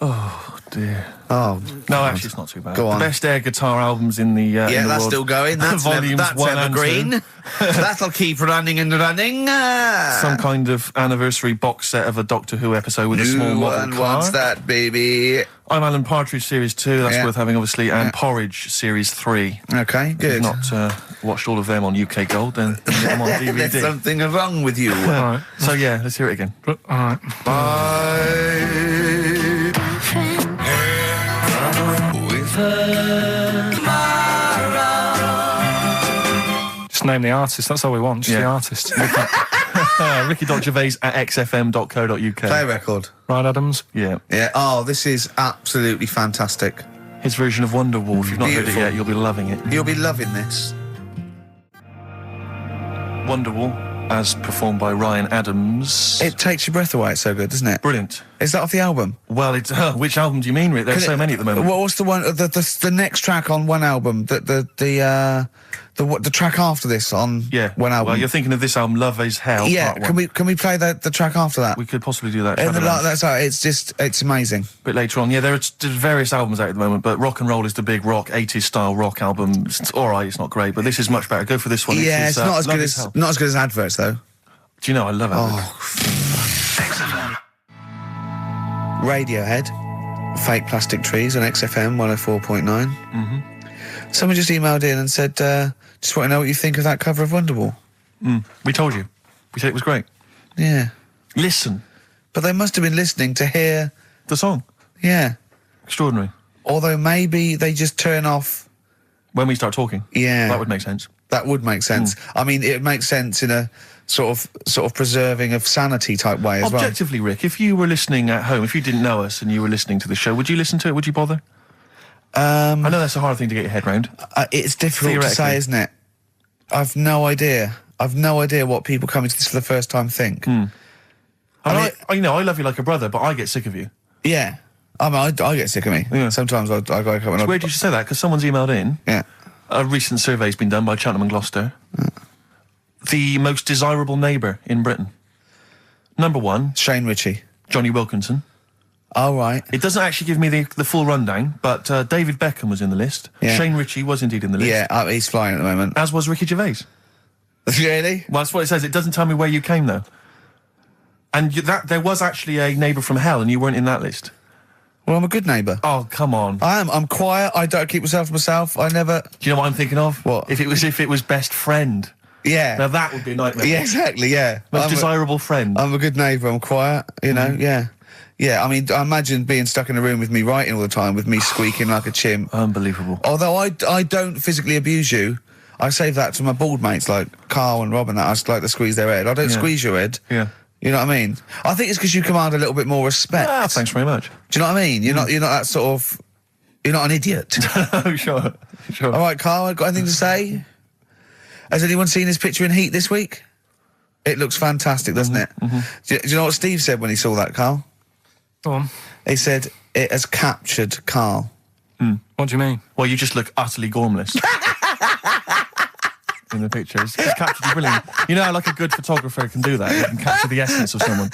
Oh dear. Oh no, actually, it's not too bad. Go on. The best air guitar albums in the in the that's world. still going. That's volumes that's 1 and evergreen. 2. That'll keep running and running. Some kind of anniversary box set of a Doctor Who episode with a small New model one car. wants that, baby. I'm Alan Partridge Series 2. That's Yeah. worth having, obviously, and Yeah. Porridge Series 3. Okay, If good. you've not watched all of them on UK Gold, then get them on DVD. There's something wrong with you. All right. So yeah, let's hear it again. All right. Just name the artist. That's all we want. Just the artist. Ricky.Gervais at xfm.co.uk. Play record. Right, Adams? Yeah. Yeah. Oh, this is absolutely fantastic. His version of Wonderwall. If you've not heard it Beautiful. yet, you'll be loving it. You'll be loving this. Wonderwall, as performed by Ryan Adams. It takes your breath away. It's so good, doesn't it? Brilliant. Is that off the album? Well, it's which album do you mean, Rick? There's so many at the moment. What's the one? The next track on one album? The track after this on one album? Well, you're thinking of this album, Love Is Hell. Yeah. Part 1. Can we play the track after that? We could possibly do that. And Shadowlands. that's how it's amazing. A bit later on. Yeah, there are various albums out at the moment, but Rock and Roll is the big rock 80s style rock album. It's all right. It's not great, but this is much better. Go for this one. Yeah, it's not as Love good Is as Hell. not as good as adverts though. Do you know I love adverts? Radiohead, Fake Plastic Trees on XFM 104.9. Mm-hmm. Someone just emailed in and said, just want to know what you think of that cover of Wonderwall. We told you. We said it was great. Yeah. Listen. But they must have been listening to hear... The song. Yeah. Extraordinary. Although maybe they just turn off... When we start talking. Yeah. That would make sense. That would make sense. I mean, it makes sense in a sort of preserving of sanity type way as well. Objectively, Rick, if you were listening at home, if you didn't know us and you were listening to the show, would you listen to it? Would you bother? I know that's a hard thing to get your head round. It's difficult to say, isn't it? I've no idea. I've no idea what people coming to this for the first time think. I love you like a brother, but I get sick of you. Yeah. I mean, I get sick of me. Yeah. Sometimes I go up and It's weird you should say that, because someone's emailed in. Yeah. A recent survey's been done by Cheltenham and Gloucester. The most desirable neighbour in Britain. Number 1. Shane Ritchie. Johnny Wilkinson. Oh, right. It doesn't actually give me the full rundown, but David Beckham was in the list. Yeah. Shane Ritchie was indeed in the list. Yeah, he's flying at the moment. As was Ricky Gervais. Really? Well, that's what it says. It doesn't tell me where you came, though. And there was actually a neighbour from hell, and you weren't in that list. Well, I'm a good neighbour. Oh, come on. I am. I'm quiet. I don't keep myself to myself. I never... Do you know what I'm thinking of? What? If it was best friend. Yeah. Now that would be a nightmare. Yeah, exactly, yeah. Most desirable friend. I'm a good neighbour, I'm quiet, you know, yeah. Yeah, I mean, I imagine being stuck in a room with me writing all the time, with me squeaking like a chimp. Unbelievable. Although I don't physically abuse you, I save that to my bald mates like Carl and Rob and that. I just like to squeeze their head. I don't squeeze your head. Yeah. You know what I mean? I think it's because you command a little bit more respect. Ah, thanks very much. Do you know what I mean? You're not that sort of... You're not an idiot. Oh, sure. All right, Carl, got anything to say? Has anyone seen his picture in Heat this week? It looks fantastic, doesn't it? Do you know what Steve said when he saw that, Carl? Go on. He said, it has captured Carl. What do you mean? Well, you just look utterly gormless. In the pictures. It's captured you brilliant. You know how like a good photographer can do that? They can capture the essence of someone.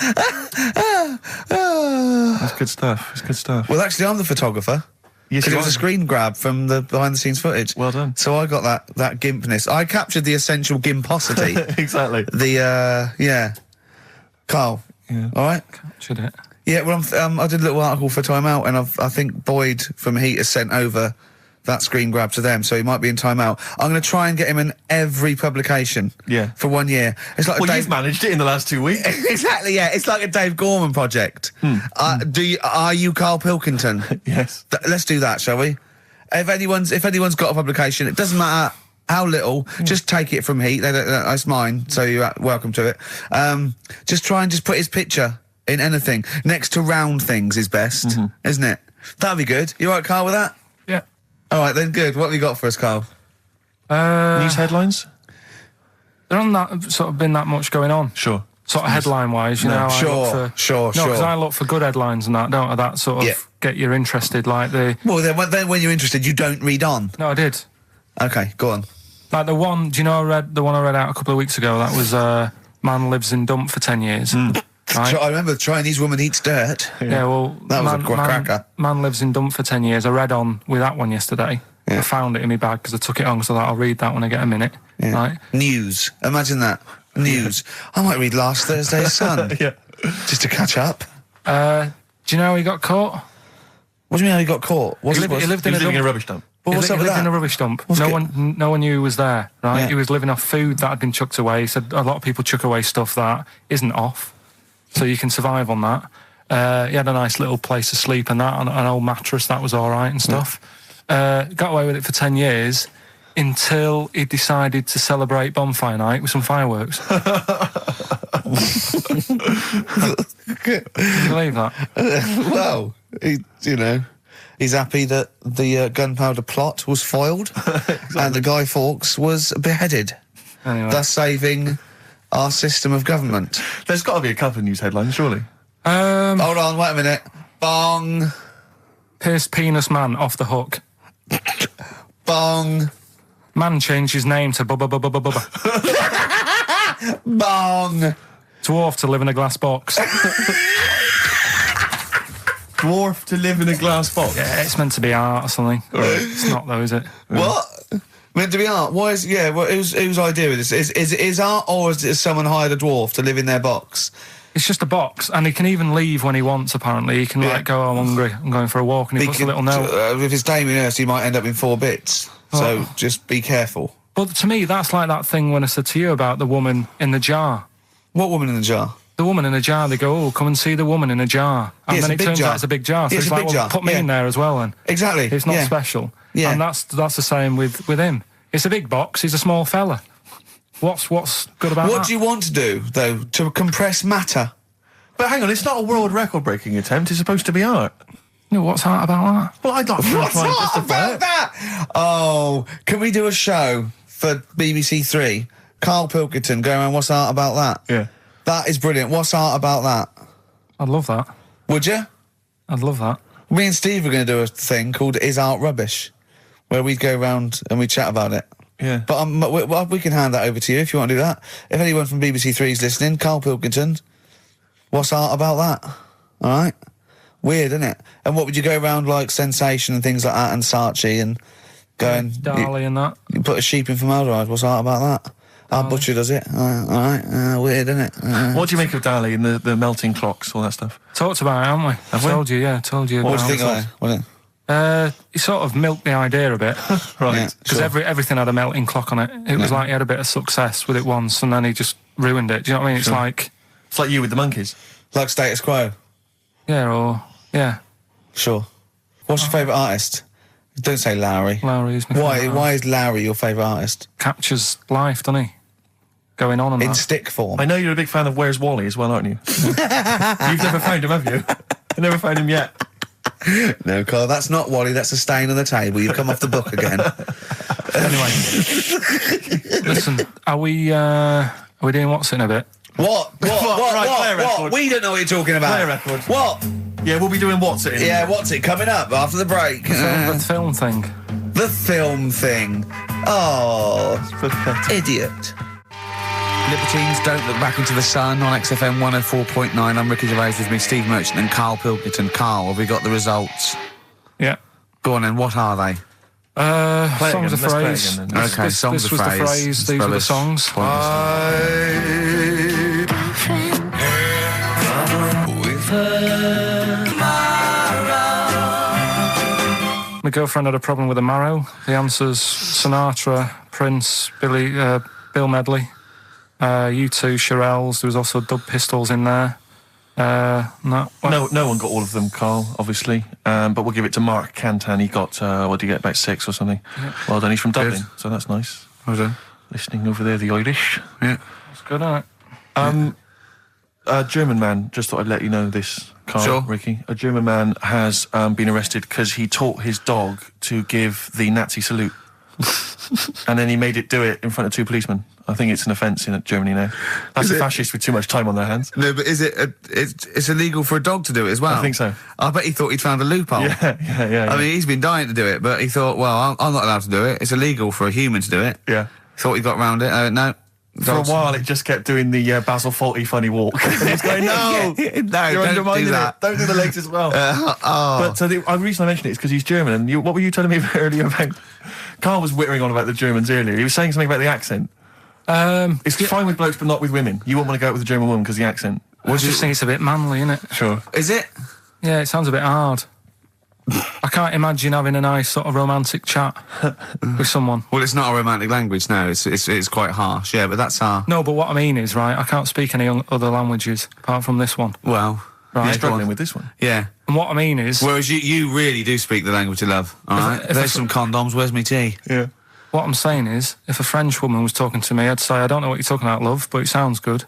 That's good stuff. It's good stuff. Well, actually, I'm the photographer. Yes, because it was a screen grab from the behind-the-scenes footage. Well done. So I got that gimpness. I captured the essential gimposity. Exactly. Yeah. Carl. Yeah. All right? Captured it. Yeah, well, I did a little article for Time Out, and I think Boyd from Heat has sent over that screen grab to them, so he might be in Time Out. I'm going to try and get him in every publication. Yeah. For 1 year. It's like you've managed it in the last 2 weeks. Exactly, yeah. It's like a Dave Gorman project. Are you Karl Pilkington? Yes. Let's do that, shall we? If anyone's got a publication, it doesn't matter how little, just take it from Heat. That's mine, so you're welcome to it. Just try and just put his picture in anything. Next to round things is best, isn't it? That'd be good. You all right, Carl, with that? Yeah. All right, then, good. What have you got for us, Carl? News headlines? There hasn't sort of been that much going on. Sure. Sort of headline-wise, you know. Sure. No, because I look for good headlines and that, don't I? That sort of get you interested, like the... Well, then when you're interested, you don't read on. No, I did. Okay, go on. Like the one, do you know the one I read out a couple of weeks ago? That was, man lives in dump for 10 years. Right? I remember the Chinese woman eats dirt. Yeah, well... That was a cracker. Man lives in dump for 10 years. I read on with that one yesterday. Yeah. I found it in my bag because I took it on, so I'll read that when I get a minute. Yeah. Right? News. Imagine that. News. I might read last Thursday's Sun. Yeah. Just to catch up. Do you know how he got caught? What do you mean how he got caught? He lived in a rubbish dump. Well, what's up he with lived that? in a rubbish dump. No one knew he was there, right? Yeah. He was living off food that had been chucked away. He said a lot of people chuck away stuff that isn't off, so you can survive on that. He had a nice little place to sleep and that, and an old mattress that was all right and stuff. Got away with it for 10 years until he decided to celebrate bonfire night with some fireworks. Can you believe that? Well, he's happy that the gunpowder plot was foiled and the Guy Fawkes was beheaded, thus saving our system of government. There's got to be a couple of news headlines, surely. Hold on, wait a minute. Bong. Pierced penis man off the hook. Bong. Man changed his name to Bubba Bubba Bubba Bubba. Bong. Dwarf to live in a glass box. Dwarf to live in a glass box? Yeah, it's meant to be art or something. It's not though, is it? What? Meant to be art? Why is... Yeah, well, whose idea is this? Is it art, or is someone hired a dwarf to live in their box? It's just a box, and he can even leave when he wants, apparently. He can, go, I'm hungry, I'm going for a walk, and he puts a little note. If it's Damien Hirst, he might end up in 4 bits. So just be careful. But to me, that's like that thing when I said to you about the woman in the jar. What woman in the jar? The woman in the jar. They go, come and see the woman in a jar. And then it turns out it's a big jar. So it's like, put me in there as well then. Exactly. It's not special. Yeah. And that's the same with him. It's a big box, he's a small fella. What's good about that? What do you want to do, though? To compress matter? But hang on, it's not a world record-breaking attempt. It's supposed to be art. No, what's art about that? Well, I don't know. What's art about that? Oh, can we do a show for BBC 3? Karl Pilkington going around, what's art about that? Yeah. That is brilliant. What's art about that? I'd love that. Would you? I'd love that. Me and Steve are going to do a thing called Is Art Rubbish, where we go around and we chat about it. Yeah. But we can hand that over to you if you want to do that. If anyone from BBC 3 is listening, Karl Pilkington, what's art about that? All right? Weird, isn't it? And what would you go around like Sensation and things like that and Saatchi and go and... Dali and that. You put a sheep in formaldehyde, what's art about that? Our butcher does it. All right, weird, isn't it? What do you make of Dali and the melting clocks, all that stuff? Talked about it, haven't we? Have we? Told you, yeah, told you. What do you think of that? He sort of milked the idea a bit. Right. Because everything had a melting clock on it. It was like he had a bit of success with it once, and then he just ruined it. Do you know what I mean? It's like... It's like you with the Monkeys. Like Status Quo. Yeah. Sure. What's your favourite artist? Don't say Lowry. Lowry is my favourite. Why is Lowry your favourite artist? Captures life, doesn't he? Going on and in that. stick form. I know you're a big fan of Where's Wally as well, aren't you? You've never found him, have you? You've never found him yet. No, Carl, that's not Wally, that's a stain on the table. You've come off the book again. Anyway. Listen, are we doing what's in a bit? What? We don't know what you're talking about. Play a record. What? Yeah, we'll be doing What's It in. Yeah, What's It? Coming up after the break. The film thing. The film thing. Oh, idiot. Libertines, Don't Look Back Into the Sun on XFM 104.9. I'm Ricky Gervais, with me Steve Merchant and Karl Pilkington. Karl, have we got the results? Yeah. Go on then, what are they? Songs of phrase. Okay, songs of phrase. This was the phrase, these were the songs. My girlfriend had a problem with a marrow. The answer's Sinatra, Prince, Bill Medley, U2, Shirelles. There was also Dub Pistols in there. No one got all of them, Karl, obviously. But we'll give it to Mark Cantan. He got, what did he get, about 6 or something? Yeah. Well done, he's from Dublin, so that's nice. Well done. Listening over there, the Irish. Yeah. That's good, isn't it? A German man, just thought I'd let you know this, Karl, sure. Ricky. A German man has been arrested because he taught his dog to give the Nazi salute. And then he made it do it in front of 2 policemen. I think it's an offence in Germany now. That's a fascist with too much time on their hands. No, but is it? It's illegal for a dog to do it as well? I think so. I bet he thought he'd found a loophole. Yeah. I mean, he's been dying to do it, but he thought, well, I'm not allowed to do it. It's illegal for a human to do it. Yeah. Thought he got round it. No. For a while, it just kept doing the Basil Fawlty funny walk. And it's going, no, no, you're undermining it. Don't do the legs as well. But the reason I mention it is because he's German. And what were you telling me earlier about? Karl was whittering on about the Germans earlier. He was saying something about the accent. It's fine with blokes, but not with women. You won't want to go out with a German woman because the accent. I just think it's a bit manly, isn't it? Sure. Is it? Yeah, it sounds a bit hard. I can't imagine having a nice sort of romantic chat with someone. Well, it's not a romantic language, no. It's quite harsh, yeah, but that's our... No, but what I mean is, right, I can't speak any other languages apart from this one. Well... Right. You're struggling with this one. Yeah. And what I mean is... Whereas you really do speak the language of love, all right? There's some condoms, where's me tea? Yeah. What I'm saying is, if a French woman was talking to me, I'd say, I don't know what you're talking about, love, but it sounds good.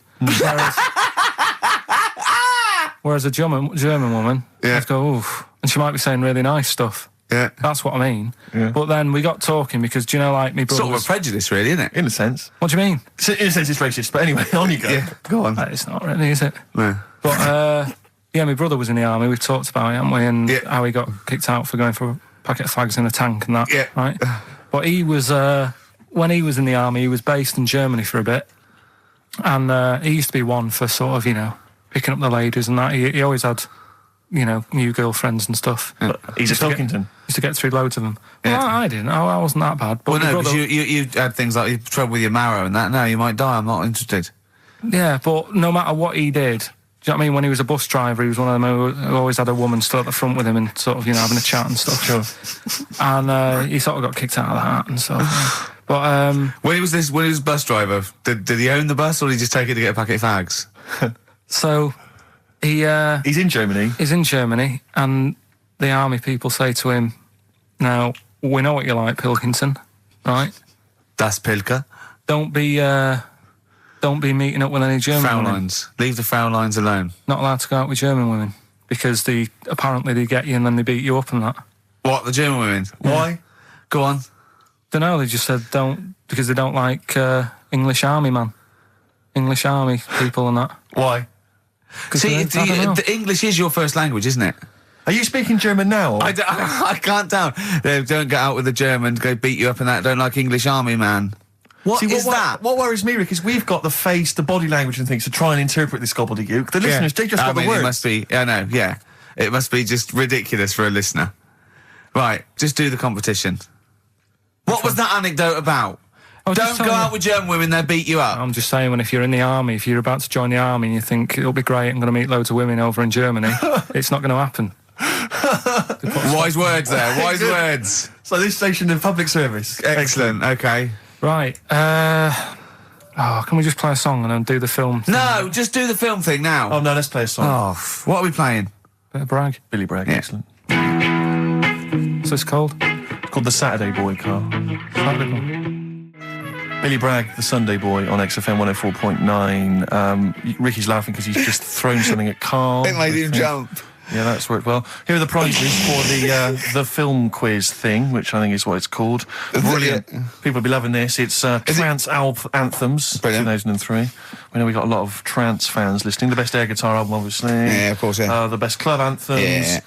Whereas a German woman, I'd go, oof. And she might be saying really nice stuff. Yeah. That's what I mean. Yeah. But then we got talking because, do you know, like, me brother Sort of a prejudice, really, isn't it? In a sense. What do you mean? In a sense, it's racist, but anyway, on you go. Yeah, go on. It's not really, is it? No. But, yeah, my brother was in the army. We've talked about it, haven't we? And how he got kicked out for going for a packet of fags in a tank and that. Yeah. Right? But he was, when he was in the army, he was based in Germany for a bit. And he used to be one for sort of, you know, picking up the ladies and that. He always had, you know, new girlfriends and stuff. Yeah. He's a Pilkington. Used to get through loads of them. Yeah. Well, I didn't. I wasn't that bad. But Well, no, brother, because you had things like you trouble with your marrow and that. No, you might die. I'm not interested. Yeah, but no matter what he did, do you know what I mean? When he was a bus driver, he was one of them who always had a woman still at the front with him and sort of, you know, having a chat and stuff. Sure. And he sort of got kicked out of that and stuff. But when he was a bus driver, did he own the bus or did he just take it to get a packet of fags? So he's in Germany. He's in Germany, and the army people say to him, "Now we know what you like, Pilkington, right? Das Pilker. Don't be meeting up with any German women. Fraulines. Leave the Fraulines alone. Not allowed to go out with German women because apparently they get you and then they beat you up and that. What, the German women? Yeah. Why? Go on. Don't know. They just said don't because they don't like English army people and that. Why? See, the English is your first language, isn't it? Are you speaking German now? Or? I can't tell. They don't get out with the Germans, go beat you up and that. Don't like English army man. What is that? What worries me, Rick, is we've got the face, the body language and things to try and interpret this gobbledygook. The listeners, they just got the words. It must be, I know, yeah. It must be just ridiculous for a listener. Right, just do the competition. What was that anecdote about? Don't go out with German women, they'll beat you up. I'm just saying, if you're in the army, if you're about to join the army and you think, it'll be great, I'm going to meet loads of women over in Germany, it's not going to happen. Wise words there, wise words. So this station in public service. Excellent, okay. Right, can we just play a song and then do the film thing? No, just do the film thing now. Oh, no, let's play a song. Oh, what are we playing? Bit of Bragg. Billy Bragg, excellent. What's this called? It's called The Saturday Boy, Carl. Saturday Boy. Billy Bragg, The Sunday Boy on XFM 104.9. Ricky's laughing because he's just thrown something at Carl. It made him jump. Yeah, that's worked well. Here are the prizes for the film quiz thing, which I think is what it's called. Brilliant. People will be loving this. It's Trance Anthems, Brilliant. 2003. We know we got a lot of trance fans listening. The best air guitar album, obviously. Yeah, of course, yeah. The best club anthems. Yeah.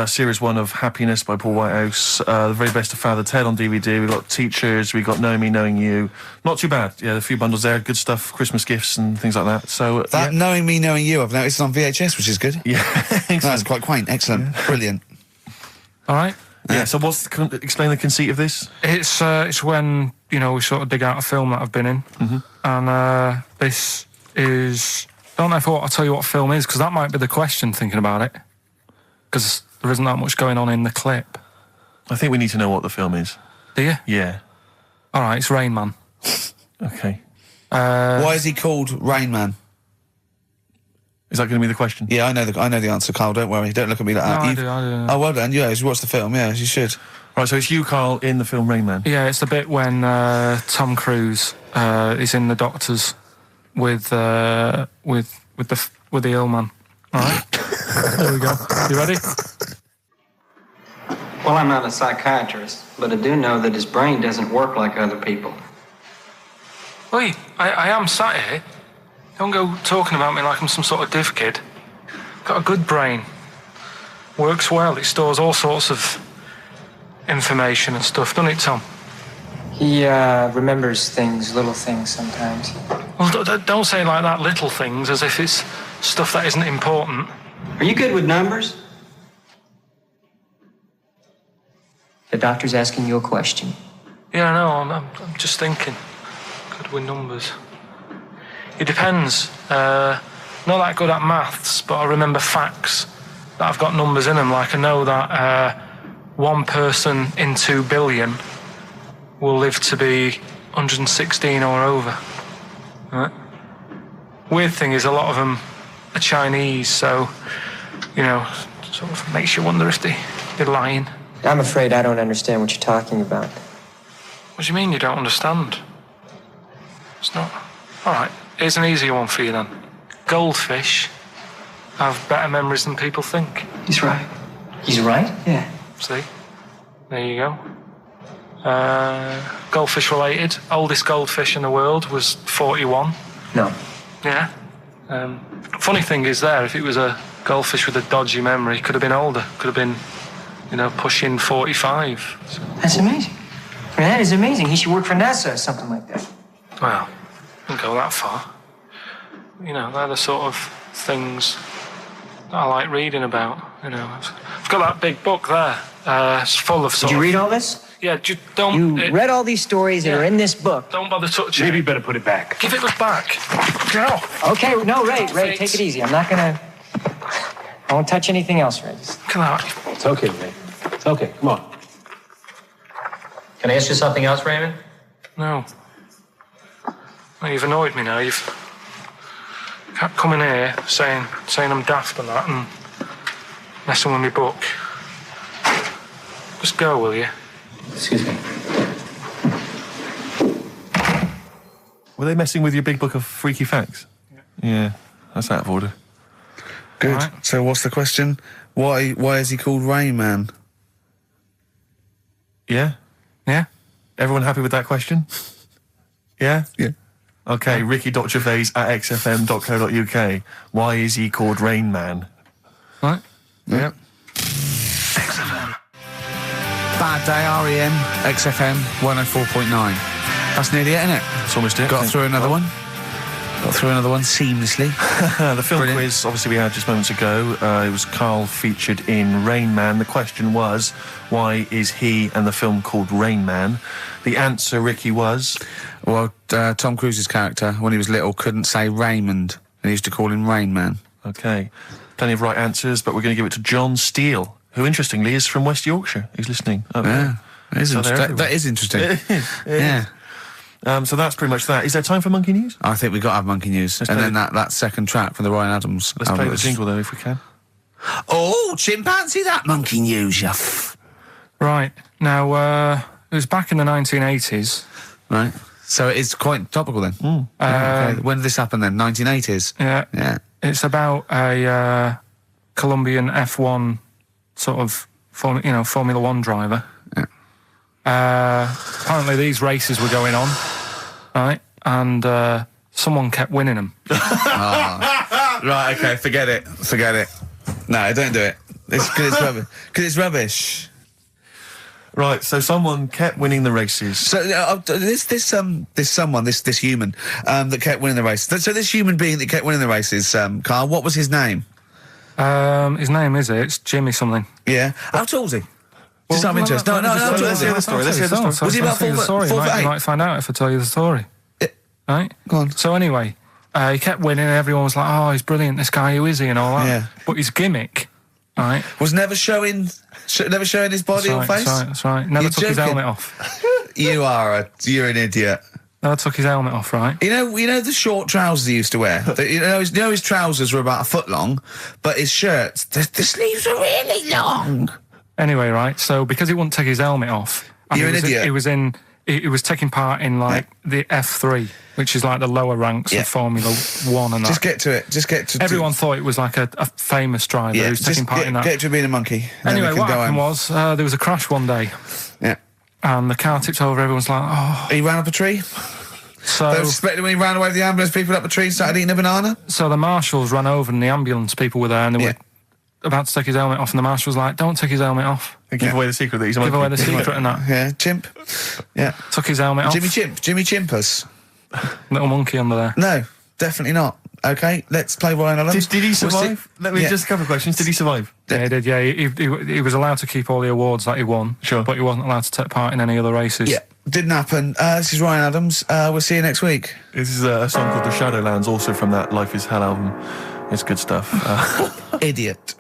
Series 1 of Happiness by Paul Whitehouse. The very best of Father Ted on DVD. We've got Teachers. We've got Knowing Me, Knowing You. Not too bad. Yeah, a few bundles there. Good stuff. Christmas gifts and things like that. So that Knowing Me, Knowing You, I've noticed on VHS, which is good. Yeah. That's quite quaint. Excellent. Brilliant. All right. Yeah, so explain the conceit of this? It's when, we sort of dig out a film that I've been in. And this is... I don't know if I'll tell you what film is, because that might be the question, thinking about it. Because there isn't that much going on in the clip. I think we need to know what the film is. Do you? Yeah. All right, it's Rain Man. Okay. Why is he called Rain Man? Is that going to be the question? Yeah, I know the answer, Carl. Don't worry. Don't look at me like that. I do. Oh, well done. Yeah, you watched the film. Yeah, you should. Right, so it's you, Carl, in the film Rain Man. Yeah, it's the bit when Tom Cruise is in the doctors with the ill man. All right. There we go. You ready? Well, I'm not a psychiatrist, but I do know that his brain doesn't work like other people. Oi, I am sat here. Don't go talking about me like I'm some sort of div kid. Got a good brain. Works well. It stores all sorts of information and stuff, doesn't it, Tom? He remembers things, little things sometimes. Well, don't say like that, little things, as if it's stuff that isn't important. Are you good with numbers? The doctor's asking you a question. Yeah, I know. I'm just thinking. Good with numbers. It depends. Not that good at maths, but I remember facts that have got numbers in them. Like I know that 1 person in 2 billion will live to be 116 or over. Right? Weird thing is a lot of them are Chinese, so, sort of makes you wonder if they're lying. I'm afraid I don't understand what you're talking about. What do you mean you don't understand? It's not... All right, here's an easier one for you then. Goldfish have better memories than people think. He's right. He's right? Yeah. See? There you go. Goldfish related. Oldest goldfish in the world was 41. No. Yeah. Funny thing is there, if it was a goldfish with a dodgy memory, could have been older. Could have been, pushing 45. So. That's amazing. I mean, that is amazing. He should work for NASA or something like that. Well, wouldn't go that far. They're the sort of things that I like reading about. I've got that big book there. It's full of Did you read all this? Yeah, don't... You read all these stories that are in this book. Don't bother touching it. Maybe you better put it back. Give it back. Get off. Okay, no, Ray, take it easy. I'm not gonna... I won't touch anything else, Ray. Come on. It's okay, Ray. It's okay. Come on. Can I ask you something else, Raymond? No. Well, you've annoyed me now. You've kept coming here saying I'm daft and that and messing with my book. Just go, will you? Excuse me. Were they messing with your big book of freaky facts? Yeah, that's out of order. Good. Right. So what's the question? Why is he called Rain Man? Yeah? Yeah? Everyone happy with that question? Yeah? Yeah. Okay, Ricky.Gervais at xfm.co.uk. Why is he called Rain Man? Right? Yeah. XFM. Bad Day, REM, XFM 104.9. That's nearly it, isn't it? That's almost it. Got through another one. Got through another one seamlessly. The film Brilliant. quiz, obviously, we had just moments ago. It was Carl featured in Rain Man. The question was, why is he and the film called Rain Man? The answer, Ricky, was... Well, Tom Cruise's character, when he was little, couldn't say Raymond, and he used to call him Rain Man. Okay. Plenty of right answers, but we're going to give it to John Steele, who, interestingly, is from West Yorkshire. He's listening. That is interesting. It is. So that's pretty much that. Is there time for Monkey News? I think we've got to have Monkey News. And then that second track from the Ryan Adams. Let's play the jingle, though, if we can. Oh, chimpanzee, that Monkey News, you Right. Now, it was back in the 1980s. Right. So it's quite topical then. Okay. When did this happen then? 1980s? Yeah. It's about a Colombian F1 sort of, Formula One driver. Yeah. Apparently these races were going on, right? And someone kept winning them. Right, okay, forget it. No, don't do it. It's because it's rubbish. Because it's rubbish. Right, so someone kept winning the races. So this human that kept winning the races. So this human being that kept winning the races, Carl, what was his name? His name it's Jimmy something. Yeah. How tall's he? Just out of interest. No, let's hear the story. Let's hear the story. Was he about 4 foot? You might find out if I tell you the story. Right? Go on. So anyway, he kept winning. Everyone was like, "Oh, he's brilliant. This guy, who is he?" and all that. Yeah. But his gimmick, right, was never showing his body or face. That's right. Never took his helmet off. You're an idiot. Never took his helmet off, right? You know the short trousers he used to wear. His trousers were about a foot long, but his shirts, the sleeves were really long. Anyway, right. So because he wouldn't take his helmet off, you're an idiot. He was taking part in the F3, which is like the lower ranks of Formula 1 and Just get to it. Everyone thought it was like a famous driver who was taking part in that. Get to being a monkey. Anyway, what happened was there was a crash one day. Yeah. And the car tipped over. Everyone's like, "Oh!" He ran up a tree. So they suspected when he ran away with the ambulance people up a tree and started eating a banana. So the marshals ran over and the ambulance people were there and they were about to take his helmet off, and the marshal was like, "Don't take his helmet off." Give away the secret that he's a monkey. Give away the secret and that. Yeah, chimp. Yeah. Took his helmet off. Jimmy Chimpus. Little monkey under there. No, definitely not. Okay, let's play Ryan Adams. Did he survive? Let me just a couple of questions. Did he survive? Yeah, he did, yeah. He was allowed to keep all the awards that he won. Sure. But he wasn't allowed to take part in any other races. Yeah, didn't happen. This is Ryan Adams. We'll see you next week. This is a song called The Shadowlands, also from that Life is Hell album. It's good stuff. Idiot.